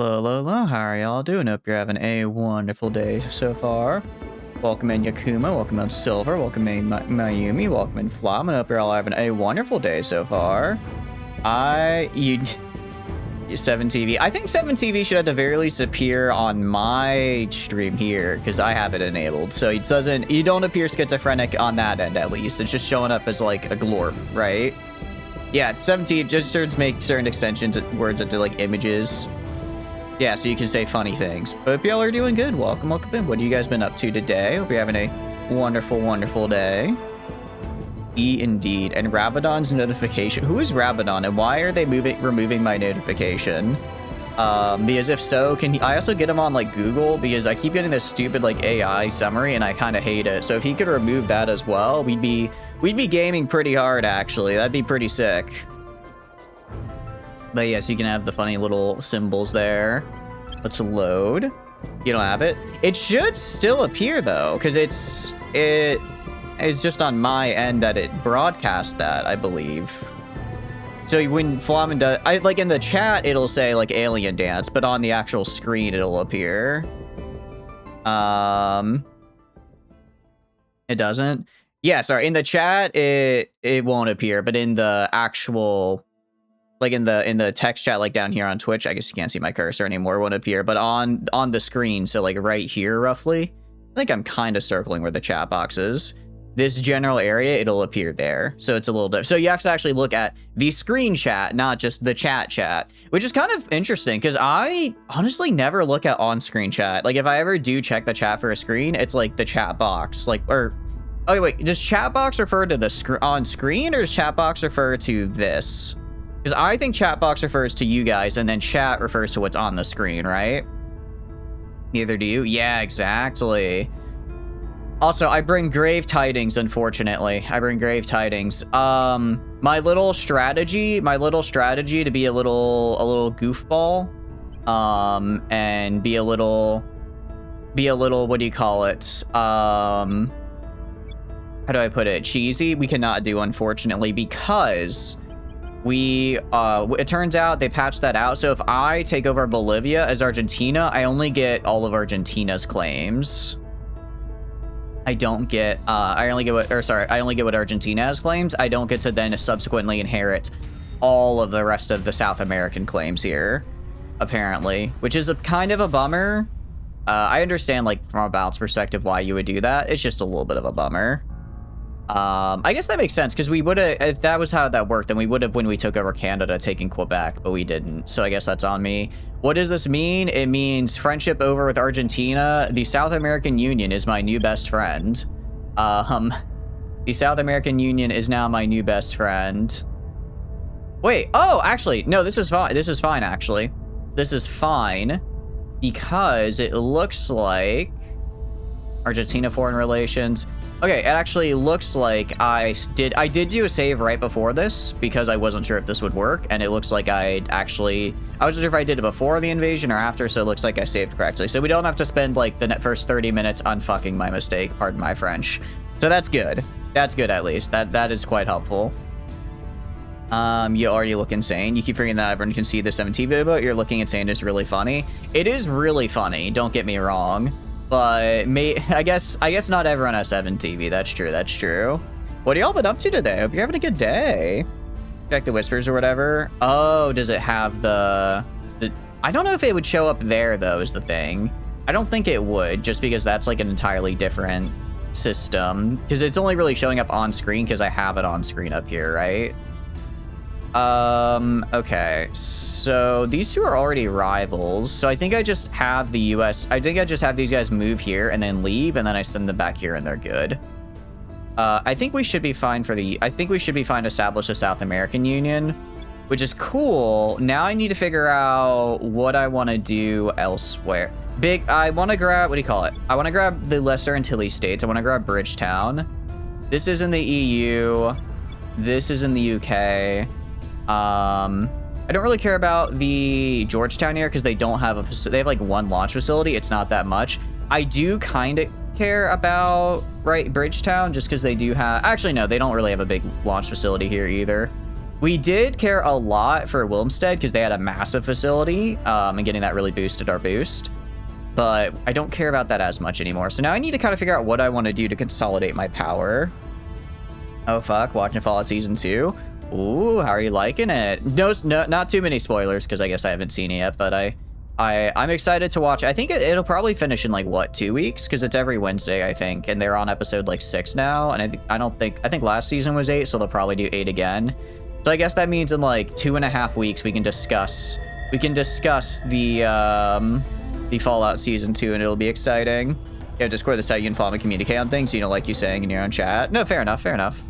Hello, hello, hello. How are y'all doing? Hope you're having a wonderful day so far. Welcome in Yakuma, welcome in Silver, welcome in Mayumi, welcome in Flom, and hope you're all having a wonderful day so far. 7TV. I think 7TV should at the very least appear on my stream here, because I have it enabled. So you don't appear schizophrenic on that end at least. It's just showing up as like a glorp, right? Yeah, 7TV just starts make certain extensions words into like images. Yeah, so you can say funny things. But hope y'all are doing good. Welcome in. What have you guys been up to today? Hope you're having a wonderful, wonderful day. Indeed. And Rabadon's notification. Who is Rabadon and why are they removing my notification? Because if so, can I also get him on like Google? Because I keep getting this stupid like AI summary and I kind of hate it. So if he could remove that as well, we'd be gaming pretty hard actually. That'd be pretty sick. But yes, you can have the funny little symbols there. Let's load. You don't have it? It should still appear though, because it's just on my end that it broadcasts that, I believe. So when Flamin does, like in the chat, it'll say like alien dance, but on the actual screen, it'll appear. It doesn't? Yeah, sorry. In the chat, it won't appear, but in the actual, like in the text chat, like down here on Twitch, I guess you can't see my cursor anymore, it won't appear, but on the screen, so like right here roughly, I think I'm kind of circling where the chat box is. This general area, it'll appear there. So it's a little different. So you have to actually look at the screen chat, not just the chat, which is kind of interesting because I honestly never look at on-screen chat. Like if I ever do check the chat for a screen, it's like the chat box, like, or, oh wait, does chat box refer to the on screen or does chat box refer to this? Because I think chat box refers to you guys and then chat refers to what's on the screen, right? Neither do you? Yeah, exactly. Also, I bring grave tidings, unfortunately. I bring grave tidings. My little strategy to be a little goofball, and be a little, what do you call it? How do I put it? Cheesy? We cannot do, unfortunately, because it turns out they patched that out. So if I take over Bolivia as Argentina, I only get all of Argentina's claims. I only get what Argentina has claims. I don't get to then subsequently inherit all of the rest of the South American claims here, apparently, which is a kind of a bummer. I understand, like, from a balance perspective why you would do that. It's just a little bit of a bummer. I guess that makes sense, because we would have, if that was how that worked, then we would have, when we took over Canada, taken Quebec, but we didn't. So I guess that's on me. What does this mean? It means friendship over with Argentina. The South American Union is my new best friend. The South American Union is now my new best friend. Wait, oh, actually, no, this is fine. This is fine, actually. This is fine, because it looks like Argentina foreign relations. Okay, it actually looks like I did do a save right before this because I wasn't sure if this would work, and it looks like I wasn't sure if I did it before the invasion or after, so it looks like I saved correctly. So we don't have to spend like the first 30 minutes unfucking my mistake, pardon my French. So that's good. That's good, at least. That is quite helpful. You already look insane. You keep forgetting that everyone can see the 7TV, but you're looking insane is really funny. It is really funny, don't get me wrong. But I guess not everyone has 7TV. That's true. That's true. What have y'all been up to today? Hope you're having a good day. Check the whispers or whatever. Oh, does it have the I don't know if it would show up there though, is the thing. I don't think it would, just because that's like an entirely different system. Because it's only really showing up on screen because I have it on screen up here, right? Okay, so these two are already rivals, so I think I just have the I think I just have these guys move here and then leave, and then I send them back here and they're good. I think we should be fine to establish a South American Union, which is cool. Now I need to figure out what I want to do elsewhere. I want to grab, what do you call it? I want to grab the Lesser Antilles states. I want to grab Bridgetown. This is in the EU. This is in the UK. I don't really care about the Georgetown here because they don't have they have like one launch facility. It's not that much. I do kind of care about, right, Bridgetown, just because they do have, actually no, they don't really have a big launch facility here either. We did care a lot for Wilmstead because they had a massive facility, and getting that really boosted our boost. But I don't care about that as much anymore. So now I need to kind of figure out what I want to do to consolidate my power. Oh, fuck. Watching Fallout Season 2. Ooh, how are you liking it? No, not too many spoilers because I guess I haven't seen it yet, but I'm excited to watch. I think it'll probably finish in like, what, 2 weeks? Because it's every Wednesday, I think. And they're on episode like 6 now. And I think last season was 8, so they'll probably do 8 again. So I guess that means in like 2.5 weeks, we can discuss the Fallout Season 2, and it'll be exciting. Yeah, Discord, this is how you can follow and communicate on things, you know, like you saying in your own chat. No, fair enough, fair enough.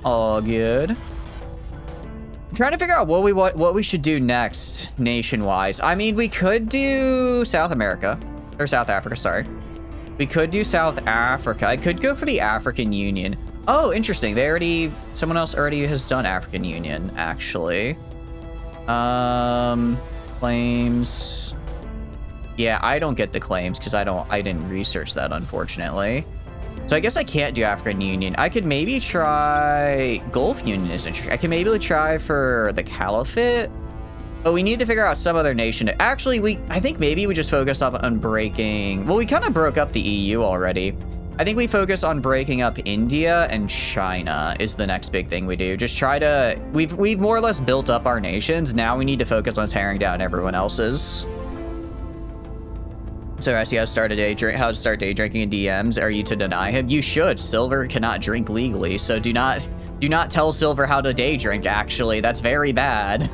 All good. I'm trying to figure out what we should do next, nation-wise. I mean, we could do South America, or South Africa, sorry. We could do South Africa. I could go for the African Union. Oh, interesting. Someone else already has done African Union, actually. Claims. Yeah, I don't get the claims because I didn't research that, unfortunately. So I guess I can't do African Union. I could maybe try Gulf Union is interesting. I can maybe try for the Caliphate, but we need to figure out some other nation. Actually, I think maybe we just focus up on breaking. Well, we kind of broke up the EU already. I think we focus on breaking up India and China is the next big thing we do. Just try to. We've more or less built up our nations. Now we need to focus on tearing down everyone else's. So I see how to start day drinking in DMs. Are you to deny him? You should. Silver cannot drink legally, so do not tell Silver how to day drink, actually. That's very bad.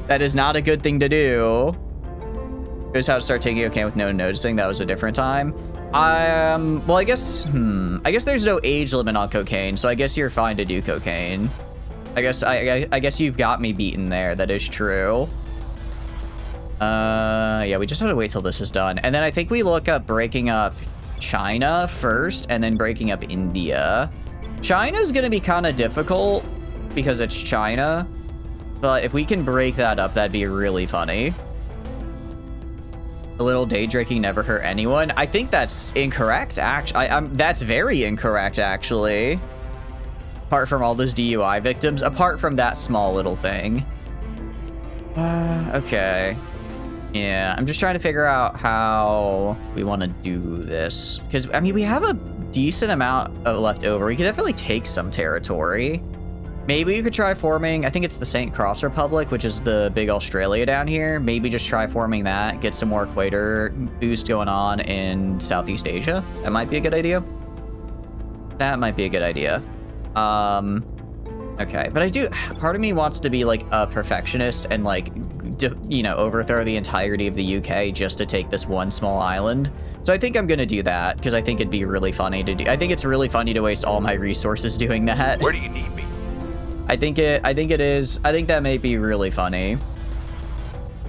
That is not a good thing to do. Here's how to start taking cocaine with no noticing. That was a different time. Well, I guess there's no age limit on cocaine, so I guess you're fine to do cocaine. I guess you've got me beaten there. That is true. Yeah, we just have to wait till this is done. And then I think we look up breaking up China first and then breaking up India. China's gonna be kind of difficult because it's China, but if we can break that up, that'd be really funny. A little day drinking never hurt anyone. I think that's incorrect, actually. That's very incorrect, actually. Apart from all those DUI victims, apart from that small little thing. Okay. Yeah, I'm just trying to figure out how we want to do this. Because, I mean, we have a decent amount left over. We could definitely take some territory. Maybe you could try forming, I think it's the St. Cross Republic, which is the big Australia down here. Maybe just try forming that, get some more equator boost going on in Southeast Asia. That might be a good idea. That might be a good idea. Okay, but part of me wants to be like a perfectionist and like, you know, overthrow the entirety of the UK just to take this one small island. So I think I'm gonna do that because I think it'd be really funny to do. I think it's really funny to waste all my resources doing that. Where do you need me? I think it is. I think that may be really funny.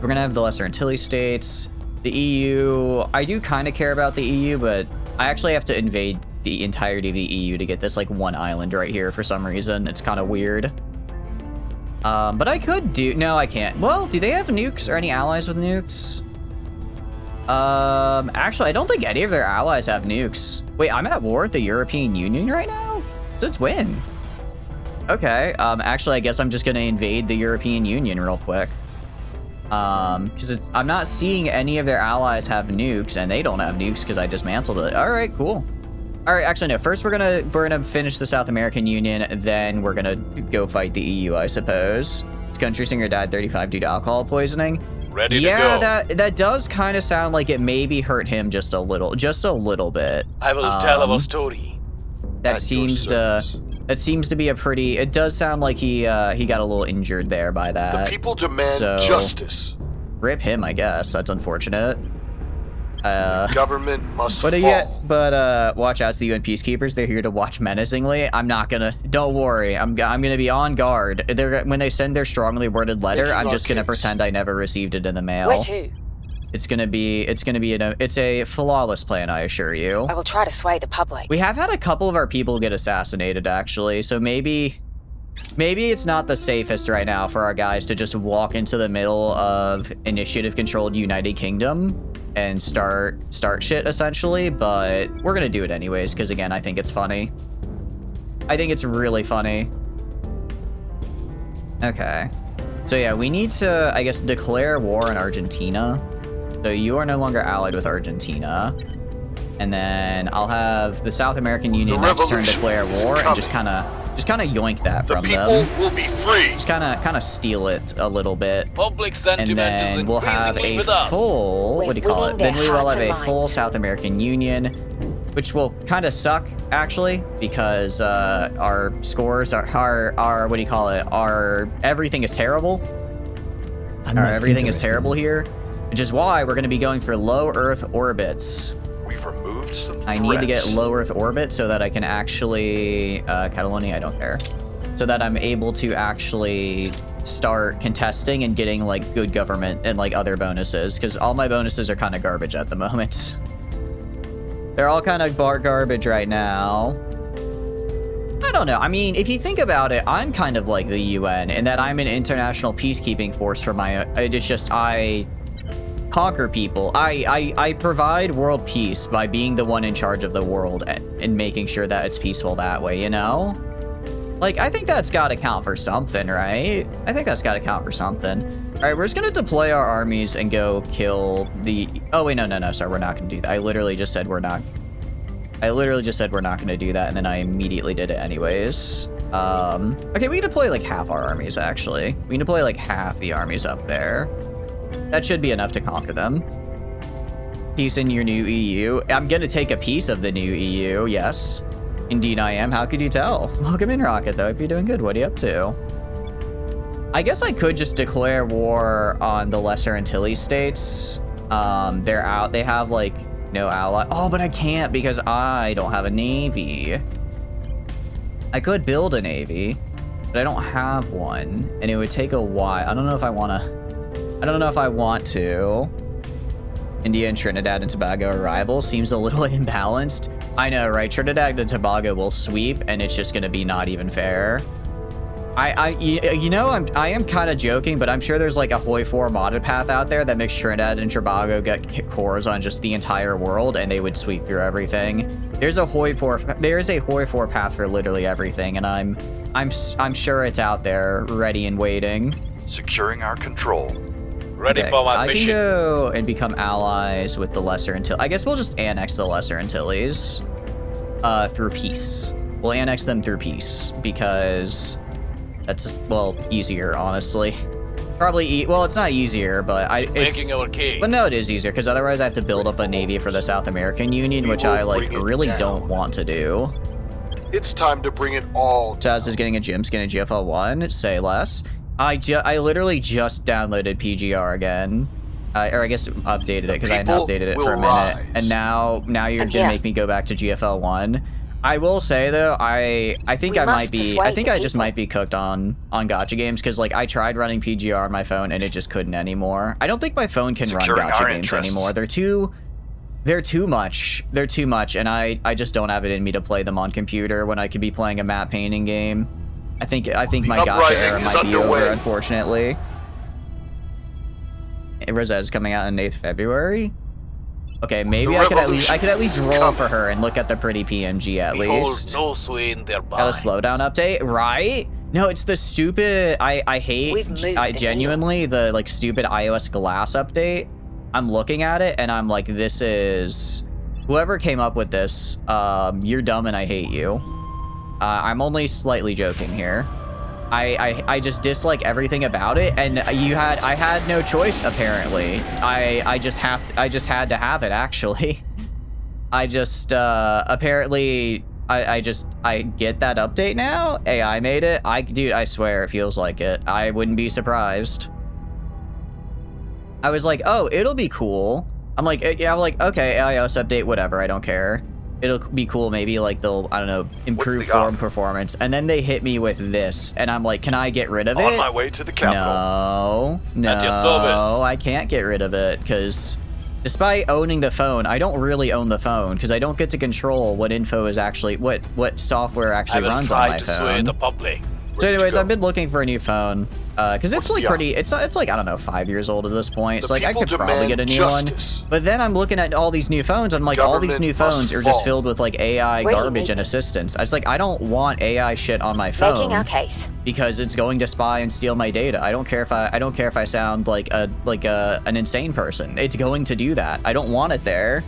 We're gonna have the Lesser Antilles states, the EU. I do kind of care about the EU, but I actually have to invade the entirety of the EU to get this like one island right here for some reason. It's kind of weird. But I could do. No, I can't. Well, do they have nukes or any allies with nukes? Actually, I don't think any of their allies have nukes. Wait, I'm at war with the European Union right now? Since when? Okay, actually, I guess I'm just gonna invade the European Union real quick. Because I'm not seeing any of their allies have nukes, and they don't have nukes because I dismantled it. All right, cool. All right, actually, no, first we're gonna finish the South American Union, then we're gonna go fight the EU, I suppose. This country singer died 35 due to alcohol poisoning. Ready to go. Yeah, that does kind of sound like it maybe hurt him just a little bit. I will tell a story. That seems to be a pretty. It does sound like he got a little injured there by that. The people demand justice. Rip him, I guess. That's unfortunate. The government must fall. But watch out to the UN peacekeepers. They're here to watch menacingly. I'm not gonna. Don't worry. I'm gonna be on guard. When they send their strongly worded letter, I'm just gonna pretend I never received it in the mail. Where to? It's a flawless plan, I assure you. I will try to sway the public. We have had a couple of our people get assassinated, actually, so maybe it's not the safest right now for our guys to just walk into the middle of initiative-controlled United Kingdom and start shit, essentially, but we're gonna do it anyways, because, again, I think it's funny. I think it's really funny. Okay. So yeah, we need to, I guess, declare war on Argentina. So you are no longer allied with Argentina. And then I'll have the South American Union next turn declare war and just kind of yoink that from them. The people will be free. Just kind of steal it a little bit. Public sentiment and then we'll have a full, what do you call it? Then we will have a full South American Union, which will kind of suck actually, because our scores are what do you call it? Everything is terrible. Everything is terrible here, which is why we're going to be going for low Earth orbits. We've removed some threats. I need to get low Earth orbit so that I can actually Catalonia, I don't care. So that I'm able to actually start contesting and getting like good government and like other bonuses, because all my bonuses are kind of garbage at the moment. They're all kind of garbage right now. I don't know. I mean, if you think about it, I'm kind of like the UN in that I'm an international peacekeeping force for my. It's just I conquer people. I provide world peace by being the one in charge of the world and making sure that it's peaceful that way. You know, like I think that's got to count for something, right? I think that's got to count for something. All right, we're just gonna deploy our armies and go kill the. Oh wait, no. Sorry, we're not gonna do that. I literally just said we're not gonna do that, and then I immediately did it anyways. Okay, we can deploy like half our armies, actually. We can deploy like half the armies up there. That should be enough to conquer them. Peace in your new EU. I'm gonna take a piece of the new EU, yes. Indeed I am, how could you tell? Welcome in, Rocket, though. Hope you're doing good. What are you up to? I guess I could just declare war on the Lesser Antilles states. They're out, they have like, no ally. Oh, but I can't because I don't have a navy. I could build a navy, but I don't have one, and it would take a while. I don't know if I want to. India and Trinidad and Tobago are rivals. Seems a little imbalanced. I know, right? Trinidad and Tobago will sweep, and it's just gonna be not even fair. I am kind of joking, but I'm sure there's like a Hoi 4 modded path out there that makes Trinidad and Tobago get cores on just the entire world, and they would sweep through everything. There's a Hoi 4 path for literally everything, and I'm sure it's out there, ready and waiting. Securing our control. Ready for my mission. I can go and become allies with the Lesser Antilles. I guess we'll just annex the Lesser Antilles through peace. We'll annex them through peace because that's, well, easier, honestly. Probably, well, it's not easier, but but no, it is easier, because otherwise I have to build up a navy for the South American Union, which I, like, really don't want to do. It's time to bring it all down. Chaz is getting a gym skin in GFL 1, say less. I literally just downloaded PGR again. Or I guess updated it, because I hadn't updated it for a minute. And now you're gonna make me go back to GFL 1. I will say though, I think I just might be cooked on gacha games, because like I tried running PGR on my phone and it just couldn't anymore. I don't think my phone can run gacha games anymore. They're too much, and I just don't have it in me to play them on computer when I could be playing a map painting game. I think my gacha era might be over, unfortunately. Rosette's coming out in 8th February. Okay, maybe I could at least roll for her and look at the pretty PNG at least. No swing thereby. Got a slowdown update, right? No, it's the stupid. I hate genuinely the like stupid iOS glass update. I'm looking at it and I'm like, this is whoever came up with this. You're dumb and I hate you. I'm only slightly joking here. I just dislike everything about it, and I had no choice apparently. I just had to have it actually. I just apparently I get that update now. AI made it. Dude, I swear it feels like it. I wouldn't be surprised. I was like, oh, it'll be cool. I'm like, yeah, I'm like, okay, iOS update, whatever, I don't care. It'll be cool, maybe like they'll, I don't know, improve form performance. And then they hit me with this, and I'm like, can I get rid of it? On my way to the capital. No, At your service. I can't get rid of it, because despite owning the phone, I don't really own the phone, because I don't get to control what info is actually, what software actually runs on my phone. I will try to sway the public. So anyways, go. I've been looking for a new phone because it's like pretty. It's like I don't know, 5 years old at this point. So like I could probably get a new one. But then I'm looking at all these new phones. I'm like, all these new phones are just filled with like AI garbage and assistance. I was like, I don't want AI shit on my phone. Making our case. Because it's going to spy and steal my data. I don't care if I sound like an insane person. It's going to do that. I don't want it there.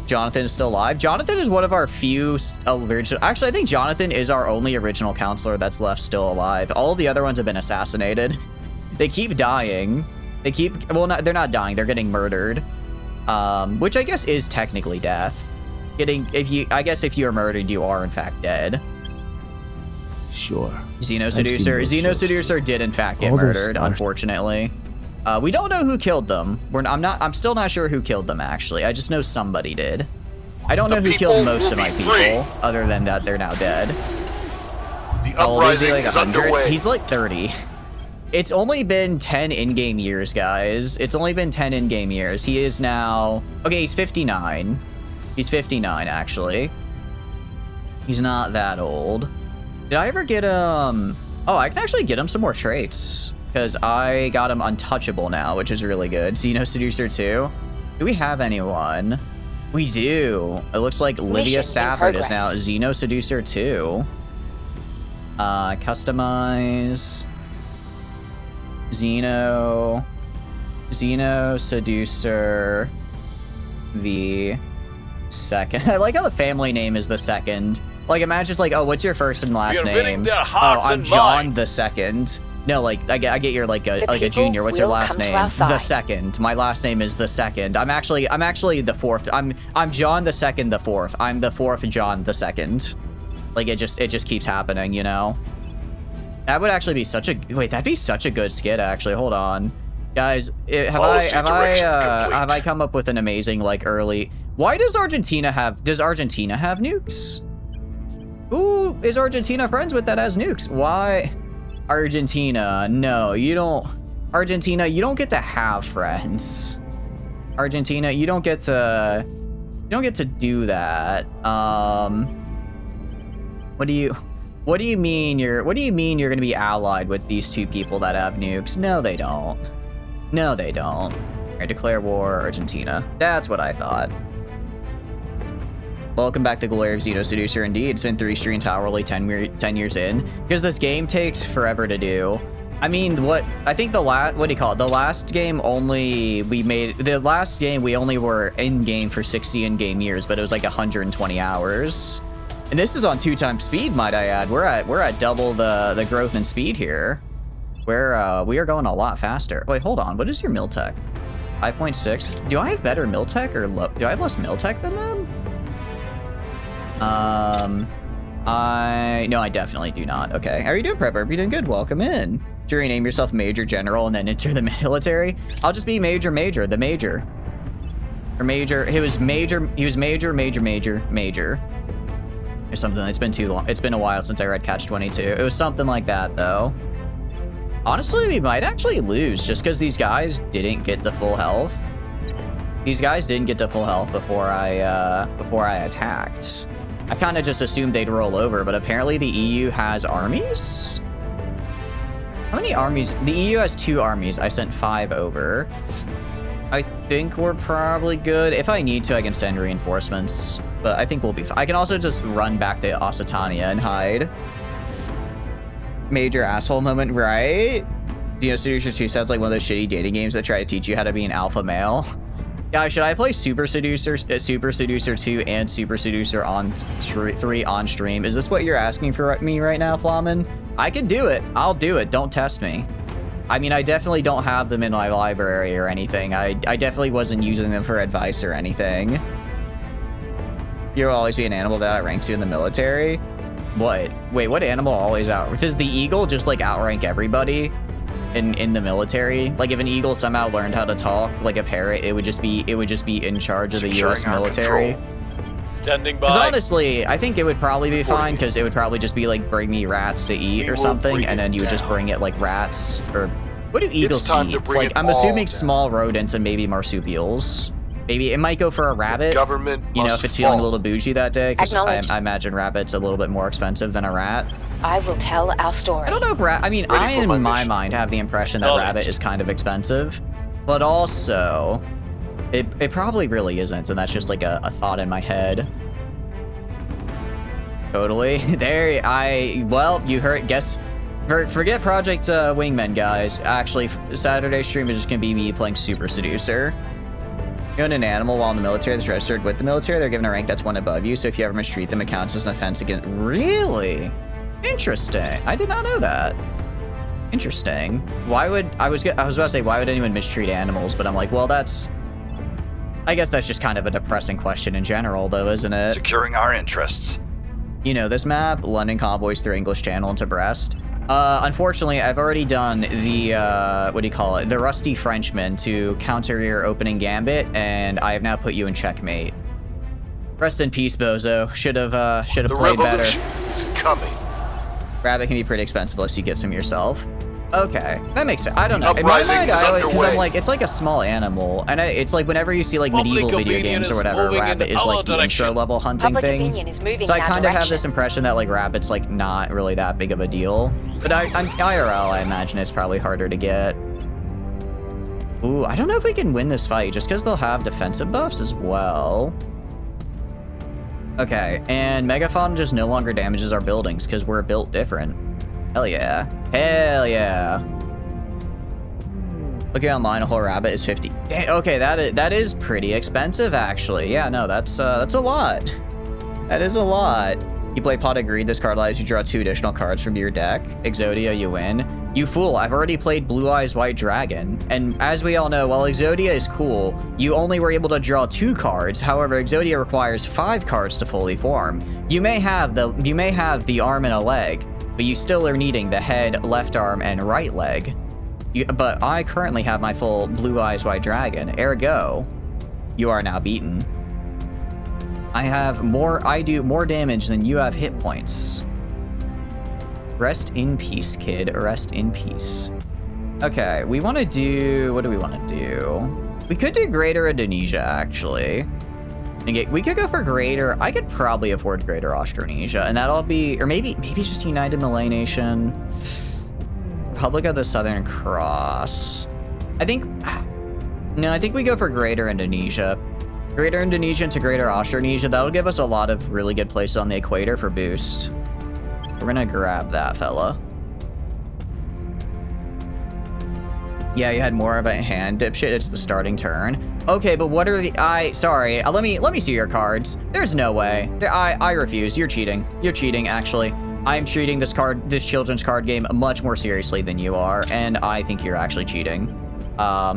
Jonathan is still alive. Jonathan is one of our few original. Actually, I think Jonathan is our only original counselor that's left still alive. All the other ones have been assassinated. They keep dying. They're not dying. They're getting murdered. Which I guess is technically death. I guess if you are murdered, you are in fact dead. Sure. Xeno Seducer did in fact get murdered, unfortunately. We don't know who killed them. I'm still not sure who killed them, actually. I just know somebody did. I don't know who killed most of my people, other than that they're now dead. The uprising like is underway. He's like 30. It's only been 10 in-game years, guys. It's only been 10 in-game years. He is now... Okay, he's 59. He's 59, actually. He's not that old. Did I ever get him... Oh, I can actually get him some more traits. Because I got him untouchable now, which is really good. Xeno Seducer 2. Do we have anyone? We do. It looks like Lydia Stafford is now Xeno Seducer 2. Customize. Xeno Seducer the second. I like how the family name is the second. Like, imagine it's like, oh, what's your first and last name? Oh, I'm John the second. No, like I get you're like a junior. What's your last name? The second. My last name is the second. I'm actually the fourth. I'm John the second, the fourth. I'm the fourth John the second. Like it just keeps happening, you know. That would actually be such a that'd be such a good skit actually. Hold on, guys. Have I come up with an amazing like early? Why does Argentina have nukes? Who is Argentina friends with that has nukes? Why? Argentina, no, you don't. Argentina, you don't get to have friends. Argentina, you don't get to do that. What do you mean you're gonna be allied with these two people that have nukes? No, they don't. No, they don't. All right, declare war, Argentina. That's what I thought. Welcome back to Glory of Xeno Seducer. Indeed, it's been 3 streams hourly, 10 years in, because this game takes forever to do. I mean, what do you call it? The last game we only were in game for 60 in-game years, but it was like 120 hours. And this is on 2x speed, might I add. We're at double the growth in speed here. We are going a lot faster. Wait, hold on. What is your mil tech? 5.6. Do I have better mil tech or do I have less mil tech than them? No, I definitely do not. Okay, how are you doing, Prepper? You're doing good. Welcome in. Sure, you name yourself Major General and then enter the military. I'll just be Major, the Major. Or Major. He was Major. There's something that's been too long. It's been a while since I read Catch 22. It was something like that, though. Honestly, we might actually lose just because these guys didn't get the full health. These guys didn't get to full health before I attacked. I kind of just assumed they'd roll over, but apparently the EU has armies? How many armies? The EU has 2 armies. I sent 5 over. I think we're probably good. If I need to, I can send reinforcements, but I think we'll be fine. I can also just run back to Occitania and hide. Major asshole moment, right? Xeno Seducer 2 sounds like one of those shitty dating games that try to teach you how to be an alpha male. Guys, should I play Super Seducer 2 and Super Seducer 3 on stream? Is this what you're asking for me right now, Flamin? I can do it. I'll do it. Don't test me. I mean, I definitely don't have them in my library or anything. I definitely wasn't using them for advice or anything. You'll always be an animal that outranks you in the military? What? Wait, what animal always out? Does the eagle just like outrank everybody? In the military, like if an eagle somehow learned how to talk like a parrot, it would just be in charge of the U.S. military. Standing by. Because honestly, I think it would probably be fine because it would probably just be like bring me rats to eat or something, and then you would just bring it like rats or what do eagles eat? Like I'm assuming small rodents and maybe marsupials. Maybe it might go for a rabbit. Government You know, must if it's feeling a fall. little bougie that day, because Acknowledged. I imagine rabbit's a little bit more expensive than a rat. I will tell our story. I don't know if I mean, Ready I for in my my mission. mind have the impression that Knowledge. rabbit is kind of expensive, but also it probably really isn't, and that's just like a thought in my head. Totally. Well, you heard, guess, forget Project Wingman, guys. Actually, Saturday's stream is just gonna be me playing Super Seducer. You own an animal while in the military that's registered with the military, they're given a rank that's one above you, so if you ever mistreat them, it counts as an offense against... Really? Interesting. I did not know that. Interesting. Why would... I was about to say, why would anyone mistreat animals? But I'm like, well, that's... I guess that's just kind of a depressing question in general, though, isn't it? Securing our interests. You know this map, London convoys through English Channel into Brest. Unfortunately, I've already done the, what do you call it? The Rusty Frenchman to counter your opening gambit, and I have now put you in checkmate. Rest in peace, Bozo. Should have The played better. revolution is coming. Rabbit can be pretty expensive unless you get some yourself. Okay, that makes sense. I don't know. In my Uprising mind, is because I'm underway. like, it's like a small animal, and it's like whenever you see like medieval Public video opinion games or is whatever, moving in rabbit is our like the direction. intro level hunting Public thing. opinion is moving So I in our kind of have direction. this impression that like rabbit's like not really that big of a deal, but I'm IRL. I imagine it's probably harder to get. Ooh, I don't know if we can win this fight just because they'll have defensive buffs as well. Okay, and Megaphon just no longer damages our buildings because we're built different. Hell yeah. Hell yeah. Looking online, a whole rabbit is 50. Dang, okay, that is pretty expensive, actually. Yeah, no, that's a lot. That is a lot. You play Pot of Greed. This card allows you to draw 2 additional cards from your deck. Exodia, you win. You fool, I've already played Blue Eyes White Dragon. And as we all know, while Exodia is cool, you only were able to draw 2 cards. However, Exodia requires 5 cards to fully form. You may have the arm and a leg, but you still are needing the head, left arm, and right leg. But I currently have my full Blue Eyes White Dragon. Ergo, you are now beaten. I do more damage than you have hit points. Rest in peace, kid. Rest in peace. Okay, we want to do... What do we want to do? We could do Greater Indonesia, actually. We could go for Greater... I could probably afford Greater Austronesia, and that'll be... Or maybe it's just United Malay Nation. Republic of the Southern Cross. I think we go for Greater Indonesia. Greater Indonesia to Greater Austronesia. That'll give us a lot of really good places on the equator for boost. We're gonna grab that fella. Yeah, you had more of a hand, dipshit. It's the starting turn. Okay, but what are the... Sorry. Let me see your cards. There's no way. I refuse. You're cheating. You're cheating, actually. I'm treating this children's card game much more seriously than you are, and I think you're actually cheating.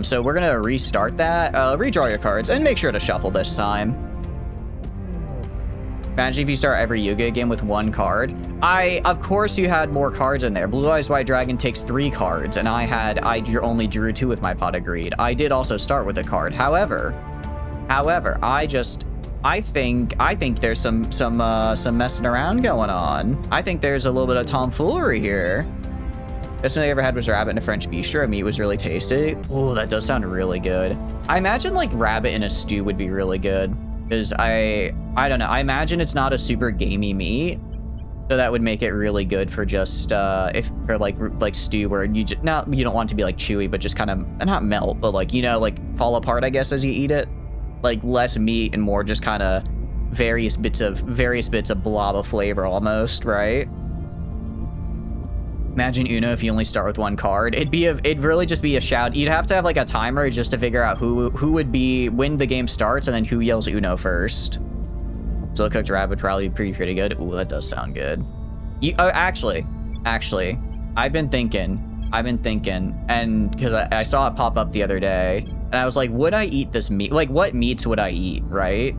So we're gonna restart that. Redraw your cards, and make sure to shuffle this time. Imagine if you start every Yu-Gi-Oh game with 1 card. Of course you had more cards in there. Blue Eyes White Dragon takes 3 cards, and I only drew 2 with my Pot of Greed. I did also start with a card. However, I think there's some messing around going on. I think there's a little bit of tomfoolery here. Best meal I ever had was rabbit in a French bistro. Meat was really tasty. Oh, that does sound really good. I imagine like rabbit in a stew would be really good. Because I don't know. I imagine it's not a super gamey meat. So that would make it really good for just for like stew where you don't want it to be like chewy, but just kind of not melt, but like, you know, like fall apart, I guess, as you eat it. Like less meat and more just kind of various bits of blob of flavor almost, right? Imagine Uno if you only start with 1 card. It'd really just be a shout. You'd have to have like a timer just to figure out who would be when the game starts and then who yells Uno first. Slow cooked rabbit would probably be pretty good. Ooh, that does sound good. Actually, I've been thinking, and because I saw it pop up the other day, and I was like, would I eat this meat? Like, what meats would I eat, right?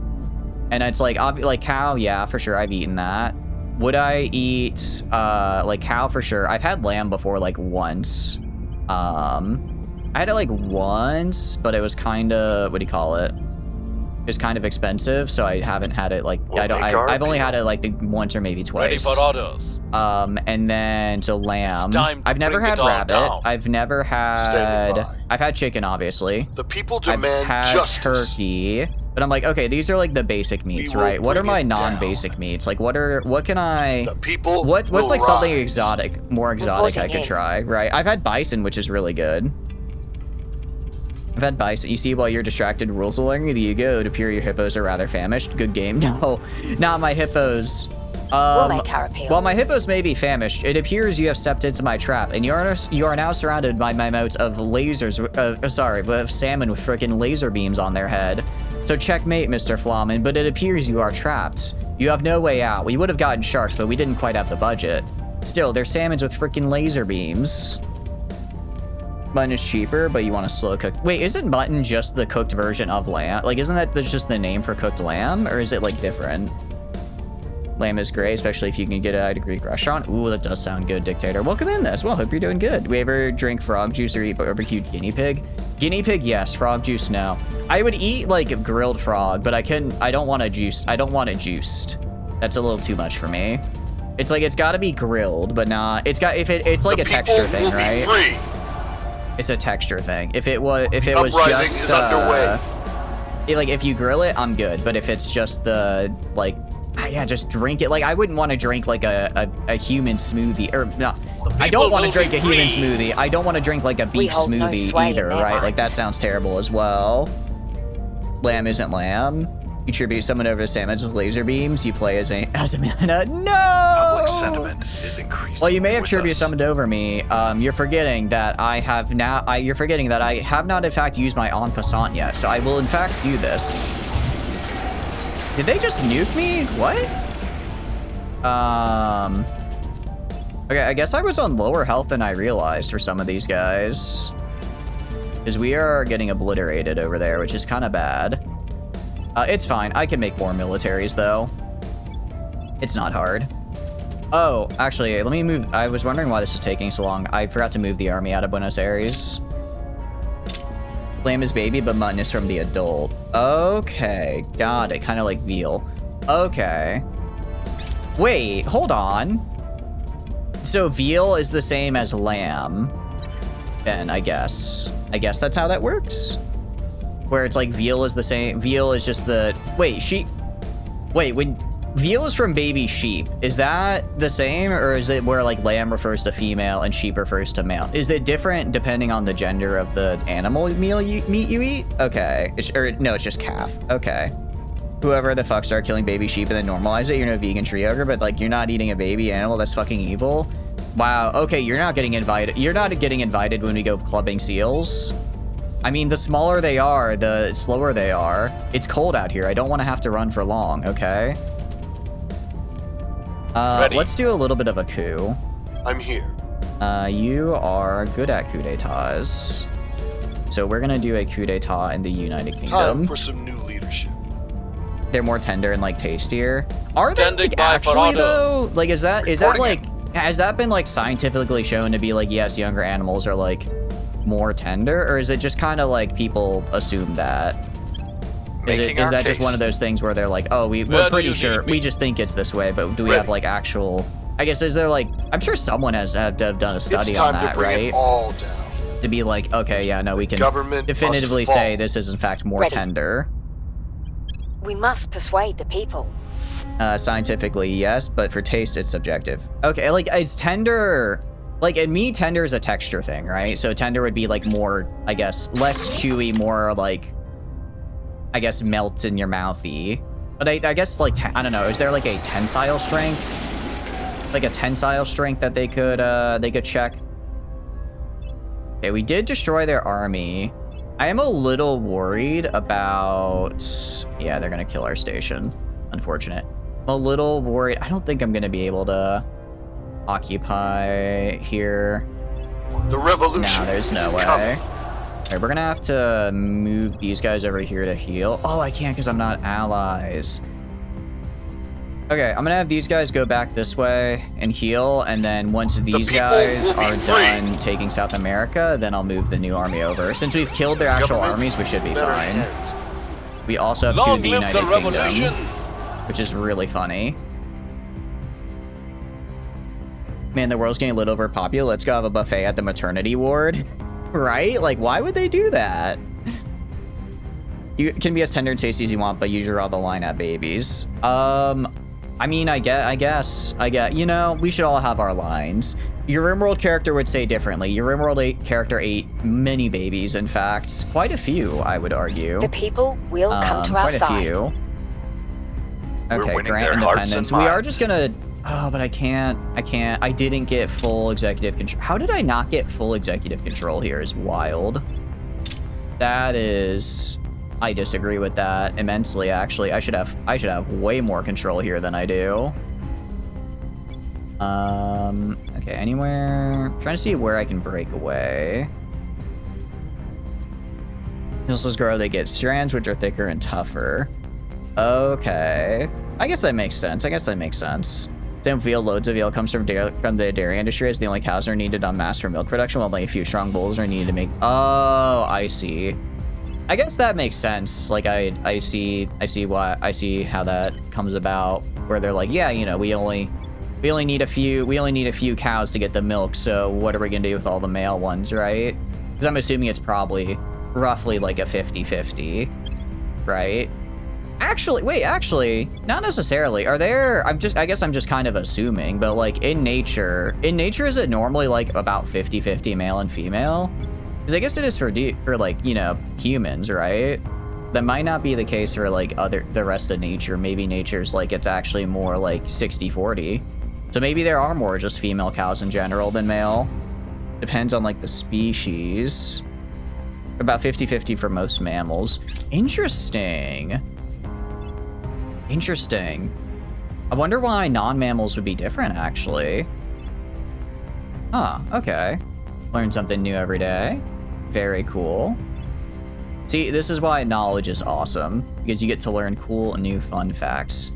And it's like cow, yeah, for sure, I've eaten that. Would I eat like cow for sure? I've had lamb before, like once. I had it like once, but it was kind of, what do you call it? is kind of expensive, so I haven't had it like We'll make our I've only appeal. had it like once or maybe Ready twice. for orders. And then so lamb. It's time to I've never bring it had all rabbit. down. I've never Standing had. by. I've had chicken, obviously. The people I've demand had justice. turkey, but I'm like, okay, these are like the basic meats, will right? What are bring my it down. non-basic meats? Like, what can I? The people What's will like something rise. exotic, more exotic I Reporting could in. try, right? I've had bison, which is really good. I've had bison. You see, while you're distracted, rules along the ego, it would appear your hippos are rather famished. Good game. No, not my hippos. We'll make our appeal. Well, my hippos may be famished. It appears you have stepped into my trap, and you are now surrounded by my moats of lasers. Of salmon with freaking laser beams on their head. So checkmate, Mr. Flamen. But it appears you are trapped. You have no way out. We would have gotten sharks, but we didn't quite have the budget. Still, they're salmons with freaking laser beams. Mutton is cheaper, but you want a slow cook. Wait, isn't mutton just the cooked version of lamb? Like, isn't that just the name for cooked lamb, or is it like different? Lamb is great, especially if you can get it at a Greek restaurant. Ooh, that does sound good, Dictator. Welcome in as well. Hope you're doing good. Do we ever drink frog juice or eat barbecued guinea pig? Guinea pig, yes. Frog juice, no. I would eat like grilled frog, but I don't want it juiced. I don't want it juiced. That's a little too much for me. It's like it's got to be grilled, but not. It's like The a texture people thing, will be right? free. It's a texture thing. If it was The just uprising is underway. like if you grill it, I'm good. But if it's just the like, yeah, just drink it. Like I wouldn't want to drink like a human smoothie, or no, I don't want to will drink be a human free. smoothie. I don't want to drink like a beef hold no smoothie sway in either, their right? Like that minds. sounds terrible as well. Lamb isn't lamb. You tribute someone over to salmons with laser beams. You play as a mana. No. Public sentiment is increasing. Well, you may have with tribute us. summoned over me. You're forgetting that I have now. You're forgetting that I have not, in fact, used my en passant yet. So I will, in fact, do this. Did they just nuke me? What? Okay, I guess I was on lower health than I realized for some of these guys, because we are getting obliterated over there, which is kind of bad. It's fine. I can make more militaries, though. It's not hard. Oh, actually, let me move. I was wondering why this is taking so long. I forgot to move the army out of Buenos Aires. Lamb is baby, but mutton is from the adult. Okay, got it. Kind of like veal. Okay. Wait, hold on. So veal is the same as lamb, then I guess. I guess that's how that works. Where it's like veal is the same. Veal is just the. Wait, sheep. Wait, when veal is from baby sheep, is that the same, or is it where like lamb refers to female and sheep refers to male? Is it different depending on the gender of the animal meat you eat? Okay, no, it's just calf. Okay. Whoever the fuck started killing baby sheep and then normalize it, you're no vegan tree ogre, but like you're not eating a baby animal. That's fucking evil. Wow. Okay, you're not getting invited. You're not getting invited when we go clubbing seals. I mean, the smaller they are, the slower they are. It's cold out here. I don't want to have to run for long, okay? Ready. Let's do a little bit of a coup. I'm here. You are good at coup d'etats. So we're gonna do a coup d'etat in the United Time Kingdom. for some new leadership. They're more tender and like tastier. Are they Standing like, by for actually orders. though? Like, is that Reporting like, has that been like scientifically shown to be like, yes, younger animals are like more tender, or is it just kind of like people assume that? Making Is our that just case. one of those things where they're like, oh, we're Where do pretty you sure, need me? we just think it's this way, but do we Ready. have like actual? I guess is there like, I'm sure someone has to have done a It's study time on that, to bring right? it all down. To be like, okay, yeah, no, we can Government definitively must say fall. this is in fact more Ready. tender. We must persuade the people. Scientifically, yes, but for taste, it's subjective. Okay, like, is tender... Like, in me, tender is a texture thing, right? So tender would be, like, more, I guess, less chewy, more, like, I guess, melt in your mouthy. But I guess, like, I don't know, is there, like, a tensile strength? Like, a tensile strength that they could check? Okay, we did destroy their army. I am a little worried about... Yeah, they're gonna kill our station. Unfortunate. I'm a little worried. I don't think I'm gonna be able to occupy here. The revolution No, there's is no way. coming. Alright, we're gonna have to move these guys over here to heal. Oh, I can't because I'm not allies. Okay, I'm gonna have these guys go back this way and heal, and then once these people guys will be are free. done taking South America, then I'll move the new army over. Since we've killed their actual Government armies, we should be is in better fine. hands. We also have two Long in the live the United Kingdom, revolution! which is really funny. Man, the world's getting a little overpopulated. Let's go have a buffet at the maternity ward. Right? Like, why would they do that? You can be as tender and tasty as you want, but you draw the line at babies. I mean, I guess, you know, we should all have our lines. Your RimWorld character would say differently. Your RimWorld character ate many babies, in fact. Quite a few, I would argue. The people will come to our quite side. a few. We're Okay, winning grant their hearts and independence. We are minds. just gonna... Oh, but I can't. I didn't get full executive control. How did I not get full executive control here is wild. That is... I disagree with that immensely, actually. I should have way more control here than I do. Okay, anywhere... I'm trying to see where I can break away. Missiles grow, they get strands, which are thicker and tougher. Okay. I guess that makes sense. Same field, loads of veal comes from the dairy industry, as the only cows are needed on mass for milk production, while only a few strong bulls are needed to make... Oh, I see. I guess that makes sense. Like, I see how that comes about, where they're like, yeah, you know, we only need a few cows to get the milk, so what are we gonna do with all the male ones, right? Because I'm assuming it's probably roughly like a 50-50, right? Actually, not necessarily. Are there, I guess I'm just kind of assuming, but like in nature, is it normally like about 50-50 male and female? Because I guess it is for like, you know, humans, right? That might not be the case for like the rest of nature. Maybe nature's like, it's actually more like 60-40. So maybe there are more just female cows in general than male. Depends on like the species. About 50-50 for most mammals. Interesting. I wonder why non-mammals would be different, actually. Huh, okay. Learn something new every day. Very cool. See, this is why knowledge is awesome, because you get to learn cool, new, fun facts.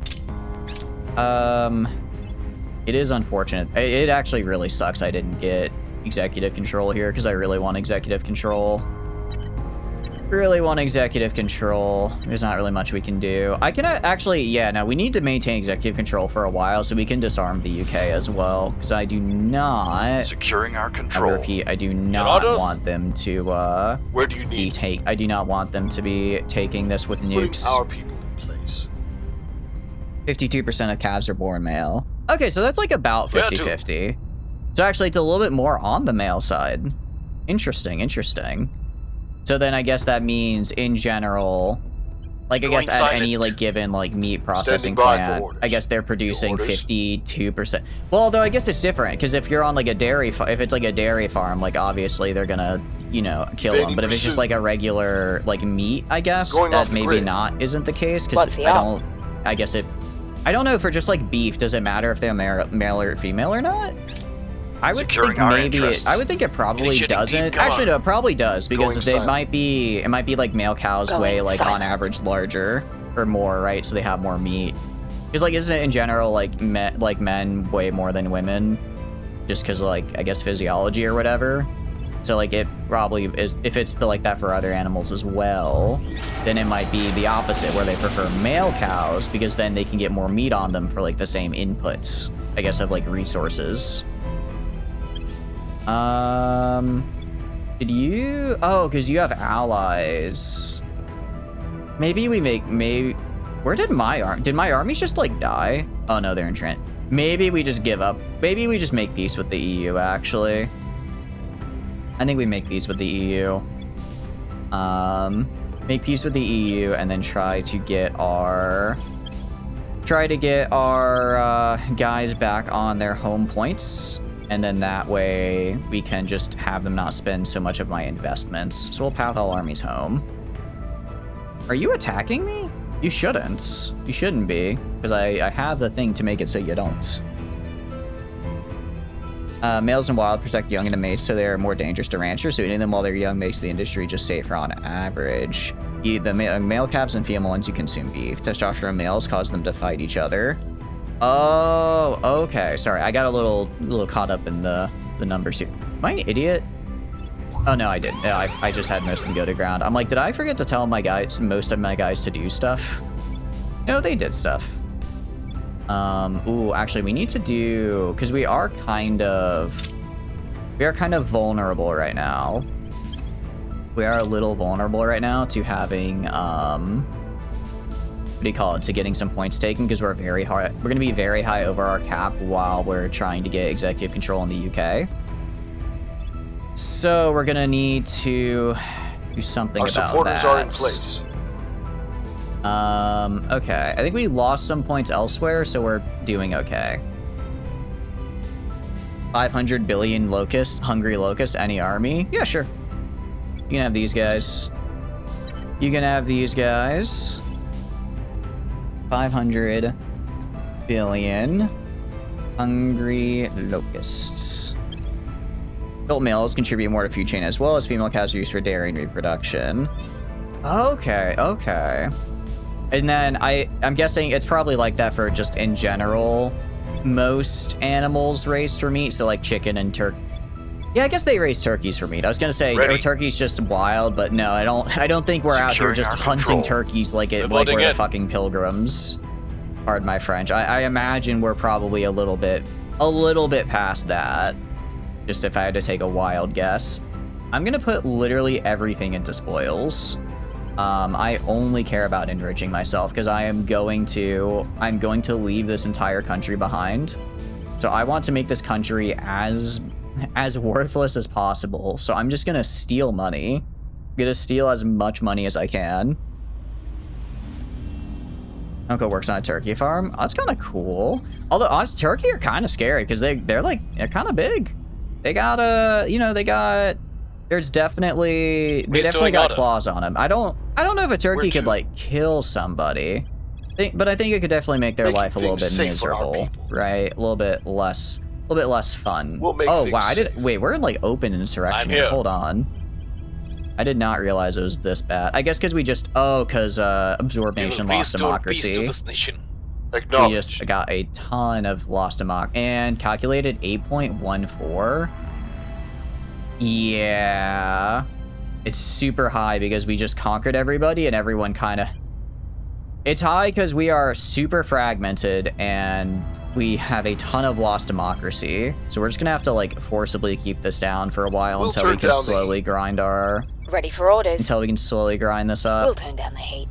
It is unfortunate. It actually really sucks I didn't get executive control here, because I really want executive control. There's not really much we can do. I can actually, yeah, no, we need to maintain executive control for a while so we can disarm the UK as well, because I do not... Securing our I control. repeat, I do not want them to, Where do you need I do not want them to be taking this with putting nukes. our people in place? 52% of calves are born male. Okay, so that's like about 50-50. So actually, it's a little bit more on the male side. Interesting. So then I guess that means in general, like I guess at any like given like meat processing plant, I guess they're producing 52%. Well, although I guess it's different, because if you're on like a dairy, if it's like a dairy farm, like obviously they're gonna, you know, kill them. But if it's just like a regular like meat, I guess that maybe isn't the case, because I don't know, for just like beef, does it matter if they're male or female or not? I would think maybe I would think it probably doesn't. Actually, no, it probably does, because it might be like male cows weigh like on average larger or more, right? So they have more meat. Because like, isn't it in general like men weigh more than women, just because like I guess physiology or whatever. So like it probably is. If it's like that for other animals as well, then it might be the opposite, where they prefer male cows because then they can get more meat on them for like the same inputs, I guess, of like resources. Did you... Oh, because you have allies. Maybe we make... Where did my army... Did my armies just, like, die? Oh, no, they're in Trent. Maybe we just give up. Maybe we just make peace with the EU, actually. I think we make peace with the EU. Make peace with the EU and then try to get our... guys back on their home points. And then that way we can just have them not spend so much of my investments. So we'll path all armies home. Are you attacking me? You shouldn't. You shouldn't be, because I have the thing to make it so you don't. Males in wild protect young and the mates, so they're more dangerous to ranchers. So eating them while they're young makes the industry just safer on average. The male calves and female ones, you consume beef. Testosterone males cause them to fight each other. Oh, okay. Sorry, I got a little caught up in the numbers here. Am I an idiot? Oh, no, I didn't. No, I just had most of them go to ground. I'm like, did I forget to tell most of my guys to do stuff? No, they did stuff. Ooh, actually, we need to do... Because we are kind of vulnerable right now. We are a little vulnerable right now to having, what do you call it? To getting some points taken, because we're very high. We're going to be very high over our cap while we're trying to get executive control in the UK. So we're going to need to do something about that. Our supporters are in place. Okay. I think we lost some points elsewhere, so we're doing okay. 500 billion locust, hungry locust, any army? Yeah, sure. You can have these guys. You can have these guys. 500 billion hungry locusts. Adult males contribute more to food chain as well as female cows are used for dairy and reproduction. Okay, okay. And then I'm guessing it's probably like that for just in general most animals raised for meat, so like chicken and turkey. Yeah, I guess they raise turkeys for meat. I was gonna say turkey's just wild, but no, I don't think we're out here just hunting turkeys like we're the fucking pilgrims. Pardon my French. I imagine we're probably a little bit past that. Just if I had to take a wild guess. I'm gonna put literally everything into spoils. I only care about enriching myself because I'm going to leave this entire country behind. So I want to make this country as worthless as possible. So I'm just gonna steal money. I'm gonna steal as much money as I can. Uncle works on a turkey farm. Oh, that's kind of cool. Although honestly, turkey are kind of scary because they're kind of big. They got there's definitely got claws on them. I don't know if a turkey could like kill somebody, but I think it could definitely make their life a little bit miserable, right? A little bit less fun. Oh wow, wait, we're in like open insurrection here. Hold on. I did not realize it was this bad. I guess because because Absorb Nation lost democracy. We just got a ton of lost democracy and calculated 8.14. Yeah, it's super high because we just conquered everybody and everyone kind of... It's high because we are super fragmented and we have a ton of lost democracy. So we're just gonna have to like forcibly keep this down for a while until we can slowly grind our... Ready for orders. Until we can slowly grind this up. We'll turn down the heat.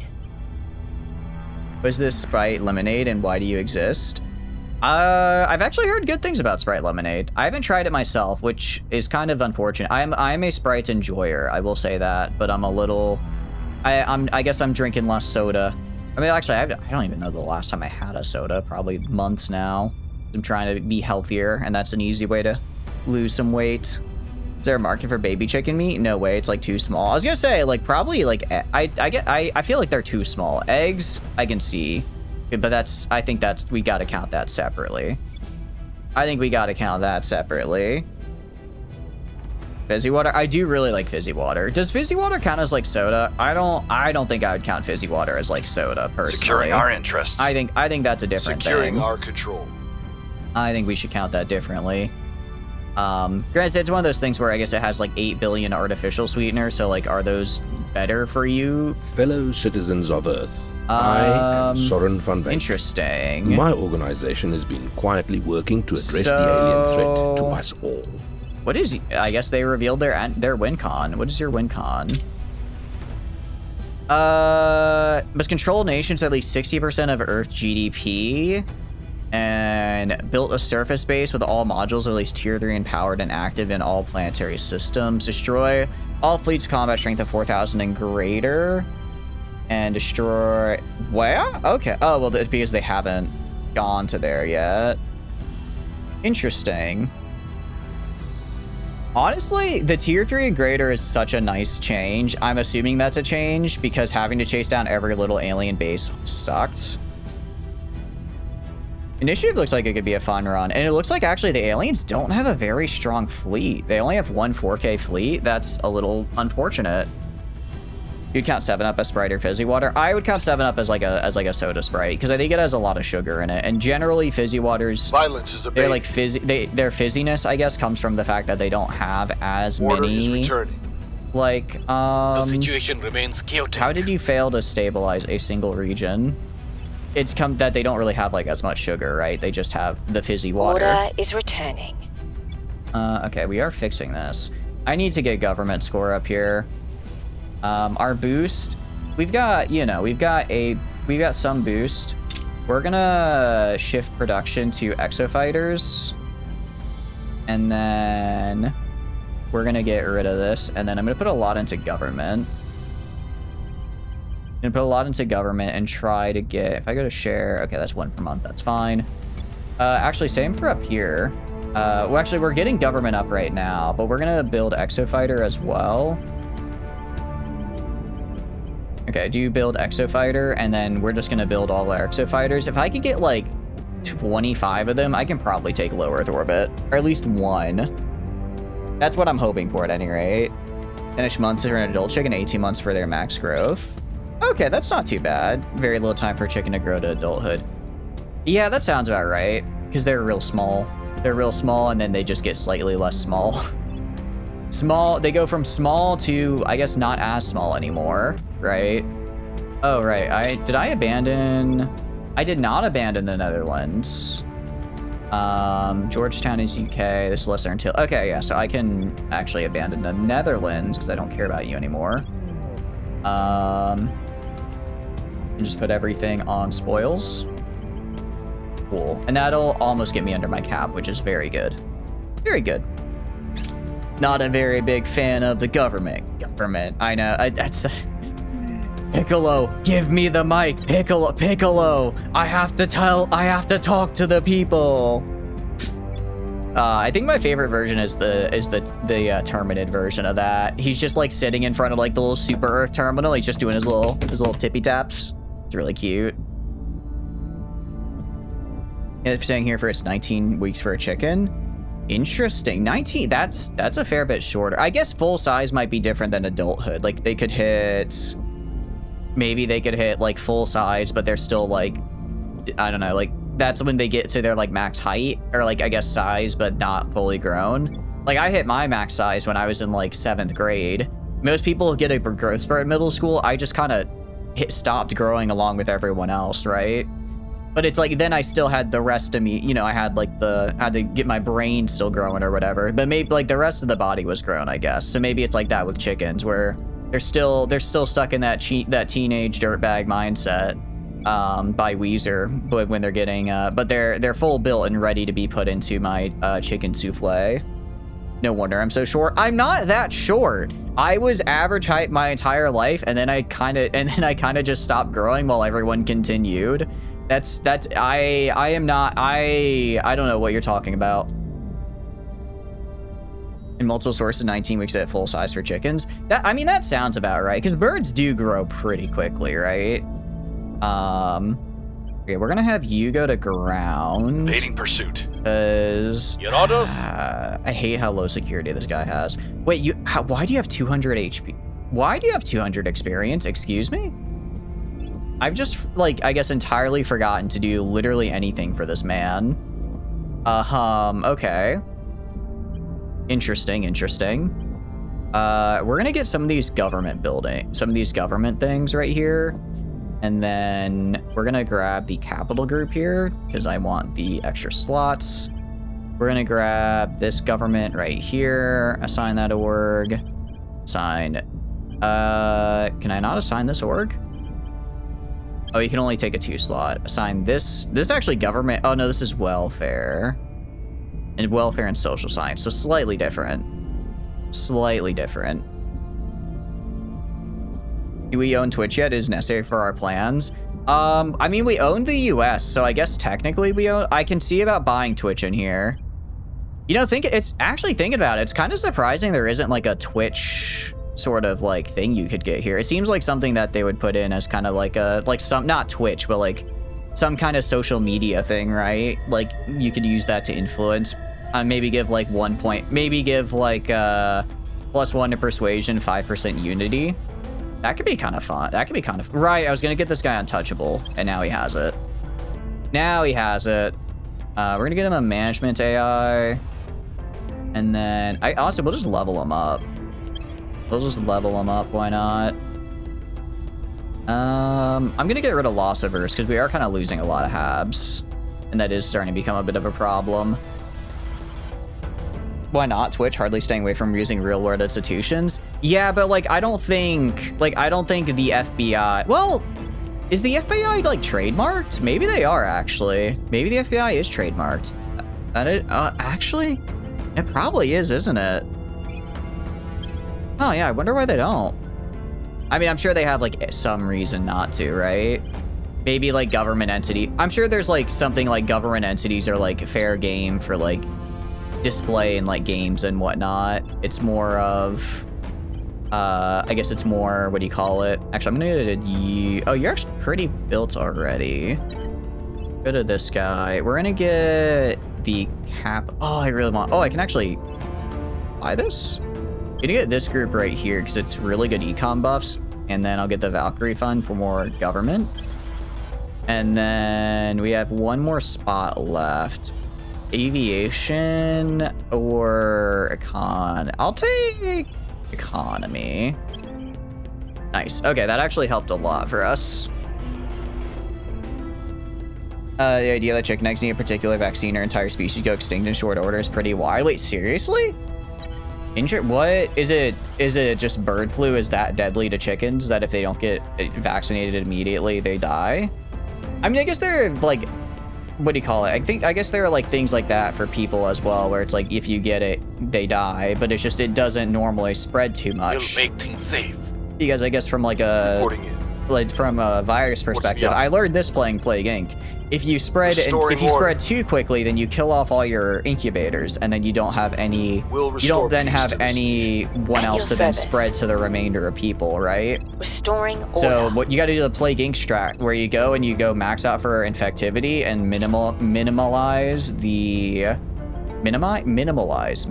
Was this Sprite Lemonade and why do you exist? I've actually heard good things about Sprite Lemonade. I haven't tried it myself, which is kind of unfortunate. I'm a Sprite enjoyer, I will say that, but I'm a little... I guess I'm drinking less soda. I mean, actually, I don't even know the last time I had a soda. Probably months now. I'm trying to be healthier, and that's an easy way to lose some weight. Is there a market for baby chicken meat? No way, it's like too small. I was gonna say, like, probably like I feel like they're too small. Eggs, I can see. But I think we gotta count that separately. Fizzy water, I do really like fizzy water. Does fizzy water count as like soda? I don't think I would count fizzy water as like soda personally. Securing our interests. I think that's a different thing. Securing our control. I think we should count that differently. Granted, it's one of those things where I guess it has like 8 billion artificial sweeteners, so like, are those better for you? Fellow citizens of Earth, I am Soren van Venk. Interesting. My organization has been quietly working to address the alien threat to us all. What is? I guess they revealed their win con. What is your win con? Must control nations at least 60% of Earth GDP. And built a surface base with all modules at least tier 3 and powered and active in all planetary systems. Destroy all fleets with combat strength of 4,000 and greater. And destroy... Where? Okay. Oh, well, it's because they haven't gone to there yet. Interesting. Honestly, the tier 3 and greater is such a nice change. I'm assuming that's a change because having to chase down every little alien base sucked. Initiative looks like it could be a fun run, and it looks like actually the aliens don't have a very strong fleet. They only have one 4K fleet. That's a little unfortunate. You'd count 7-Up as Sprite or fizzy water. I would count 7-Up as like a soda Sprite because I think it has a lot of sugar in it. And generally, fizzy waters, Violence is a they're like their fizziness, I guess, comes from the fact that they don't have as Order many. is returning. Like, The situation remains chaotic. how did you fail to stabilize a single region? It's come that they don't really have like as much sugar, right? They just have the fizzy water. Order is returning. Okay, we are fixing this. I need to get government score up here. Our boost, we've got, you know, we've got some boost. We're gonna shift production to exofighters. And then we're gonna get rid of this. And then I'm gonna put a lot into government. I'm gonna put a lot into government and try to get, if I go to share, okay, that's 1 per month, that's fine. Actually, same for up here. Well, actually, we're getting government up right now, but we're gonna build exofighter as well. Okay, do you build exofighter, and then we're just gonna build all our exofighters. If I could get like 25 of them, I can probably take low Earth orbit, or at least 1. That's what I'm hoping for at any rate. Finish months for an adult chicken, 18 months for their max growth. Okay, that's not too bad. Very little time for a chicken to grow to adulthood. Yeah, that sounds about right, because they're real small. They're real small, and then they just get slightly less small. Small, they go from small to, I guess, not as small anymore, right? Oh, right, I did not abandon the Netherlands. Georgetown is UK, this is lesser until, okay, yeah, so I can actually abandon the Netherlands, because I don't care about you anymore. And just put everything on spoils. Cool, and that'll almost get me under my cap, which is very good. Very good. Not a very big fan of the government. I know. That's Piccolo. Give me the mic, Piccolo. I have to talk to the people. I think my favorite version is the Terminated version of that. He's just like sitting in front of like the little Super Earth terminal. He's just doing his little tippy taps. It's really cute. And it's saying here for it's 19 weeks for a chicken. Interesting. 19, that's a fair bit shorter. I guess full size might be different than adulthood. Like they could hit, maybe they could hit like full size, but they're still like, I don't know, like that's when they get to their like max height or like I guess size, but not fully grown. Like I hit my max size when I was in like 7th grade. Most people get a growth spurt in middle school. I just kind of stopped growing along with everyone else, right? But it's like, then I still had the rest of me, you know, I had like had to get my brain still growing or whatever. But maybe like the rest of the body was grown, I guess. So maybe it's like that with chickens where they're still stuck in that teenage dirtbag mindset by Weezer. But when they're getting, but they're full built and ready to be put into my chicken souffle. No wonder I'm so short. I'm not that short. I was average height my entire life, and then I kind of just stopped growing while everyone continued. I don't know what you're talking about. In multiple sources, 19 weeks at full size for chickens. That sounds about right, because birds do grow pretty quickly, right? Okay, we're gonna have you go to ground. Evading pursuit. Because Your orders? I hate how low security this guy has. Wait, why do you have 200 HP? Why do you have 200 experience? Excuse me? I've just, like, I guess entirely forgotten to do literally anything for this man. Okay. Interesting. We're gonna get some of these government things right here. And then we're gonna grab the capital group here, because I want the extra slots. We're gonna grab this government right here, assign that org. Assign, can I not assign this org? Oh, you can only take a 2 slot. Assign this. This is actually government. Oh no, this is welfare. And welfare and social science. So slightly different. Do we own Twitch yet? It is necessary for our plans. I mean, we own the US, so I guess technically we own. I can see about buying Twitch in here. You know, it's actually thinking about it. It's kind of surprising there isn't like a Twitch sort of like thing you could get here. It seems like something that they would put in as kind of like not Twitch, but like some kind of social media thing, right? Like you could use that to influence. Maybe give like +1 to persuasion, 5% unity. That could be kind of fun. That could be kind of... Right, I was going to get this guy untouchable, and now he has it. Now he has it. We're going to get him a management AI. And then... honestly, we'll just level him up. We'll just level him up. Why not? I'm going to get rid of loss averse, because we are kind of losing a lot of habs. And that is starting to become a bit of a problem. Why not? Twitch hardly staying away from using real world institutions. Yeah, but like I don't think the FBI. Well, is the FBI like trademarked? Maybe they are actually. Maybe the FBI is trademarked. Actually, it probably is, isn't it? Oh yeah, I wonder why they don't. I mean, I'm sure they have like some reason not to, right? Maybe like government entity. I'm sure there's like something like government entities are like fair game for like display and like games and whatnot. It's more of I guess it's more, what do you call it? Actually, I'm gonna get you. Oh, you're actually pretty built already. Go to this guy. We're gonna get the cap. Oh, I really want. Oh, I can actually buy this. I'm gonna get this group right here because it's really good econ buffs, and then I'll get the Valkyrie fund for more government. And then we have one more spot left. Aviation or econ? I'll take economy. Nice. Okay, that actually helped a lot for us. The idea that chicken eggs need a particular vaccine or entire species go extinct in short order is pretty wild. Wait, seriously? What is it? Is it just bird flu is that deadly to chickens that if they don't get vaccinated immediately, they die? I mean, I guess they're like, what do you call it? I guess there are like things like that for people as well, where it's like if you get it, they die, but it's just it doesn't normally spread too much. We'll make things safe. Because I guess from like a from a virus perspective, I learned this playing Plague Inc. If you spread spread too quickly, then you kill off all your incubators, and then you don't have any. You don't then have anyone else to then spread to the remainder of people, right? Restoring order. So what you got to do the Plague Inc. strat, where you go and you go max out for infectivity and minimize the minimize.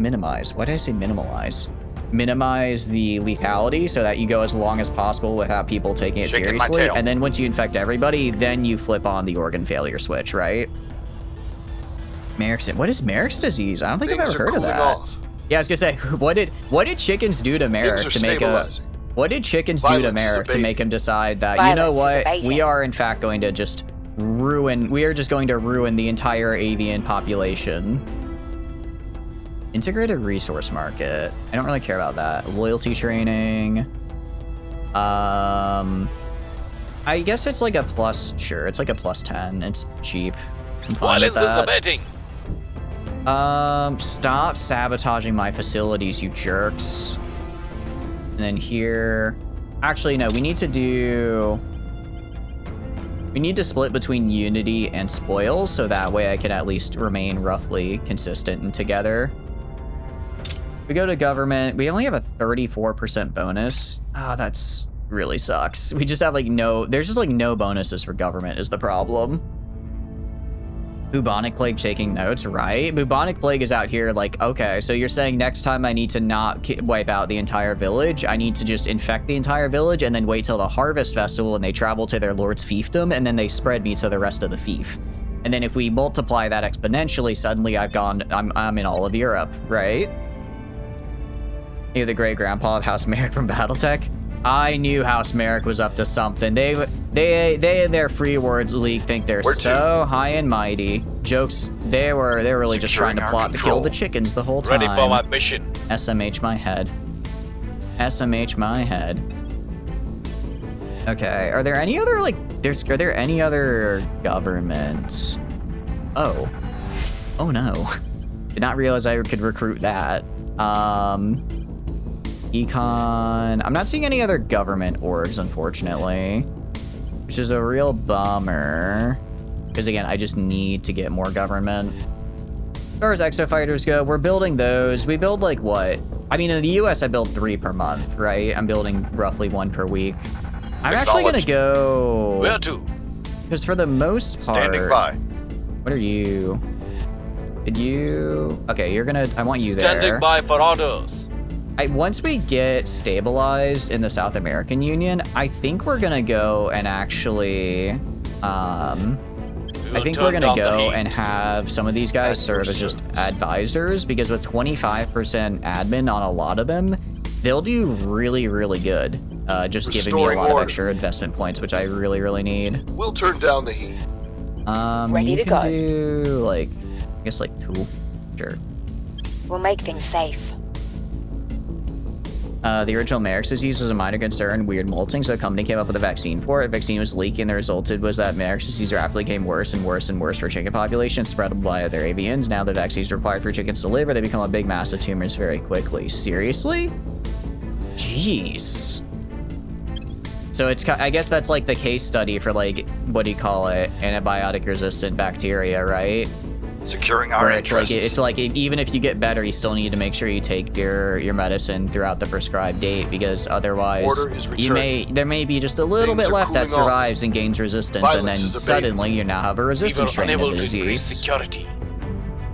Why did I say minimalize? Minimize the lethality so that you go as long as possible without people taking it seriously. And then once you infect everybody, then you flip on the organ failure switch, right? Merrick's, what is Merrick's disease? I don't think I've ever heard of that. Yeah, I was gonna say, what did chickens do to Merrick to make what did chickens do to Merrick to make him decide that, you know what, we are in fact going to just ruin the entire avian population. Integrated resource market. I don't really care about that. Loyalty training. I guess it's like a plus. Sure, it's like a plus 10. It's cheap. Violence is abating. Stop sabotaging my facilities, you jerks. And then here. Actually, no. We need to split between unity and spoils, so that way I can at least remain roughly consistent and together. We go to government. We only have a 34% bonus. Oh, that's really sucks. We just have like there's just like no bonuses for government is the problem. Bubonic plague taking notes, right? Bubonic plague is out here like, okay, so you're saying next time I need to not wipe out the entire village. I need to just infect the entire village and then wait till the harvest festival and they travel to their lord's fiefdom and then they spread me to the rest of the fief. And then if we multiply that exponentially, suddenly I'm in all of Europe, right? You're the great grandpa of House Merrick from Battletech. I knew House Merrick was up to something. They in their free words league think they're so high and mighty. Jokes. They were really just trying to plot to kill the chickens the whole time. Ready for my mission. SMH my head. SMH my head. Okay. Are there any other are there any other governments? Oh no. Did not realize I could recruit that. Econ. I'm not seeing any other government orgs, unfortunately, which is a real bummer. Because again, I just need to get more government. As far as exo fighters go, we're building those. We build like what? I mean, in the US, I build 3 per month, right? I'm building roughly 1 per week. I'm actually gonna go. Where to? Because for the most part. Standing by. What are you? Did you? Okay, you're gonna. I want you there. Standing by for orders. Once we get stabilized in the South American Union, I think we're gonna go and actually, I think we're gonna go and have some of these guys serve as just advisors, because with 25% admin on a lot of them, they'll do really, really good. Just giving me a lot of extra investment points, which I really, really need. We'll turn down the heat. Ready to go. Do like, I guess like 2. Sure. We'll make things safe. The original Merrick's disease was a minor concern, weird molting, so the company came up with a vaccine for it. The vaccine was leaking, and the result was that Merrick's disease rapidly became worse and worse and worse for chicken populations, spread by other avians. Now the vaccine is required for chickens to live, or they become a big mass of tumors very quickly. Seriously? Jeez. So it's, I guess that's like the case study for like, what do you call it? Antibiotic resistant bacteria, right? Securing our Where interests. it's like even if you get better, you still need to make sure you take your medicine throughout the prescribed date, because otherwise there may be just a little bit left that survives and gains resistance, and then suddenly you now have a resistant strain of the disease. Security.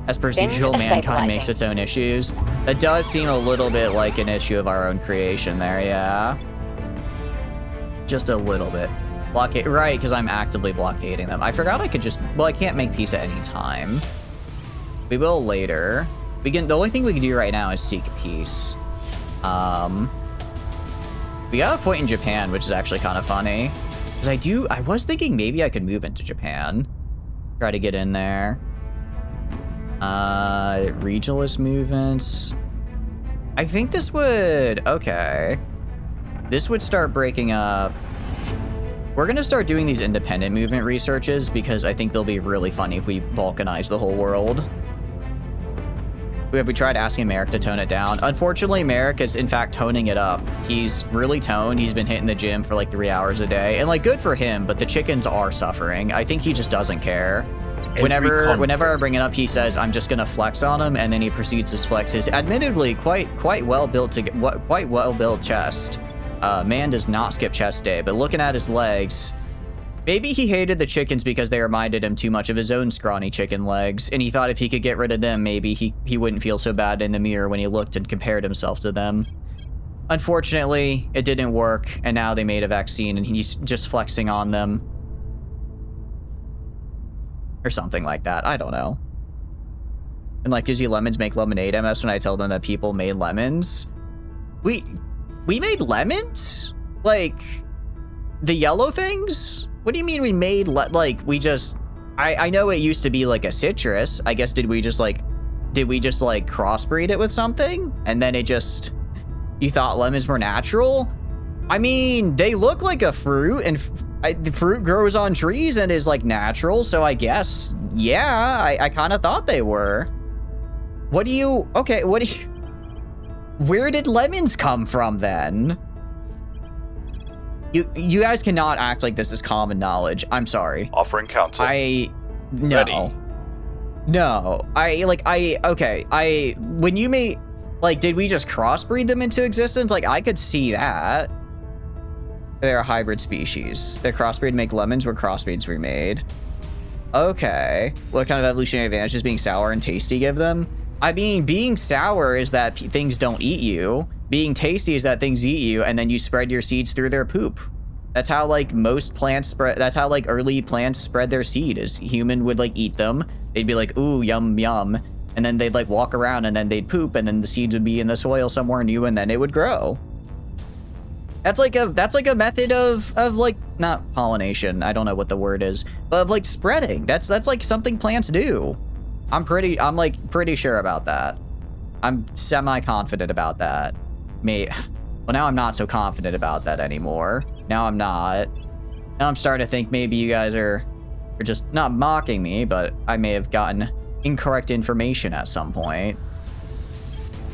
As procedural, mankind makes its own issues. That does seem a little bit like an issue of our own creation there, yeah. Just a little bit. Blockade, right, because I'm actively blockading them. I forgot I could just, well, I can't make peace at any time. We will later. The only thing we can do right now is seek peace. We got a point in Japan, which is actually kind of funny. Because I was thinking maybe I could move into Japan. Try to get in there. Regionalist movements. I think this would, okay. This would start breaking up. We're gonna start doing these independent movement researches because I think they'll be really funny if we balkanize the whole world. We tried asking Merrick to tone it down. Unfortunately, Merrick is in fact toning it up. He's really toned. He's been hitting the gym for like 3 hours a day, and like good for him, but the chickens are suffering. I think he just doesn't care. Whenever I bring it up, he says, I'm just gonna flex on him, and then he proceeds to flex his admittedly quite well built chest. Man does not skip chest day, but looking at his legs, maybe he hated the chickens because they reminded him too much of his own scrawny chicken legs, and he thought if he could get rid of them, maybe he wouldn't feel so bad in the mirror when he looked and compared himself to them. Unfortunately, it didn't work, and now they made a vaccine, and he's just flexing on them. Or something like that, I don't know. And like, does you lemons make lemonade? MS when I tell them that people made lemons. We made lemons? Like, the yellow things? What do you mean we made, I know it used to be like a citrus. I guess did we just like crossbreed it with something? And then you thought lemons were natural? I mean, they look like a fruit, and the fruit grows on trees and is like natural, so I guess, yeah, I kind of thought they were. Where did lemons come from then? You guys cannot act like this is common knowledge. I'm sorry. Offering counsel. Ready. When you made, like, did we just crossbreed them into existence? Like, I could see that. They're a hybrid species. They're crossbreed to make lemons where crossbreeds were made. Okay. What kind of evolutionary advantages being sour and tasty give them? I mean, being sour is that things don't eat you. Being tasty is that things eat you, and then you spread your seeds through their poop. That's how, like, most plants spread. That's how, like, early plants spread their seed, is human would, like, eat them. They'd be like, ooh, yum, yum. And then they'd, like, walk around, and then they'd poop, and then the seeds would be in the soil somewhere new, and then it would grow. That's like a method of like, not pollination, I don't know what the word is, but of like spreading. That's like something plants do. I'm pretty sure about that. I'm semi-confident about that. Well, now I'm not so confident about that anymore. Now I'm not. Now I'm starting to think maybe you guys are just not mocking me, but I may have gotten incorrect information at some point.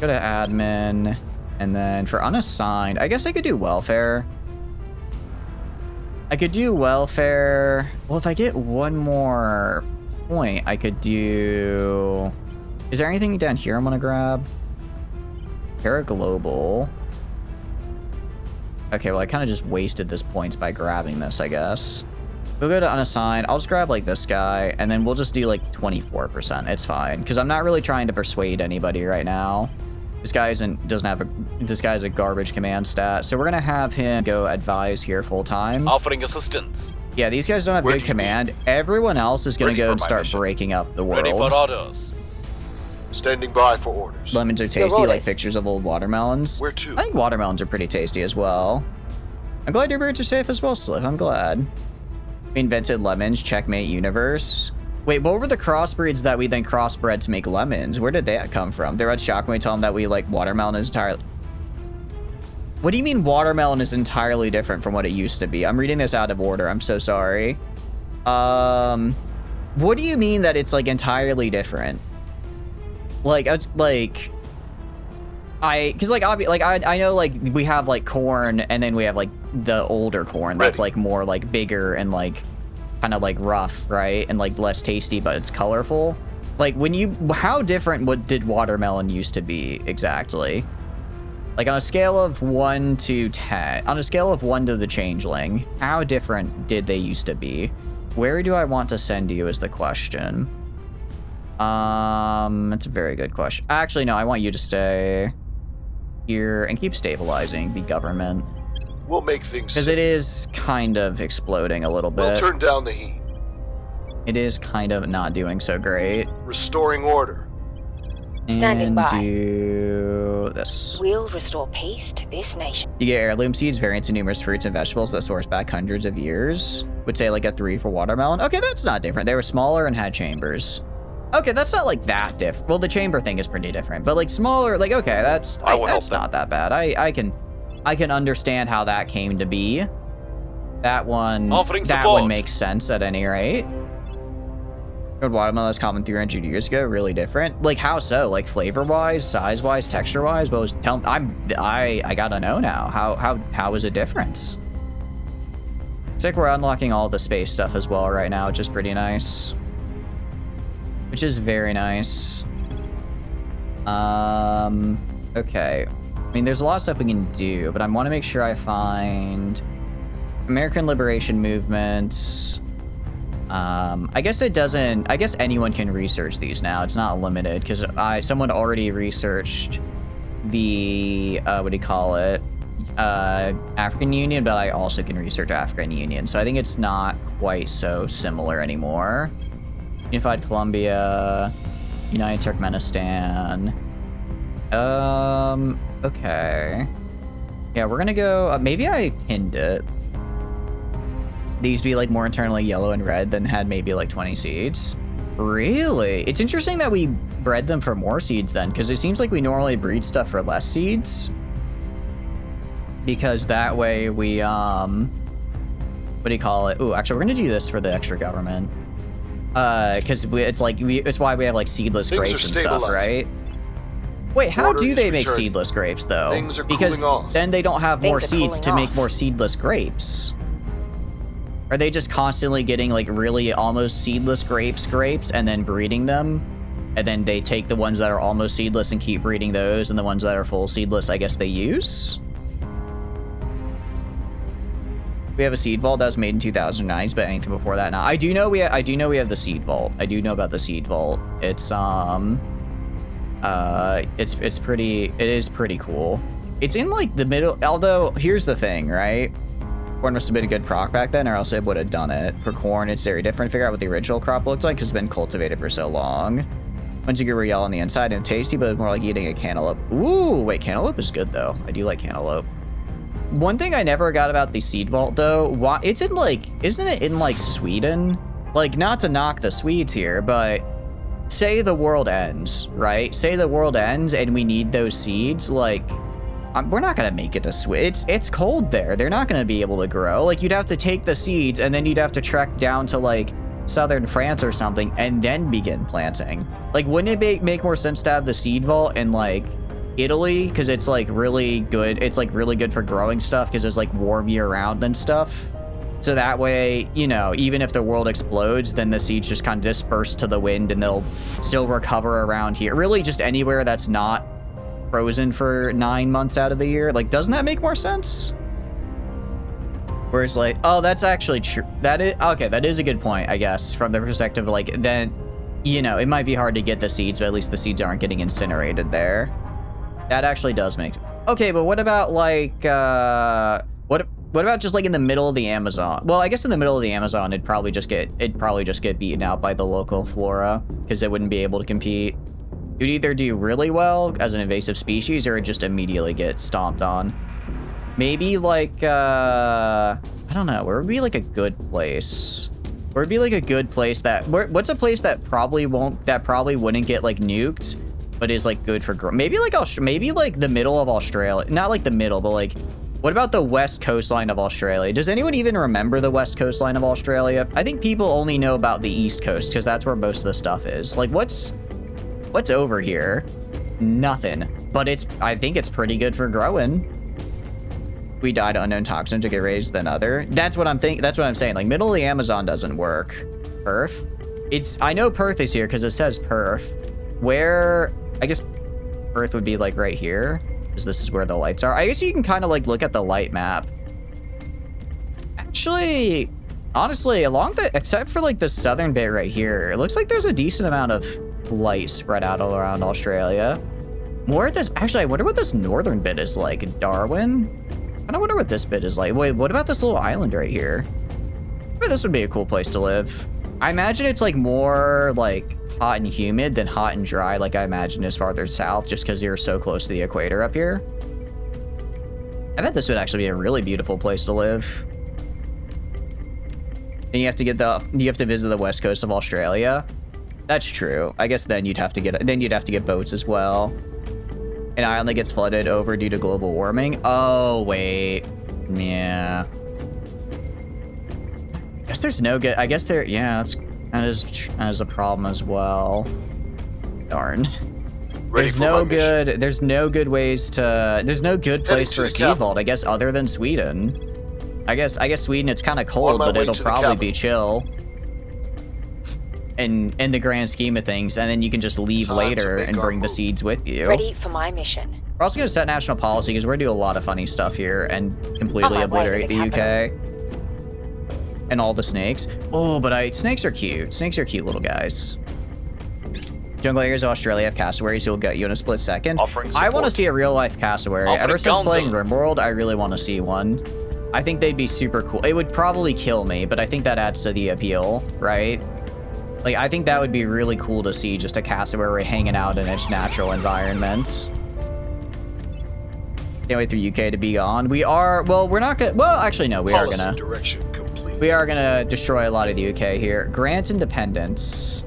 Go to admin. And then for unassigned, I guess I could do welfare. Well, if I get one more point, I could do... Is there anything down here I'm gonna grab? Terra Global. Okay, well, I kind of just wasted this points by grabbing this, I guess. We'll go to unassigned. I'll just grab, like, this guy, and then we'll just do, like, 24%. It's fine, because I'm not really trying to persuade anybody right now. This guy this guy's a garbage command stat. So we're gonna have him go advise here full time. Offering assistance. Yeah, these guys don't have good command. Everyone else is gonna Ready go for and my start mission. breaking up the Ready for world. orders. Standing by for orders. Lemons are tasty, like orders. pictures of old watermelons. Where to? I think watermelons are pretty tasty as well. I'm glad your birds are safe as well, Sliff. I'm glad. We invented lemons, checkmate universe. Wait, what were the crossbreeds that we then crossbred to make lemons? Where did that come from? They read Shock when we tell them that we like watermelon is entirely... What do you mean watermelon is entirely different from what it used to be? I'm reading this out of order. I'm so sorry. What do you mean that it's like entirely different? Like, it's like... I know like we have like corn and then we have like the older corn that's like more like bigger and like kind of like rough, right? And like less tasty, but it's colorful. Like how different did watermelon used to be exactly? Like on a scale of 1 to 10, on a scale of 1 to the changeling, how different did they used to be? Where do I want to send you is the question. That's a very good question. Actually, no, I want you to stay here and keep stabilizing the government. We'll make things Because it is kind of exploding a little We'll bit. turn down the heat. It is kind of not doing so great. Restoring order. Standing And by. do this. We'll restore peace to this nation. You get heirloom seeds, variants of numerous fruits and vegetables that source back hundreds of years. Would say like a 3 for watermelon. Okay, that's not different. They were smaller and had chambers. Okay, that's not like that different. Well, the chamber thing is pretty different, but like smaller, like okay, that's not that bad. I can understand how that came to be. That one makes sense at any rate. Good watermelon was common 300 years ago. Really different. Like how so? Like flavor wise, size wise, texture wise. What was? I gotta know now. How is it different? It's like we're unlocking all the space stuff as well right now, which is pretty nice. Which is very nice. Okay. I mean, there's a lot of stuff we can do, but I want to make sure I find American Liberation Movements. I guess anyone can research these now. It's not limited because someone already researched the what do you call it? African Union, but I also can research African Union. So I think it's not quite so similar anymore. Unified Colombia, United Turkmenistan. Okay. Yeah, we're gonna go, maybe I pinned it. They used to be like more internally yellow and red than had maybe like 20 seeds. Really? It's interesting that we bred them for more seeds then, because it seems like we normally breed stuff for less seeds. Because that way we, what do you call it? Ooh, actually, we're gonna do this for the extra government. Because it's why we have like seedless Things grapes and stuff, right? Wait, how Order do is they make returning. seedless grapes though? Things are Because cooling off. then they don't have more Things are seeds to cooling make off. more seedless grapes. Are they just constantly getting like really almost seedless grapes and then breeding them? And then they take the ones that are almost seedless and keep breeding those, and the ones that are full seedless, I guess they use? We have a seed vault that was made in 2009, but anything before that, now I do know we have the seed vault. I do know about the seed vault. It is pretty cool. It's in like the middle, although here's the thing, right? Corn must have been a good proc back then, or else it would have done it. For corn, it's very different. Figure out what the original crop looked like because it's been cultivated for so long. Once you get real on the inside and tasty, but it's more like eating a cantaloupe. Ooh, wait, cantaloupe is good though. I do like cantaloupe. One thing I never got about the seed vault though, isn't it in like Sweden? Like, not to knock the Swedes here, but say the world ends, right? Say the world ends and we need those seeds, like, we're not gonna make it to Sweden. It's cold there. They're not gonna be able to grow. Like, you'd have to take the seeds and then you'd have to trek down to like southern France or something and then begin planting. Like, wouldn't it make more sense to have the seed vault in like Italy, because it's like really good. It's like really good for growing stuff because it's like warm year round and stuff. So that way, you know, even if the world explodes, then the seeds just kind of disperse to the wind and they'll still recover around here. Really just anywhere that's not frozen for 9 months out of the year. Like, doesn't that make more sense? Whereas like, oh, that's actually true. That is a good point, I guess, from the perspective of like, then, you know, it might be hard to get the seeds, but at least the seeds aren't getting incinerated there. That actually does make... Okay, but what about, like, what about just, like, in the middle of the Amazon? Well, I guess in the middle of the Amazon, it'd probably just get beaten out by the local flora, because it wouldn't be able to compete. It would either do really well as an invasive species, or it'd just immediately get stomped on. Maybe, like, I don't know, where would be, like, a good place? Where would be, like, a good place that... What's a place that probably wouldn't get, like, nuked, but is, like, good for growth? Maybe, like, the middle of Australia. Not, like, the middle, but, like... What about the west coastline of Australia? Does anyone even remember the west coastline of Australia? I think people only know about the east coast, because that's where most of the stuff is. Like, what's over here? Nothing. But I think it's pretty good for growing. We died to unknown toxin to get raised than other. That's what I'm saying. Like, middle of the Amazon doesn't work. Perth? I know Perth is here because it says Perth. Where, I guess Perth would be like right here, because this is where the lights are. I guess you can kind of like look at the light map. Actually, honestly, except for like the southern bit right here, it looks like there's a decent amount of light spread out all around Australia. More of this, actually, I wonder what this northern bit is like. Darwin? I wonder what this bit is like. Wait, what about this little island right here? Maybe this would be a cool place to live. I imagine it's like more like hot and humid than hot and dry, like I imagine is farther south, just because you're so close to the equator up here. I bet this would actually be a really beautiful place to live. And you have to visit the west coast of Australia. That's true. I guess then you'd have to get boats as well. An island that gets flooded over due to global warming. Oh, wait. Yeah. I guess there's no good... I guess there... Yeah, that is a problem as well. Darn. There's no good place for a sea vault, I guess, other than Sweden. I guess Sweden, it's kind of cold, but it'll probably be chill. In the grand scheme of things, and then you can just leave later and bring the seeds with you. Ready for my mission. We're also going to set national policy because we're going to do a lot of funny stuff here and completely obliterate the UK. And all the snakes. Oh, but snakes are cute. Snakes are cute little guys. Jungle areas of Australia have cassowaries who will get you in a split second. I want to see a real-life cassowary. Ever since playing RimWorld, I really want to see one. I think they'd be super cool. It would probably kill me, but I think that adds to the appeal, right? Like, I think that would be really cool to see, just a cassowary hanging out in its natural environment. Can't wait for UK to be gone. We are, well, we're not gonna, well, actually, no, we are gonna. Direction complete. We are gonna destroy a lot of the UK here. Grant independence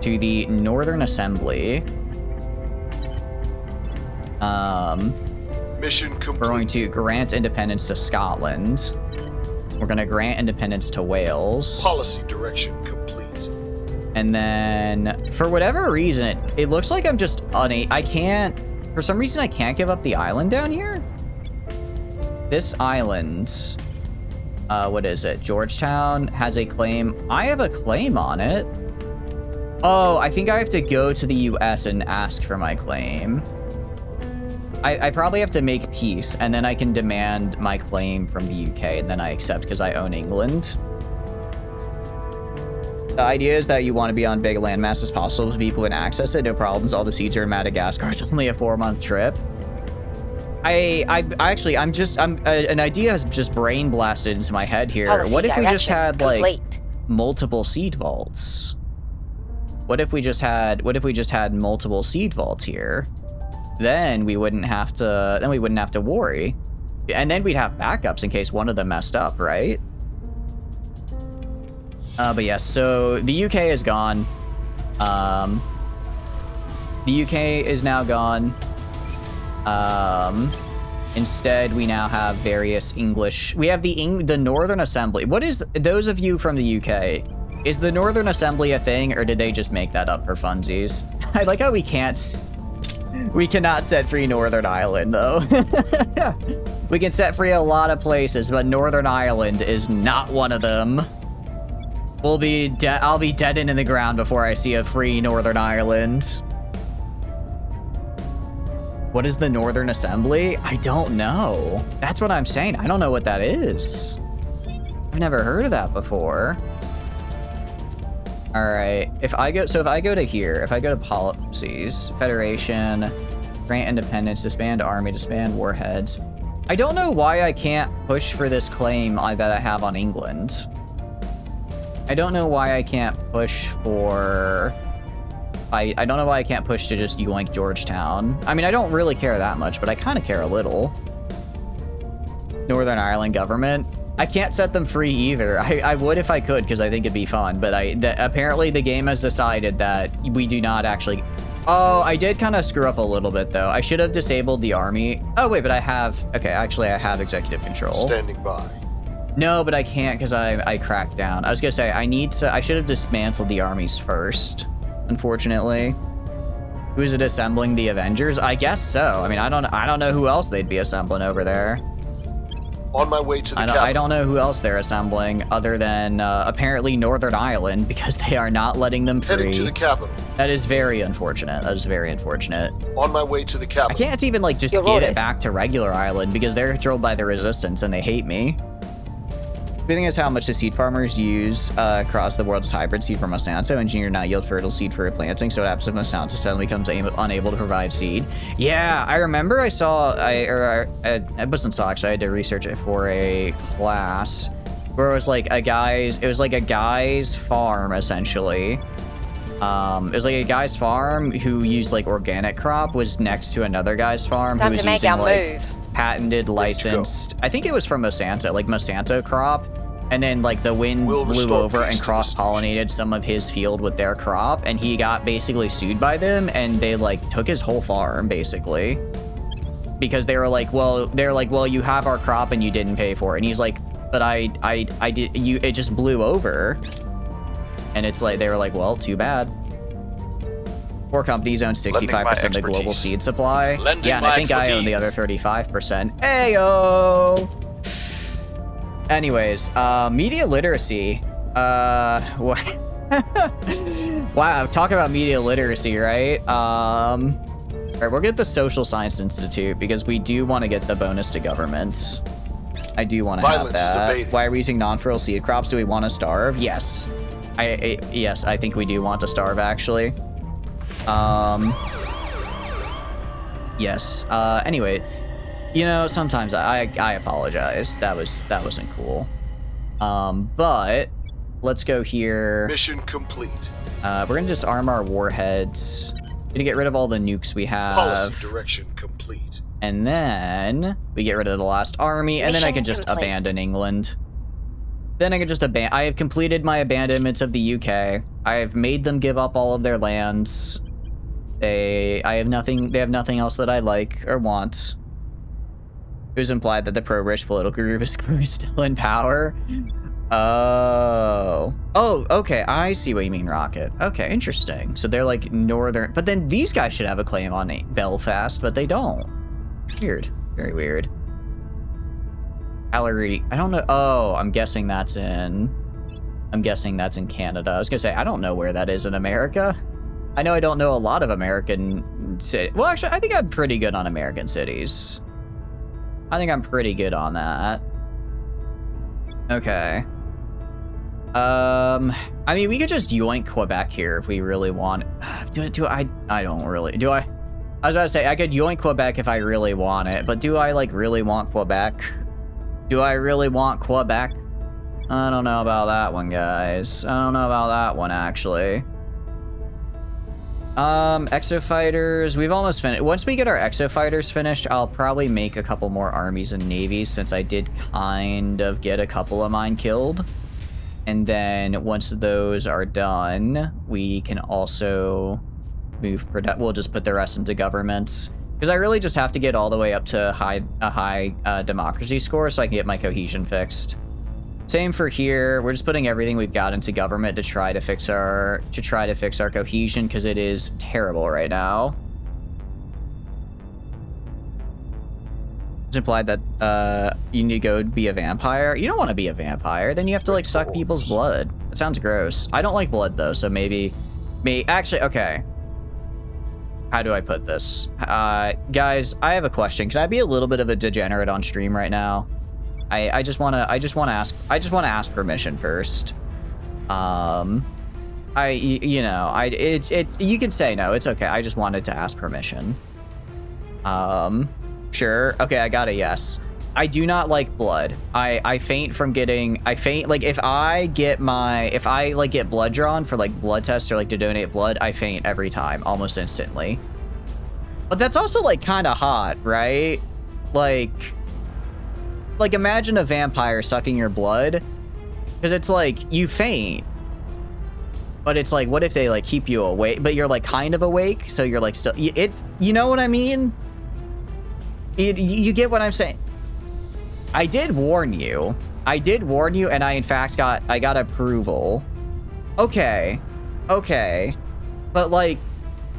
to the Northern Assembly. Mission complete. We're going to grant independence to Scotland. We're gonna grant independence to Wales. Policy direction complete. And then, for whatever reason, it looks like I'm just for some reason I can't give up the island down here. This island, what is it? Georgetown has a claim. I have a claim on it. Oh, I think I have to go to the US and ask for my claim. I probably have to make peace, and then I can demand my claim from the UK, and then I accept because I own England. The idea is that you want to be on big landmass as possible so people can access it, no problems. All the seeds are in Madagascar. It's only a 4-month trip. An idea has just brain blasted into my head here. Policy what if we just had like complete. multiple seed vaults? What if we just had multiple seed vaults here? Then we wouldn't have to worry. And then we'd have backups in case one of them messed up, right? But yes, so the UK is gone. The UK is now gone. Instead, we now have various English. We have the Northern Assembly. What is, those of you from the UK, is the Northern Assembly a thing, or did they just make that up for funsies? I like how we cannot set free Northern Ireland, though. We can set free a lot of places, but Northern Ireland is not one of them. I'll be dead in the ground before I see a free Northern Ireland. What is the Northern Assembly? I don't know. That's what I'm saying. I don't know what that is. I've never heard of that before. All right. If I go to here, if I go to policies, Federation, Grant independence, disband army, disband warheads. I don't know why I can't push for this claim that I have on England. I don't know why I can't push for... I don't know why I can't push to just yoink Georgetown. I mean, I don't really care that much, but I kind of care a little. Northern Ireland government. I can't set them free either. I would if I could, because I think it'd be fun, but apparently the game has decided that we do not actually... Oh, I did kind of screw up a little bit, though. I should have disabled the army. Oh, wait, but I have... Okay, actually, I have executive control. Standing by. No, but I can't because I cracked down. I was going to say, I should have dismantled the armies first, unfortunately. Who is it assembling the Avengers? I guess so. I mean, I don't know who else they'd be assembling over there. On my way to the capital. I don't know who else they're assembling other than apparently Northern Ireland, because they are not letting them free. Heading to the capital. That is very unfortunate. That is very unfortunate. On my way to the capital. I can't even like just get it back to regular Ireland because they're controlled by the resistance and they hate me. The thing is how much the seed farmers use across the world is hybrid seed from Monsanto. Engineer not yield fertile seed for replanting, so what happens if Monsanto suddenly becomes unable to provide seed? Yeah, I remember I saw, I wasn't saw actually, I had to research it for a class where it was like a guy's farm essentially. It was like a guy's farm who used like organic crop was next to another guy's farm who was using like patented, licensed, I think it was from Monsanto, like Monsanto crop. And then like the wind blew over and cross-pollinated some of his field with their crop, and he got basically sued by them, and they like took his whole farm basically because they were like, well, you have our crop and you didn't pay for it, and he's like, but I did, it just blew over, and it's like they were like, well, too bad. Four companies own 65% of the global seed supply. Yeah, and I think I own the other 35%. Ayo. Anyways, media literacy. Wow, talk about media literacy, right? All right, we'll get the Social Science Institute because we do want to get the bonus to government. I do want to have that. Why are we using non-fertile seed crops? Do we want to starve? Yes. Yes, I think we do want to starve, actually. Yes. Anyway. You know, sometimes I apologize. That wasn't cool. But let's go here. Mission complete. We're gonna disarm our warheads. Gonna get rid of all the nukes we have. Policy direction complete. And then we get rid of the last army, and then I can just abandon England. Then I can just I have completed my abandonments of the UK. I have made them give up all of their lands. They have nothing else that I like or want. It was implied that the pro-British political group is still in power. Oh, okay. I see what you mean, Rocket. Okay, interesting. So they're like northern, but then these guys should have a claim on Belfast, but they don't. Weird, very weird. Calgary, I don't know. Oh, I'm guessing that's in Canada. I was gonna say, I don't know where that is in America. I know I don't know a lot of American cities. Well, actually, I think I'm pretty good on American cities. I think I'm pretty good on that. Okay. I mean, we could just yoink Quebec here if we really want. I don't really. Do I? I was about to say, I could yoink Quebec if I really want it, but do I, like, really want Quebec? Do I really want Quebec? I don't know about that one, guys. I don't know about that one, actually. Exo-fighters, we've almost finished. Once we get our exo-fighters finished, I'll probably make a couple more armies and navies, since I did kind of get a couple of mine killed. And then once those are done, we can also move, we'll just put the rest into governments. Because I really just have to get all the way up to a high democracy score so I can get my cohesion fixed. Same for here. We're just putting everything we've got into government to try to fix our cohesion, because it is terrible right now. It's implied that you need to go be a vampire. You don't want to be a vampire. Then you have to like suck people's blood. That sounds gross. I don't like blood though, so maybe actually, okay. How do I put this? Guys, I have a question. Can I be a little bit of a degenerate on stream right now? I just want to ask permission first. You can say no, it's okay. I just wanted to ask permission. Sure. Okay, I got a yes. I do not like blood. I faint from getting, like if I get blood drawn for like blood tests or like to donate blood, I faint every time, almost instantly. But that's also like kind of hot, right? Like imagine a vampire sucking your blood, because it's like you faint, but it's like, what if they like keep you awake, but you're like kind of awake, so you're like still, it's, you know what I mean? You get what I'm saying? I did warn you, and I in fact got approval. Okay, but like,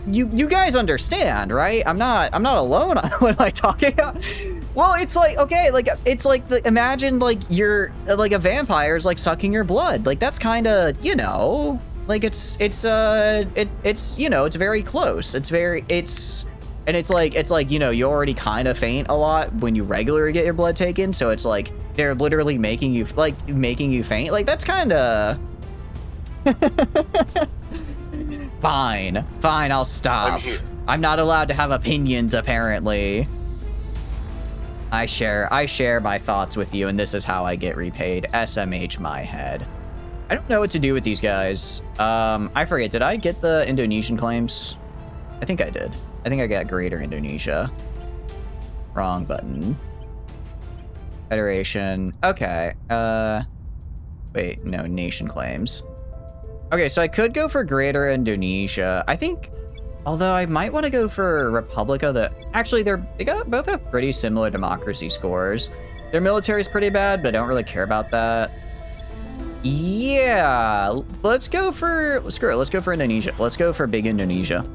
you guys understand, right? I'm not alone when I talk about. Well, it's like, okay, like it's like imagine like you're like a vampire's like sucking your blood. Like that's kind of, you know, like it's you know, it's very close. And it's like, you know, you already kind of faint a lot when you regularly get your blood taken, so it's like they're literally making you faint. Like that's kind of Fine, I'll stop. I'm here. I'm not allowed to have opinions, apparently. I share my thoughts with you, and this is how I get repaid. SMH my head. I don't know what to do with these guys. I forget, did I get the Indonesian claims? I think I did. I think I got Greater Indonesia. Wrong button. Federation. Okay. Wait, no, nation claims. Okay, so I could go for Greater Indonesia. I think, although I might want to go for Republic of the... Actually, both have pretty similar democracy scores. Their military is pretty bad, but I don't really care about that. Yeah, let's go for... Screw it, let's go for Indonesia. Let's go for big Indonesia.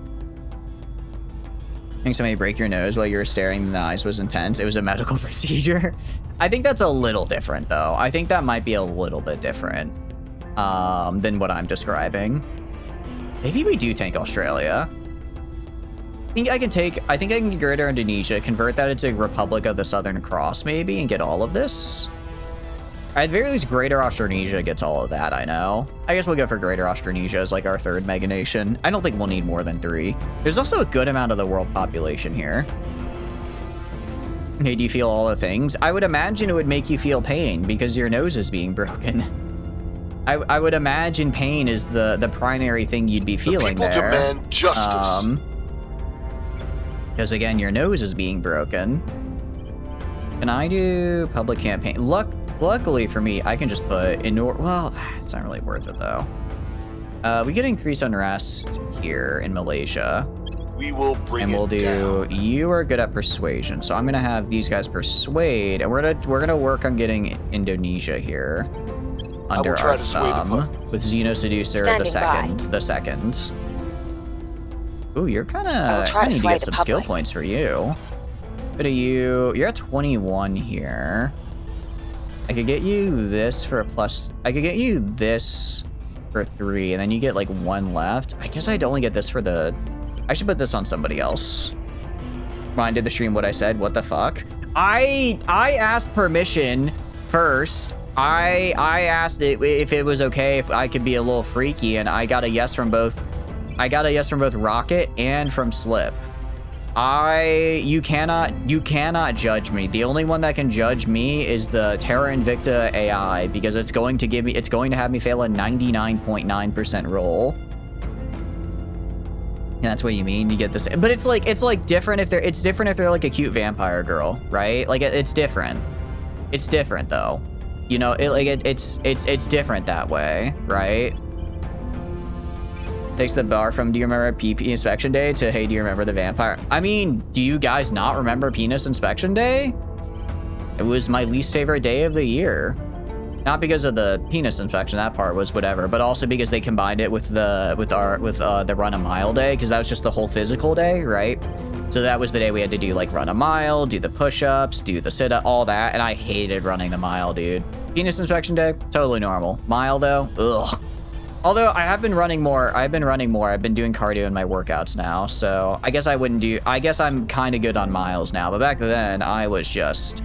I think somebody break your nose while you were staring in the eyes was intense. It was a medical procedure. I think that's a little different, though. I think that might be a little bit different than what I'm describing. Maybe we do tank Australia. I think I can get Greater Indonesia, convert that into Republic of the Southern Cross, maybe, and get all of this. At the very least, Greater Australasia gets all of that, I know. I guess we'll go for Greater Australasia as like our third mega nation. I don't think we'll need more than 3. There's also a good amount of the world population here. Okay, do you feel all the things? I would imagine it would make you feel pain because your nose is being broken. I would imagine pain is the primary thing you'd be feeling there. The people demand justice. Because again, your nose is being broken. Can I do public campaign? Luckily for me, I can just put in, well, it's not really worth it though. We could increase unrest here in Malaysia. We will bring and we'll it do, down. You are good at persuasion. So I'm gonna have these guys persuade, and we're gonna work on getting Indonesia here under our thumb with Xeno Seducer the second. Ooh, you're kind of, I need to get some skill points for you. But you're at 21 here. I could get you this for a plus. I could get you this for 3, and then you get like 1 left. I guess I'd only get this for the... I should put this on somebody else. Reminded the stream what I said. What the fuck? I asked permission first. I asked it if it was okay if I could be a little freaky, and I got a yes from both. I got a yes from both Rocket and from Slip. You cannot judge me. The only one that can judge me is the Terra Invicta AI, because it's going to have me fail a 99.9% roll. And that's what you mean. You get this, but it's like different if they're like a cute vampire girl, right? Like it's different. It's different though. You know, it's different that way, right? Takes the bar from, do you remember PP Inspection Day, to, hey, do you remember the vampire? I mean, do you guys not remember Penis Inspection Day? It was my least favorite day of the year. Not because of the penis inspection, that part was whatever, but also because they combined it with the run a mile day, because that was just the whole physical day, right? So that was the day we had to do like run a mile, do the push-ups, do the sit-up, all that, and I hated running the mile, dude. Penis Inspection Day, totally normal. Mile though, ugh. Although I have been running more. I've been doing cardio in my workouts now, so I guess I guess I'm kind of good on miles now, but back then I was just,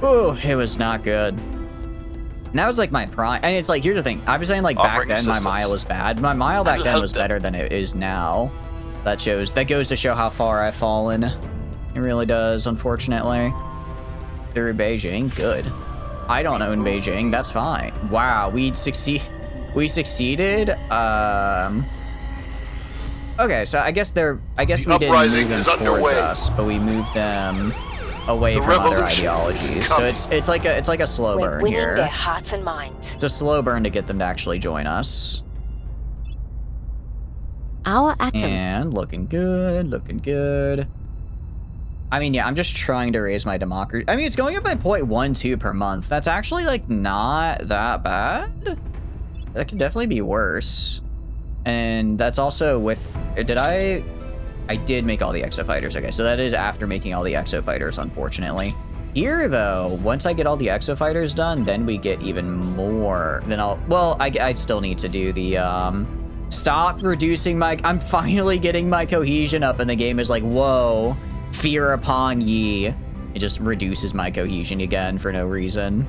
ooh, it was not good. And that was like my prime, and it's like, here's the thing, I was saying like back then my mile was bad. My mile back then was better than it is now. That goes to show how far I've fallen. It really does, unfortunately. Through Beijing, good. I don't own Beijing, that's fine. Wow, we succeeded. Okay, so I guess we didn't move them towards us, but we moved them away from other ideologies. So it's like a slow burn We're winning here. their hearts and minds. It's a slow burn to get them to actually join us. Our atoms. And looking good, looking good. I mean, yeah, I'm just trying to raise my democracy. I mean, it's going up by 0.12 per month. That's actually, like, not that bad. That could definitely be worse. And that's also with... I did make all the exo fighters. Okay, so that is after making all the exo fighters, unfortunately. Here, though, once I get all the exo fighters done, then we get even more. Then I still need to do the... Stop reducing my... I'm finally getting my cohesion up, and the game is like, whoa, fear upon ye. It just reduces my cohesion again for no reason.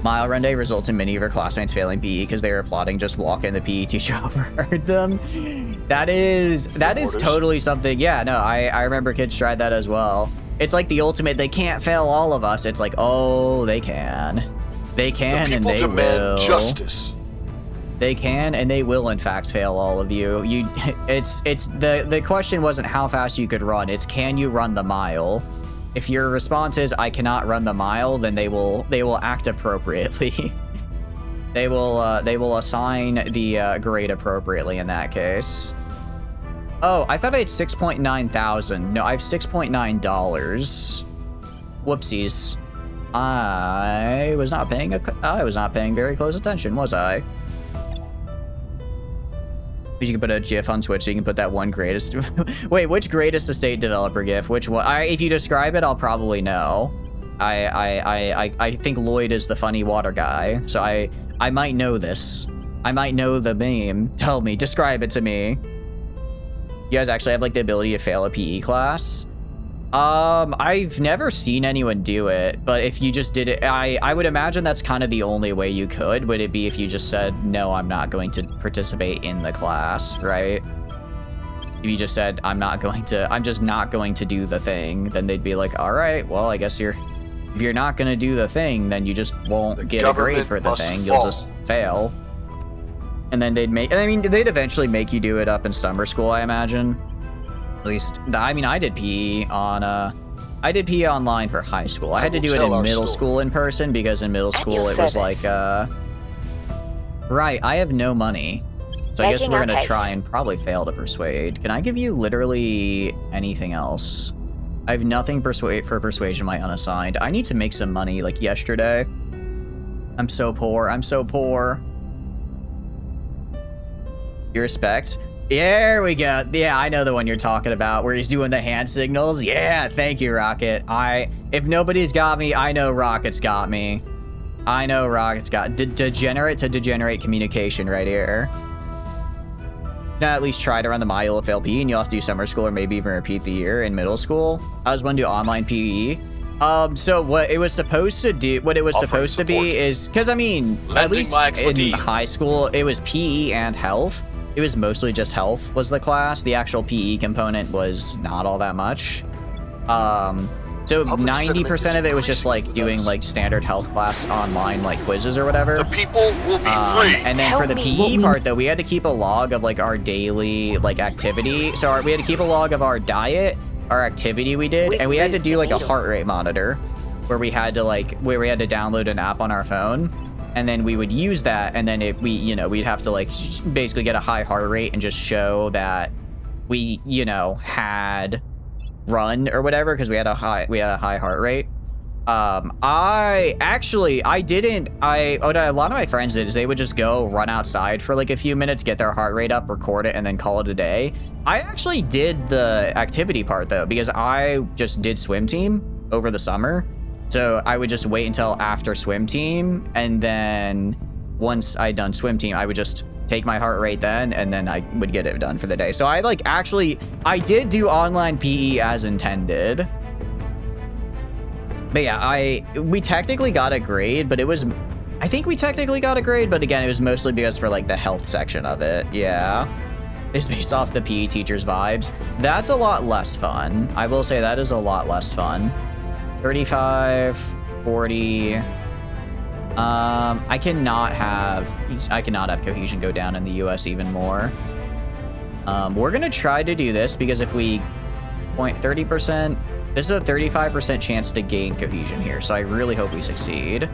Mile run day results in many of her classmates failing PE because they were plotting just walk in the PE teacher overheard them. That is totally something. Yeah, no, I remember kids tried that as well. It's like the ultimate, they can't fail all of us. It's like, oh, they can. They can and they will. Justice. They can and they will in fact fail all of you. The question wasn't how fast you could run, it's can you run the mile? If your response is I cannot run the mile, then they will act appropriately. they will assign the grade appropriately in that case. Oh, I thought I had 6.9 thousand. No, I have $6.9. Whoopsies. I was not paying very close attention, was I? You can put a GIF on Twitch so you can put that one greatest... Wait, which greatest estate developer GIF? Which one? If you describe it, I'll probably know. I think Lloyd is the funny water guy, so I might know this. I might know the meme. Tell me, describe it to me. You guys actually have like the ability to fail a PE class? I've never seen anyone do it, but if you just did it, I would imagine that's kind of the only way you could. Would it be if you just said, no, I'm not going to participate in the class, right? If you just said, I'm just not going to do the thing, then they'd be like, all right, well, I guess if you're not going to do the thing, then you just won't get a grade for the thing. You'll just fail. And then they'd eventually make you do it up in summer school, I imagine. At least, I mean, I did PE online for high school. I had to do it in middle school in person because in middle school it was like, right, I have no money. So I guess we're gonna try and probably fail to persuade. Can I give you literally anything else? I have nothing for persuasion, my unassigned. I need to make some money like yesterday. I'm so poor, I'm so poor. You respect? There we go. Yeah, I know the one you're talking about, where he's doing the hand signals. Yeah, thank you, Rocket. If nobody's got me, I know Rocket's got me. I know Rocket's got degenerate to degenerate communication right here. Now at least try to run the mile of LP, and you'll have to do summer school or maybe even repeat the year in middle school. I was going to do online PE. So what it was supposed to be is, because I mean, at least in high school, it was PE and health. It was mostly just health was the class. The actual PE component was not all that much. So 90% of it was just like doing like standard health class online like quizzes or whatever. The people will be free. And then for the PE part though, we had to keep a log of like our daily like activity. So we had to keep a log of our diet, our activity we did, and we had to do like a heart rate monitor where we had to download an app on our phone. And then we would use that, and then we'd have to like basically get a high heart rate and just show that we, had run or whatever, because we had a high heart rate. A lot of my friends did is they would just go run outside for like a few minutes, get their heart rate up, record it, and then call it a day. I actually did the activity part though, because I just did swim team over the summer. So I would just wait until after swim team, and then once I'd done swim team, I would just take my heart rate then, and then I would get it done for the day. So I did do online PE as intended. But yeah, we technically got a grade, but I think we technically got a grade, but again, it was mostly because for like the health section of it, yeah. is based off the PE teacher's vibes. That's a lot less fun. I will say that is a lot less fun. 35, 40. I cannot have cohesion go down in the US even more. We're gonna try to do this because if we point 30%, this is a 35% chance to gain cohesion here. So I really hope we succeed.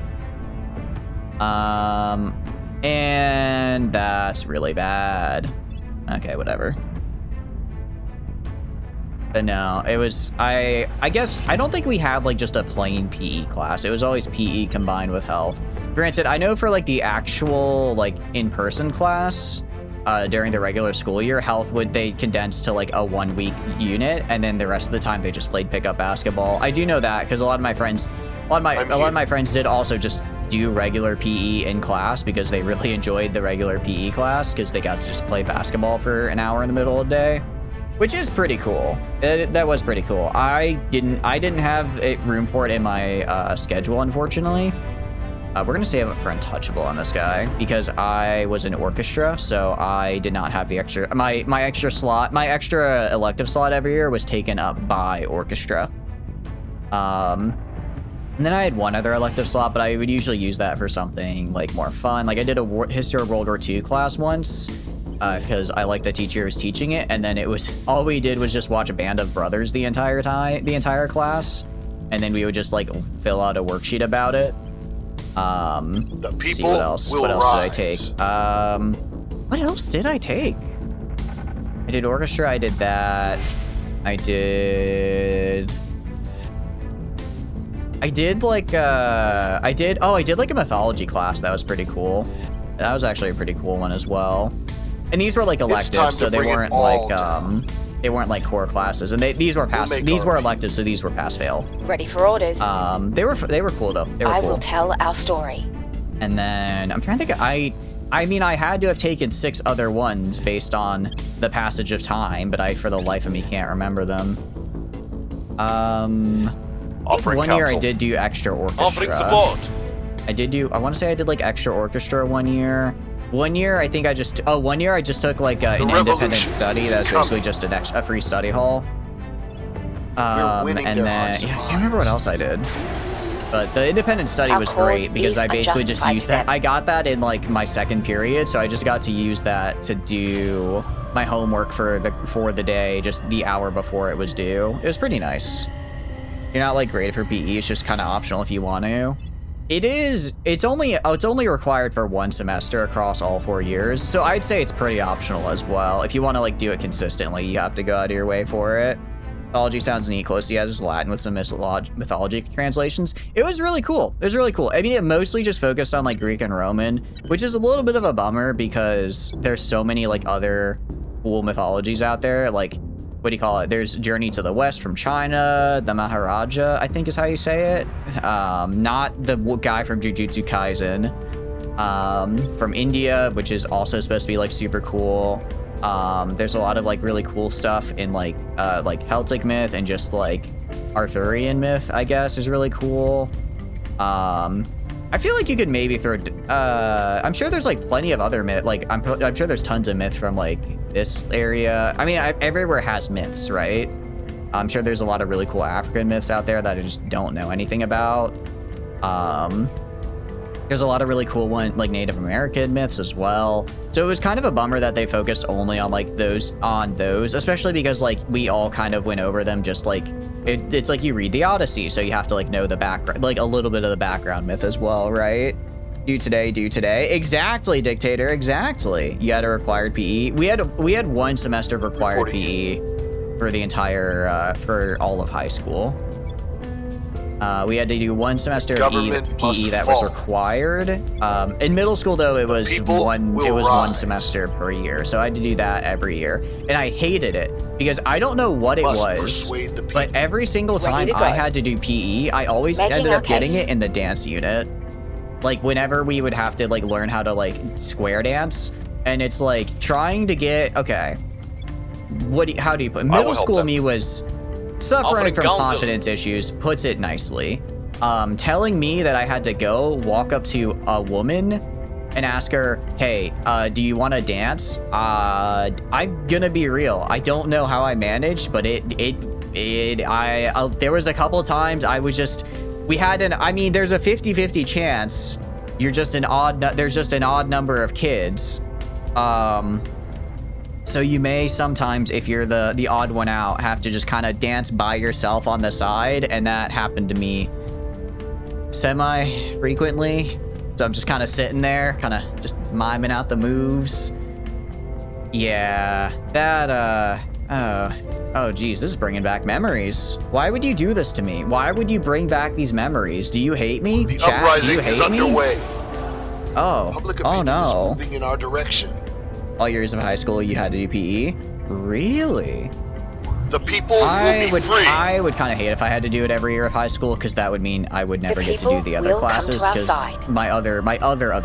And that's really bad. Okay, whatever. But no, it was, I guess, I don't think we had like just a plain PE class. It was always PE combined with health. Granted, I know for like the actual like in-person class during the regular school year, health they condensed to like a 1 week unit, and then the rest of the time they just played pickup basketball. I do know that because a lot of my friends did also just do regular PE in class because they really enjoyed the regular PE class because they got to just play basketball for an hour in the middle of the day, which is pretty cool. That was pretty cool. I didn't have room for it in my schedule, unfortunately. We're gonna save up for untouchable on this guy because I was in orchestra, so I did not have the extra. My extra elective slot every year was taken up by orchestra. And then I had one other elective slot, but I would usually use that for something like more fun. Like I did a History of World War II class once because I liked the teacher who was teaching it, and then it was all we did was just watch a Band of Brothers the entire class, and then we would just like fill out a worksheet about it. The people see what else? will What else rise. did I take? What else did I take? I did orchestra. I did that. I did like I did like a mythology class. That was pretty cool. That was actually a pretty cool one as well. And these were like electives, so they weren't like core classes. And these were electives, so these were pass fail. Ready for orders. They were cool though. They were I cool. will tell our story. And then I'm trying to think. I mean, I had to have taken 6 other ones based on the passage of time, but I, for the life of me, can't remember them. Offering one year counsel. I did do extra orchestra. Offering support. I want to say I did like extra orchestra one year. One year I just took like an independent revolution study. is That's coming. basically just a free study hall. winning And their then hearts and I can't remember what minds. else I did. But the independent study Our was cause great because is I basically just unjustified used to that. them. I got that in like my second period, so I just got to use that to do my homework for the day, just the hour before it was due. It was pretty nice. You're not like graded for PE, it's just kind of optional if you want to. It's only required for 1 semester across all 4 years, so I'd say it's pretty optional as well. If you want to like do it consistently, you have to go out of your way for it. Mythology sounds neat. Closely has Latin with some mythology translations. It was really cool. I mean, it mostly just focused on like Greek and Roman, which is a little bit of a bummer because there's so many like other cool mythologies out there. Like, what do you call it? There's Journey to the West from China, the Maharaja, I think is how you say it. Not the guy from Jujutsu Kaisen. From India, which is also supposed to be like super cool. There's a lot of like really cool stuff in like Celtic myth and just like Arthurian myth, I guess, is really cool. I feel like you could maybe throw. I'm sure there's like plenty of other myth. Like I'm sure there's tons of myth from like this area. I mean, everywhere has myths, right? I'm sure there's a lot of really cool African myths out there that I just don't know anything about. There's a lot of really cool like Native American myths as well. So it was kind of a bummer that they focused only on like those, especially because like we all kind of went over them just like, it's like you read the Odyssey, so you have to like know the background, like a little bit of the background myth as well, right? Do today. Exactly, Dictator, exactly. You had a required PE. We had 1 semester of required PE for the entire, for all of high school. We had to do 1 semester of PE that was required. In middle school, though, it was one semester per year, so I had to do that every year, and I hated it because I don't know what it was, but every single time I had to do PE, I always ended up getting it in the dance unit. Like whenever we would have to like learn how to like square dance, and it's like trying to get how do you put middle school me was suffering from confidence issues, puts it nicely. Telling me that I had to go walk up to a woman and ask her, hey, do you want to dance? I'm gonna be real. I don't know how I managed, but there was a couple of times I was just, there's a 50-50 chance there's just an odd number of kids. So you may sometimes, if you're the odd one out, have to just kind of dance by yourself on the side, and that happened to me semi-frequently. So I'm just kind of sitting there, kind of just miming out the moves. Yeah, that, oh geez, this is bringing back memories. Why would you do this to me? Why would you bring back these memories? Do you hate me? The Chat, uprising do you hate is underway. Me? Oh, Public oh opinion no. is moving in our direction. All years of high school, you had to do PE? Really? The people will be free. I would kind of hate if I had to do it every year of high school, because that would mean I would never get to do the other classes, because my other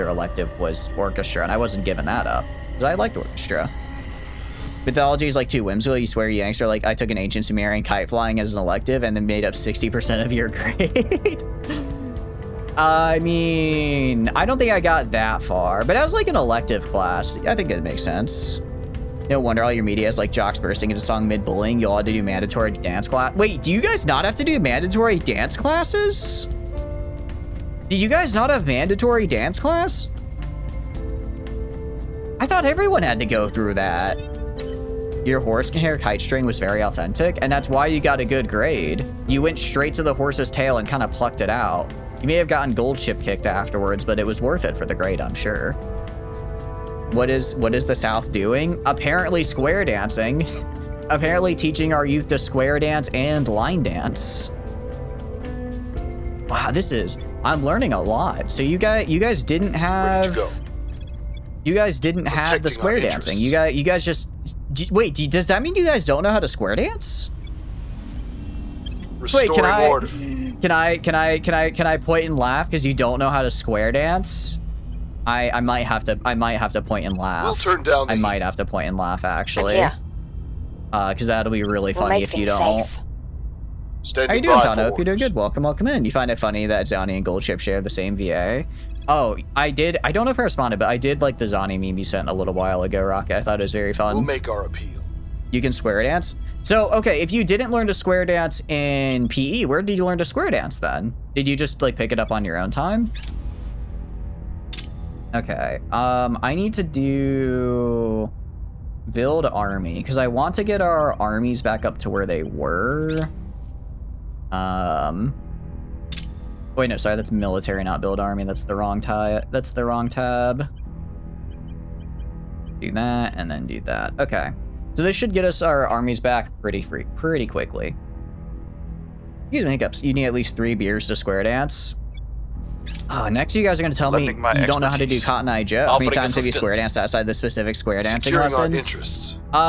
elective was orchestra, and I wasn't giving that up, because I liked orchestra. Mythology is like too whimsical. You swear youngster, like I took an ancient Sumerian kite flying as an elective and then made up 60% of your grade. I mean, I don't think I got that far, but as like an elective class, I think that makes sense. No wonder all your media is like jocks bursting into song mid-bullying. You'll have to do mandatory dance class. Wait, do you guys not have to do mandatory dance classes? Do you guys not have mandatory dance class? I thought everyone had to go through that. Your horsehair kite string was very authentic, and that's why you got a good grade. You went straight to the horse's tail and kind of plucked it out. You may have gotten gold chip kicked afterwards, but it was worth it for the grade, I'm sure. What is the South doing? Apparently square dancing. Apparently teaching our youth to square dance and line dance. Wow, I'm learning a lot. So you guys didn't have... Ready to go. You guys didn't have the square dancing. You guys just... Wait, does that mean you guys don't know how to square dance? Restoring order. Can I point and laugh because you don't know how to square dance? I might have to point and laugh. We'll turn down the I might have to point and laugh actually. Yeah. Because that'll be really funny if you don't. Safe. Standing How you doing, by Tano? for You're doing orders. good. Welcome in. You find it funny that Zani and Goldchip share the same VA? Oh, I did. I don't know if I responded, but I did like the Zani meme you sent a little while ago, Rocket. I thought it was very fun. We'll make our appeal. You can square dance? So, okay, if you didn't learn to square dance in PE, where did you learn to square dance then? Did you just like pick it up on your own time? Okay, I need to do build army because I want to get our armies back up to where they were. Wait, no, sorry, that's military, not build army. That's the wrong tab. That's the wrong tab. Do that and then do that. Okay. So this should get us our armies back pretty quickly. Excuse me, hiccups. You need at least 3 beers to square dance. Next you guys are going to tell me you don't know how to do Cotton Eye Joe. How many times have you square danced outside the specific square dancing Securing lessons? our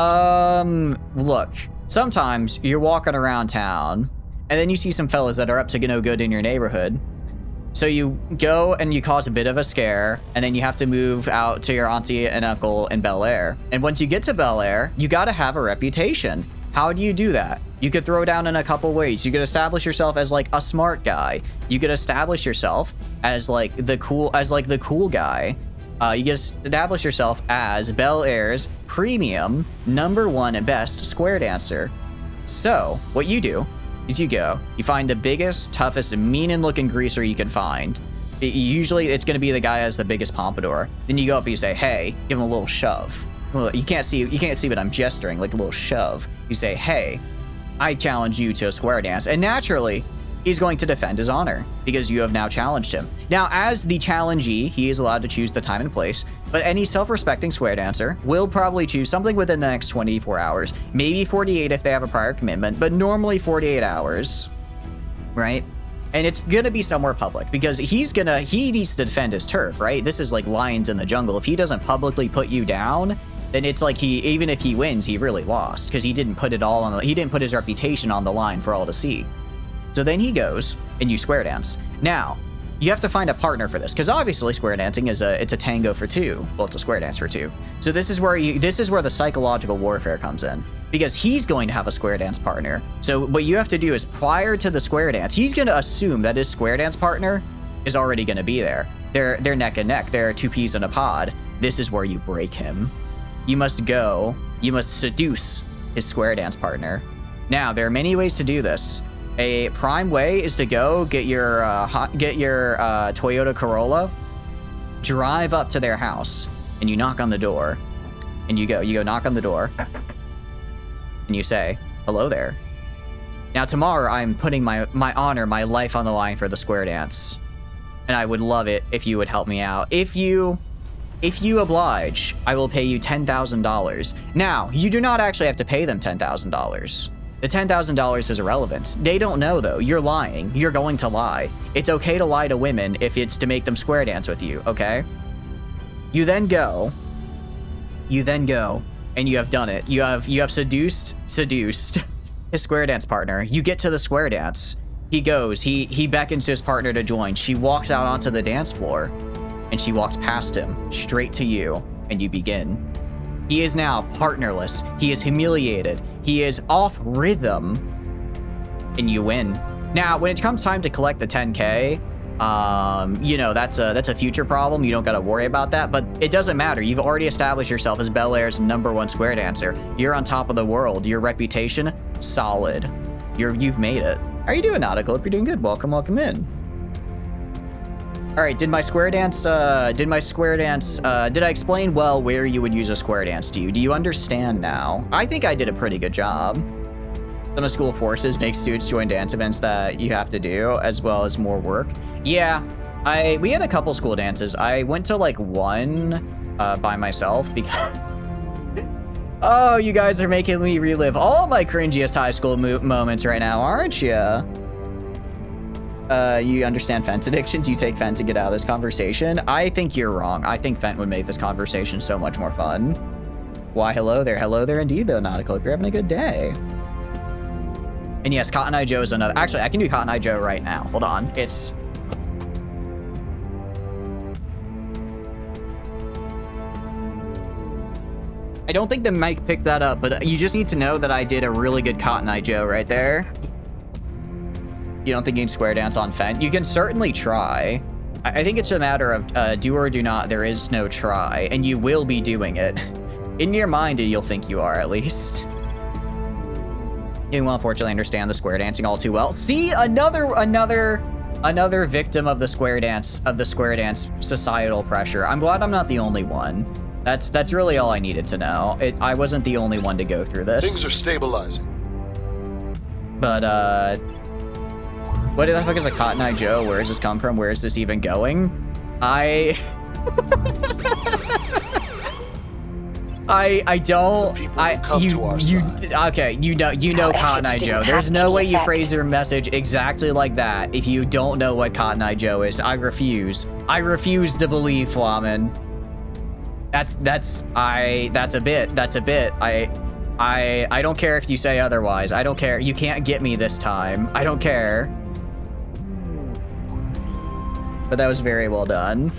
interests. Look, sometimes you're walking around town and then you see some fellas that are up to no good in your neighborhood. So you go and you cause a bit of a scare, and then you have to move out to your auntie and uncle in Bel Air. And once you get to Bel Air, you gotta have a reputation. How do you do that? You could throw down in a couple ways. You could establish yourself as like a smart guy. You could establish yourself as like the cool guy. You could establish yourself as Bel Air's premium #1 best square dancer. So what you do is you find the biggest, toughest, mean-looking greaser you can find. Usually it's going to be the guy who has the biggest pompadour. Then you go up and you say, hey, give him a little shove. Well, you can't see but I'm gesturing, like a little shove. You say, hey, I challenge you to a square dance. And naturally, he's going to defend his honor because you have now challenged him. Now, as the challengee, he is allowed to choose the time and place, but any self-respecting square dancer will probably choose something within the next 24 hours, maybe 48 if they have a prior commitment, but normally 48 hours, right? And it's gonna be somewhere public because he needs to defend his turf, right? This is like lions in the jungle. If he doesn't publicly put you down, then it's like even if he wins, he really lost because he didn't put his reputation on the line for all to see. So then he goes and you square dance. Now, you have to find a partner for this because obviously square dancing it's a tango for 2. Well, it's a square dance for 2. So this is where the psychological warfare comes in because he's going to have a square dance partner. So what you have to do is prior to the square dance, he's going to assume that his square dance partner is already going to be there. They're neck and neck. They're two peas in a pod. This is where you break him. You must seduce his square dance partner. Now, there are many ways to do this. A prime way is to go get your Toyota Corolla, drive up to their house, and you knock on the door. And you go knock on the door, and you say, "Hello there. Now tomorrow I'm putting my honor, my life on the line for the square dance. And I would love it if you would help me out. If you oblige, I will pay you $10,000. Now, you do not actually have to pay them $10,000. The $10,000 is irrelevant. They don't know though. You're lying. You're going to lie. It's okay to lie to women if it's to make them square dance with you, okay? You then go, and you have done it. You have seduced his square dance partner. You get to the square dance. He goes, he beckons to his partner to join. She walks out onto the dance floor, and she walks past him, straight to you, and you begin. He is now partnerless. He is humiliated. He is off rhythm, and you win. Now, when it comes time to collect the 10K, you know, that's a future problem. You don't gotta worry about that, but it doesn't matter. You've already established yourself as Bel Air's #1 square dancer. You're on top of the world. Your reputation, solid. You've made it. How are you doing, Nautical? Hope you're doing good. Welcome in. All right, did I explain well where you would use a square dance to you? Do you understand now? I think I did a pretty good job. Some of school forces make students join dance events that you have to do, as well as more work. Yeah, we had a couple school dances. I went to like one by myself because... Oh, you guys are making me relive all my cringiest high school moments right now, aren't you? You understand Fent's addictions? You take Fent to get out of this conversation? I think you're wrong. I think Fent would make this conversation so much more fun. Why, hello there. Hello there indeed, though, Nautical. Hope you're having a good day. And yes, Cotton Eye Joe is another... Actually, I can do Cotton Eye Joe right now. Hold on. It's... I don't think the mic picked that up, but you just need to know that I did a really good Cotton Eye Joe right there. You don't think you can square dance on Fent? You can certainly try. I think it's a matter of do or do not. There is no try, and you will be doing it. In your mind, you'll think you are, at least. You will unfortunately understand the square dancing all too well. See, another victim of the square dance societal pressure. I'm glad I'm not the only one. That's really all I needed to know. I wasn't the only one to go through this. Things are stabilizing. But what the fuck is a Cotton Eye Joe? Where does this come from? Where is this even going? I don't. Okay, you know Cotton Eye Joe. There's no way you phrase your message exactly like that if you don't know what Cotton Eye Joe is. I refuse. I refuse to believe, Flamin. That's a bit. That's a bit. I don't care if you say otherwise. I don't care. You can't get me this time. I don't care. But that was very well done.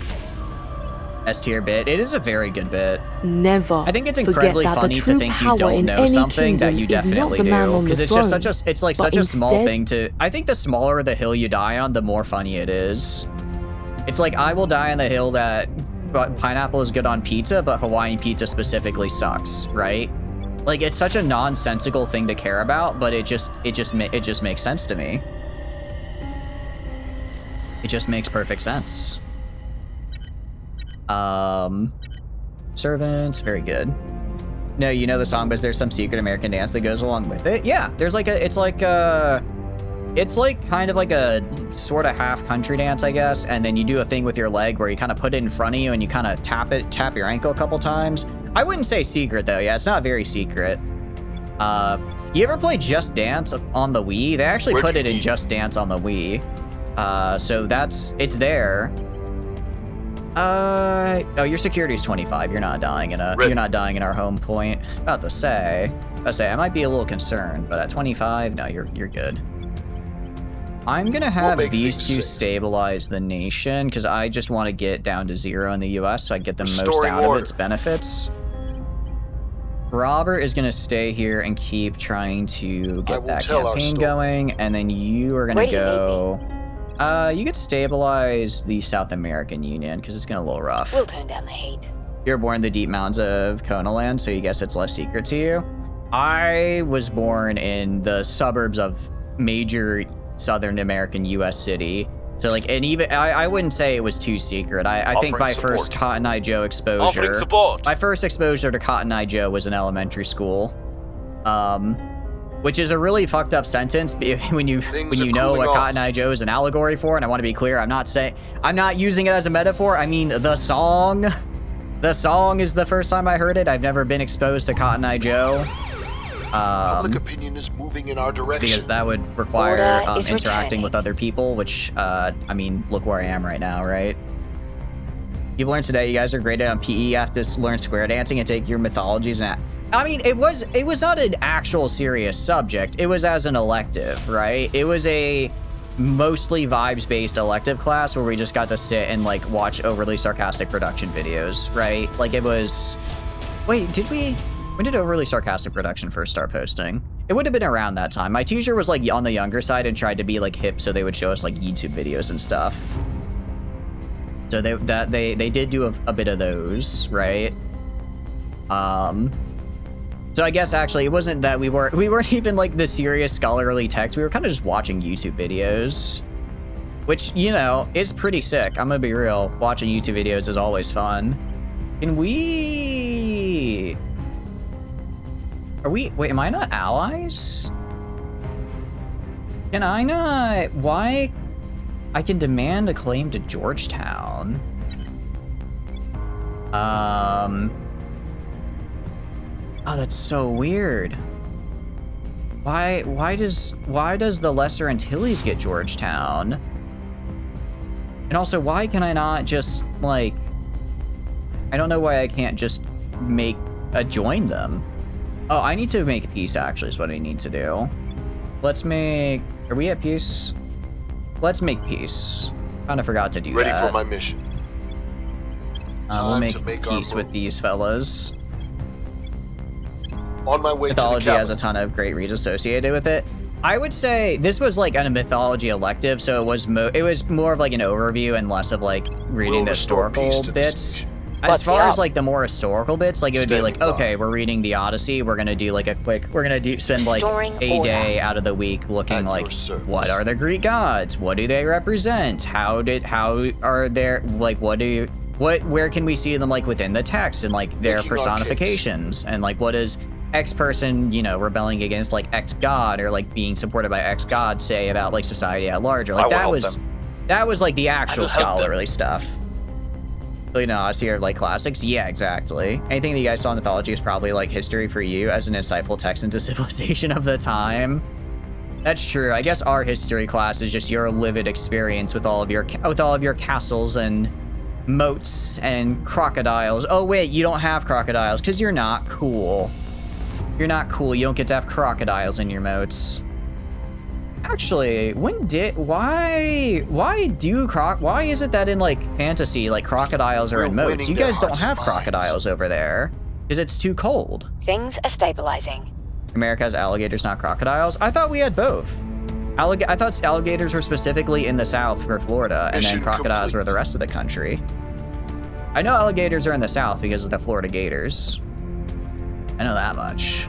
S tier bit. It is a very good bit. Never. I think it's incredibly funny to think you don't know something that you definitely do, because it's just such a small thing to. I think the smaller the hill you die on, the more funny it is. It's like I will die on the hill that pineapple is good on pizza, but Hawaiian pizza specifically sucks, right? Like it's such a nonsensical thing to care about, but it just makes sense to me. It just makes perfect sense. Servants, very good. No, you know the song, but there's some secret American dance that goes along with it. Yeah, there's like it's like kind of like a sort of half country dance, I guess. And then you do a thing with your leg where you kind of put it in front of you and you kind of tap your ankle a couple times. I wouldn't say secret though. Yeah, it's not very secret. You ever play Just Dance on the Wii? They actually put it in Just Dance on the Wii. So it's there. Oh, your security is 25. You're not dying in our home point. About to say, I might be a little concerned, but at 25, no, you're good. I'm gonna have these two stabilize the nation because I just want to get down to 0 in the U.S. so I get the most out of its benefits. Robert is gonna stay here and keep trying to get that campaign going, and then you are gonna go. You could stabilize the South American Union because it's getting a little rough. We'll turn down the heat. You're born in the deep mountains of Kona land, so you guess it's less secret to you. I was born in the suburbs of major Southern American U.S. city. So like, and even I wouldn't say it was too secret. I think my first Cotton Eye Joe exposure, my first exposure to Cotton Eye Joe was in elementary school, which is a really fucked up sentence when you know what Cotton Eye Joe is an allegory for. And I want to be clear, I'm not using it as a metaphor. I mean the song. The song is the first time I heard it. I've never been exposed to Cotton Eye Joe. Public opinion is moving in our direction. Because that would require interacting with other people, which, I mean, look where I am right now, right? You've learned today you guys are graded on PE. You have to learn square dancing and take your mythologies and I mean, it was not an actual serious subject. It was as an elective, right? It was a mostly vibes-based elective class where we just got to sit and, like, watch overly sarcastic production videos, right? Like, it was... Wait, when did overly sarcastic production first start posting? It would have been around that time. My teacher was like on the younger side and tried to be like hip, so they would show us like YouTube videos and stuff. So they did do a bit of those, right? So I guess actually it wasn't that we weren't even like the serious scholarly text. We were kind of just watching YouTube videos, which, you know, is pretty sick. I'm gonna be real. Watching YouTube videos is always fun. Wait, am I not allies? Can I not? Why? I can demand a claim to Georgetown. Oh, that's so weird. Why does the Lesser Antilles get Georgetown? And also, why can I not just, like... I don't know why I can't just join them. Oh, I need to make peace, actually, is what I need to do. Let's make... Are we at peace? Let's make peace. Kind of forgot to do that. Ready for my mission. We'll make peace with these fellas. On my way Mythology to the has a ton of great reads associated with it. I would say this was like a mythology elective, so it was more of like an overview and less of like reading the historical bits. As far as like the more historical bits, like it would be like, okay, we're reading the Odyssey. We're gonna do like spend like a day out of the week looking like, what are the Greek gods? What do they represent? Where can we see them like within the text and like their personifications and like what is X person, you know, rebelling against like X god or like being supported by X god say about like society at large, or like that was like the actual scholarly stuff. So, you know, us here like classics. Yeah, exactly. Anything that you guys saw in mythology is probably like history for you as an insightful text into civilization of the time. That's true. I guess our history class is just your livid experience with all of your castles and moats and crocodiles. Oh wait, you don't have crocodiles because you're not cool. You're not cool. You don't get to have crocodiles in your moats. Actually, why is it that in like fantasy, like crocodiles are in moats? You guys don't have crocodiles over there because it's too cold. Things are stabilizing. America has alligators, not crocodiles. I thought we had both. I thought alligators were specifically in the South for Florida, and then crocodiles were the rest of the country. I know alligators are in the South because of the Florida Gators. I know that much.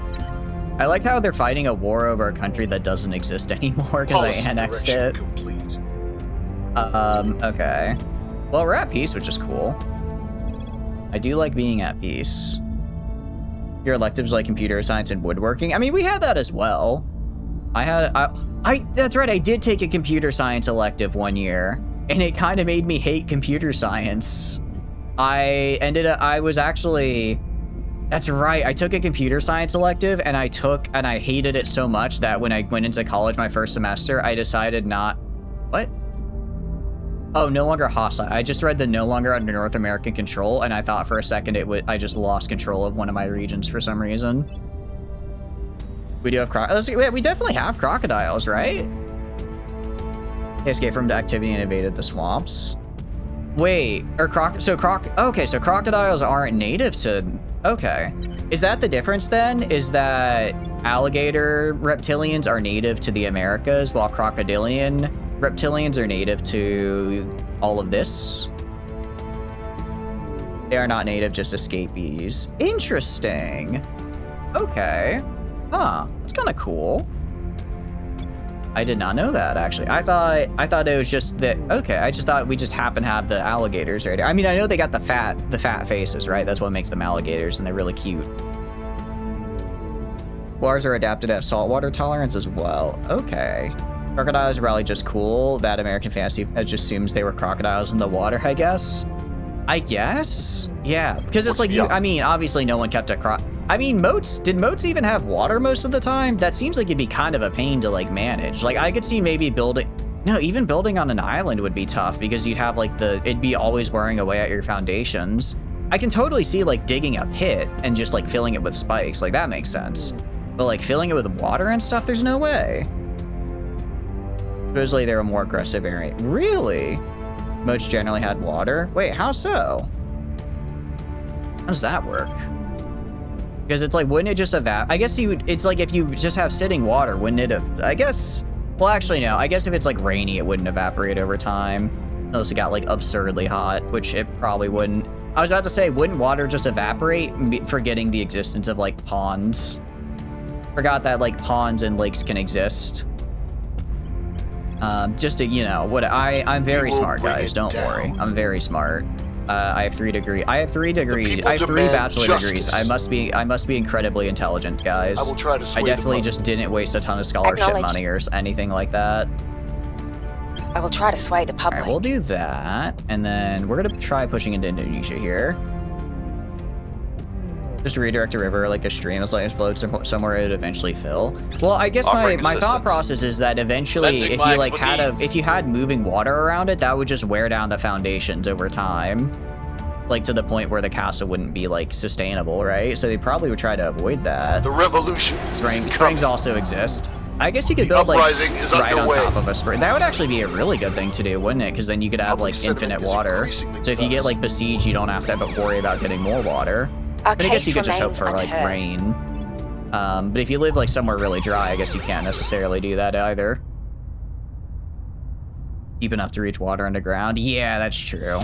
I like how they're fighting a war over a country that doesn't exist anymore because I annexed it. Complete. Okay. Well, we're at peace, which is cool. I do like being at peace. Your electives like computer science and woodworking. I mean, we had that as well. That's right, I did take a computer science elective one year, and it kind of made me hate computer science. That's right, I took a computer science elective, and I hated it so much that when I went into college my first semester, I decided what? Oh, no longer hostile. I just read the no longer under North American control, and I thought for a second I just lost control of one of my regions for some reason. We do have we definitely have crocodiles, right? They escaped from activity and invaded the swamps. Wait, so crocodiles aren't native to, okay. Is that the difference then? Is that alligator reptilians are native to the Americas while crocodilian reptilians are native to all of this. They are not native, just escapees. Interesting. Okay. Huh. That's kind of cool. I did not know that, actually. I thought it was just that. Okay, I just thought we just happen to have the alligators right here. I mean, I know they got the fat faces, right? That's what makes them alligators, and they're really cute. Whales are adapted to have saltwater tolerance as well. Okay. Crocodiles are probably just cool. That American fantasy just assumes they were crocodiles in the water, I guess. Yeah, because it's like I mean, obviously no one kept a I mean, moats, did moats even have water most of the time? That seems like it'd be kind of a pain to like manage. Like I could see maybe even building on an island would be tough because you'd have like it'd be always wearing away at your foundations. I can totally see like digging a pit and just like filling it with spikes. Like that makes sense. But like filling it with water and stuff, there's no way. Supposedly they're a more aggressive area. Really? Moats generally had water? Wait, how so? How does that work? Because it's like, wouldn't it just evaporate? I guess it's like if you just have sitting water, wouldn't it have, I guess, well, actually, no. I guess if it's like rainy, it wouldn't evaporate over time. Unless it got like absurdly hot, which it probably wouldn't. I was about to say, wouldn't water just evaporate? Forgetting the existence of like ponds. Forgot that like ponds and lakes can exist. Just to, you know, I'm very smart, guys. Don't worry. I'm very smart. I have 3 degrees. I have 3 degrees. I have 3 bachelor degrees. I must be incredibly intelligent, guys. I will try to sway I definitely them. just didn't waste a ton of scholarship money or anything like that. I will try to sway the public. Alright, we'll do that. And then we're gonna try pushing into Indonesia here. Just redirect a river like a stream as long as it floats somewhere it'd eventually fill. Well, I guess my thought process is that eventually if you had moving water around it, that would just wear down the foundations over time. Like to the point where the castle wouldn't be like sustainable, right? So they probably would try to avoid that. The revolution. Springs also exist. I guess you could build like right on top of a spring. That would actually be a really good thing to do, wouldn't it? Because then you could have like infinite water. So if you get like besieged, you don't have to worry about getting more water. But I guess you could just hope for like rain. But if you live like somewhere really dry, I guess you can't necessarily do that either. Deep enough to reach water underground. Yeah, that's true.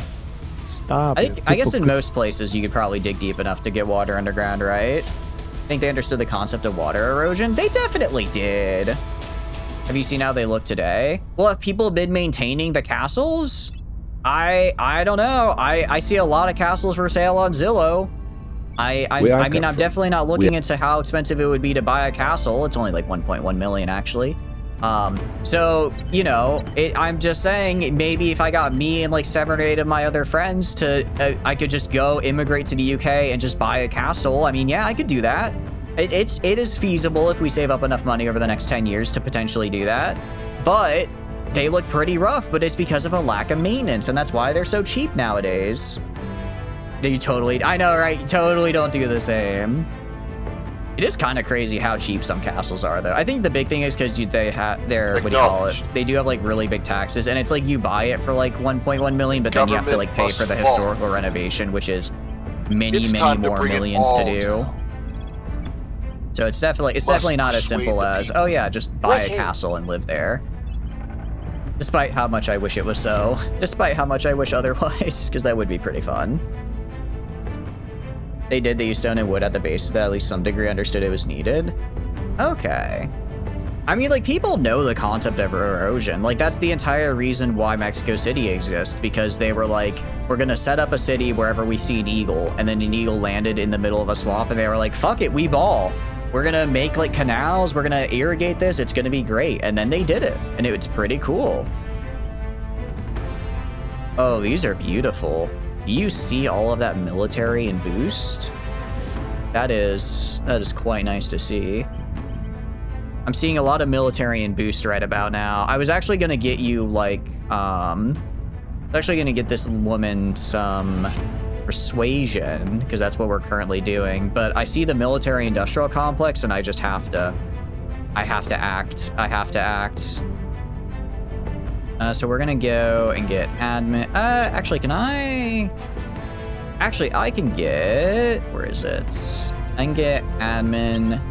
Stop. I guess in most places you could probably dig deep enough to get water underground, right? I think they understood the concept of water erosion. They definitely did. Have you seen how they look today? Well, have people been maintaining the castles? I don't know. I see a lot of castles for sale on Zillow. I mean, I'm definitely not looking into how expensive it would be to buy a castle. It's only like 1.1 million, actually. So, you know, I'm just saying, maybe if I got me and like 7 or 8 of my other friends I could just go immigrate to the UK and just buy a castle. I mean, yeah, I could do that. It is feasible if we save up enough money over the next 10 years to potentially do that. But they look pretty rough, but it's because of a lack of maintenance, and that's why they're so cheap nowadays. I know, right? Totally don't do the same. It is kind of crazy how cheap some castles are, though. I think the big thing is because they're, what do you call it? They do have like really big taxes, and it's like you buy it for like 1.1 million, but then you have to like pay for the historical renovation, which is many more millions to do. So it's definitely not as simple as, oh yeah, just buy a castle and live there. Despite how much I wish it was so. Despite how much I wish otherwise, because that would be pretty fun. They did. They used stone and wood at the base that at least some degree understood it was needed. Okay. I mean, like, people know the concept of erosion. Like, that's the entire reason why Mexico City exists, because they were like, we're gonna set up a city wherever we see an eagle, and then an eagle landed in the middle of a swamp, and they were like, fuck it, we ball. We're gonna make, like, canals, we're gonna irrigate this, it's gonna be great. And then they did it, and it's pretty cool. Oh, these are beautiful. Do you see all of that military and boost? That is quite nice to see. I'm seeing a lot of military and boost right about now. I was actually gonna get you like, actually gonna get this woman some persuasion, because that's what we're currently doing. But I see the military industrial complex, and I just have to, I have to act. So we're gonna go and get admin. Actually, can I? Actually, I can get, where is it? I can get admin,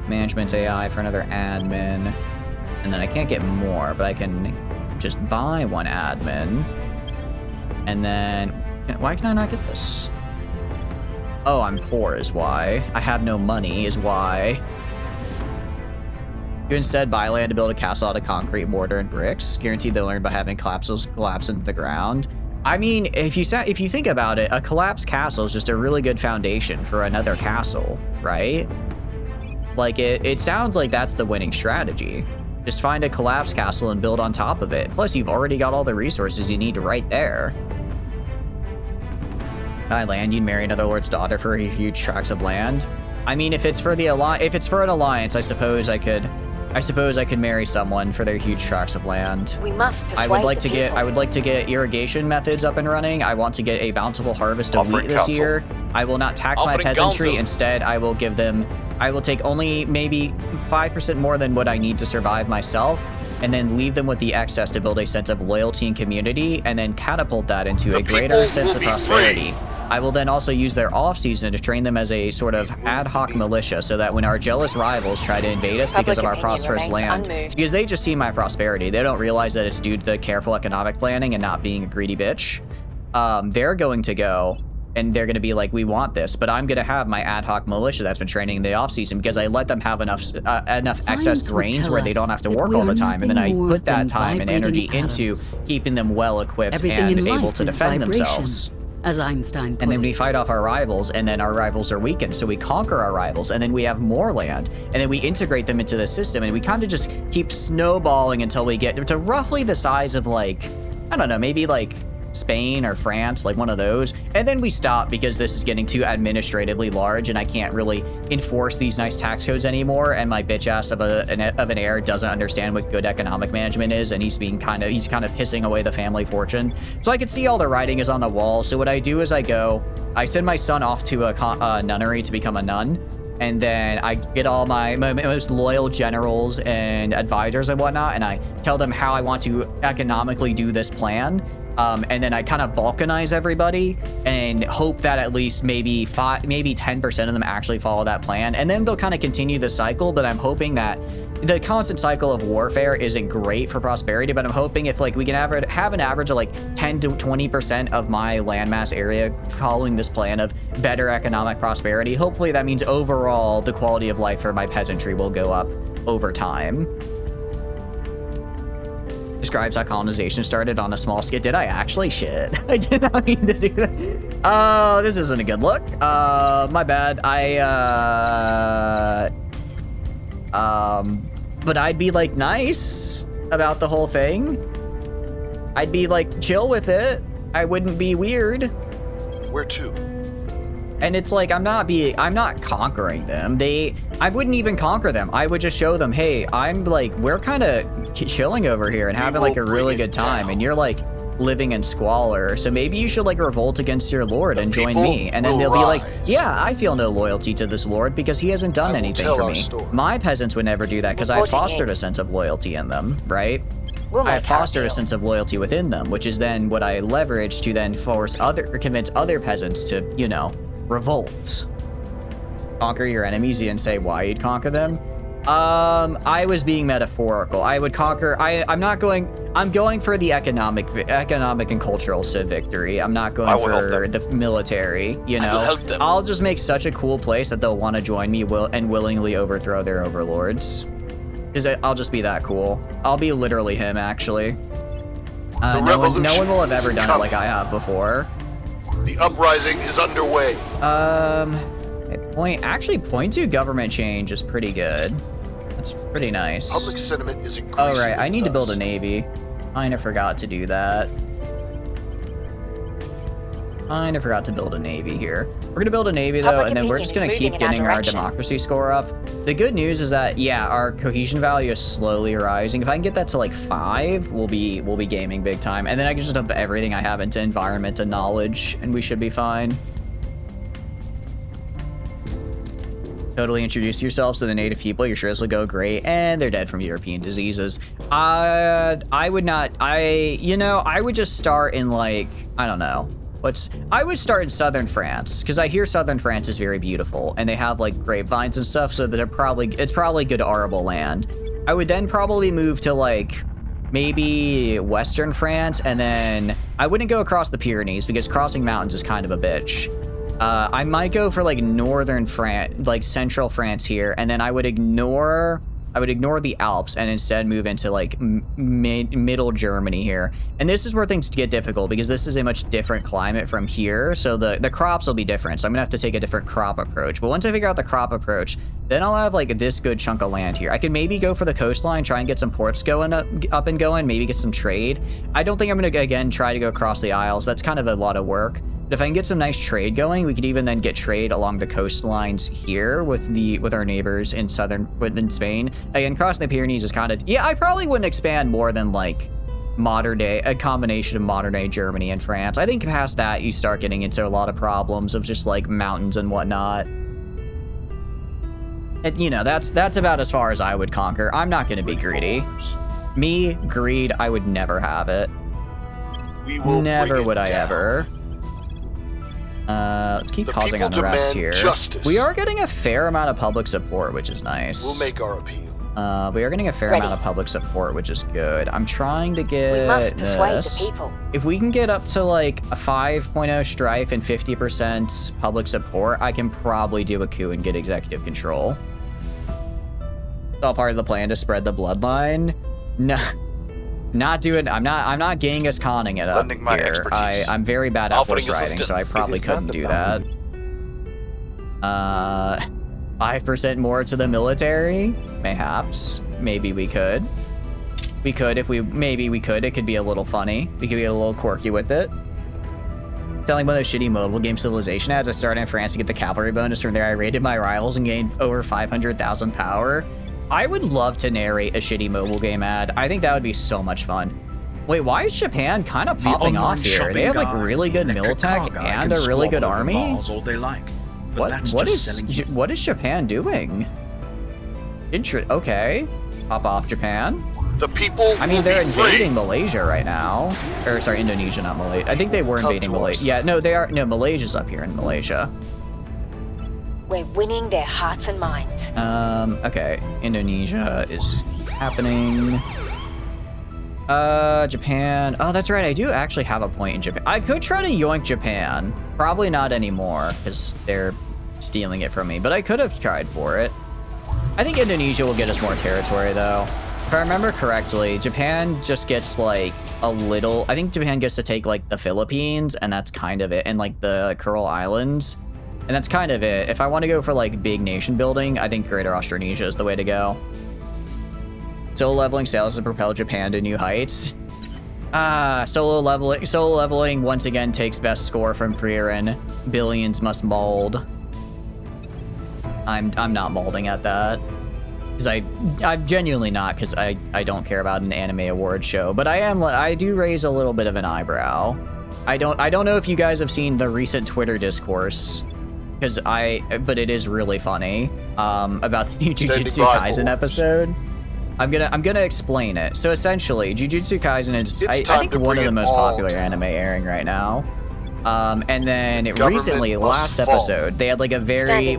management AI for another admin. And then I can't get more, but I can just buy 1 admin. And then, why can I not get this? Oh, I'm poor is why. I have no money is why. You instead buy land to build a castle out of concrete, mortar, and bricks. Guaranteed they'll learn by having collapses collapse into the ground. I mean, if you think about it, a collapsed castle is just a really good foundation for another castle, right? Like, it sounds like that's the winning strategy. Just find a collapsed castle and build on top of it. Plus, you've already got all the resources you need right there. Buy land, you'd marry another lord's daughter for huge tracts of land. I mean, if it's for an alliance, I suppose I could marry someone for their huge tracts of land. We must persuade I would like to get irrigation methods up and running. I want to get a bountiful harvest of wheat this year. I will not tax my peasantry. Instead, I will take only maybe 5% more than what I need to survive myself, and then leave them with the excess to build a sense of loyalty and community, and then catapult that into a greater sense of prosperity. I will then also use their off-season to train them as a sort of ad hoc militia, so that when our jealous rivals try to invade us because of our prosperous land, because they just see my prosperity, they don't realize that it's due to the careful economic planning and not being a greedy bitch. They're going to go and they're going to be like, we want this, but I'm going to have my ad hoc militia that's been training in the off-season because I let them have enough excess grains where they don't have to work all the time, and then I put that time and energy into keeping them well-equipped and able to defend themselves. As Einstein put and then we fight off our rivals, and then our rivals are weakened, so we conquer our rivals, and then we have more land, and then we integrate them into the system, and we kind of just keep snowballing until we get to roughly the size of, like, I don't know, maybe like Spain or France, like one of those, and then we stop because this is getting too administratively large and I can't really enforce these nice tax codes anymore, and my bitch ass of an heir doesn't understand what good economic management is, and he's kind of pissing away the family fortune. So I can see all the writing is on the wall. So what I do is I send my son off to a nunnery to become a nun, and then I get all my most loyal generals and advisors and whatnot, and I tell them how I want to economically do this plan. And then I kind of balkanize everybody and hope that at least maybe 10% of them actually follow that plan. And then they'll kind of continue the cycle, but I'm hoping that the constant cycle of warfare isn't great for prosperity, but I'm hoping if like we can have an average of like 10 to 20% of my landmass area following this plan of better economic prosperity, hopefully that means overall the quality of life for my peasantry will go up over time. Describes how colonization started on a small scale. Did I actually? Shit. I did not mean to do that. Oh, this isn't a good look. My bad. But I'd be like nice about the whole thing. I'd be like chill with it. I wouldn't be weird. Where to? And it's like, I'm not conquering them. I wouldn't even conquer them. I would just show them, hey, we're kind of chilling over here and having like a really good time. And you're like living in squalor. So maybe you should like revolt against your lord and join me. And then they'll be like, yeah, I feel no loyalty to this lord because he hasn't done anything for me. My peasants would never do that because I fostered a sense of loyalty in them, right? I fostered a sense of loyalty within them, which is then what I leverage to then convince other peasants to, revolt. Conquer your enemies. You didn't say why you'd conquer them. I was being metaphorical. I would conquer. I'm going for the economic and cultural victory. I'm not going for the military. I'll just make such a cool place that they'll want to join me and willingly overthrow their overlords. Because I'll just be that cool. I'll be literally him, actually. No one will have ever done it like I have before. The uprising is underway. Point to government change is pretty good. That's pretty nice. Public sentiment is increasing. Oh, right. I need to build a navy. Kinda forgot to do that. Kinda forgot to build a navy here. We're gonna build a navy though, and then we're just gonna keep getting our democracy score up. The good news is that, yeah, our cohesion value is slowly rising. If I can get that to like 5, we'll be gaming big time. And then I can just dump everything I have into environment and knowledge, and we should be fine. Totally introduce yourselves to the native people. Your shares will go great, and they're dead from European diseases. I would just start in like, I don't know. I would start in southern France, because I hear southern France is very beautiful, and they have like grapevines and stuff, so that it's probably good arable land. I would then probably move to like maybe Western France, and then I wouldn't go across the Pyrenees because crossing mountains is kind of a bitch. I might go for like northern France, like central France here, and then I would ignore the Alps and instead move into like middle Germany here. And this is where things get difficult because this is a much different climate from here. So the crops will be different. So I'm gonna have to take a different crop approach. But once I figure out the crop approach, then I'll have like this good chunk of land here. I could maybe go for the coastline, try and get some ports going up and going, maybe get some trade. I don't think I'm gonna, again, try to go across the Isles. That's kind of a lot of work. But if I can get some nice trade going, we could even then get trade along the coastlines here with our neighbors in within Spain. Again, crossing the Pyrenees is kind of, yeah, I probably wouldn't expand more than like a combination of modern day Germany and France. I think past that, you start getting into a lot of problems of just like mountains and whatnot. And you know, that's about as far as I would conquer. I'm not going to be greedy. Me, greed, I would never have it. Never would I ever. Let's keep causing unrest here. Justice. We are getting a fair amount of public support, which is nice. We'll make our appeal. We are getting a fair amount of public support, which is good. I'm trying to get We must persuade this. the people. If we can get up to like a 5.0 strife and 50% public support, I can probably do a coup and get executive control. It's all part of the plan to spread the bloodline. No. Not doing. I'm not Genghis Khanning it up Lending my here. expertise. I'm very bad at Offering horse riding, so I assistance. probably It is not couldn't the do that. 5% more to the military, mayhaps. Maybe we could. We could if we. Maybe we could. It could be a little funny. We could be a little quirky with it. Telling one of those shitty mobile game Civilization ads. I started in France to get the cavalry bonus. From there, I raided my rivals and gained over 500,000 power. I would love to narrate a shitty mobile game ad. I think that would be so much fun. Wait, why is Japan kind of popping off here? They have like really good militech and a really good army. All they like. What is Japan doing? Okay, pop off Japan. The people. I mean, they're will be free. invading Malaysia right now. Or sorry, Indonesia, not Malaysia. I think they were Come invading to our Malaysia. side. Yeah, no, they are. No, Malaysia's up here in Malaysia. We're winning their hearts and minds. Okay, Indonesia is happening. Japan. Oh, that's right. I do actually have a point in Japan. I could try to yoink Japan. Probably not anymore because they're stealing it from me, but I could have tried for it. I think Indonesia will get us more territory though. If I remember correctly, Japan just gets like a little, I think Japan gets to take like the Philippines and that's kind of it. And like the Kuril Islands. And that's kind of it. If I want to go for like big nation building, I think Greater Australasia is the way to go. Solo leveling sales to propel Japan to new heights. Solo leveling once again takes best score from Freerin. Billions must mold. I'm not molding at that. Because I'm genuinely not, because I don't care about an anime award show. But I do raise a little bit of an eyebrow. I don't know if you guys have seen the recent Twitter discourse. But it is really funny about the new Jujutsu Kaisen episode. I'm gonna explain it. So essentially, Jujutsu Kaisen is I think one of the most popular anime airing right now. And then recently, last episode, they had like a very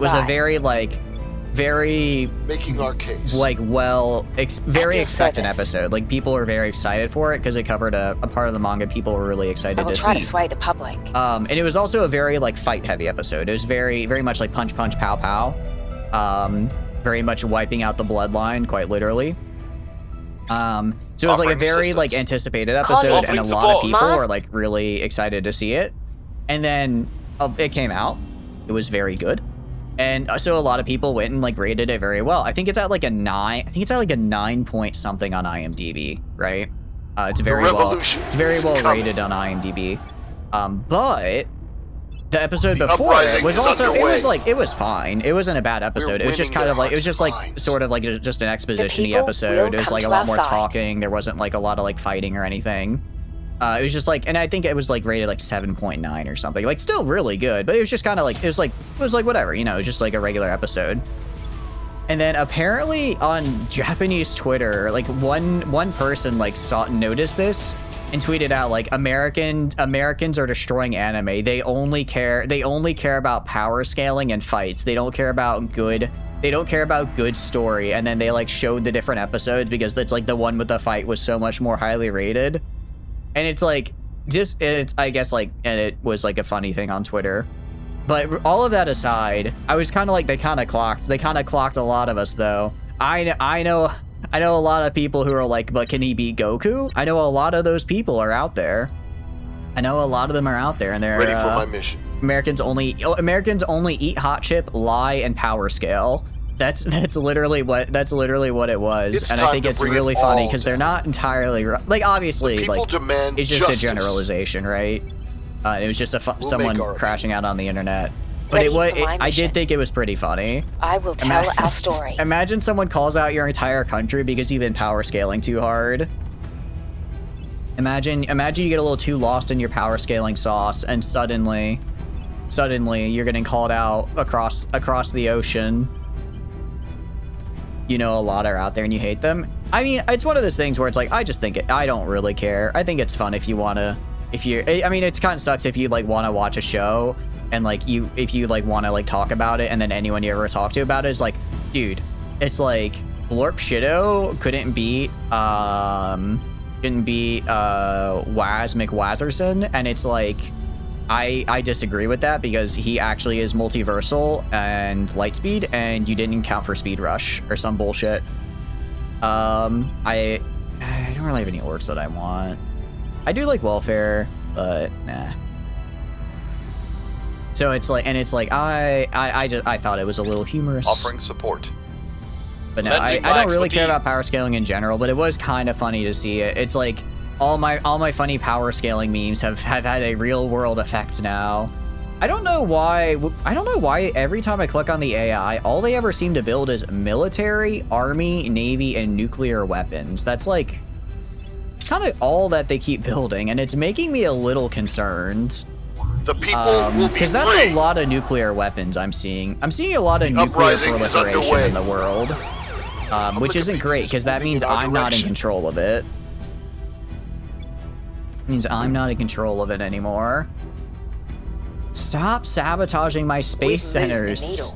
making our case. Like very expectant episode. Like people were very excited for it because it covered a part of the manga people were really excited I will to try see. to sway the public. And it was also a very like fight heavy episode. It was very much like punch punch pow pow. Very much wiping out the bloodline, quite literally. So it was like a very like anticipated episode, and a lot of people were like really excited to see it. And then it came out. It was very good. And so a lot of people went and like rated it very well. I think it's at like a 9. I think it's at like a 9 point something on IMDb, right? It's very well rated on IMDb. But the episode before it was also it was fine. It wasn't a bad episode. It was just kind of like sort of like just an exposition-y episode. It was like a lot more talking. There wasn't like a lot of like fighting or anything. It was just like, and I think it was like rated like 7.9 or something. Like still really good, but it was just kind of like it was like whatever, you know, it was just like a regular episode. And then apparently on Japanese Twitter, like one person like noticed this and tweeted out like Americans are destroying anime. They only care about power scaling and fights. They don't care about good They don't care about good story, and then they like showed the different episodes because it's like the one with the fight was so much more highly rated, and it's like it's I guess like, and it was like a funny thing on Twitter. But all of that aside, I was kind of like they kind of clocked a lot of us though. I know a lot of people who are like, but can he beat Goku? I know a lot of those people are out there. I know a lot of them are out there, and they're ready for my mission. Americans only eat hot chip, lie, and power scale. That's literally what it was, and I think it's really funny because they're not entirely like obviously like it's just a generalization, right? It was just someone crashing out on the internet, but I did think it was pretty funny. I will tell our story. Imagine someone calls out your entire country because you've been power scaling too hard. Imagine you get a little too lost in your power scaling sauce, and suddenly you're getting called out across the ocean. You know, a lot are out there and you hate them. I mean, it's one of those things where it's like, I don't really care. I think it's fun if you want to, I mean, it kind of sucks if you like want to watch a show and like if you like want to like talk about it, and then anyone you ever talk to about it is like, dude, it's like Blorp Shido couldn't beat Waz McWazerson, and it's like, I disagree with that because he actually is multiversal and lightspeed, and you didn't count for speed rush or some bullshit. I don't really have any orcs that I want. I do like welfare, but nah. So it's like, and it's like I thought it was a little humorous. Offering support. But no, I don't really care about power scaling in general, but it was kind of funny to see it. It's like all my funny power scaling memes have had a real world effect now. I don't know why every time I click on the AI, all they ever seem to build is military, army, navy, and nuclear weapons. That's like kind of all that they keep building, and it's making me a little concerned. The people will be free. Because that's a lot of nuclear weapons I'm seeing. I'm seeing a lot of nuclear proliferation in the world, which isn't great because that means I'm not in control of it. Means I'm not in control of it anymore. Stop sabotaging my space centers,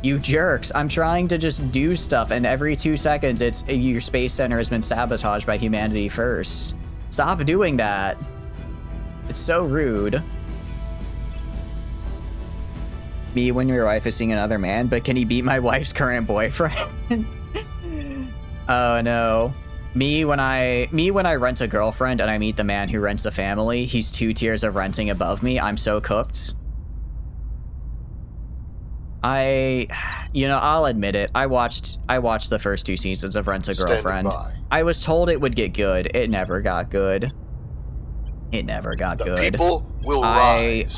you jerks. I'm trying to just do stuff, and every 2 seconds it's your space center has been sabotaged by humanity first. Stop doing that. It's so rude. Me when your wife is seeing another man, but can he beat my wife's current boyfriend? Oh no. Me when I rent a girlfriend and I meet the man who rents a family, he's 2 tiers of renting above me. I'm so cooked. I'll admit it. I watched the first 2 seasons of Rent a Girlfriend. I was told it would get good. It never got good. It never got good. People will rise.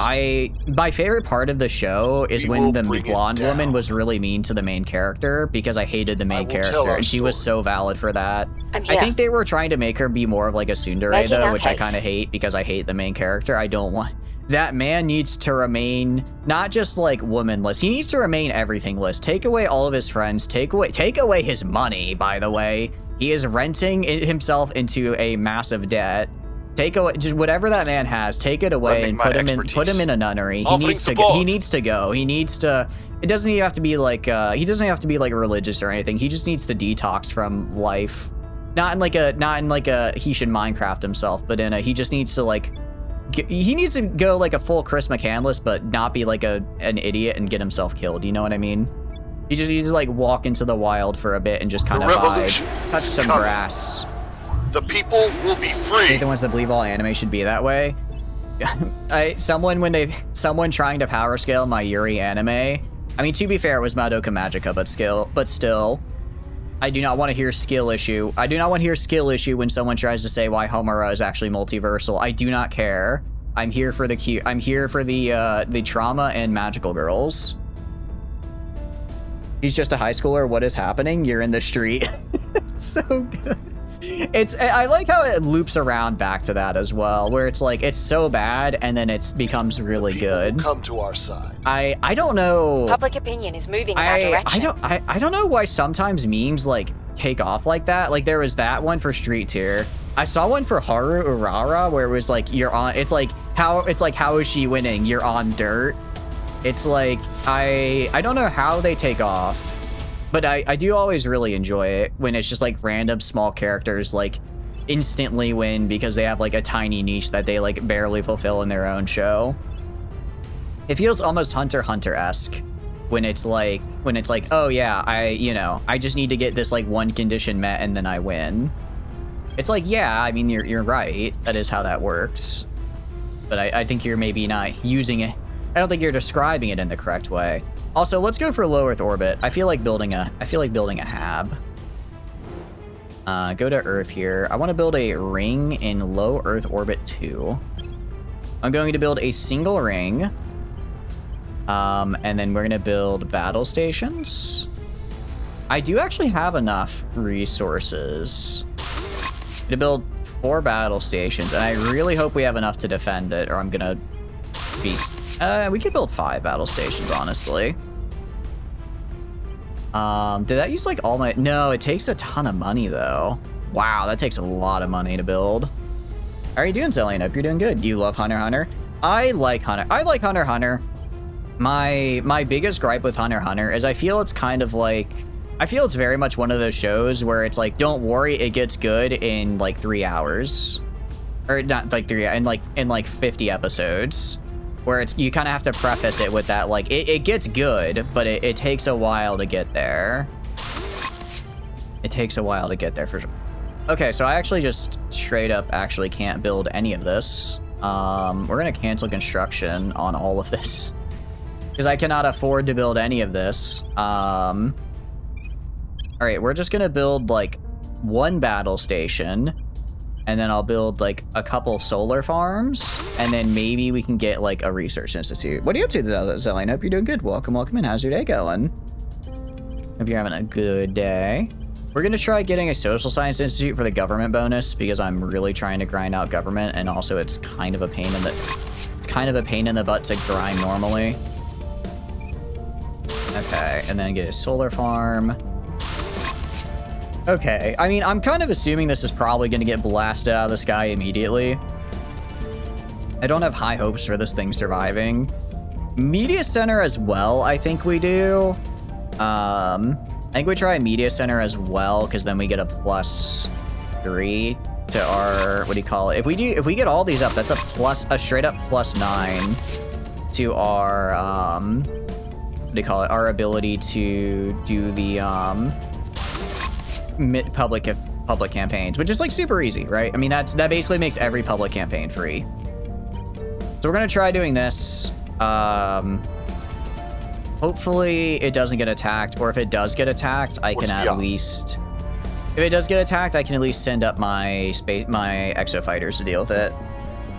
My favorite part of the show is when the blonde woman was really mean to the main character because I hated the main character, and she was so valid for that. I think they were trying to make her be more of like a tsundere though, which I kind of hate because I hate the main character. I don't want that man needs to remain not just like womanless. He needs to remain everythingless. Take away all of his friends. Take away his money. By the way, he is renting himself into a massive debt. Take away just whatever that man has. Take it away and put him in a nunnery. He needs to go. He needs to go. He needs to. It doesn't even have to be like. He doesn't have to be like religious or anything. He just needs to detox from life. Not in like a. He should Minecraft himself, but in a. He just needs to like. He needs to go like a full Chris McCandless, but not be like an idiot and get himself killed. You know what I mean? He just needs to like walk into the wild for a bit and just kind of vibe, touch some grass. The people will be free. They're the ones that believe all anime should be that way. Someone trying to power scale my Yuri anime. I mean, to be fair, it was Madoka Magica, but still, I do not want to hear skill issue. I do not want to hear skill issue when someone tries to say why Homura is actually multiversal. I do not care. I'm here for the trauma and magical girls. He's just a high schooler. What is happening? You're in the street. So good. I like how it loops around back to that as well, where it's like it's so bad and then it becomes really good. Come to our side. I don't know. Public opinion is moving in our direction. I don't know why sometimes memes like take off like that. Like there was that one for Street Tier. I saw one for Haru Urara where it was like it's like how is she winning? You're on dirt. It's like I don't know how they take off. But I do always really enjoy it when it's just like random small characters like instantly win because they have like a tiny niche that they like barely fulfill in their own show. It feels almost Hunter x Hunter-esque when it's like, oh yeah, I just need to get this like one condition met and then I win. It's like, yeah, I mean, you're right. That is how that works. But I think you're maybe not using it. I don't think you're describing it in the correct way. Also, let's go for low Earth orbit. I feel like building a hab. Go to Earth here. I want to build a ring in low Earth orbit 2. I'm going to build a single ring. And then we're going to build battle stations. I do actually have enough resources to build 4 battle stations, and I really hope we have enough to defend it, or I'm gonna be... we could build 5 battle stations, honestly. Did that use, like, all my... No, it takes a ton of money, though. Wow, that takes a lot of money to build. How are you doing, Zellian? Hope you're doing good. You love Hunter x Hunter? I like Hunter x Hunter. My biggest gripe with Hunter x Hunter is I feel it's kind of like... I feel it's very much one of those shows where it's like, don't worry, it gets good in like 3 hours. Or not like 3, in like 50 episodes. Where it's, you kind of have to preface it with that, like, it gets good, but it takes a while to get there. It takes a while to get there for sure. Okay, so I actually just straight up actually can't build any of this. We're gonna cancel construction on all of this. Because I cannot afford to build any of this. All right, we're just gonna build like 1 battle station, and then I'll build like a couple solar farms, and then maybe we can get like a research institute. What are you up to, Zellian? Hope you're doing good. Welcome in. How's your day going? Hope you're having a good day. We're gonna try getting a social science institute for the government bonus because I'm really trying to grind out government, and also it's kind of a pain in the butt to grind normally. Okay, and then get a solar farm. Okay, I mean, I'm kind of assuming this is probably going to get blasted out of the sky immediately. I don't have high hopes for this thing surviving. Media center as well, I think we do. I think we try a media center as well, because then we get a +3 to our, what do you call it? If we get all these up, that's a straight up +9 to our, what do you call it? Our ability to do the, public campaigns, which is like super easy, right? I mean, that basically makes every public campaign free. So we're gonna try doing this. Hopefully it doesn't get attacked, or if it does get attacked, I can at least... If it does get attacked, I can at least send up my exo fighters to deal with it.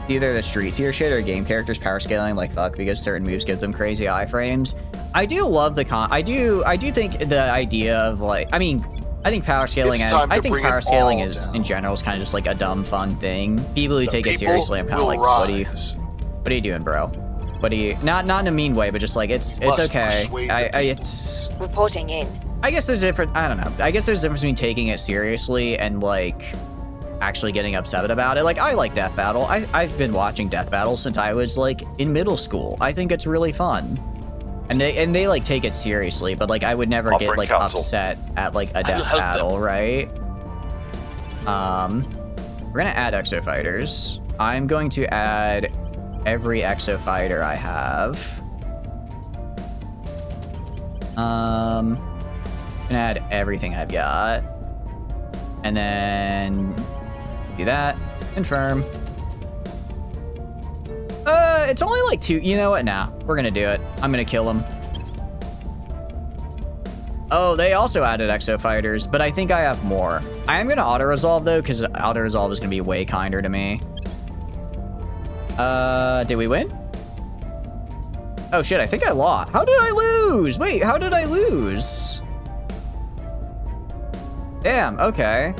Either the street tier shit or game characters power scaling like fuck because certain moves give them crazy iframes. I do love the I do think the idea of like, I think power scaling is in general is kind of just like a dumb fun thing. People who take it seriously, I'm kind of like, what are you doing, bro? What are you, not in a mean way, but just like, it's okay. It's reporting in. I guess there's different, I don't know. I guess there's a difference between taking it seriously and like actually getting upset about it. Like, I like Death Battle. I've been watching Death Battle since I was like in middle school. I think it's really fun. And they like take it seriously, but like I would never get like upset at like a death battle, right? We're gonna add exo fighters. I'm going to add every exo fighter I have. I'm gonna add everything I've got, and then do that. Confirm. It's only like 2. You know what? Nah, we're gonna do it. I'm gonna kill him. Oh, they also added exo fighters, but I think I have more. I am gonna auto resolve though, because auto resolve is gonna be way kinder to me. Did we win? Oh shit, I think I lost. How did I lose? Wait, how did I lose? Damn, okay.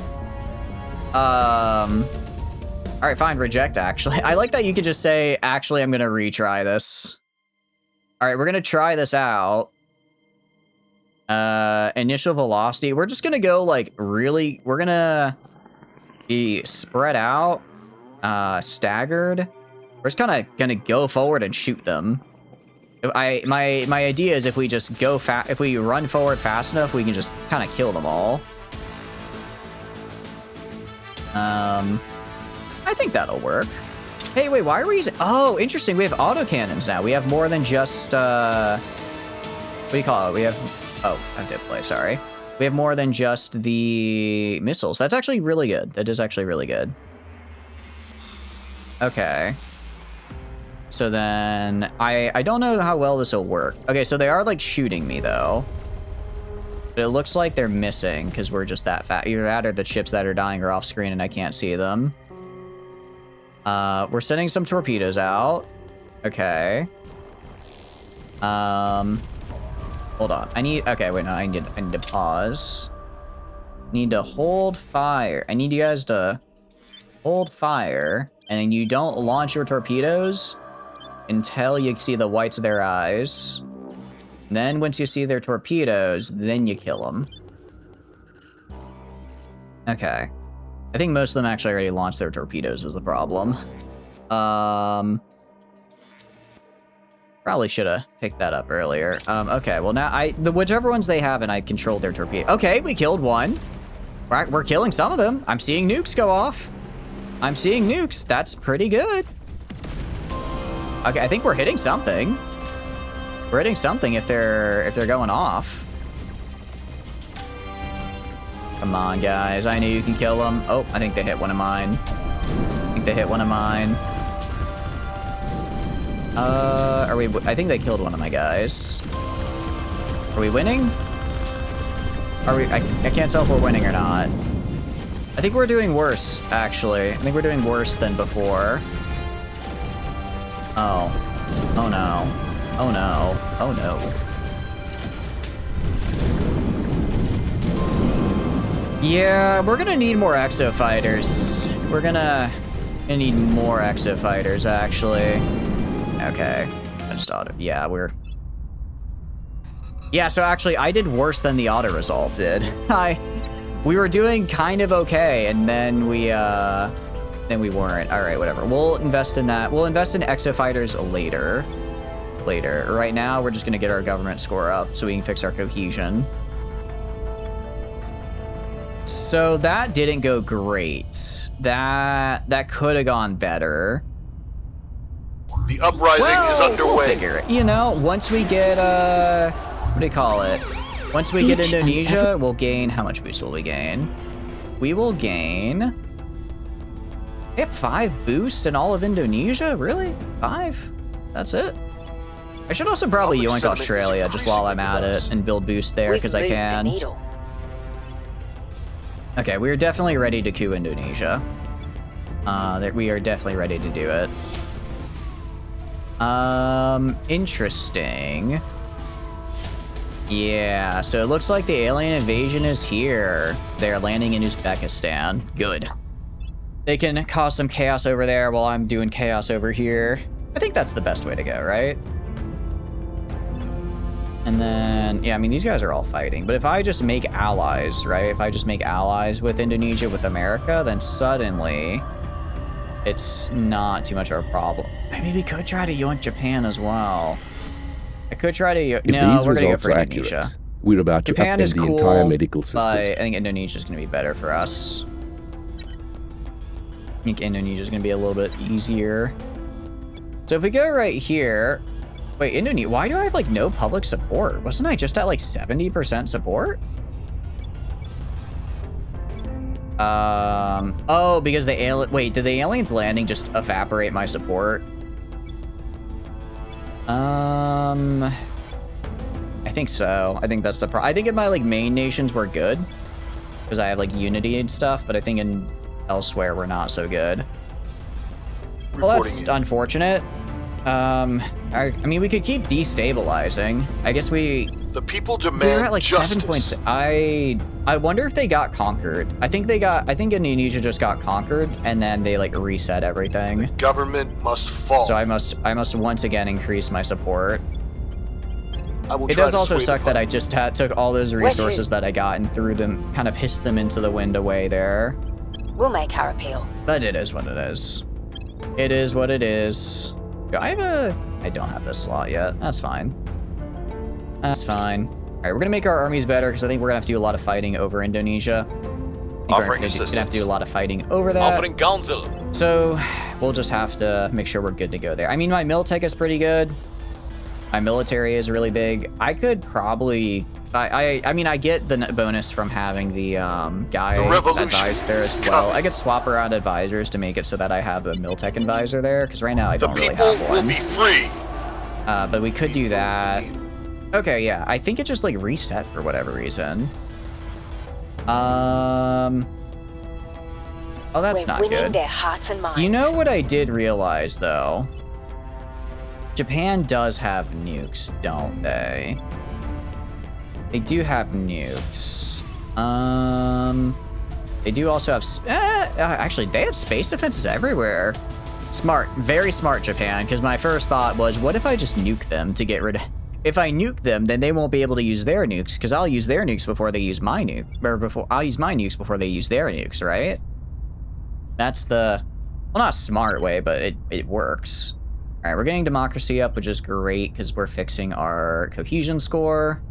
All right, fine, reject, actually. I like that you could just say, actually, I'm gonna retry this. All right, we're gonna try this out. Initial velocity. We're just gonna go, like, really, we're gonna be spread out, staggered. We're just kind of gonna go forward and shoot them. My idea is if we just go if we run forward fast enough, we can just kind of kill them all. I think that'll work. Hey, wait, why are we using... Oh, interesting. We have autocannons now. We have more than just, what do you call it? We have... Oh, I did play, sorry. We have more than just the missiles. That's actually really good. That is actually really good. Okay. So then, I don't know how well this will work. Okay, so they are, like, shooting me, though. But it looks like they're missing, because we're just that fat. Either that or the ships that are dying are off screen and I can't see them. We're sending some torpedoes out. Okay. Hold on. Okay, wait, no, I need to pause. Need to hold fire. I need you guys to hold fire, and then you don't launch your torpedoes until you see the whites of their eyes. Then once you see their torpedoes, then you kill them. Okay. I think most of them actually already launched their torpedoes is the problem. Probably should have picked that up earlier. Okay, well now whichever ones they have and I control their torpedo. Okay, we killed one. We're killing some of them. I'm seeing nukes go off. I'm seeing nukes. That's pretty good. Okay, I think we're hitting something. We're hitting something if they're going off. Come on, guys. I know you can kill them. Oh, I think they hit one of mine. I think they killed one of my guys. Are we winning? I can't tell if we're winning or not. I think we're doing worse, actually. I think we're doing worse than before. Oh. Oh no. Oh no. Oh no. Yeah, we're gonna need more exo fighters. We're gonna need more exo fighters, actually. Okay. I just yeah, yeah, so actually I did worse than the auto resolve did. We were doing kind of okay, and then we weren't. All right, whatever. We'll invest in that. We'll invest in exo fighters later. Right now, we're just gonna get our government score up so we can fix our cohesion. So that didn't go great. That could have gone better. The uprising is underway. We'll figure it. You know, once we get what do you call it? Once we get Indonesia, we'll gain. How much boost will we gain? We will gain. We have 5 boost in all of Indonesia? Really? 5? That's it? I should also probably yoink Australia just while I'm at it and build boost there because I can. Okay, we are definitely ready to coup Indonesia. We are definitely ready to do it. Interesting. Yeah, so it looks like the alien invasion is here. They're landing in Uzbekistan. Good. They can cause some chaos over there while I'm doing chaos over here. I think that's the best way to go, right? And then, yeah, I mean, these guys are all fighting. But if I just make allies, right? If I just make allies with Indonesia, with America, then suddenly it's not too much of a problem. I mean, we could try to yoink Japan as well. I could try to... No, we're going to go for Indonesia. Accurate, we're about to Japan is upend the cool, entire medical system. But I think Indonesia is going to be better for us. I think Indonesia is going to be a little bit easier. So if we go right here... Wait, Indonesia, why do I have, like, no public support? Wasn't I just at, like, 70% support? Oh, because the alien... Wait, did the aliens landing just evaporate my support? I think so. I think that's the I think in my, like, main nations we're good. Because I have, like, unity and stuff, but I think in elsewhere we're not so good. Well, that's unfortunate. I mean, we could keep destabilizing. I guess the people we're demand at like justice. 7.6. I wonder if they got conquered. I think Indonesia just got conquered and then they like reset everything. The government must fall. So I must once again increase my support. It does also suck that I just took all those resources that I got and threw them, kind of pissed them into the wind away there. We'll make our appeal. But it is what it is. It is what it is. Do I have a... I don't have this slot yet. That's fine. That's fine. All right, we're gonna make our armies better because I think we're gonna have to do a lot of fighting over Indonesia. Offering We're assistance. gonna have to do a lot of fighting over that. Offering counsel. So we'll just have to make sure we're good to go there. I mean, my militech is pretty good. My military is really big. I could probably, I mean, I get the bonus from having the guy advised there as well. I could swap around advisors to make it so that I have a militech advisor there, because right now I don't really have one. Will be free. But we could do that. Okay, yeah, I think it just like reset for whatever reason. Oh, that's not winning good. their hearts and minds. You know what I did realize though? Japan does have nukes, don't they? They do have nukes. They do also have... actually, they have space defenses everywhere. Smart. Very smart, Japan, because my first thought was, what if I just nuke them to get rid of... If I nuke them, then they won't be able to use their nukes, because I'll use their nukes before they use my nuke. Or I'll use my nukes before they use their nukes, right? That's the... Well, not a smart way, but it works. All right, we're getting democracy up, which is great because we're fixing our cohesion score.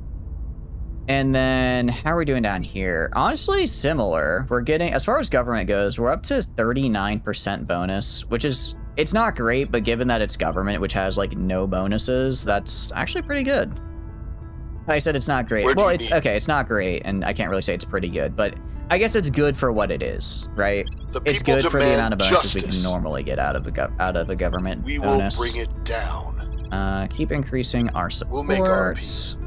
And then how are we doing down here? Honestly, similar. We're getting, as far as government goes, we're up to 39% bonus, which is, it's not great, but given that it's government, which has like no bonuses, that's actually pretty good. I said it's not great. Well, it's okay, it's not great, and I can't really say it's pretty good, but I guess it's good for what it is, right? It's good for the amount of bonuses we can normally get out of the government We bonus. will bring it down. Keep increasing our support. We'll make our peace.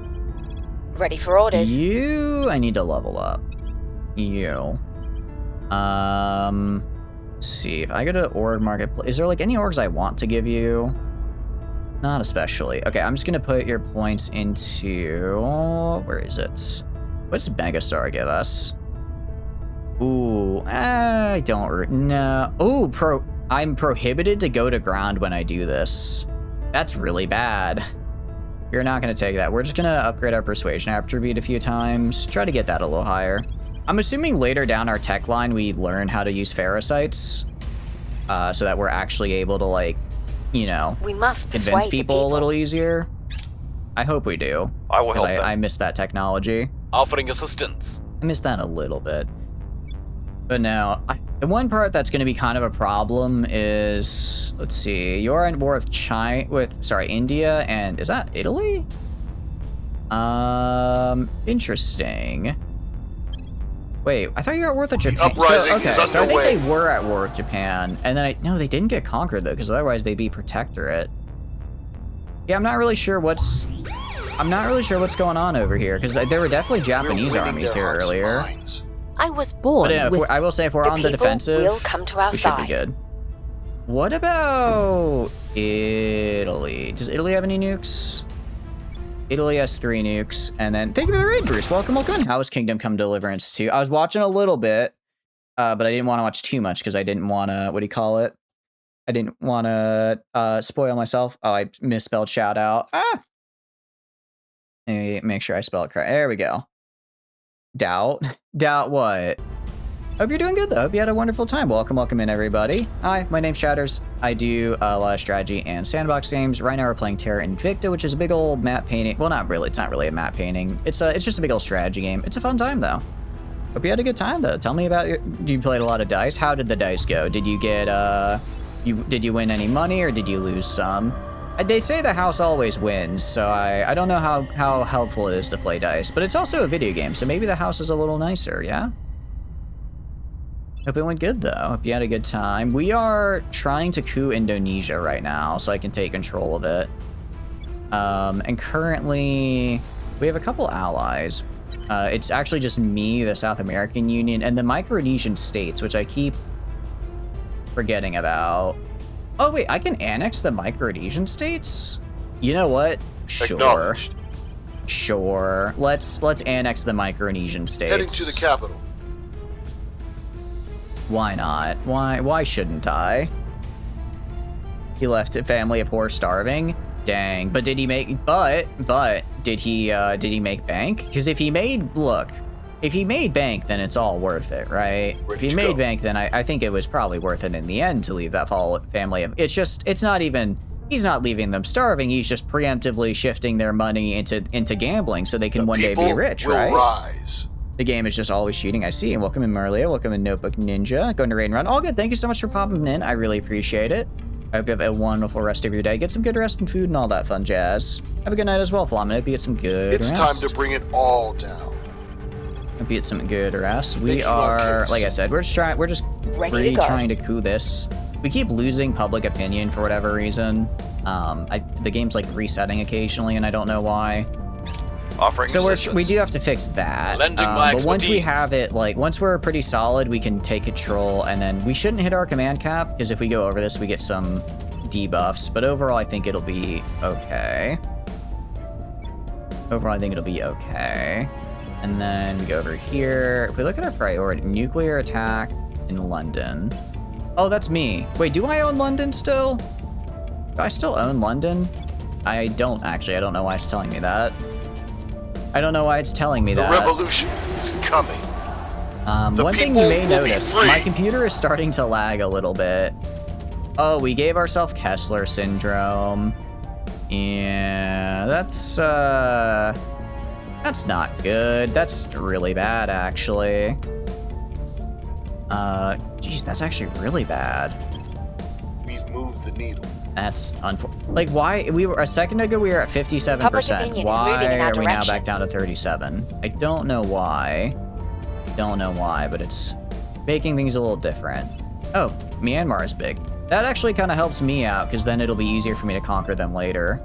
Ready for orders. You, I need to level up. You. Let's see, if I go to org marketplace, is there like any orgs I want to give you? Not especially. Okay, I'm just gonna put your points into, where is it? What does Megastar give us? Ooh, I don't know. Ooh, I'm prohibited to go to ground when I do this. That's really bad. You're not gonna take that. We're just gonna upgrade our persuasion attribute a few times. Try to get that a little higher. I'm assuming later down our tech line we learn how to use ferricites, so that we're actually able to, like, you know, We must convince persuade people a little easier. I hope we do. I will help them. I missed that technology. Offering assistance. I missed that a little bit. But now, the one part that's going to be kind of a problem is, let's see, you're at war with India, and is that Italy? Interesting. Wait, I thought you were at war with Japan. Uprising is so I think underway. they were at war with Japan, and then no, they didn't get conquered though, because otherwise they'd be Protectorate. Yeah, I'm not really sure what's going on over here, because there were definitely Japanese armies here earlier. I was born with I will say, if we're on the defensive, will come to our we side. should be good. What about Italy? Does Italy have any nukes? Italy has 3 nukes, and then thank you for the raid, Bruce. Welcome. How is Kingdom Come Deliverance 2? I was watching a little bit, but I didn't want to watch too much because I didn't want to, what do you call it? I didn't want to spoil myself. Oh, I misspelled shout out. Let me make sure I spell it correct. There we go. Doubt what? Hope you're doing good though. Hope you had a wonderful time. Welcome in everybody. Hi, my name's Shatters. I do a lot of strategy and sandbox games. Right now we're playing Terra Invicta, which is a big old map painting. Well, not really. It's not really a map painting. It's just a big old strategy game. It's a fun time though. Hope you had a good time though. Tell me about you played a lot of dice. How did the dice go? Did you get did you win any money or did you lose some? They say the house always wins, so I don't know how helpful it is to play dice, but it's also a video game, so maybe the house is a little nicer, yeah? Hope it went good, though. Hope you had a good time. We are trying to coup Indonesia right now, so I can take control of it. And currently, we have a couple allies. It's actually just me, the South American Union, and the Micronesian states, which I keep forgetting about. Oh, wait, I can annex the Micronesian states? You know what? Sure. Sure. Let's annex the Micronesian states. Heading to the capital. Why not? Why shouldn't I? He left a family of 4 starving? Dang. But did he make did he make bank? Because if he made bank, then it's all worth it, right? If he made bank, then I think it was probably worth it in the end to leave that family. It's not even he's not leaving them starving. He's just preemptively shifting their money into gambling so they can one day be rich, right? Rise. The game is just always cheating. I see. And welcome in Merlia. Welcome in Notebook Ninja. Going to Raid and Run. All good. Thank you so much for popping in. I really appreciate it. I hope you have a wonderful rest of your day. Get some good rest and food and all that fun jazz. Have a good night as well, Flam. I hope you get some good It's rest. time to bring it all down. Hope you get some good rest. We are, like I said, we're just really trying to coup this. We keep losing public opinion for whatever reason. The game's like resetting occasionally, and I don't know why. Offering So assistance. we do have to fix that. Lending my but once we expertise. have it, like once we're pretty solid, we can take control, and then we shouldn't hit our command cap because if we go over this, we get some debuffs. But overall, I think it'll be okay. Overall, I think it'll be okay. And then we go over here. If we look at our priority, nuclear attack in London. Oh, that's me. Wait, do I own London still? Do I still own London? I don't actually. I don't know why it's telling me that. I don't know why it's telling me that. The revolution is coming. One thing you may notice, my computer is starting to lag a little bit. Oh, we gave ourselves Kessler syndrome. Yeah, that's not good. That's really bad, actually. Geez, that's actually really bad. We've moved the needle. That's like why we were a second ago we were at 57%. Public opinion is moving in Why our are we now direction. back down to 37? I don't know why. Don't know why, but it's making things a little different. Oh, Myanmar is big. That actually kind of helps me out because then it'll be easier for me to conquer them later.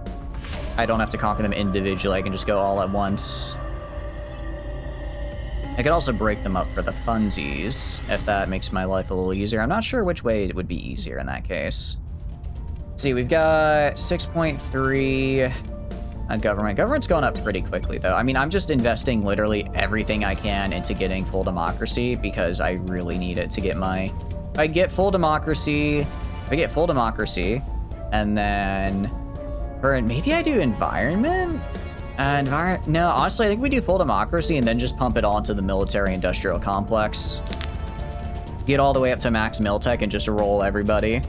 I don't have to conquer them individually. I can just go all at once. I could also break them up for the funsies if that makes my life a little easier. I'm not sure which way it would be easier in that case. Let's see, we've got 6.3 government. Government's going up pretty quickly, though. I mean, I'm just investing literally everything I can into getting full democracy because I really need it to get my... If I get full democracy, and then... maybe I do environment? No, honestly, I think we do full democracy and then just pump it onto the military-industrial complex. Get all the way up to max miltech and just roll everybody.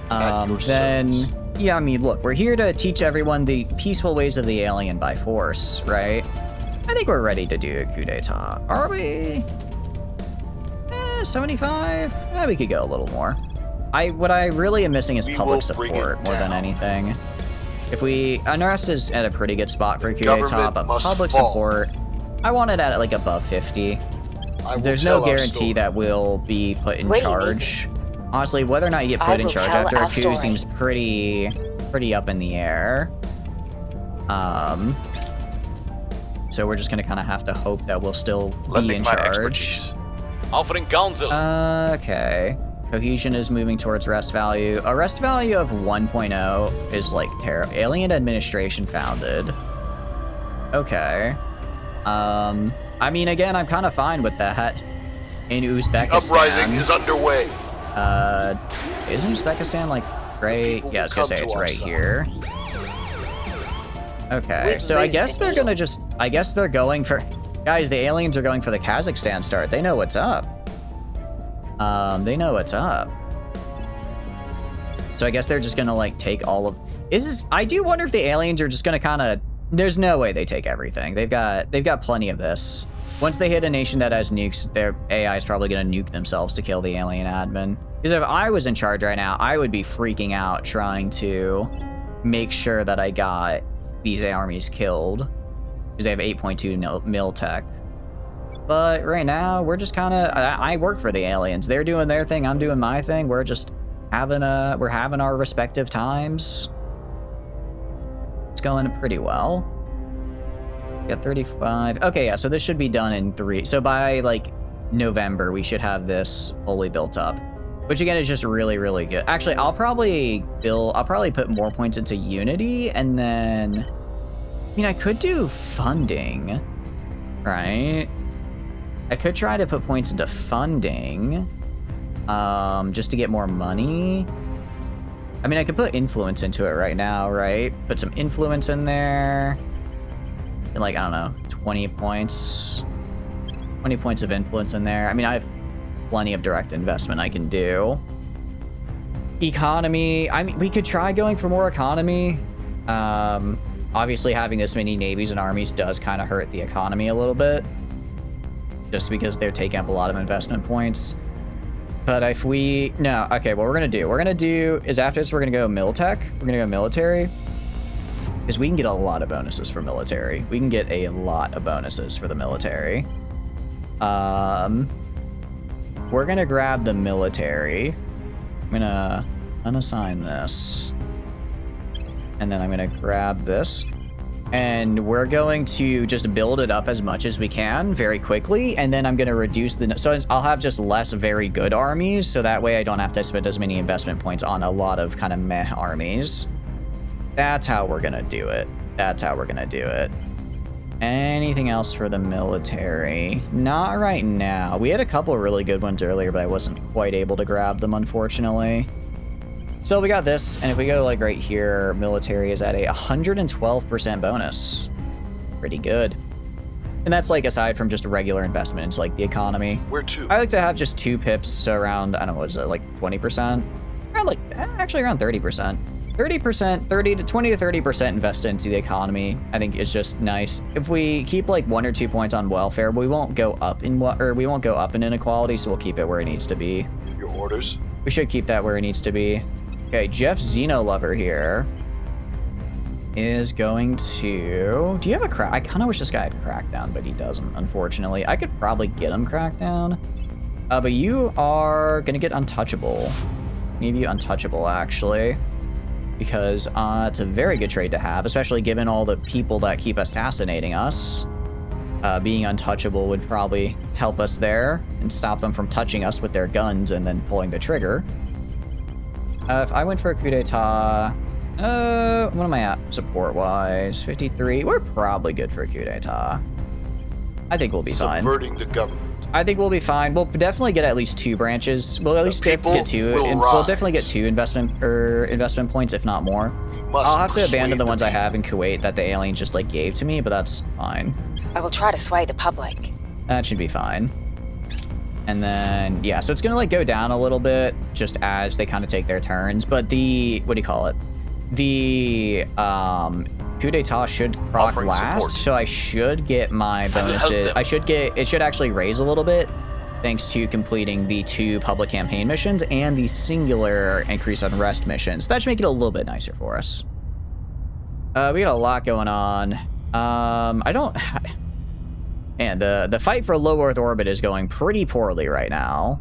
Then, yeah, I mean, look, we're here to teach everyone the peaceful ways of the alien by force, right? I think we're ready to do a coup d'etat. Are we? 75? We could go a little more. What I really am missing is public support more than anything. If unrest is at a pretty good spot for coup d'etat, but public support, I want it at like above 50. There's no guarantee that we'll be put in charge. Honestly, whether or not you get put in charge after a coup seems pretty up in the air. So we're just gonna kind of have to hope that we'll still be in charge. Offering counsel. Okay. Cohesion is moving towards rest value. A rest value of 1.0 is like Terra. Alien administration founded. Okay. I mean, again, I'm kind of fine with that. In Uzbekistan. The uprising is underway. Is Uzbekistan like right? Yeah, I was gonna say it's right here. Okay, so I guess they're gonna just. I guess they're going for. Guys, the aliens are going for the Kazakhstan start. They know what's up. They know what's up. So I guess they're just gonna like take all of. I do wonder if the aliens are just gonna kind of. There's no way they take everything. They've got plenty of this. Once they hit a nation that has nukes, their AI is probably gonna nuke themselves to kill the alien admin. Because if I was in charge right now, I would be freaking out trying to make sure that I got these armies killed. Because they have 8.2 mil tech. But right now, we're just kind of... I work for the aliens. They're doing their thing, I'm doing my thing. We're just having our respective times. It's going pretty well. Got 35. Okay, yeah, so this should be done in 3. So by, like, November, we should have this fully built up. Which, again, is just really, really good. Actually, I'll probably put more points into Unity, and then... I mean, I could do funding, right? I could try to put points into funding, just to get more money. I mean, I could put influence into it right now, right? Put some influence in there. And like, I don't know, 20 points. 20 points of influence in there. I mean, I have plenty of direct investment I can do. Economy. I mean, we could try going for more economy. Obviously, having this many navies and armies does kind of hurt the economy a little bit, just because they're taking up a lot of investment points. But if we... No, okay, what we're going to do is after this, we're going to go Militech. We're going to go military. Because we can get a lot of bonuses for military. We can get a lot of bonuses for the military. We're going to grab the military. I'm going to unassign this. And then I'm going to grab this. And we're going to just build it up as much as we can very quickly. And then I'm going to reduce the... So I'll have just less very good armies. So that way I don't have to spend as many investment points on a lot of kind of meh armies. That's how we're going to do it. That's how we're going to do it. Anything else for the military? Not right now. We had a couple of really good ones earlier, but I wasn't quite able to grab them, unfortunately. So we got this, and if we go like right here, military is at a 112% bonus. Pretty good. And that's like aside from just regular investment into like the economy. Where to? I like to have just 2 pips, so around, I don't know, what is it, like 20%? Around like, actually around 30%. 30%, 20 to 30% invested into the economy, I think is just nice. If we keep like 1 or 2 points on welfare, we won't go up in we won't go up in inequality, so we'll keep it where it needs to be. Your orders? We should keep that where it needs to be. Okay, Jeff Xenolover here is going to... Do you have a crack? I kind of wish this guy had crackdown, but he doesn't, unfortunately. I could probably get him crackdown. But you are going to get untouchable. Maybe untouchable, actually. Because it's a very good trait to have, especially given all the people that keep assassinating us. Being untouchable would probably help us there and stop them from touching us with their guns and then pulling the trigger. If I went for a coup d'etat, what am I at support-wise? 53. We're probably good for a coup d'etat. I think we'll be fine. Subverting the government. I think we'll be fine. We'll definitely get at least 2 branches. We'll at least get 2. We'll definitely get 2 investment points, if not more. I'll have to abandon the ones I have in Kuwait that the aliens just like gave to me, but that's fine. I will try to sway the public. That should be fine. And then, yeah, so it's going to like go down a little bit just as they kind of take their turns. But the, what do you call it? The coup d'etat should proc last. So I should get my bonuses. It should actually raise a little bit thanks to completing the 2 public campaign missions and the singular increase unrest missions. That should make it a little bit nicer for us. We got a lot going on. And the fight for low Earth orbit is going pretty poorly right now.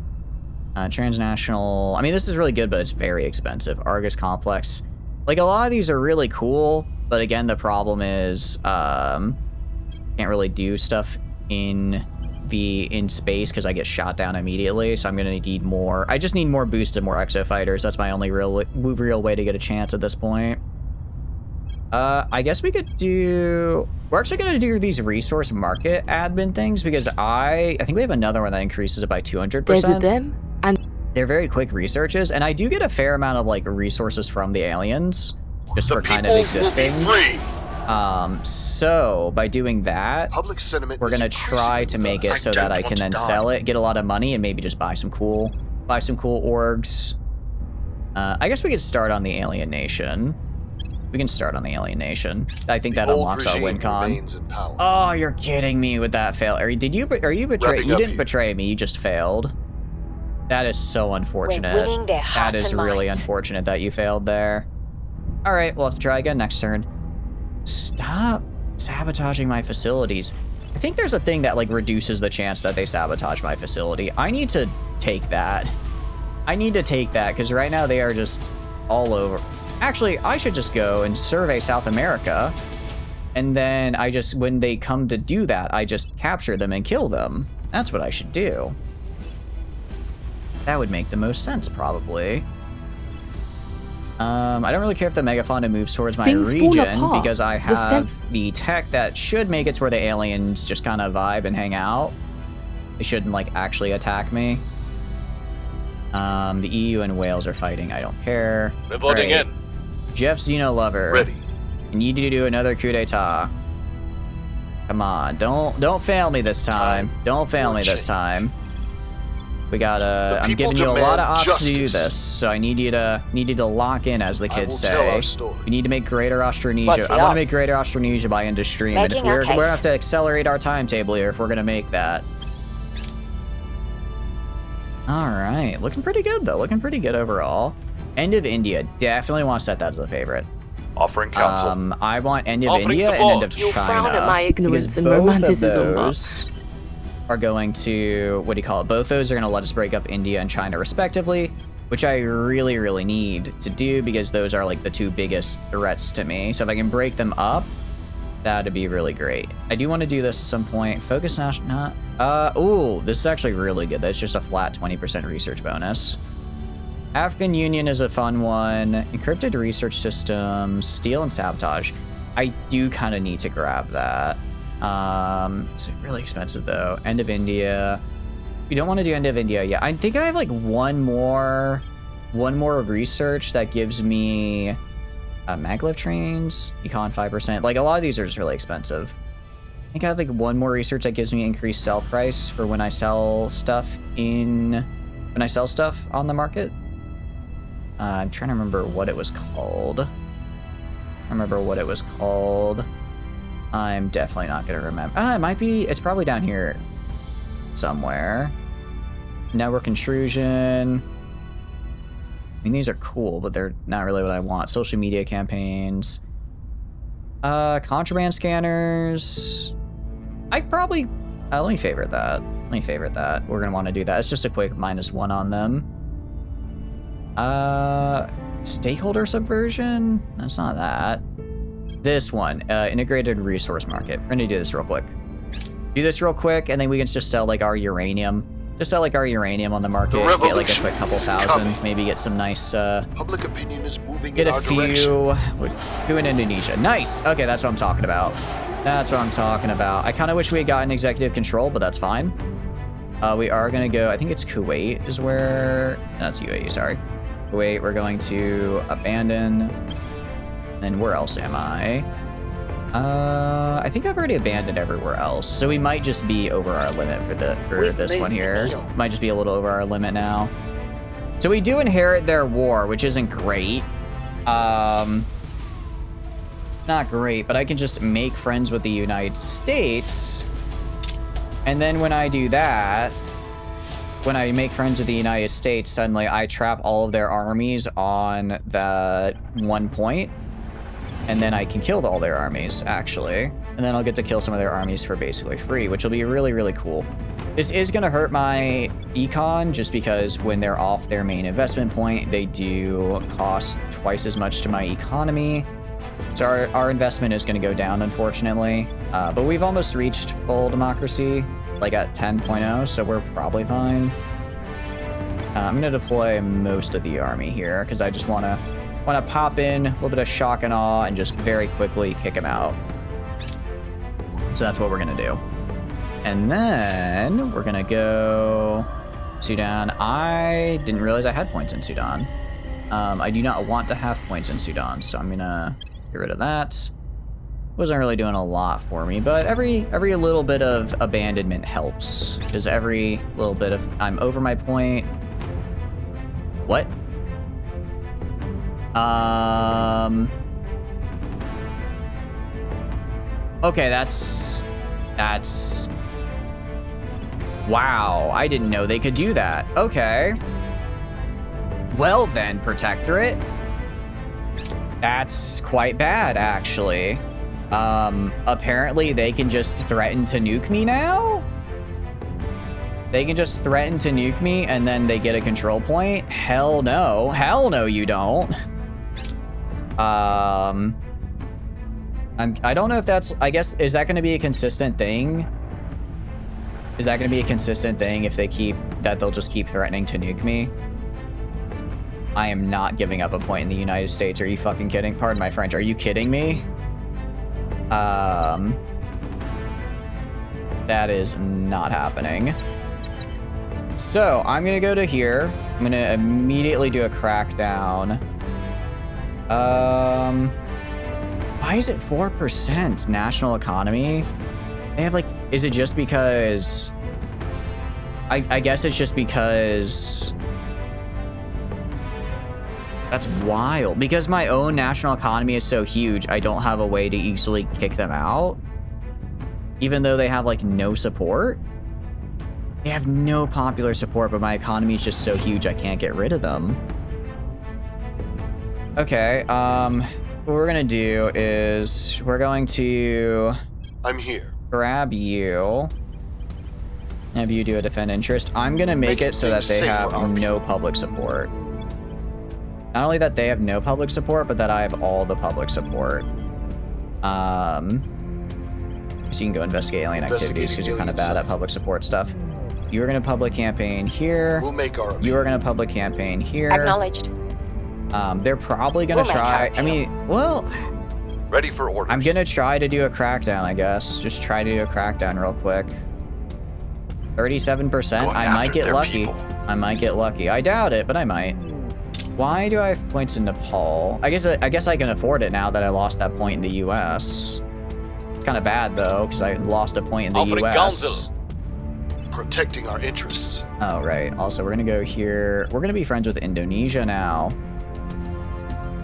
Transnational, I mean, this is really good, but it's very expensive. Argus Complex. Like, a lot of these are really cool, but again, the problem is, can't really do stuff in space because I get shot down immediately, so I'm gonna need more. I just need more boosted, more exo fighters. That's my only real way to get a chance at this point. I guess we could do... We're actually going to do these resource market admin things because I think we have another one that increases it by 200%. Visit them and... They're very quick researches, and I do get a fair amount of like resources from the aliens just for kind of existing. So by doing that, public sentiment we're going to try to make it so that I can then sell it, get a lot of money, and maybe just buy some cool orgs. I guess we could start on the Alien Nation. We can start on the Alien Nation. I think that unlocks our win con. Oh, you're kidding me with that fail. Are you betrayed? You didn't betray me. You just failed. That is so unfortunate. We're winning their hearts that is and really minds. unfortunate that you failed there. All right, we'll have to try again next turn. Stop sabotaging my facilities. I think there's a thing that like reduces the chance that they sabotage my facility. I need to take that. I need to take that because right now they are just all over. Actually, I should just go and survey South America, and then when they come to do that, I just capture them and kill them. That's what I should do. That would make the most sense, probably. I don't really care if the Megafauna moves towards my region, because I have the tech that should make it to where the aliens just kind of vibe and hang out. They shouldn't, like, actually attack me. The EU and Wales are fighting. I don't care. Reporting in. Jeff Xenolover. Ready. I need you to do another coup d'etat. Come on, don't fail me this time. Don't fail me this time. We gotta. I'm giving you a lot of options to do this, so I need you to lock in, as the kids say. We need to make Greater Austronesia. I want to make Greater Austronesia by end of stream, and if we're gonna have to accelerate our timetable here if we're gonna make that. All right, looking pretty good though. Looking pretty good overall. End of India, definitely want to set that as a favorite. Offering counsel. I want end of Offering India support. and end of You'll China. frown at my ignorance and both romanticism, of those are going to, what do you call it? Both those are going to let us break up India and China respectively, which I really, really need to do because those are like the two biggest threats to me. So if I can break them up, that'd be really great. I do want to do this at some point. Focus national. Ooh, this is actually really good. That's just a flat 20% research bonus. African Union is a fun one. Encrypted research systems, steal and sabotage. I do kind of need to grab that. It's really expensive though. End of India. We don't want to do end of India yet. I think I have like one more research that gives me maglev trains, econ 5%. Like a lot of these are just really expensive. I think I have like one more research that gives me increased sell price for when I sell stuff on the market. I'm trying to remember what it was called. I'm definitely not gonna remember. It might be, it's probably down here somewhere. Network intrusion. I mean, these are cool, but they're not really what I want. Social media campaigns. Contraband scanners. Let me favorite that. We're gonna want to do that. It's just a quick -1 on them. Stakeholder subversion? That's not that. This one, integrated resource market. We're gonna do this real quick. And then we can just sell like our uranium. Just sell like our uranium on the market. Get like a quick couple thousand. Maybe get some nice. Public opinion is moving get in a our few. direction. Do in Indonesia. Nice. Okay, that's what I'm talking about. I kind of wish we had gotten executive control, but that's fine. We are gonna go. I think it's Kuwait is where. That's UAE. Sorry. Kuwait. We're going to abandon. And where else am I? I think I've already abandoned everywhere else, so we might just be over our limit for this one here. Might just be a little over our limit now. So we do inherit their war, which isn't great. Not great, but I can just make friends with the United States, and then when I do that, when I make friends with the United States, suddenly I trap all of their armies on that one point. And then I can kill all their armies, actually. And then I'll get to kill some of their armies for basically free, which will be really, really cool. This is going to hurt my econ, just because when they're off their main investment point, they do cost twice as much to my economy. So our investment is going to go down, unfortunately. But we've almost reached full democracy, like at 10.0, so we're probably fine. I'm going to deploy most of the army here, because I just want to pop in, a little bit of shock and awe, and just very quickly kick him out. So that's what we're gonna do. And then we're gonna go Sudan. I didn't realize I had points in Sudan. I do not want to have points in Sudan, so I'm gonna get rid of that. Wasn't really doing a lot for me, but every little bit of abandonment helps, because every little bit of I'm over my point. What? Okay, that's... Wow, I didn't know they could do that. Okay. Well then, Protectorate. That's quite bad, actually. Apparently they can just threaten to nuke me now? They can just threaten to nuke me and then they get a control point? Hell no. Hell no, you don't. I don't know if that's, I guess, is that going to be a consistent thing? Is that going to be a consistent thing if they they'll just keep threatening to nuke me? I am not giving up a point in the United States. Are you fucking kidding? Pardon my French. Are you kidding me? That is not happening. So I'm going to go to here. I'm going to immediately do a crackdown. Why is it 4% national economy? They have like, is it just because I guess it's just because... That's wild. Because my own national economy is so huge, I don't have a way to easily kick them out. Even though they have, like, no support. They have no popular support, but my economy is just so huge I can't get rid of them. Okay, what we're gonna do is we're going to... I'm here. Grab you. Have you do a defend interest. I'm gonna make it so that they have no public support. Not only that they have no public support, but that I have all the public support. So you can go investigate alien activities because you're kind of bad at public support stuff. You are gonna public campaign here. We'll make our... You are gonna public campaign here. Acknowledged. They're probably gonna try. I mean, well, Ready for orders. I'm gonna try to do a crackdown, I guess. Just try to do a crackdown real quick. 37%. I might get lucky. I might get lucky. I doubt it, but I might. Why do I have points in Nepal? I guess I can afford it now that I lost that point in the U.S. It's kind of bad though, because I lost a point in the Offering U.S. counsel. Protecting our interests. Oh right. Also, we're gonna go here. We're gonna be friends with Indonesia now.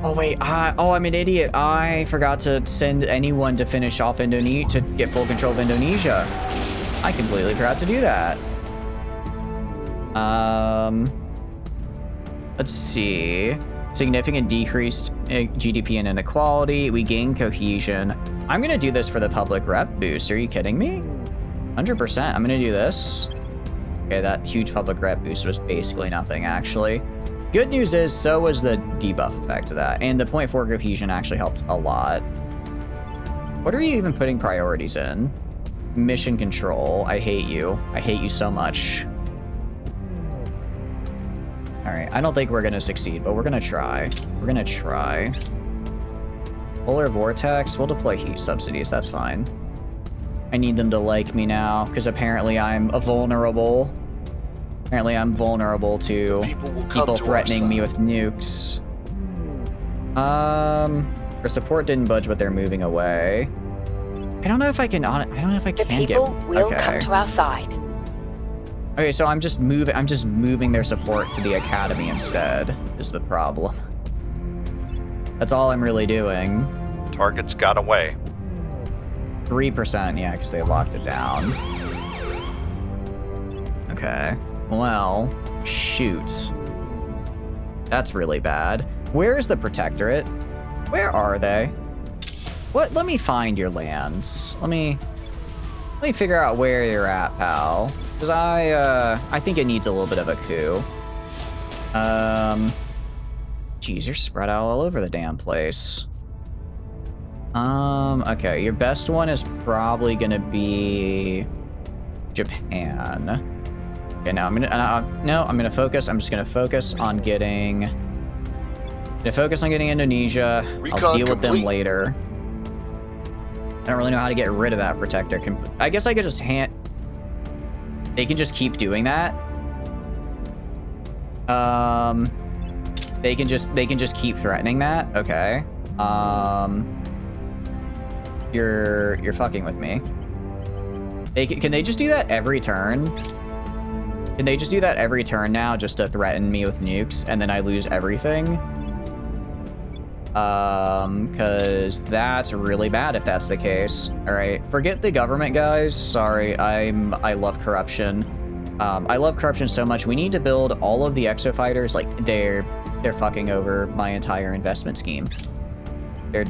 Oh wait, I'm an idiot. I forgot to send anyone to finish off Indonesia, to get full control of Indonesia. I completely forgot to do that. Let's see. Significant decreased GDP and inequality. We gain cohesion. I'm gonna do this for the public rep boost. Are you kidding me? 100%. I'm gonna do this. Okay, that huge public rep boost was basically nothing, actually. Good news is, so was the debuff effect of that, and the 0.4 cohesion actually helped a lot. What are you even putting priorities in? Mission control. I hate you. I hate you so much. Alright, I don't think we're gonna succeed, but we're gonna try. We're gonna try. Polar vortex. We'll deploy heat subsidies. That's fine. I need them to like me now, because apparently I'm vulnerable. Apparently I'm vulnerable to people threatening me with nukes. Our support didn't budge, but they're moving away. I don't know if I can. I don't know if I can get. The people will come to our side. Okay, so I'm just moving their support to the academy instead. Is the problem? That's all I'm really doing. Targets got away. 3%, yeah, because they locked it down. Okay. Well, shoot. That's really bad. Where is the Protectorate? Where are they? What? Let me find your lands. Let me figure out where you're at, pal. Because I think it needs a little bit of a coup. Geez, you're spread out all over the damn place. Okay, your best one is probably gonna be Japan. Okay, now I'm gonna focus. I'm just gonna focus on getting. Indonesia. I'll deal with them later. I don't really know how to get rid of that protector. I guess I could just They can just keep doing that. They can just keep threatening that. Okay. You're fucking with me. Can they just do that every turn? Can they just do that every turn now, just to threaten me with nukes, and then I lose everything? Because that's really bad if that's the case. All right, forget the government, guys. Sorry, I love corruption. I love corruption so much. We need to build all of the exo fighters. Like they're fucking over my entire investment scheme. They're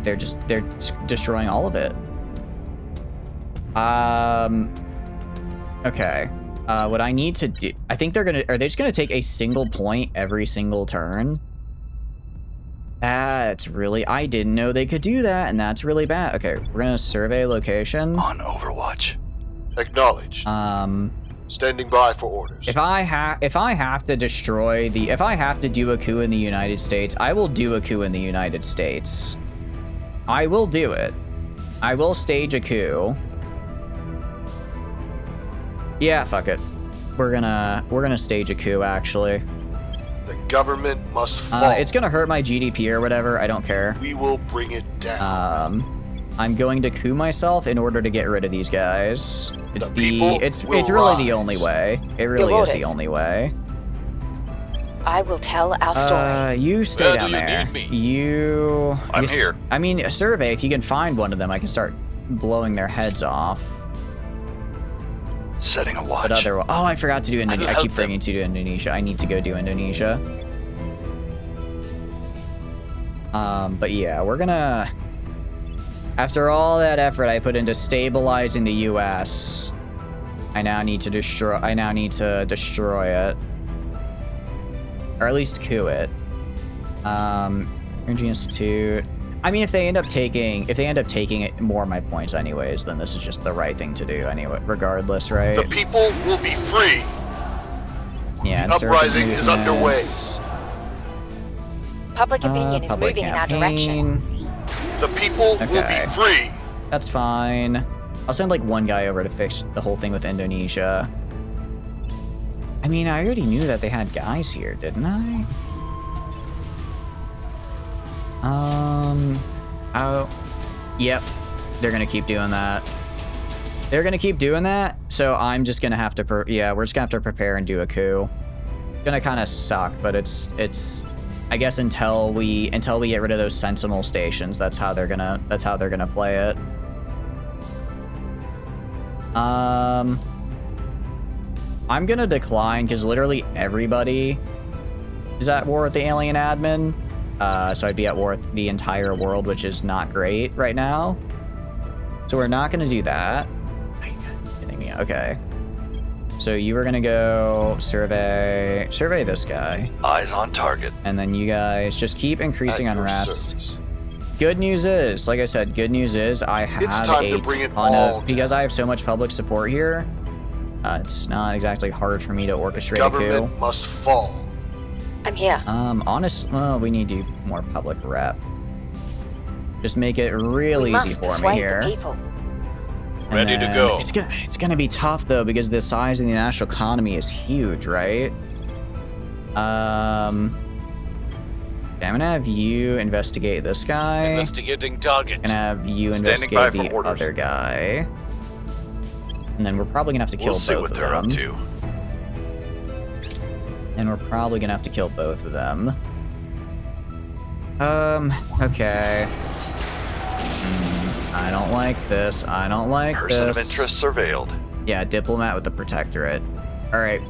destroying all of it. Okay. What I need to do, I think are they just gonna take a single point every single turn? That's really, I didn't know they could do that, and that's really bad. Okay, we're gonna survey location. On Overwatch. Acknowledged. Standing by for orders. If I have to if I have to do a coup in the United States, I will do a coup in the United States. I will do it. I will stage a coup. Yeah, fuck it. We're gonna stage a coup, actually. The government must fall. It's gonna hurt my GDP or whatever. I don't care. We will bring it down. I'm going to coup myself in order to get rid of these guys. It's it's will really the rise. only way. It really Your is the orders. only way. I will tell our story. You stay Where down do you there. need me? You. I'm guess- here. I mean, a survey. If you can find one of them, I can start blowing their heads off. Setting a watch. But otherwise, oh, I forgot to do Indonesia. I help keep forgetting to do Indonesia. I need to go do Indonesia. But yeah, we're gonna. After all that effort I put into stabilizing the U.S., I now need to destroy. It, or at least coup it. Energy Institute. I mean, if they end up taking it more of my points anyways, then this is just the right thing to do anyway, regardless, right? The people will be free. Yeah. The uprising is underway. Public opinion is Public moving in our direction. campaign. The people will Okay. be free. That's fine. I'll send like one guy over to fix the whole thing with Indonesia. I mean, I already knew that they had guys here, didn't I? Oh, yep. They're gonna keep doing that. So I'm just gonna have to, we're just gonna have to prepare and do a coup. It's gonna kind of suck, but it's. I guess until we get rid of those sentinel stations, that's how they're gonna play it. I'm gonna decline because literally everybody is at war with the alien admin. So I'd be at war with the entire world, which is not great right now. So we're not gonna do that. Are you kidding me? Okay. So you were gonna go survey this guy, Eyes on target. and then you guys just keep increasing At your unrest. service. Good news is, like I said, I have It's time a to bring it ton all of, because I have so much public support here, it's not exactly hard for me to orchestrate a coup. Government must fall. I'm here. Well, we need to do more public rep. Just make it real We easy must for me persuade here. the people. And Ready to then go. It's gonna be tough though because the size of the national economy is huge, right? I'm gonna have you investigate this guy. Investigating target. I'm gonna have you Standing by investigate for the orders. other guy. And then we're probably gonna have to kill We'll see both what of they're them. up to. And we're probably gonna have to kill both of them. Okay. I don't like this. I don't like Person this. of interest surveilled. Yeah, diplomat with the Protectorate. Alright.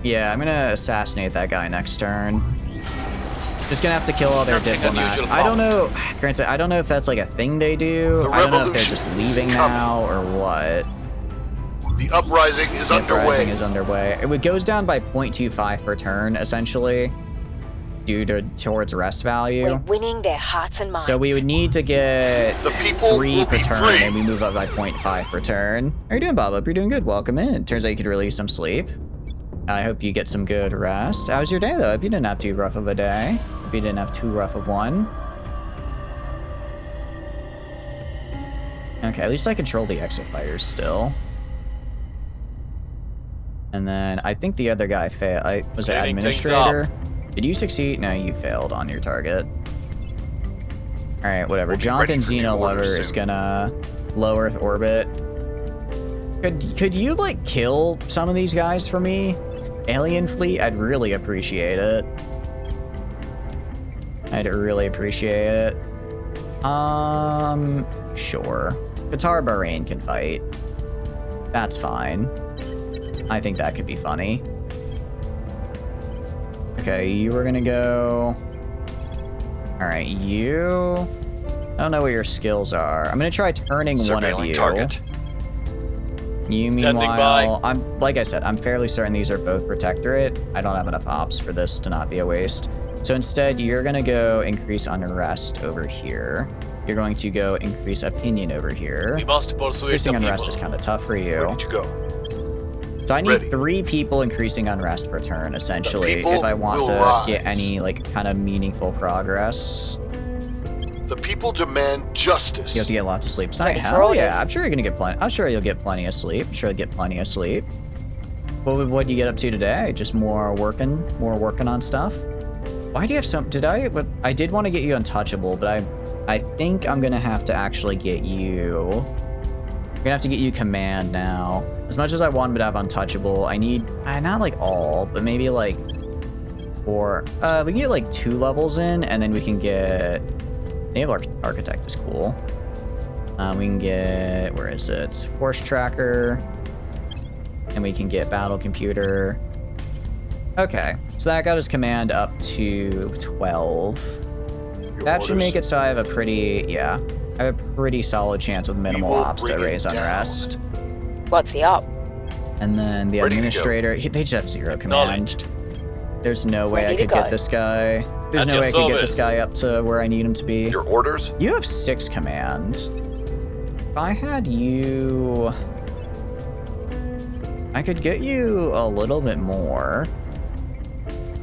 Yeah, I'm gonna assassinate that guy next turn. Just gonna have to kill all their Nothing diplomats. unusual I don't know. about Granted, I don't know if that's like a thing they do. The I don't know if they're revolution just is leaving coming. now or what. The uprising is The uprising underway. is underway. It goes down by 0.25 per turn, essentially, towards rest value. We're winning their hearts and minds. So we would need to get The people 3 will per be turn, free. and we move up by 0.5 per turn. How are you doing, Bob? Hope you're doing good. Welcome in. Turns out you could release some sleep. I hope you get some good rest. How was your day, though? Hope you didn't have too rough of a day. Hope you didn't have too rough of one. Okay, at least I control the exo fighters still. And then I think the other guy failed. Was it Cleaning things administrator? Did you succeed? No, you failed on your target. All right, whatever. We'll be Jonathan ready for new Xeno orders Lover is soon. gonna low Earth orbit. Could you like kill some of these guys for me? Alien fleet, I'd really appreciate it. I'd really appreciate it. Sure. Qatar Bahrain can fight. That's fine. I think that could be funny. Okay, you were gonna go. Alright, you. I don't know what your skills are. I'm gonna try turning one of Surveilling you. target. You Standing meanwhile, by. I'm like I said, I'm fairly certain these are both Protectorate. I don't have enough ops for this to not be a waste. So instead, you're gonna go increase unrest over here. You're going to go increase opinion over here. We must persuade Increasing the unrest people. is kind of tough for you. Ready to go. So I need Ready. 3 people increasing unrest per turn, essentially, people if I want will to rise. get any like kind of meaningful progress. The people demand You have justice. to get lots of sleep tonight. Ready for Hell orders. yeah! I'm sure you're gonna get plenty. I'm sure you'll get plenty of sleep. I'm sure you'll get plenty of sleep. What do you get up to today? Just more working on stuff. Why do you have some? I did want to get you untouchable, but I think I'm gonna have to actually get you. I'm gonna have to get you command now. As much as I want him to have untouchable, I need not like all, but maybe like 4. We can get like 2 levels in, and then we can get naval architect is cool. We can get, where is it? Force tracker, and we can get battle computer. Okay, so that got his command up to 12. That should make it so I have a pretty, I have a pretty solid chance with minimal ops to raise unrest. What's the op? And then the administrator, they just have 0 command. There's no way I could get this guy. There's no way I could get this guy up to where I need him to be. Your orders? You have 6 command. If I had you, I could get you a little bit more.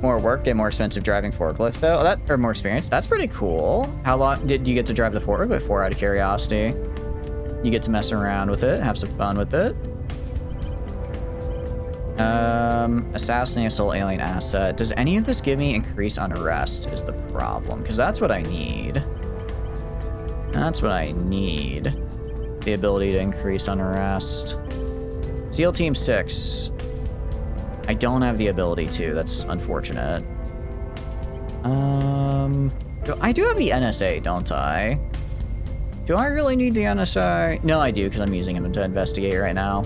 More work, get more expensive driving forklift though. Or more experience. That's pretty cool. How long did you get to drive the forklift for, out of curiosity? You get to mess around with it, have some fun with it. Assassinate a sole alien asset. Does any of this give me increase unrest is the problem, because that's what I need. That's what I need. The ability to increase unrest. SEAL Team 6. I don't have the ability to. That's unfortunate. I do have the NSA, don't I? Do I really need the NSA? No, I do, because I'm using him to investigate right now.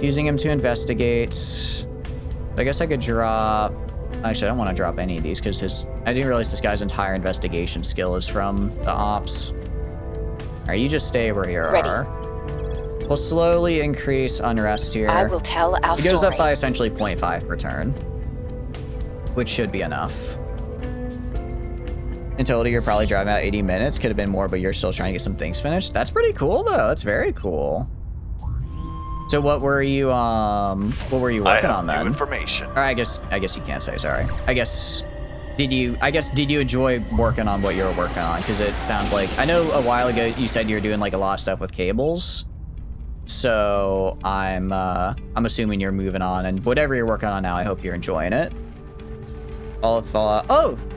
Using him to investigate. I guess I could drop... Actually, I don't want to drop any of these, because I didn't realize this guy's entire investigation skill is from the ops. Alright, you just stay where you are. We'll slowly increase unrest here. I will tell our story. It goes up by essentially 0.5 per turn, which should be enough. In total, you're probably driving about 80 minutes. Could have been more, but you're still trying to get some things finished. That's pretty cool, though. That's very cool. So what were you working on then? New information. Or I guess you can't say, sorry. Did you enjoy working on what you were working on? Because it sounds like, I know a while ago you said you were doing like a lot of stuff with cables. So I'm assuming you're moving on, and whatever you're working on now, I hope you're enjoying it. I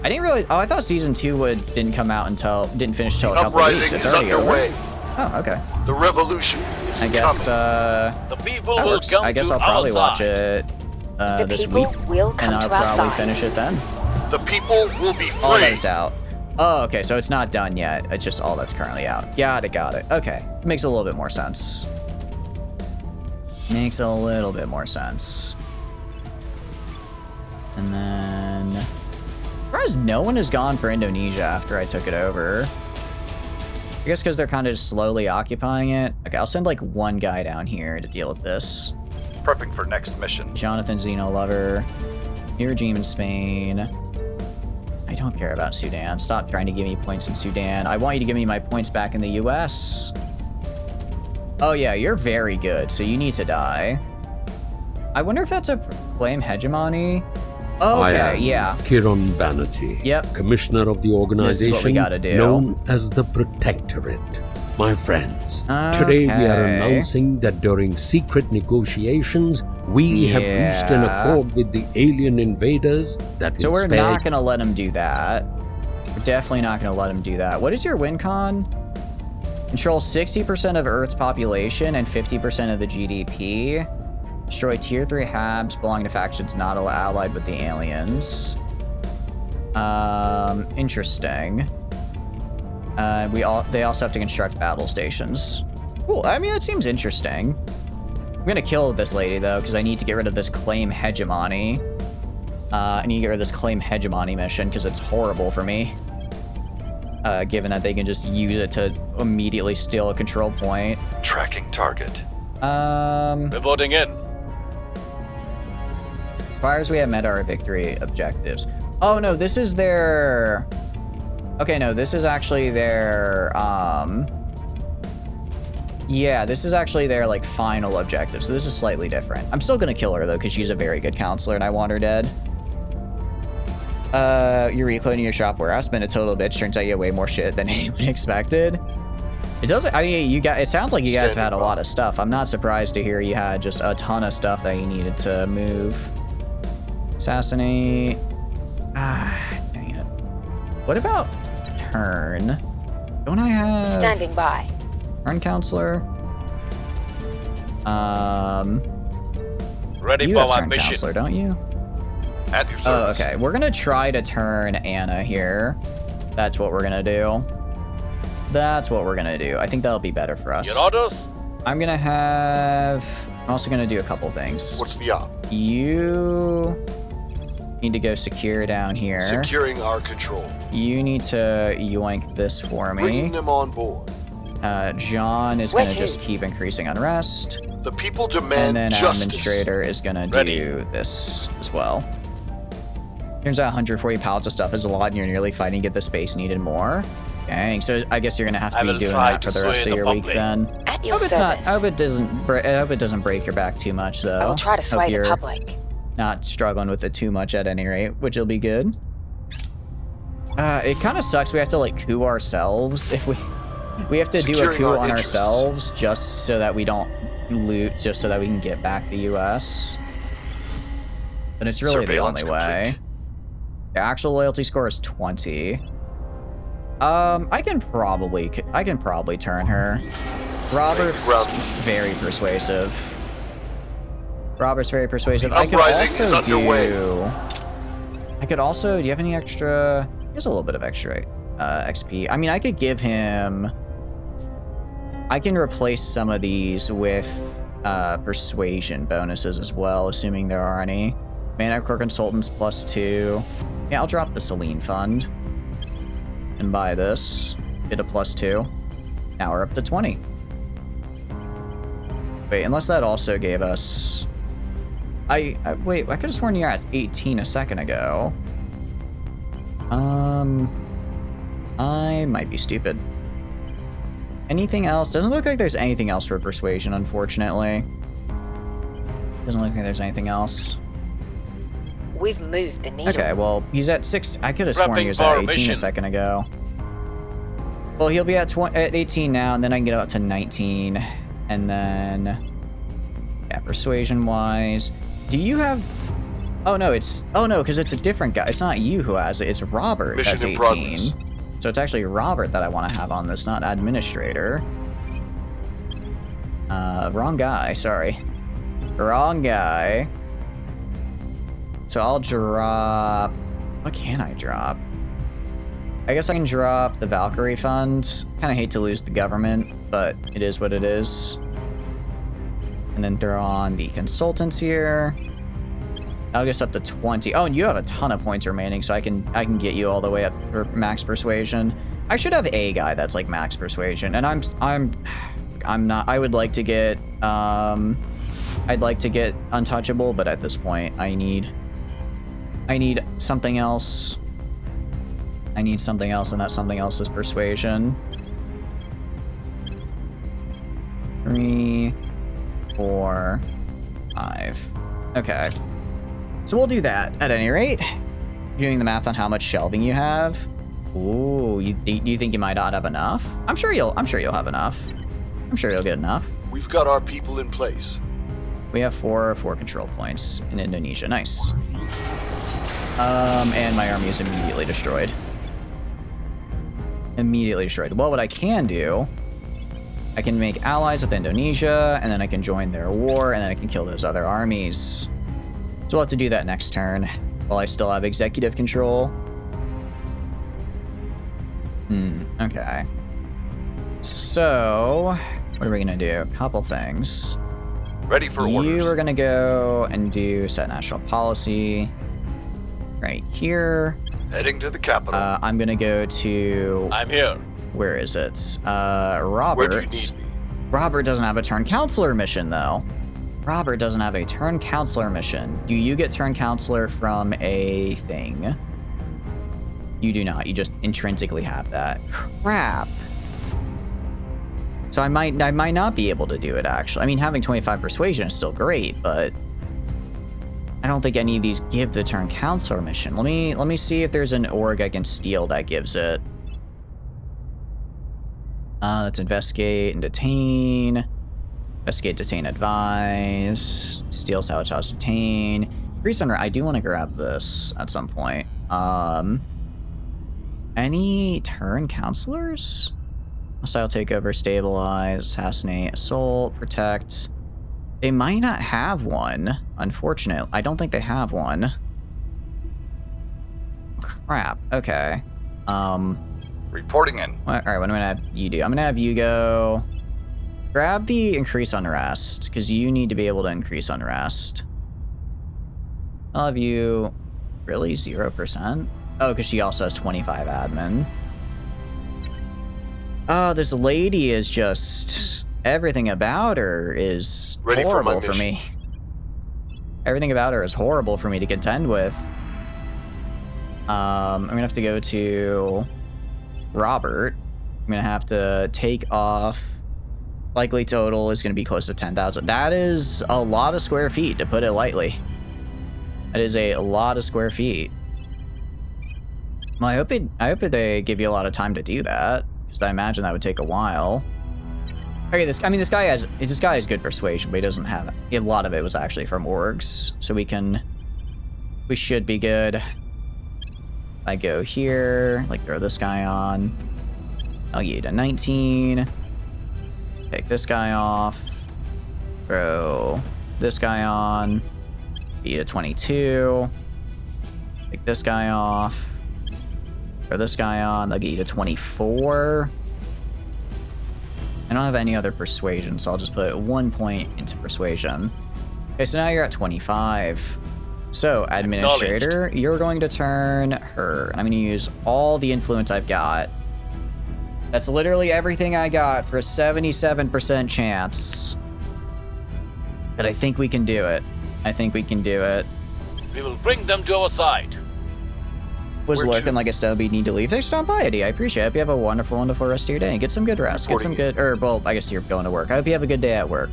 didn't realize. Oh, I thought season 2 didn't finish till a couple of weeks. It's already underway. Oh, okay. The revolution is coming. The people will come I guess to I'll probably our watch side. it this week, will come and I'll to our probably side. finish it then. The people will be All free. that's out. Oh, okay, so it's not done yet. It's just all that's currently out. Got it. Okay, makes a little bit more sense. Makes a little bit more sense. And then, as far as no one has gone for Indonesia after I took it over. I guess because they're kind of just slowly occupying it. Okay, I'll send like one guy down here to deal with this. Prepping for next mission. Jonathan Zeno Lover. New regime in Spain. I don't care about Sudan. Stop trying to give me points in Sudan. I want you to give me my points back in the US. Oh yeah, you're very good, so you need to die. I wonder if that's a claim hegemony. Okay, yeah. Kiran Banerjee, Yep. Commissioner of the organization This is what we gotta do. known as the Protectorate. My friends, today we are Okay. announcing that during secret negotiations, we have reached an accord with the alien invaders that will So we're spare not gonna let him do that. We're definitely not gonna let him do that. What is your win con? Control 60% of Earth's population and 50% of the GDP. Destroy tier 3 habs belonging to factions not allied with the aliens. Interesting. They also have to construct battle stations. Cool. I mean, that seems interesting. I'm gonna kill this lady though, because I need to get rid of this claim hegemony. I need to get rid of this claim hegemony mission because it's horrible for me. Given that they can just use it to immediately steal a control point. Tracking target. Reporting in. Fires we have met our victory objectives. Oh no, this is their... Okay, no, this is actually their, yeah, this is actually their, like, final objective, so this is slightly different. I'm still gonna kill her, though, because she's a very good counselor, and I want her dead. You're recloning your shop warehouse, spend a total bitch, turns out you have way more shit than anyone expected. It doesn't, I mean, it sounds like you guys have had a lot of stuff. I'm not surprised to hear you had just a ton of stuff that you needed to move. Assassinate. Dang it. What about turn. Don't I have... Standing by. Turn counselor? Ready You for have my turn mission. counselor, don't you? At your Oh, service. okay. We're gonna try to turn Anna here. That's what we're gonna do. That's what we're gonna do. I think that'll be better for us. Your orders? I'm gonna have... I'm also gonna do a couple things. What's the op? You need to go secure down here. Securing our control. You need to yoink this for Bringing me. them on board. John is Where gonna to? just keep increasing unrest. The people And demand then justice. administrator is gonna Ready. do this as well. Turns out 140 pallets of stuff is a lot, and you're nearly fighting to get the space needed more. Dang, so I guess you're gonna have I to be will doing try that for to the rest sway of the your week public. then. At your I hope it's not. service. I hope it doesn't break your back too much though. I will try to sway Hope the you're public. not struggling with it too much at any rate, which will be good. It kind of sucks. We have to like coup ourselves if we have to do a Securing coup our on interests. ourselves just so that we don't loot, just so that we can get back the U.S. But it's really the only Surveillance way. complete. The actual loyalty score is 20. I can probably turn her. Robert's ground. very persuasive. Robert's very persuasive. The I could uprising also is underway. do you have any extra? He has a little bit of extra XP. I mean, I could give him. I can replace some of these with persuasion bonuses as well, assuming there are any. Mana Core Consultants +2. Yeah, I'll drop the Celine Fund and buy this. Get a +2. Now we're up to 20. Wait, unless that also gave us... wait, I could have sworn you're at 18 a second ago. I might be stupid. Anything else? Doesn't look like there's anything else for persuasion, unfortunately. Doesn't look like there's anything else. We've moved the needle. Okay, well, he's at 6. I could have sworn he was at 18 a second ago. Well, he'll be at 18 now, and then I can get up to 19. And then... yeah, persuasion-wise... Do you have... Oh, no, because it's a different guy. It's not you who has it. It's Robert Mission that's in 18. progress. So it's actually Robert that I want to have on this, not administrator. Wrong guy, sorry. Wrong guy. So I'll drop... What can I drop? I guess I can drop the Valkyrie Fund. Kind of hate to lose the government, but it is what it is. And then throw on the consultants here. That'll get us up to 20. Oh, and you have a ton of points remaining, so I can get you all the way up for max persuasion. I should have a guy that's like max persuasion, and I'm not. I would like to get I'd like to get untouchable, but at this point, I need something else. I need something else, and that something else is persuasion. 3, 4, 5. Okay. So we'll do that at any rate. You're doing the math on how much shelving you have. Ooh, you think you might not have enough? I'm sure you'll have enough. I'm sure you'll get enough. We've got our people in place. We have 4 control points in Indonesia. Nice. And my army is immediately destroyed. Immediately destroyed. Well, what I can do, I can make allies with Indonesia, and then I can join their war, and then I can kill those other armies. So we'll have to do that next turn, while I still have executive control. Okay. So, what are we gonna do? A couple things. Ready for orders. You are gonna go and do set national policy right here. Heading to the capital. I'm gonna go to... I'm here. Where is it? Where Robert. do you need me? Robert doesn't have a turn counselor mission, though. Robert doesn't have a turn counselor mission. Do you get turn counselor from a thing? You do not. You just intrinsically have that. Crap. So I might not be able to do it, actually. I mean, having 25 persuasion is still great, but I don't think any of these give the turn counselor mission. Let me see if there's an org I can steal that gives it. Let's investigate and detain. Investigate, detain, advise. Steal, sabotage, detain. Increase under. I do want to grab this at some point. Any turn counselors? Hostile takeover, stabilize, assassinate, assault, protect. They might not have one, unfortunately. I don't think they have one. Crap, okay. Reporting in. All right, what am I gonna have you do? I'm gonna have you go grab the increase unrest, because you need to be able to increase unrest. I'll have you, really, 0%? Oh, because she also has 25 admin. Oh, this lady is just, everything about her is horrible for me. Everything about her is horrible for me to contend with. I'm gonna have to go to Robert. I'm gonna have to take off. Likely total is gonna be close to 10,000. That is a lot of square feet, to put it lightly. That is a lot of square feet. Well, I hope they give you a lot of time to do that, because I imagine that would take a while. Okay, this guy has good persuasion, but he doesn't have a lot of it was actually from orgs, so we should be good. I go here, like throw this guy on. I'll get a 19. Take this guy off. Throw this guy on. Beat a 22. Take this guy off. Throw this guy on. I'll get you to 24. I don't have any other persuasion, so I'll just put 1 point into persuasion. Okay, so now you're at 25. So, Administrator, you're going to turn her. I'm going to use all the influence I've got. That's literally everything I got for a 77% chance. But I think we can do it. I think we can do it. We will bring them to our side. Was looking like a stubby need to leave. Thanks for stopping by, Eddie. I appreciate it. I hope you have a wonderful, wonderful rest of your day. Get some good rest. Get some good, well, I guess you're going to work. I hope you have a good day at work.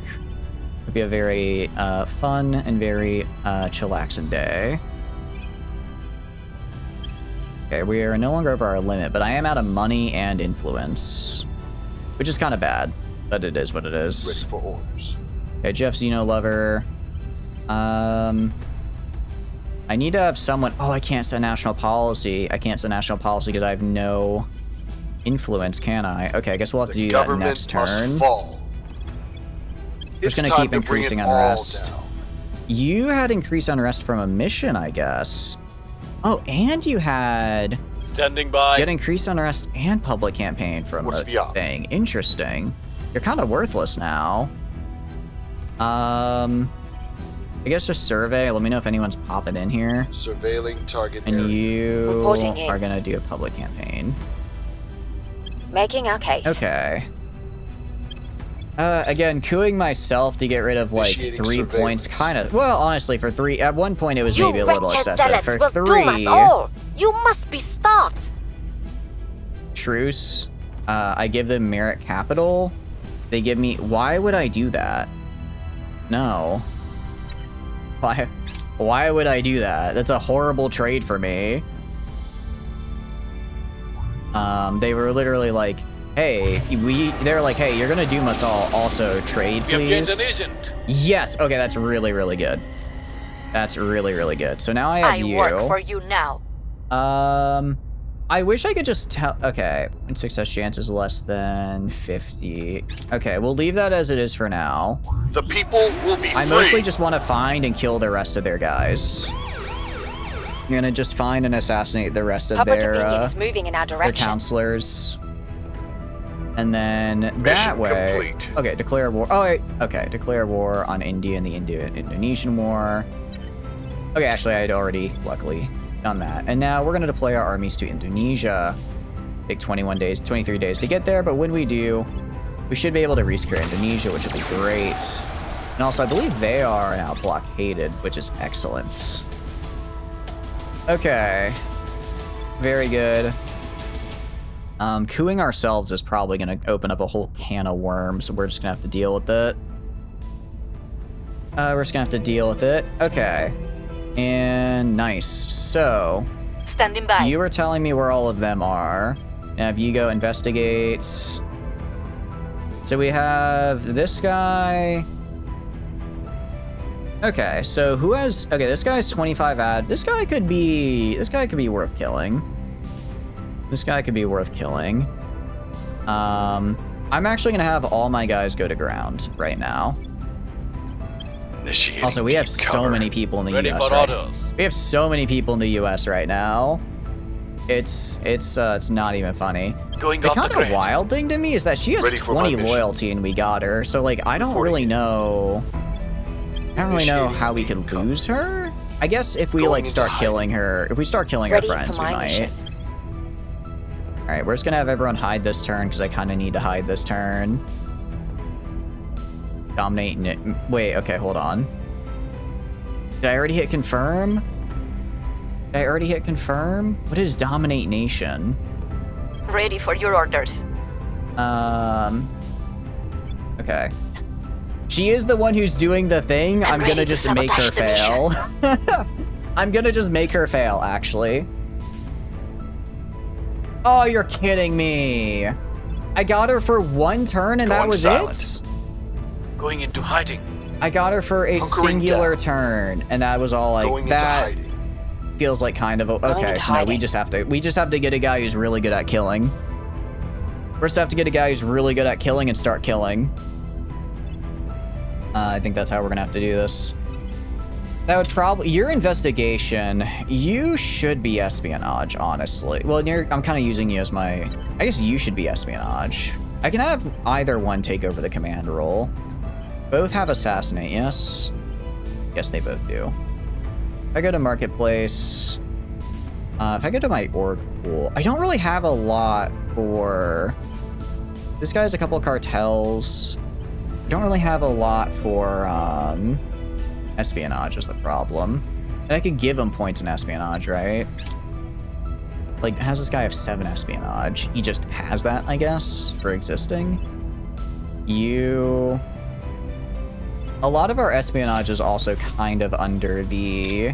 Hope you have a very fun and very chillaxing day. Okay, we are no longer over our limit, but I am out of money and influence, which is kind of bad, but it is what it is. Ready for orders. Okay, Jeff Zeno Lover. I need to have someone. Oh, I can't set national policy. I can't set national policy because I have no influence, can I? Okay, I guess we'll have to do that next turn. Must fall. We're just gonna keep increasing unrest. You had increased unrest from a mission, I guess. Oh, and you had standing by. You had increased unrest and public campaign from a thing. Interesting. You're kind of worthless now. I guess just survey. Let me know if anyone's popping in here. Surveilling target and area. You are gonna do a public campaign. Making our case. Okay. Again, cooing myself to get rid of like 3 points, kind of. Well, honestly, for 3, at one point it was maybe a little excessive. For 3, you must be stopped. Truce. I give them merit capital. They give me. Why would I do that? No. Why would I do that? That's a horrible trade for me. They were literally like, hey, they're like, hey, you're gonna doom us all. Also, trade, please. We have gained an agent. Yes. Okay, that's really, really good. That's really, really good. So now I have you. I work for you now. I wish I could just tell. Okay, success chance is less than 50. Okay, we'll leave that as it is for now. The people will be free. I mostly just want to find and kill the rest of their guys. I'm gonna just find and assassinate the rest of Public opinion is moving in our their direction. Counselors. And then that way, complete. Okay, declare war. Oh, wait. Okay, declare war on India and the Indonesian war. Okay, actually, I had already, luckily, done that. And now we're gonna deploy our armies to Indonesia. Take 21 days, 23 days to get there, but when we do, we should be able to resecure Indonesia, which would be great. And also, I believe they are now blockaded, which is excellent. Okay. Very good. Cooing ourselves is probably going to open up a whole can of worms, so we're just going to have to deal with it. We're just going to have to deal with it. Okay. And nice. So, standing by. You were telling me where all of them are. Now, if you go investigate. So we have this guy. Okay, so who has... Okay, this guy's 25 ad. This guy could be worth killing. This guy could be worth killing. I'm actually gonna have all my guys go to ground right now. Initiating Also, we have deep so cover. many people in the Ready US for right orders. We have so many people in the US right now. It's not even funny. Going The off the kind of grid. wild thing to me is that she has Ready for my 20 mission. loyalty and we got her. So like I don't really know. I don't really know Initiating how we deep could cover. lose her. I guess if we Going like into start hiding. killing her, if we start killing Ready our for friends, we my might. mission. All right, we're just gonna have everyone hide this turn because I kind of need to hide this turn. Dominate. Wait, okay, hold on. Did I already hit confirm? Did I already hit confirm? What is dominate nation? Ready for your orders. Okay. She is the one who's doing the thing. I'm ready gonna to just make her sabotage the fail. I'm gonna just make her fail, actually. Oh, you're kidding me. I got her for one turn and that Going was silent. it? Going into hiding. I got her for a Hunkering singular down. turn and that was all like Going into that hiding. feels like kind of okay, into so no, we hiding. just have to get a guy who's really good at killing. First have to get a guy who's really good at killing and start killing. I think that's how we're gonna have to do this. That would probably your investigation. You should be espionage, honestly. Well, I'm kind of using you as my. I guess you should be espionage. I can have either one take over the command role. Both have assassinate. Yes. Yes, they both do. If I go to marketplace. If I go to my org pool, I don't really have a lot for. This guy has a couple of cartels. I don't really have a lot for espionage is the problem. And I could give him points in espionage, right? Like, has this guy have 7 espionage? He just has that, I guess, for existing. A lot of our espionage is also kind of under the...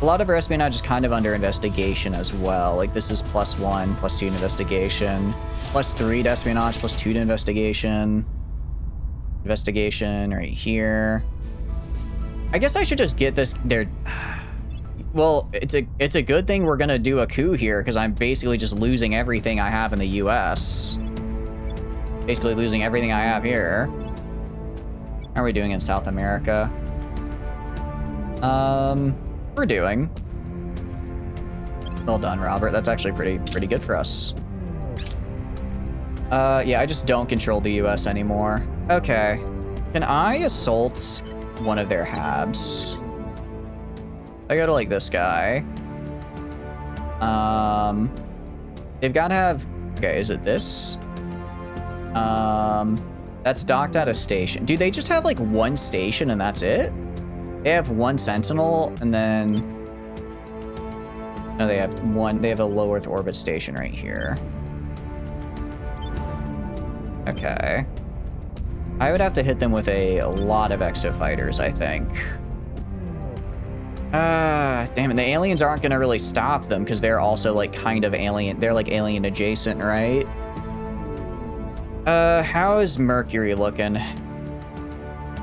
A lot of our espionage is kind of under investigation as well. Like, this is +1, +2 to investigation, +3 to espionage, +2 to investigation. Investigation right here. I guess I should just get this there. Well, it's a good thing we're gonna do a coup here because I'm basically just losing everything I have in the US. Basically losing everything I have here. How are we doing in South America? We're doing. Well done, Robert. That's actually pretty good for us. Yeah, I just don't control the US anymore. Okay. Can I assault one of their habs? I go to like this guy. They've got to have, okay, is it this? That's docked at a station. Do they just have like one station and that's it? They have one sentinel and then, no, they have a low Earth orbit station right here. Okay. I would have to hit them with a lot of exo fighters, I think. Damn it, the aliens aren't gonna really stop them because they're also like kind of alien. They're like alien adjacent, right? How is Mercury looking?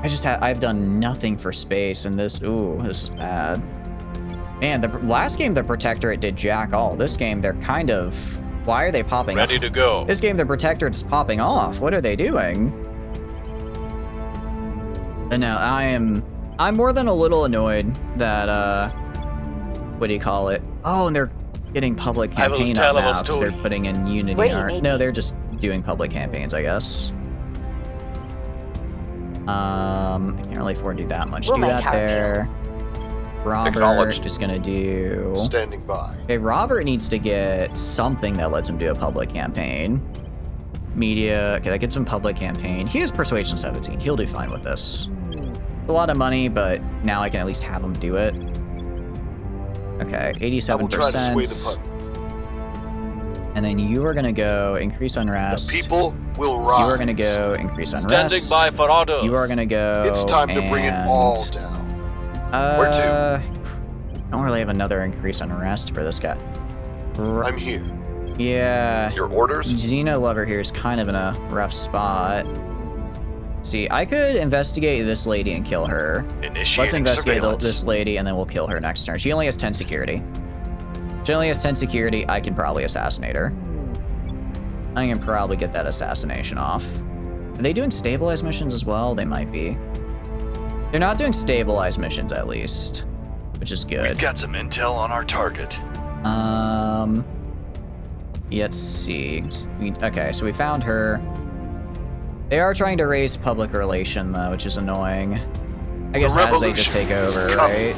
I've done nothing for space and this is bad. Man, the last game the Protectorate did jack all. This game they're kind of, why are they popping off? Ready to go. This game the Protectorate is popping off. What are they doing? And now I'm more than a little annoyed that what do you call it? Oh, and they're getting public I will campaign tell up our now because they're story. putting in Unity Wait, art. maybe. No, they're just doing public campaigns, I guess. I can't really afford to do that much. We'll Do make that our there. Robert Acknowledged. is gonna do. Standing by. Okay, Robert needs to get something that lets him do a public campaign. Media. Okay, that gets him public campaign. He has persuasion 17. He'll do fine with this. It's a lot of money, but now I can at least have him do it. Okay, 87%. I will try to sway the party. And then you are gonna go increase unrest. The people will rise. You are gonna go increase unrest. Standing by for orders. You are gonna go. It's time to bring it all and, down. Where to? I don't really have another increase unrest for this guy. I'm here. Yeah. Your orders? Xeno Lover here is kind of in a rough spot. See, I could investigate this lady and kill her. Initiating Let's investigate surveillance. this lady and then we'll kill her next turn. She only has 10 security. She only has 10 security. I can probably assassinate her. I can probably get that assassination off. Are they doing stabilized missions as well? They might be. They're not doing stabilized missions, at least, which is good. We've got some intel on our target. Let's see. Okay, so we found her. They are trying to raise public relation, though, which is annoying. I guess as they just take over, right?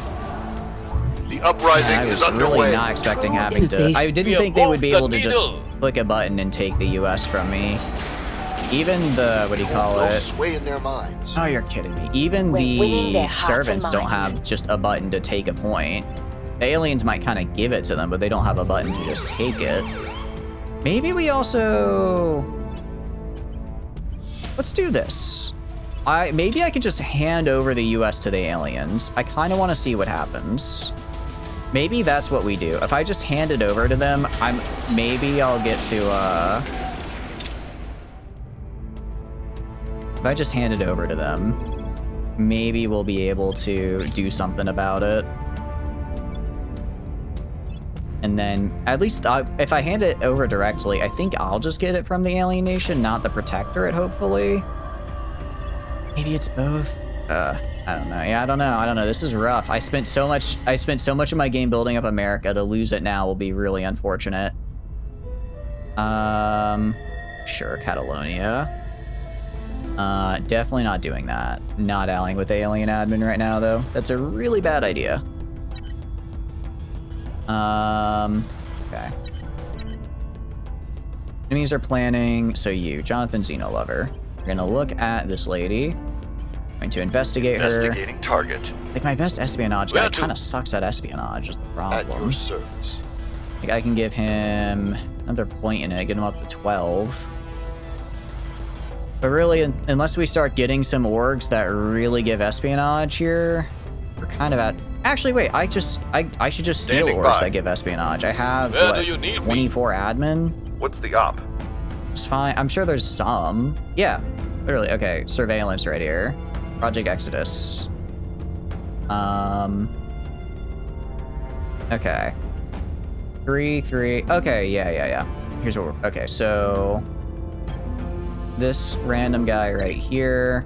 The uprising is underway. I was really not expecting having to... I didn't think they would be able to just click a button and take the US from me. Even the... What do you call it? Sway in their minds. Oh, you're kidding me. Even the servants don't have just a button to take a point. The aliens might kind of give it to them, but they don't have a button to just take it. Maybe we also... Let's do this. Maybe I could just hand over the US to the aliens. I kind of want to see what happens. Maybe that's what we do. If I just hand it over to them, maybe I'll get to, if I just hand it over to them, maybe we'll be able to do something about it. And then, at least, if I hand it over directly, I think I'll just get it from the alien nation, not the Protectorate, hopefully. Maybe it's both. I don't know. Yeah, I don't know. This is rough. I spent so much of my game building up America. To lose it now will be really unfortunate. Sure, Catalonia. Definitely not doing that. Not allying with the alien admin right now, though. That's a really bad idea. Okay. Enemies are planning. So you, Jonathan Xenolover. We're gonna look at this lady. Going to investigate her. Investigating target. Like, my best espionage guy kind of sucks at espionage, is the problem. At your service. Like, I can give him another point in it, get him up to 12. But really, unless we start getting some orgs that really give espionage here, we're kind of at... Actually, wait, I should just steal orgs that give espionage. I have, what, 24 admin? What's the op? It's fine. I'm sure there's some. Yeah, literally. Okay, surveillance right here. Project Exodus. Okay. 3. Okay, yeah. Here's what we're... Okay, so... This random guy right here.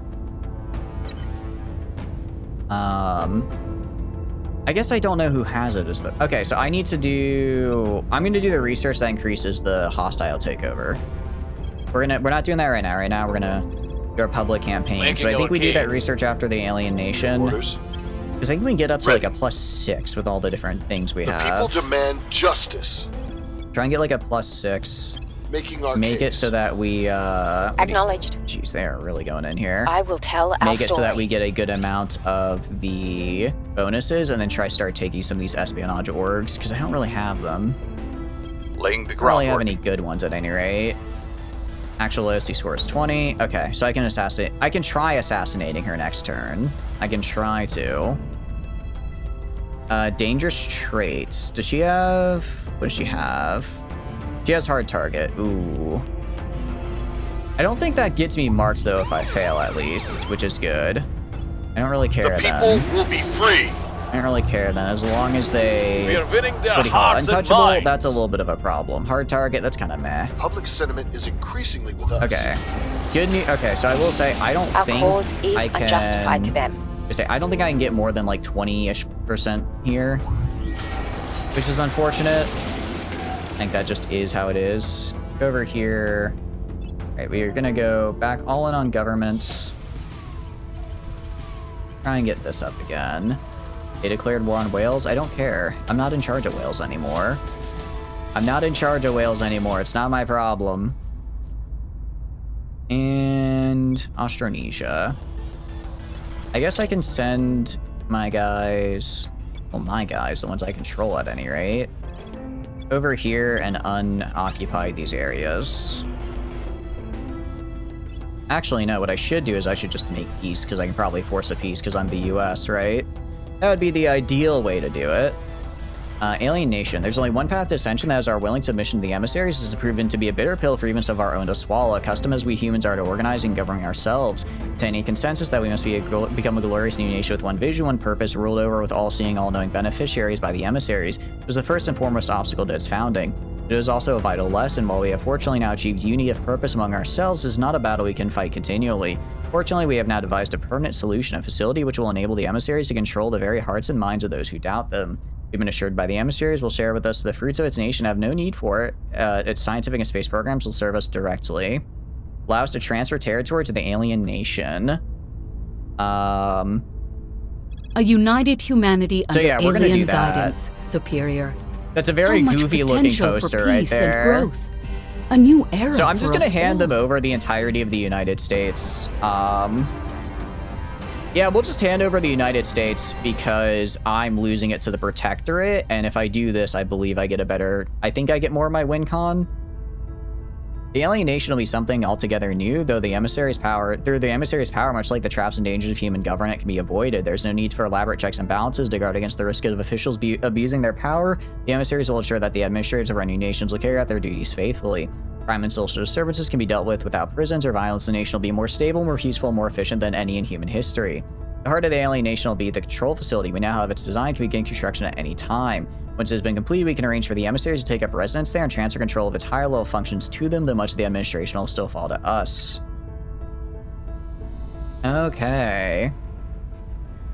I guess I don't know who has it as the... Okay, so I need to do... I'm going to do the research that increases the hostile takeover. We're not doing that right now. Right now, we're going to do our public campaign. So I think we do that research after the alien nation. Because I think we can get up to like a +6 with all the different things we have. People demand justice. Try and get like a +6. Make it so that we Acknowledged. Jeez, they are really going in here. I will tell our Make it so that we get a good amount of the bonuses, and then start taking some of these espionage orgs, because I don't really have them. Laying the I don't groundwork. really have any good ones at any rate. Actual loyalty score is 20. Okay, so I can assassinate. I can try assassinating her next turn. I can try to. Dangerous traits. Does she have... What does she have? She has hard target. Ooh. I don't think that gets me marked, though, if I fail, at least, which is good. I don't really care then. The people will be free. I don't really care then, as long as they... We are winning their What do you call it? hearts and Untouchable, minds. that's a little bit of a problem. Hard target, that's kind of meh. Public sentiment is increasingly with us. Okay. Good news. Okay, so I will say, I don't Our think cause is I can... unjustified to them. I don't think I can get more than like 20-ish% here, which is unfortunate. I think that just is how it is. Go over here. All right, we are gonna go back all in on government. Try and get this up again. They declared war on Wales. I don't care. I'm not in charge of Wales anymore. It's not my problem. And Austronesia. I guess I can send my guys, well, the ones I control at any rate, over here and unoccupy these areas. Actually, no, what I should do is I should just make peace, because I can probably force a peace because I'm the US, right? That would be the ideal way to do it. Alien Nation. There's only one path to ascension, that is our willing submission to the emissaries. This has proven to be a bitter pill for even some of our own to swallow. Accustomed as we humans are to organizing and governing ourselves, attaining consensus that we must become a glorious new nation with one vision, one purpose, ruled over with all-seeing, all-knowing beneficiaries by the emissaries, was the first and foremost obstacle to its founding. It is also a vital lesson. While we have fortunately now achieved unity of purpose among ourselves, this is not a battle we can fight continually. Fortunately, we have now devised a permanent solution, a facility which will enable the emissaries to control the very hearts and minds of those who doubt them. We've been assured by the emissaries will share with us the fruits of its nation, have no need for it. Its scientific and space programs will serve us directly. Allow us to transfer territory to the alien nation. A united humanity under we're gonna do alien that. guidance, Superior. That's a very so much goofy looking potential poster for right peace there. And growth. A new era. So I'm just for gonna us hand all. them over the entirety of the United States. Yeah, we'll just hand over the United States because I'm losing it to the Protectorate, and if I do this, I believe I get I think I get more of my win con. The alien nation will be something altogether new, though the emissary's power, much like the traps and dangers of human government, can be avoided. There's no need for elaborate checks and balances to guard against the risk of officials abusing their power. The emissaries will ensure that the administrators of our new nations will carry out their duties faithfully. Crime and social disturbances can be dealt with without prisons or violence. The nation will be more stable, more peaceful, more efficient than any in human history. The heart of the alien nation will be the control facility. We now have its design to begin construction at any time. Once it has been completed, we can arrange for the emissaries to take up residence there and transfer control of its higher level functions to them, though much of the administration will still fall to us. Okay.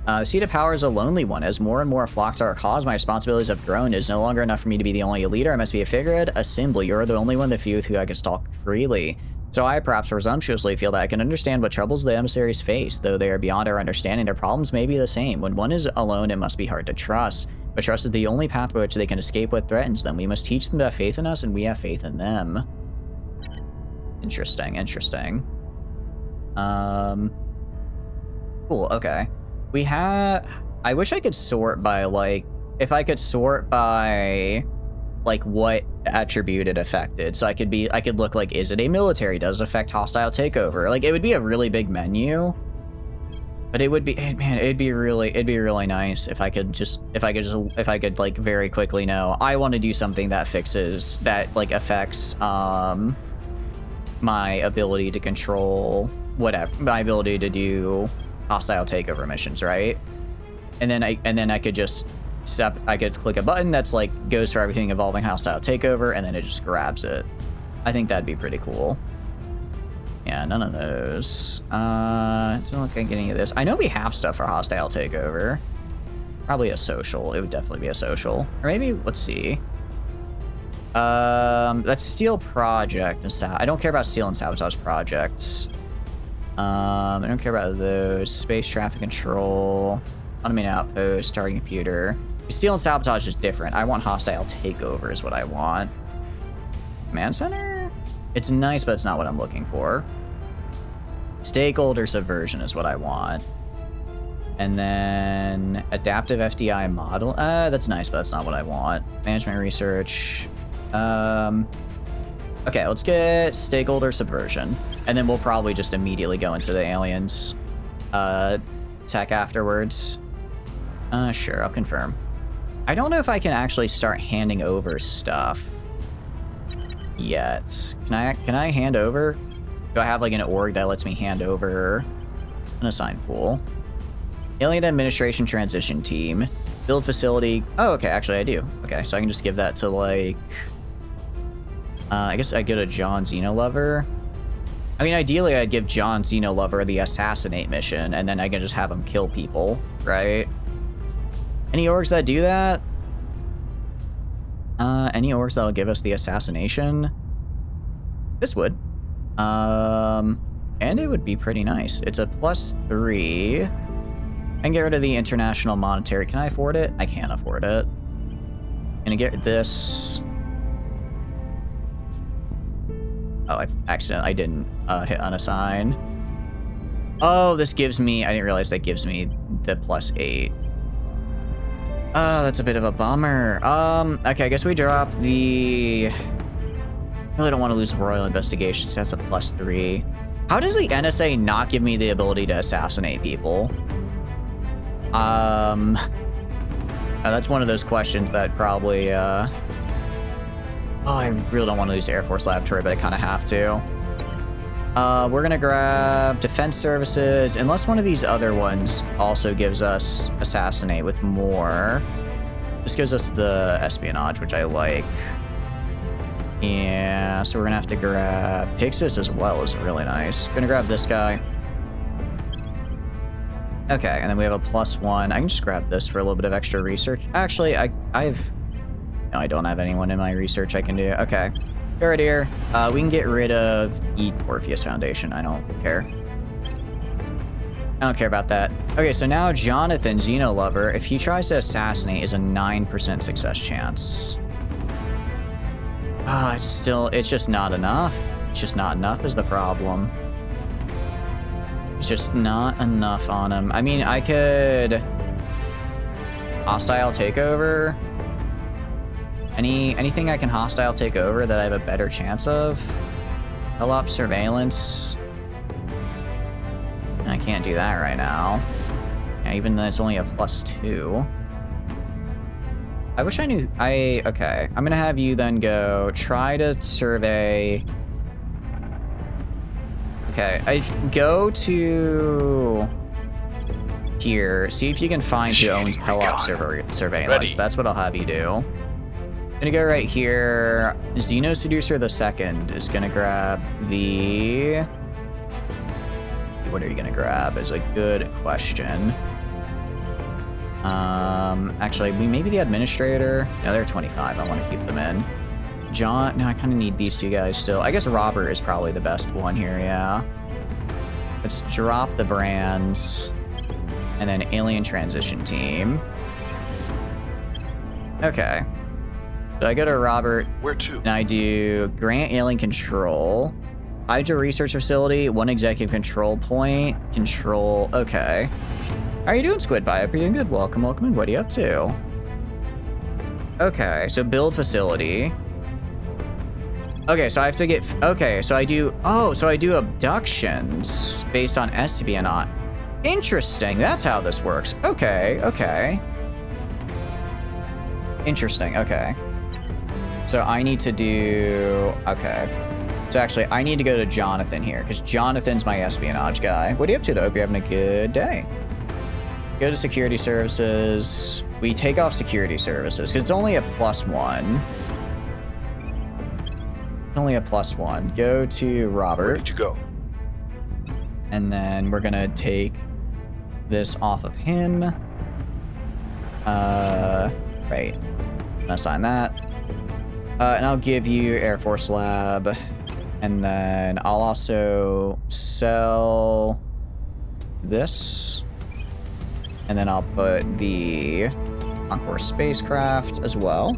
The seat of power is a lonely one. As more and more flock to our cause, my responsibilities have grown. It is no longer enough for me to be the only leader. I must be a figurehead, a symbol. You're the only one, the few with who I can talk freely. So I perhaps presumptuously feel that I can understand what troubles the emissaries face, though they are beyond our understanding. Their problems may be the same. When one is alone, it must be hard to trust. But trust is the only path by which they can escape what threatens them. We must teach them to have faith in us, and we have faith in them. Interesting, interesting. Cool, okay. I wish I could sort by, like, if I could sort by, like, what attribute it affected. So I could look like, is it a military? Does it affect hostile takeover? Like, it would be a really big menu. But it would be, man, it'd be really nice if I could like very quickly know, I want to do something that affects, my ability to control whatever, my ability to do hostile takeover missions, right? And then I could just I could click a button that's like goes for everything involving hostile takeover, and then it just grabs it. I think that'd be pretty cool. Yeah, none of those. Don't look like any of this. I know we have stuff for hostile takeover. Probably a social. It would definitely be a social. Or maybe, let's see. That's Steel Project and I don't care about Steel and Sabotage Projects. I don't care about those. Space Traffic Control. Automated Outpost. Targeting Computer. Steel and Sabotage is different. I want hostile takeover is what I want. Command Center? It's nice, but it's not what I'm looking for. Stakeholder Subversion is what I want. And then Adaptive FDI Model. That's nice, but that's not what I want. Management Research. Okay, let's get Stakeholder Subversion. And then we'll probably just immediately go into the aliens tech afterwards. Sure, I'll confirm. I don't know if I can actually start handing over stuff yet. Can I hand over? Do I have like an org that lets me hand over an assigned pool? Alien Administration Transition Team. Build facility. Oh, okay, actually I do. Okay, so I can just give that to like... I guess I get a John Xenolover. I mean, ideally I'd give John Xenolover the Assassinate mission, and then I can just have him kill people, right? Any orgs that do that? Any orgs that'll give us the assassination? This would. And it would be pretty nice. It's a +3. I can get rid of the international monetary. Can I afford it? I can't afford it. Gonna get this. Oh, I didn't hit unassign. Oh, this gives me, I didn't realize that gives me the +8. Oh, that's a bit of a bummer. Okay, I guess we drop the... I really don't want to lose the Royal Investigation because that's a +3. How does the NSA not give me the ability to assassinate people? That's one of those questions that probably, oh, I really don't want to lose Air Force Laboratory, but I kind of have to. We're gonna grab Defense Services, unless one of these other ones also gives us Assassinate with more. This gives us the Espionage, which I like. Yeah, so we're gonna have to grab Pixis as well, is really nice. Gonna grab this guy. Okay, and then we have a +1. I can just grab this for a little bit of extra research. Actually, no, I don't have anyone in my research I can do. Okay, Grenadier. We can get rid of the Orpheus Foundation. I don't care. I don't care about that. Okay, so now Jonathan, Xeno Lover, if he tries to assassinate, is a 9% success chance. It's just not enough. It's just not enough is the problem. It's just not enough on him. I mean, I could hostile takeover. Anything I can hostile take over that I have a better chance of? Hellop surveillance. I can't do that right now. Yeah, even though it's only a +2. I wish I knew. Okay. I'm gonna have you then go try to survey. Okay, I go to here. See if you can find who owns Hellop surveillance. Ready. That's what I'll have you do. Gonna go right here. Xeno Seducer II is gonna grab the. What are you gonna grab? Is a good question. Actually, maybe the Administrator. No, they're 25. I want to keep them in. John. No, I kind of need these two guys still. I guess Robert is probably the best one here. Yeah. Let's drop the brands, and then Alien Transition Team. Okay. So I go to Robert. Where to? And I do grant alien control. Hydra Research Facility, 1 executive control point. Control. Okay. How are you doing, Squid Bio? You're doing good. Welcome, welcome. And what are you up to? Okay, so build facility. Okay, so I have to get. Okay, so I do. Oh, so I do abductions based on espionage. Interesting. That's how this works. Okay, okay. Interesting. Okay. So I need to do. Okay. So actually, I need to go to Jonathan here because Jonathan's my espionage guy. What are you up to, though? Hope you're having a good day. Go to security services. We take off security services because it's only a +1. Only a +1. Go to Robert. Where did you go? And then we're gonna take this off of him. Right. Assign that. And I'll give you Air Force Lab. And then I'll also sell this. And then I'll put the Concourse spacecraft as well.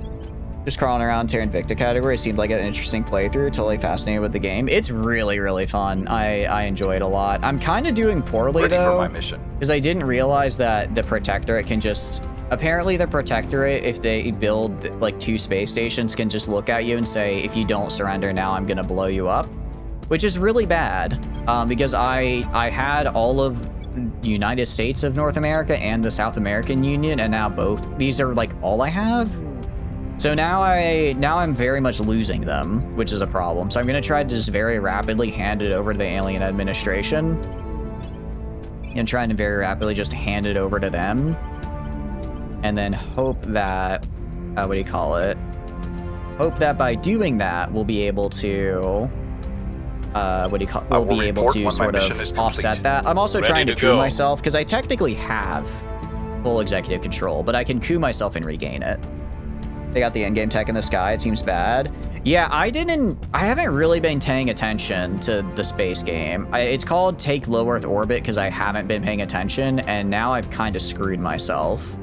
Just crawling around Terra Invicta category. It seemed like an interesting playthrough. Totally fascinated with the game. It's really, really fun. I enjoy it a lot. I'm kind of doing poorly, Ready though. for my mission. Because I didn't realize that the Protectorate can just... Apparently the Protectorate, if they build like 2 space stations, can just look at you and say, if you don't surrender now, I'm gonna blow you up. Which is really bad, because I had all of the United States of North America and the South American Union, and now both. These are like all I have. So now I'm very much losing them, which is a problem. So I'm gonna try to just very rapidly hand it over to the Alien Administration. And trying to very rapidly just hand it over to them. And then hope that, what do you call it? Hope that by doing that, we'll be able to, we'll be able to sort of offset that. I'm also trying to coup myself, because I technically have full executive control, but I can coup myself and regain it. They got the endgame tech in the sky, it seems bad. Yeah, I haven't really been paying attention to the space game. It's called Take Low Earth Orbit because I haven't been paying attention, and now I've kind of screwed myself.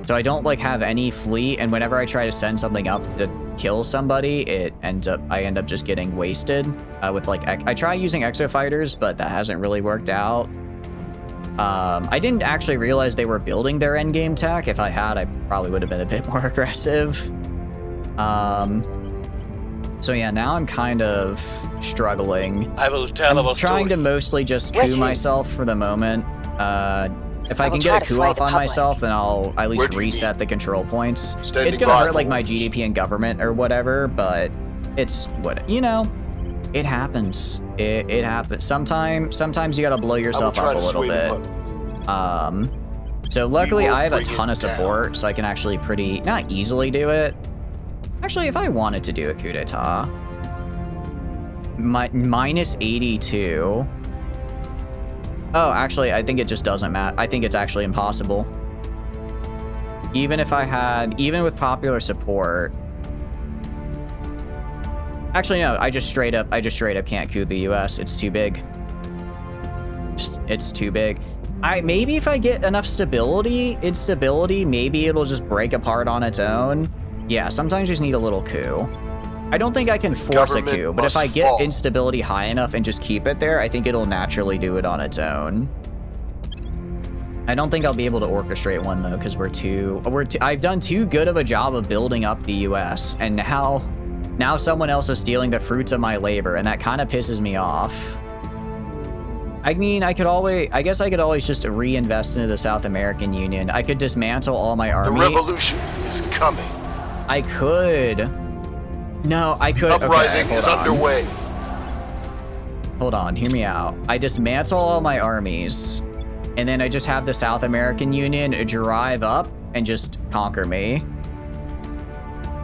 So I don't like have any fleet, and whenever I try to send something up to kill somebody, I end up just getting wasted with like, I try using exo fighters, but that hasn't really worked out. I didn't actually realize they were building their endgame tech. If I had, I probably would have been a bit more aggressive. So yeah, now I'm kind of struggling. I will tell our trying story. to mostly just coup myself for the moment. If I will can try get a to coup sway off the on public. myself, then I'll at Where least do you reset the control points. Standing It's gonna by hurt like my forwards. GDP and government or whatever, but it's what, you know, it happens. It happens. Sometimes you gotta blow I will yourself try up a to little sway bit. the public. So luckily will I have a bring ton it of support, so I can actually not easily do it. Actually, if I wanted to do a coup d'etat, minus 82. Oh, actually, I think it just doesn't matter. I think it's actually impossible. Even with popular support. Actually, no, I just straight up can't coup the US. It's too big. It's too big. Maybe if I get enough instability, maybe it'll just break apart on its own. Yeah, sometimes you just need a little coup. I don't think I can force a coup, but if I get instability high enough and just keep it there, I think it'll naturally do it on its own. I don't think I'll be able to orchestrate one though, because I've done too good of a job of building up the US, and now someone else is stealing the fruits of my labor, and that kind of pisses me off. I mean, I guess I could always just reinvest into the South American Union. I could dismantle all my army. The revolution is coming. I could. No, I could. Uprising okay, is underway. Hold on, hear me out. I dismantle all my armies, and then I just have the South American Union drive up and just conquer me.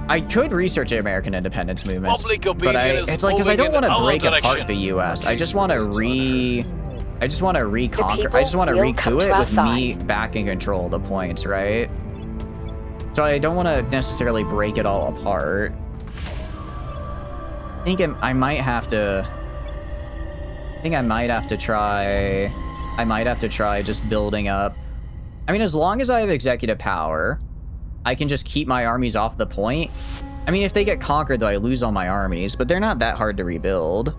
I could research the American independence movements, Public but opinion is it's like because I moving don't want in to our break direction. apart the U.S. I just want to reconquer. people I just want to will come recoup to it our with me side. back in control of the points, right? So I don't want to necessarily break it all apart. I think I might have to. I think I might have to try. I might have to try just building up. I mean, as long as I have executive power, I can just keep my armies off the point. I mean, if they get conquered, though, I lose all my armies, but they're not that hard to rebuild,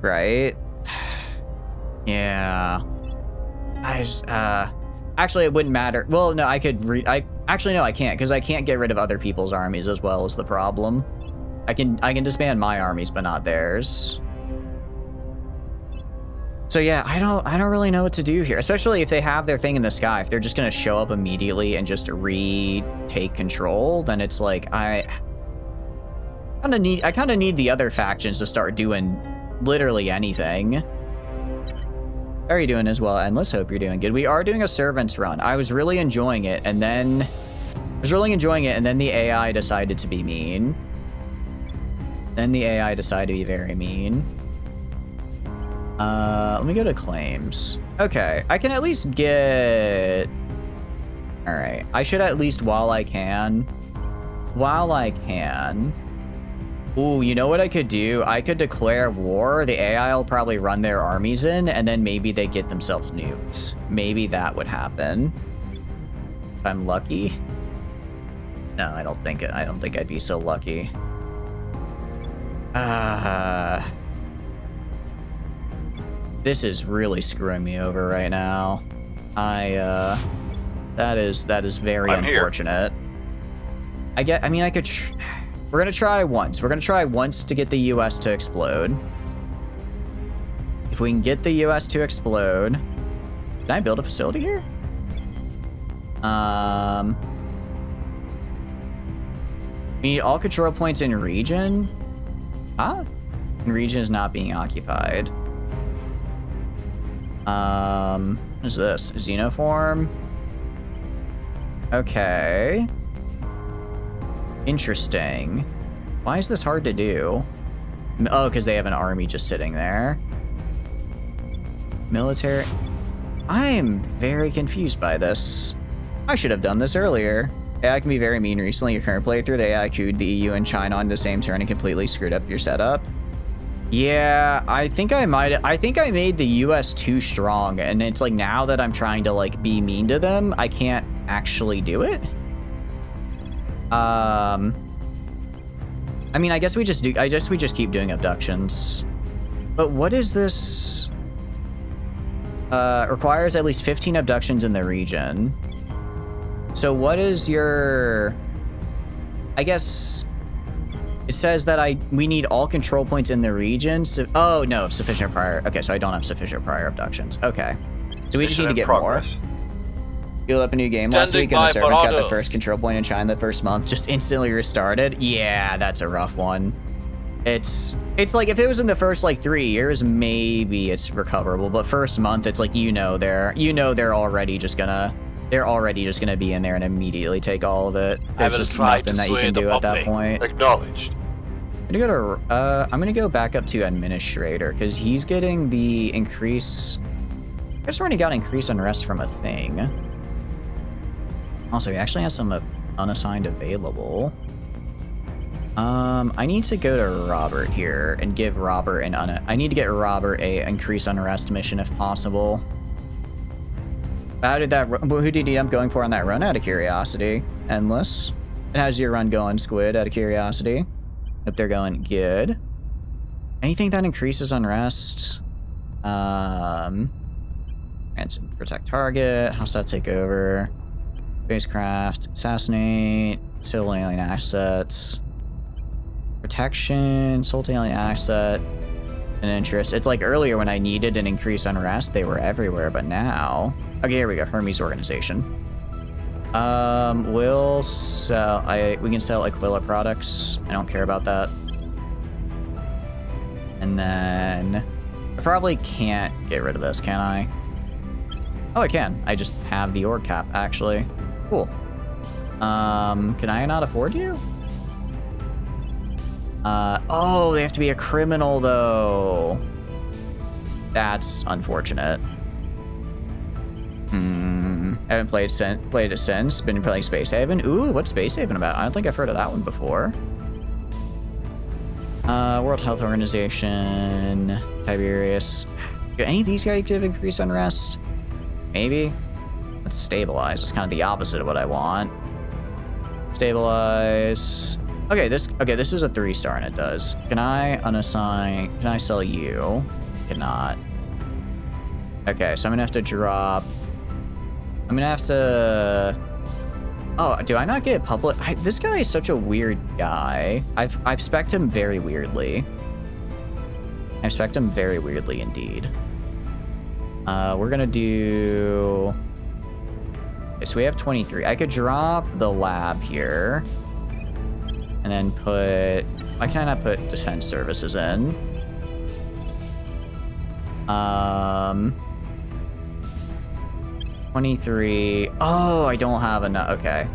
right? Yeah. Actually, it wouldn't matter. Well, no, I could actually, no, I can't, because I can't get rid of other people's armies as well, is the problem. I can disband my armies, but not theirs. So yeah, I don't really know what to do here, especially if they have their thing in the sky. If they're just gonna show up immediately and just retake control, then it's like I kind of need the other factions to start doing literally anything. How are you doing as well? Endless, hope you're doing good. We are doing a servants run. I was really enjoying it, and then the AI decided to be mean. Then the AI decided to be very mean. Let me go to claims. Okay, I can at least get... Alright, I should at least while I can. Ooh, you know what I could do? I could declare war. The AI will probably run their armies in, and then maybe they get themselves nuked. Maybe that would happen. If I'm lucky. No, I don't think I'd be so lucky. This is really screwing me over right now. That is very unfortunate. We're gonna try once. We're gonna try once to get the US to explode. If we can get the US to explode, can I build a facility here? We need all control points in region. Huh? And region is not being occupied. What is this? Xenoform? Okay. Interesting. Why is this hard to do? Oh, because they have an army just sitting there. Military. I am very confused by this. I should have done this earlier. AI can be very mean. Recently, your current playthrough, the AI queued the EU and China on the same turn and completely screwed up your setup. Yeah, I think I made the US too strong, and it's like now that I'm trying to like be mean to them, I can't actually do it. I mean, I guess we just keep doing abductions. But what is this? Requires at least 15 abductions in the region. So what is your... I guess it says that we need all control points in the region. So, oh no, sufficient prior. Okay, so I don't have sufficient prior abductions. Okay, so we just need to get more. Build up a new game last Standing week and the by for servers got the orders. first control point in China the first month, just instantly restarted. Yeah, that's a rough one. It's like if it was in the first like 3 years, maybe it's recoverable, but first month it's like they're already just gonna be in there and immediately take all of it. I There's will just try nothing to that you sway can the do at that public. point. Acknowledged. I'm gonna go back up to administrator because he's getting the increase. I just already got increase unrest from a thing. Also, he actually has some unassigned available. I need to go to Robert here and give Robert I need to get Robert a increase unrest mission if possible. How did that? Who did he end up going for on that run? Out of curiosity. Endless. And how's your run going, Squid? Out of curiosity. Hope they're going good. Anything that increases unrest. And protect target. Hostile takeover. Spacecraft. Assassinate. Civil alien assets. Protection. Soul to alien asset. An interest. It's like earlier when I needed an increase unrest, they were everywhere, but now. Okay, here we go. Hermes organization. We'll sell. We can sell Aquila products. I don't care about that. And then I probably can't get rid of this, can I? Oh, I can. I just have the org cap, actually. Cool. Can I not afford you? Oh, they have to be a criminal, though. That's unfortunate. I haven't played it since. Been playing Space Haven. Ooh, what's Space Haven about? I don't think I've heard of that one before. World Health Organization. Tiberius. Do any of these guys give increased unrest? Maybe. Let's stabilize. It's kind of the opposite of what I want. Stabilize. Okay, this is a 3-star and it does. Can I unassign? Can I sell you? Cannot. Okay, so I'm gonna have to drop. I'm gonna have to. Oh, do I not get public? This guy is such a weird guy. I've spec'd him very weirdly. I've spec'd him very weirdly indeed. We're gonna do. Okay, so we have 23. I could drop the lab here. And then put. Why can I not put defense services in? 23. Oh, I don't have enough. Okay.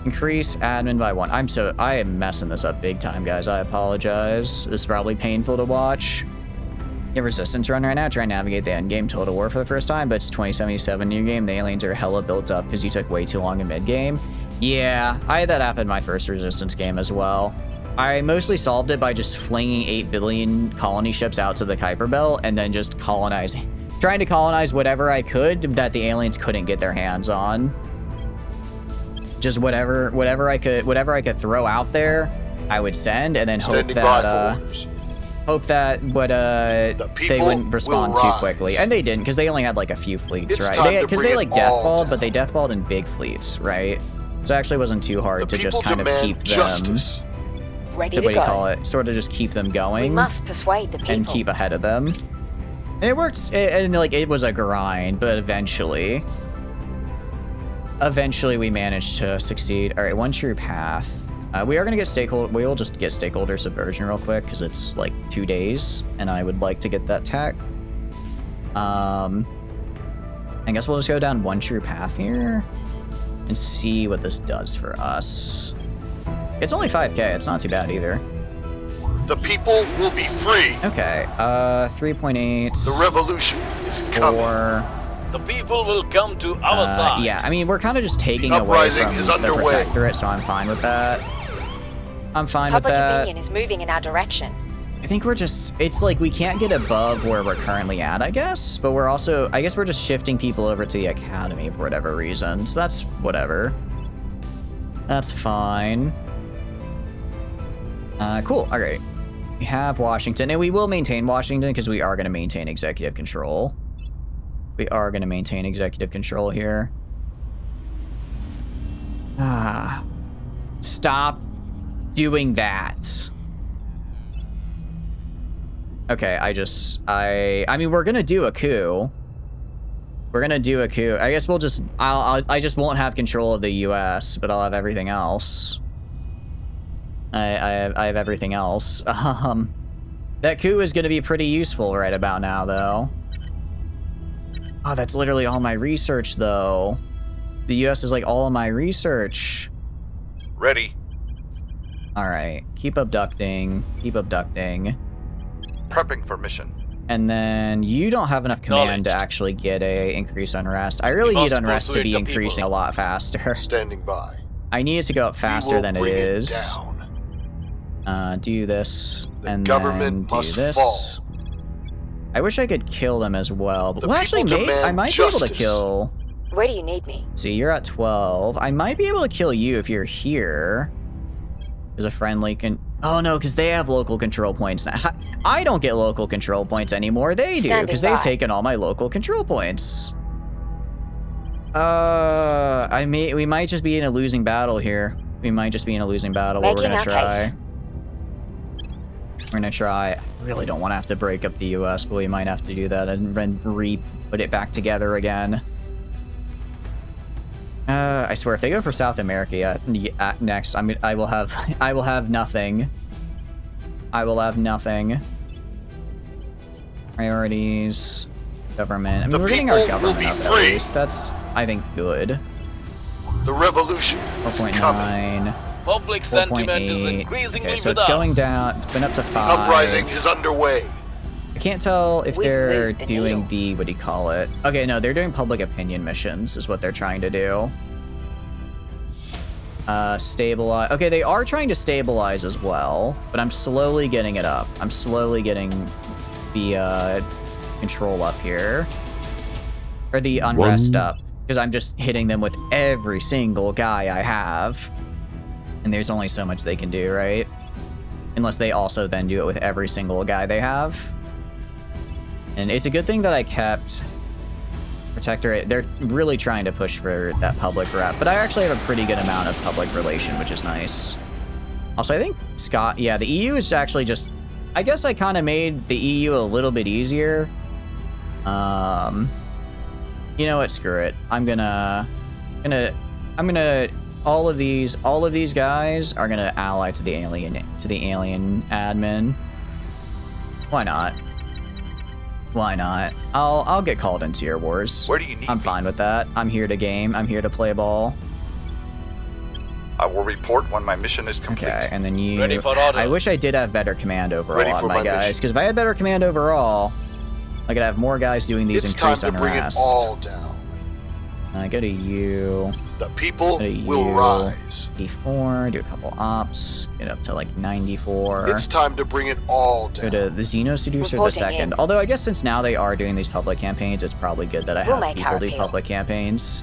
Increase admin by 1. I am messing this up big time, guys. I apologize. This is probably painful to watch. You have resistance run right now. Try and navigate the endgame Total War for the first time, but it's 2077 new game. The aliens are hella built up because you took way too long in mid-game. Yeah, I had that happen in my first resistance game as well. I mostly solved it by just flinging 8 billion colony ships out to the Kuiper Belt and then just trying to colonize whatever I could that the aliens couldn't get their hands on. Just whatever I could throw out there, I would send, and then hope that they wouldn't respond too quickly. And they didn't, because they only had like a few fleets, right? Because they like deathballed, but they deathballed in big fleets, right? So it actually wasn't too hard to just kind of keep them. Ready to What do you go. call it? Sort of just keep them We going must persuade the people. and keep ahead of them. And it worked, it was a grind, but eventually we managed to succeed. All right, 1 true path. We will just get stakeholder subversion real quick because it's like 2 days, and I would like to get that tech. I guess we'll just go down 1 true path here and see what this does for us. It's only 5k. It's not too bad either. The people will be free. Okay. 3.8. The revolution is coming. 4. The people will come to our side. Yeah, I mean, we're kind of just taking The away uprising from is the underway. Protectorate, so I'm fine with that. I'm fine with Public that. opinion is moving in our direction. I think it's like we can't get above where we're currently at, I guess. But we're also, I guess we're just shifting people over to the academy for whatever reason. So that's whatever. That's fine. Cool, all right. We have Washington, and we will maintain Washington because we are going to maintain executive control. We are going to maintain executive control here. Stop doing that. Okay, I mean, we're going to do a coup. We're gonna do a coup. I guess we'll just, I just won't have control of the U.S., but I'll have everything else. I have everything else. That coup is gonna be pretty useful right about now, though. Oh, that's literally all my research, though. The U.S. is like all of my research. Ready. All right, keep abducting, keep abducting. Prepping for mission. And then you don't have enough command to actually get a increase unrest. I really need unrest to be increasing a lot faster. Standing by. I need it to go up faster than it is. Do this, and then do this. Fall. I wish I could kill them as well. But, The well, actually, people I might justice. be able to kill. Where do you need me? See, you're at 12. I might be able to kill you if you're here. There's a friendly Oh no, because they have local control points now. I don't get local control points anymore. They do, because they've taken all my local control points. We might just be in a losing battle here. We might just be in a losing battle, but we're gonna try. We're gonna try. I really don't want to have to break up the U.S., but we might have to do that and then put it back together again. I swear, if they go for South America next, I will have nothing. I will have nothing. Priorities, government. I mean, we're getting our government up at least. That's, I think, good. The revolution is coming. 4.9. Public sentiment is increasingly Okay, so with it's us. going down. It's been up to 5. The uprising is underway. I can't tell if We've they're moved the doing needle. the, what do you call it? Okay, no, they're doing public opinion missions is what they're trying to do. Stabilize. Okay, they are trying to stabilize as well, but I'm slowly getting it up. I'm slowly getting the control up here. Or the unrest up. Because I'm just hitting them with every single guy I have. And there's only so much they can do, right? Unless they also then do it with every single guy they have. And it's a good thing that I kept Protectorate. They're really trying to push for that public rep, but I actually have a pretty good amount of public relation, which is nice. Also, I think yeah, the EU is actually just, I guess I kind of made the EU a little bit easier. You know what? Screw it. I'm gonna, all of these guys are gonna ally to the alien admin. Why not? Why not? I'll get called into your wars. Where do you need I'm me? fine with that. I'm here to game. I'm here to play ball. I will report when my mission is complete. Okay, and then you. Ready for orders. I wish I did have better command overall Ready on for my my guys, mission. because if I had better command overall, I could have more guys doing these It's time increase to bring it unrest. all down. Go to you. The people Go to will you. rise. D4. Do a couple ops. Get up to like 94. It's time to bring it all Go down. to the Xeno Seducer the Reporting second. in. Although I guess since now they are doing these public campaigns, it's probably good that I We'll have make our people do appeal. public campaigns.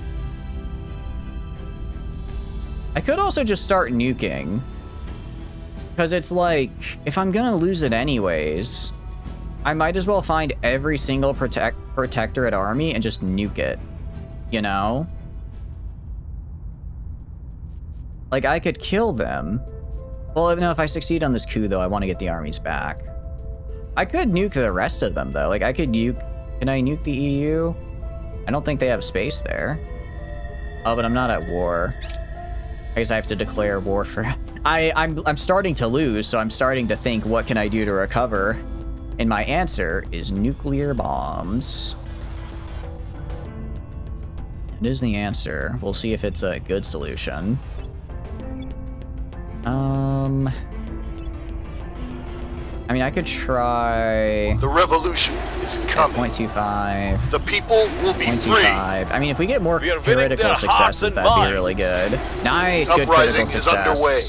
I could also just start nuking. Because it's like, if I'm gonna lose it anyways, I might as well find every single Protectorate army and just nuke it. You know? Like, I could kill them. Well, no, if I succeed on this coup, though, I want to get the armies back. I could nuke the rest of them, though. Like, I could nuke... Can I nuke the EU? I don't think they have space there. Oh, but I'm not at war. I guess I have to declare war for... I'm starting to lose, so I'm starting to think, what can I do to recover? And my answer is nuclear bombs. It is the answer. We'll see if it's a good solution. I mean, I could try... The revolution is coming. 0.25. The people will be free. 0.25. I mean, if we get more We are winning critical their hearts successes, and that'd be minds. really good. Nice, good Uprising critical is success. underway.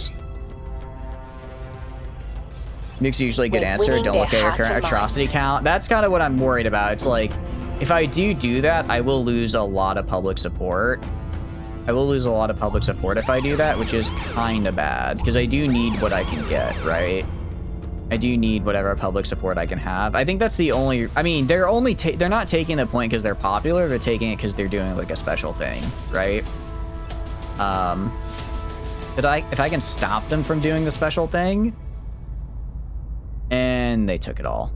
Nuke's usually a good We're answer. winning Don't look their at your hearts current and atrocity minds. count. That's kind of what I'm worried about. It's like, if I do that, I will lose a lot of public support. I will lose a lot of public support if I do that, which is kind of bad, because I do need what I can get, right? I do need whatever public support I can have. I think that's the only... I mean, they're not taking the point because they're popular. They're taking it because they're doing, like, a special thing, right? But if I can stop them from doing the special thing... And they took it all.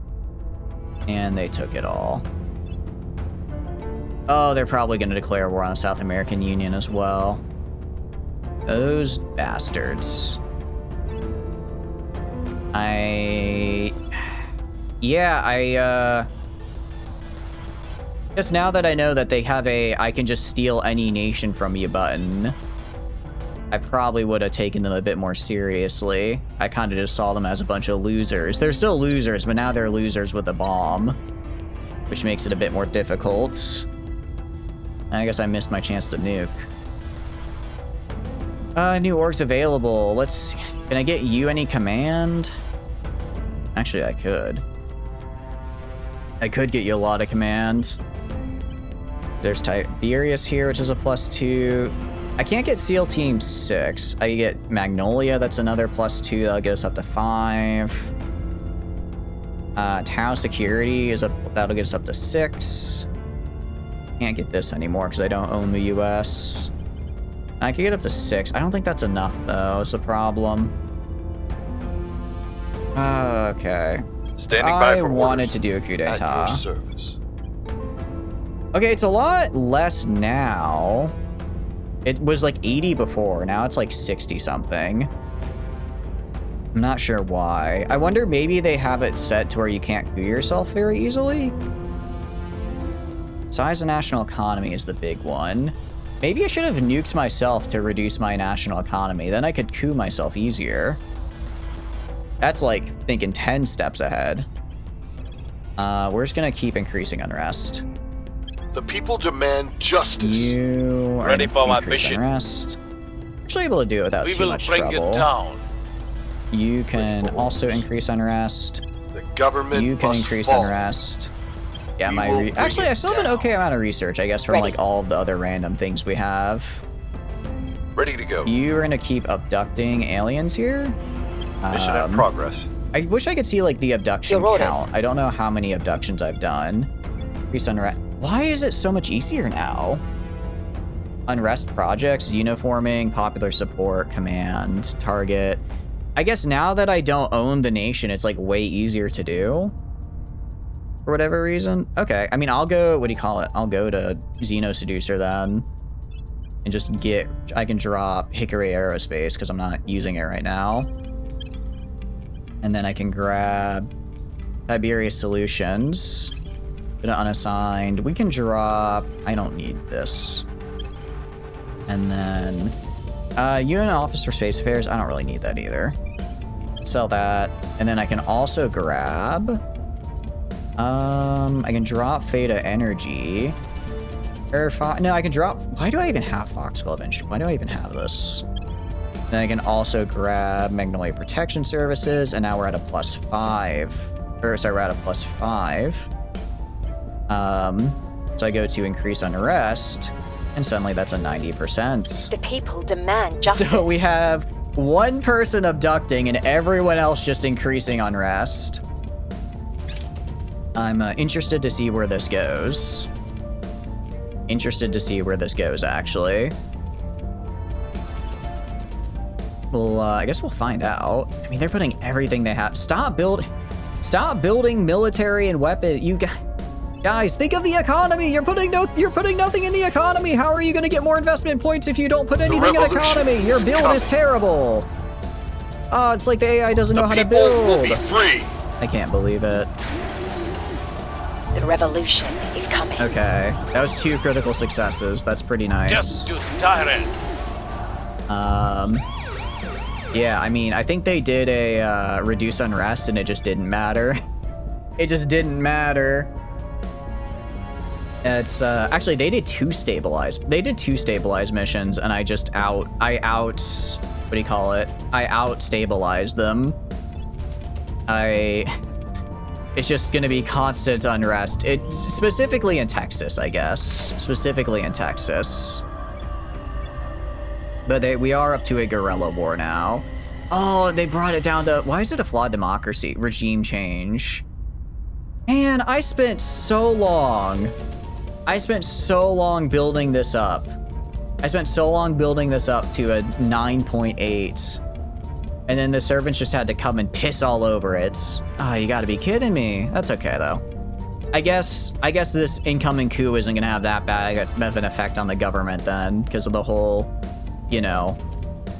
And they took it all. Oh, they're probably going to declare war on the South American Union as well. Those bastards. Guess now that I know that they have a I can just steal any nation from you button, I probably would have taken them a bit more seriously. I kind of just saw them as a bunch of losers. They're still losers, but now they're losers with a bomb, which makes it a bit more difficult. I guess I missed my chance to nuke. New orgs available. Can I get you any command? Actually, I could. I could get you a lot of command. There's Tiberius here, which is a +2. I can't get SEAL Team 6. I get Magnolia, that's another +2. That'll get us up to 5. Tau Security that'll get us up to 6. Can't get this anymore because I don't own the US. I could get up to 6. I don't think that's enough though, it's a problem. Okay. Standing by for I wanted orders. to do a coup At your d'etat. service. Okay, it's a lot less now. It was like 80 before, now it's like 60 something. I'm not sure why. I wonder maybe they have it set to where you can't coup yourself very easily? Size of national economy is the big one. Maybe I should have nuked myself to reduce my national economy, then I could coup myself easier. That's like thinking 10 steps ahead. We're just gonna keep increasing unrest. The people demand justice. You are Ready for my increase mission. Unrest. Actually able to do it without We too will much bring trouble. it down. You can also increase unrest. The government You can must increase fall. unrest. Yeah, We my will bring actually I it still have an down. okay amount of research, I guess, from Ready. like all of the other random things we have. Ready to go. You're gonna keep abducting aliens here. Mission in progress. I wish I could see like the abduction Your orders. count. I don't know how many abductions I've done. Increase unrest. Why is it so much easier now? Unrest projects, uniforming, popular support, command, target. I guess now that I don't own the nation, it's like way easier to do. For whatever reason. Okay, I mean, I'll go, what do you call it? I'll go to Xeno Seducer then. And just I can drop Hickory Aerospace because I'm not using it right now. And then I can grab Tiberius Solutions. Gonna unassigned. We can drop, I don't need this. And then, UN Office for Space Affairs, I don't really need that either. Sell that. And then I can also grab, I can drop Theta Energy. No, I can drop, why do I even have Foxglove Instrument? Why do I even have this? Then I can also grab Magnolia Protection Services, and now we're at a +5. Or sorry, we're at a +5. So I go to increase unrest, and suddenly that's a 90%. The people demand justice. So we have one person abducting and everyone else just increasing unrest. I'm interested to see where this goes. Actually. Well, I guess we'll find out. I mean, they're putting everything they have. Stop building military and weapon. Guys, think of the economy. You're putting nothing in the economy. How are you going to get more investment points if you don't put anything in the revolution economy? Your is build coming. is terrible. Oh, it's like the AI doesn't know how to The people will build. be free. I can't believe it. The revolution is coming. Okay, that was 2 critical successes. That's pretty nice. Death to tyrant. Yeah, I mean, I think they did a reduce unrest and it just didn't matter. It just didn't matter. It's actually they did 2 stabilize missions and I out stabilized them. It's just gonna be constant unrest. Specifically in Texas, I guess. But we are up to a guerrilla war now. Oh, they brought it down to, why is it a flawed democracy? Regime change. Man, I spent so long building this up. to a 9.8. And then the servants just had to come and piss all over it. Oh, you gotta be kidding me. That's okay, though. I guess this incoming coup isn't gonna have that bad of an effect on the government then, because of the whole, you know,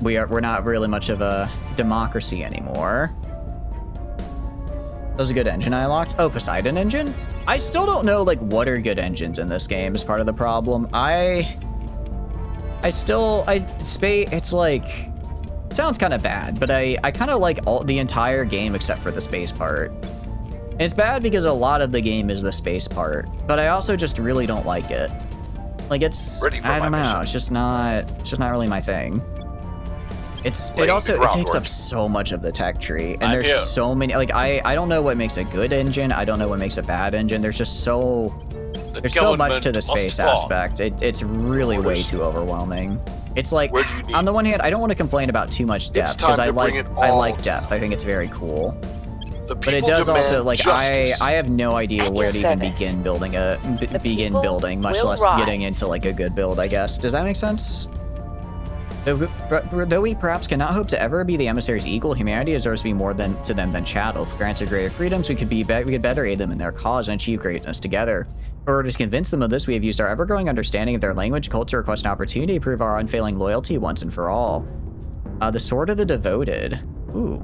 we're not really much of a democracy anymore. That was a good engine I unlocked. Oh, Poseidon engine? I still don't know, like, what are good engines in this game is part of the problem. It's like, it sounds kind of bad, but I kind of like the entire game except for the space part. And it's bad because a lot of the game is the space part, but I also just really don't like it. Like, it's, I don't know, it's just not really my thing. It takes up so much of the tech tree, and there's so many, like, I don't know what makes a good engine, I don't know what makes a bad engine, there's just so much to the space aspect. It's really way too overwhelming. It's like, on the one hand, I don't want to complain about too much depth, because I like depth, I think it's very cool. But it does also, like, I have no idea where to even begin building, much less getting into, like, a good build, I guess. Does that make sense? Though we perhaps cannot hope to ever be the emissary's equal, humanity deserves to be more to them than chattel. If granted greater freedoms, we could better aid them in their cause and achieve greatness together. In order to convince them of this, we have used our ever-growing understanding of their language, culture, request an opportunity to prove our unfailing loyalty once and for all. The Sword of the Devoted. Ooh.